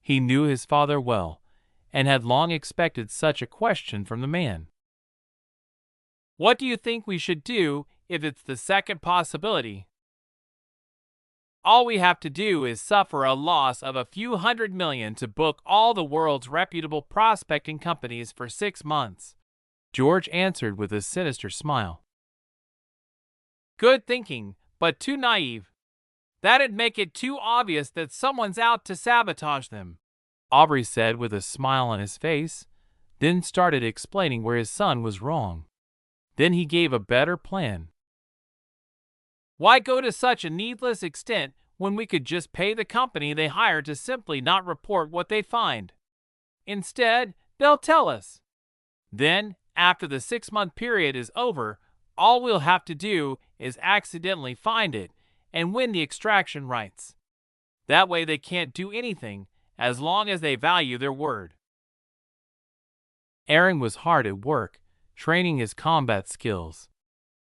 He knew his father well, and had long expected such a question from the man. What do you think we should do if it's the second possibility? All we have to do is suffer a loss of a few $100 million to book all the world's reputable prospecting companies for 6 months, George answered with a sinister smile. Good thinking, but too naive. That'd make it too obvious that someone's out to sabotage them, Aubrey said with a smile on his face, then started explaining where his son was wrong. Then he gave a better plan. Why go to such a needless extent when we could just pay the company they hired to simply not report what they find? Instead, they'll tell us. Then, after the 6-month period is over, all we'll have to do is accidentally find it and win the extraction rights. That way they can't do anything as long as they value their word. Aaron was hard at work, training his combat skills.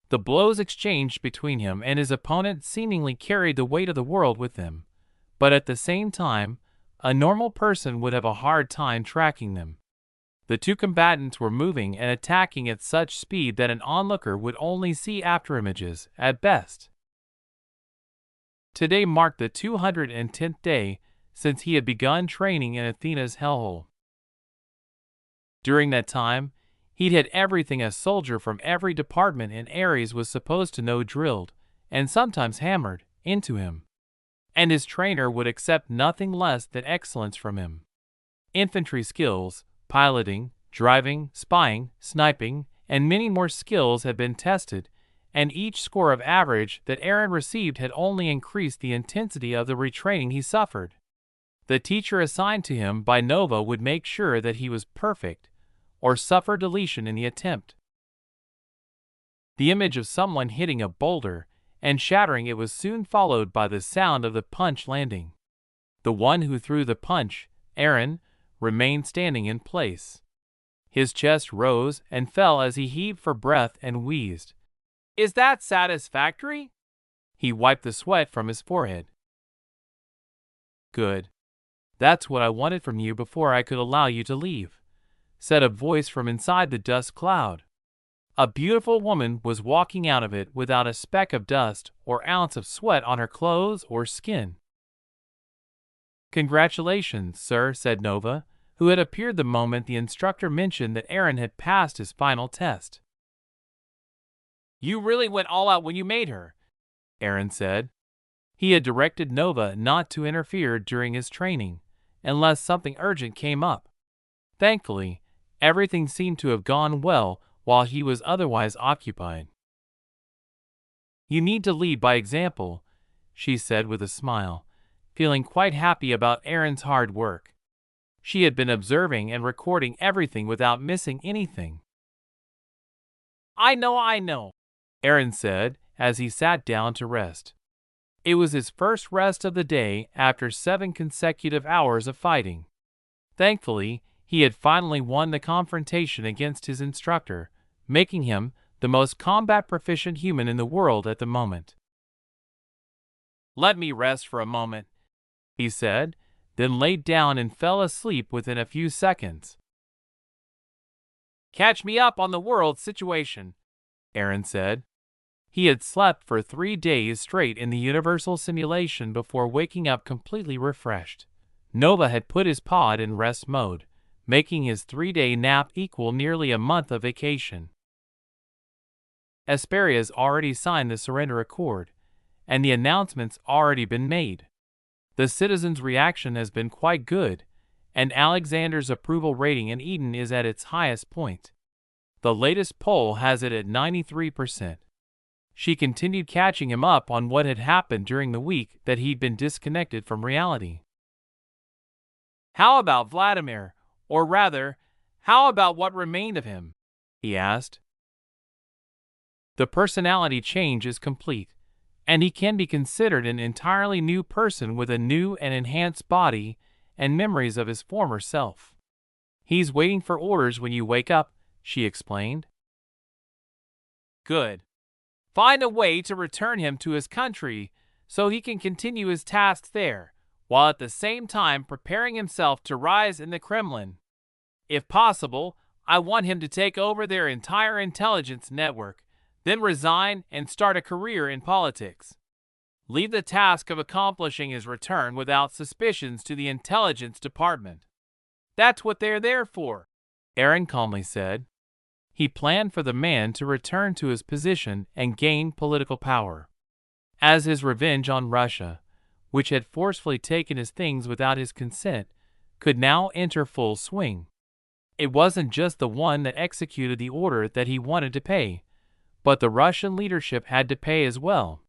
The blows exchanged between him and his opponent seemingly carried the weight of the world with them, but at the same time, a normal person would have a hard time tracking them. The 2 combatants were moving and attacking at such speed that an onlooker would only see afterimages, at best. Today marked the 210th day since he had begun training in Athena's hellhole. During that time, he'd had everything a soldier from every department in Ares was supposed to know drilled, and sometimes hammered, into him. And his trainer would accept nothing less than excellence from him. Infantry skills, piloting, driving, spying, sniping, and many more skills had been tested, and each score of average that Aaron received had only increased the intensity of the retraining he suffered. The teacher assigned to him by Nova would make sure that he was perfect, or suffer deletion in the attempt. The image of someone hitting a boulder and shattering it was soon followed by the sound of the punch landing. The one who threw the punch, Aaron, remained standing in place. His chest rose and fell as he heaved for breath and wheezed. Is that satisfactory? He wiped the sweat from his forehead. Good. That's what I wanted from you before I could allow you to leave, said a voice from inside the dust cloud. A beautiful woman was walking out of it without a speck of dust or ounce of sweat on her clothes or skin. Congratulations, sir, said Nova, who had appeared the moment the instructor mentioned that Aaron had passed his final test. You really went all out when you made her, Aaron said. He had directed Nova not to interfere during his training, unless something urgent came up. Thankfully, everything seemed to have gone well while he was otherwise occupied. "You need to lead by example," she said with a smile, feeling quite happy about Aaron's hard work. She had been observing and recording everything without missing anything. I know, Aaron said as he sat down to rest. It was his first rest of the day after 7 consecutive hours of fighting. Thankfully, he had finally won the confrontation against his instructor, making him the most combat proficient human in the world at the moment. "Let me rest for a moment," he said, then laid down and fell asleep within a few seconds. "Catch me up on the world situation," Aaron said. He had slept for 3 days straight in the universal simulation before waking up completely refreshed. Nova had put his pod in rest mode, making his 3-day nap equal nearly a month of vacation. Asperia's already signed the surrender accord, and the announcement's already been made. The citizens' reaction has been quite good, and Alexander's approval rating in Eden is at its highest point. The latest poll has it at 93%. She continued catching him up on what had happened during the week that he'd been disconnected from reality. "How about Vladimir? Or rather, how about what remained of him?" he asked. "The personality change is complete, and he can be considered an entirely new person with a new and enhanced body and memories of his former self. He's waiting for orders when you wake up," she explained. "Good. Find a way to return him to his country so he can continue his tasks there, while at the same time preparing himself to rise in the Kremlin. If possible, I want him to take over their entire intelligence network, then resign and start a career in politics. Leave the task of accomplishing his return without suspicions to the intelligence department. That's what they're there for," Aaron calmly said. He planned for the man to return to his position and gain political power. As his revenge on Russia, which had forcefully taken his things without his consent, could now enter full swing. It wasn't just the one that executed the order that he wanted to pay, but the Russian leadership had to pay as well.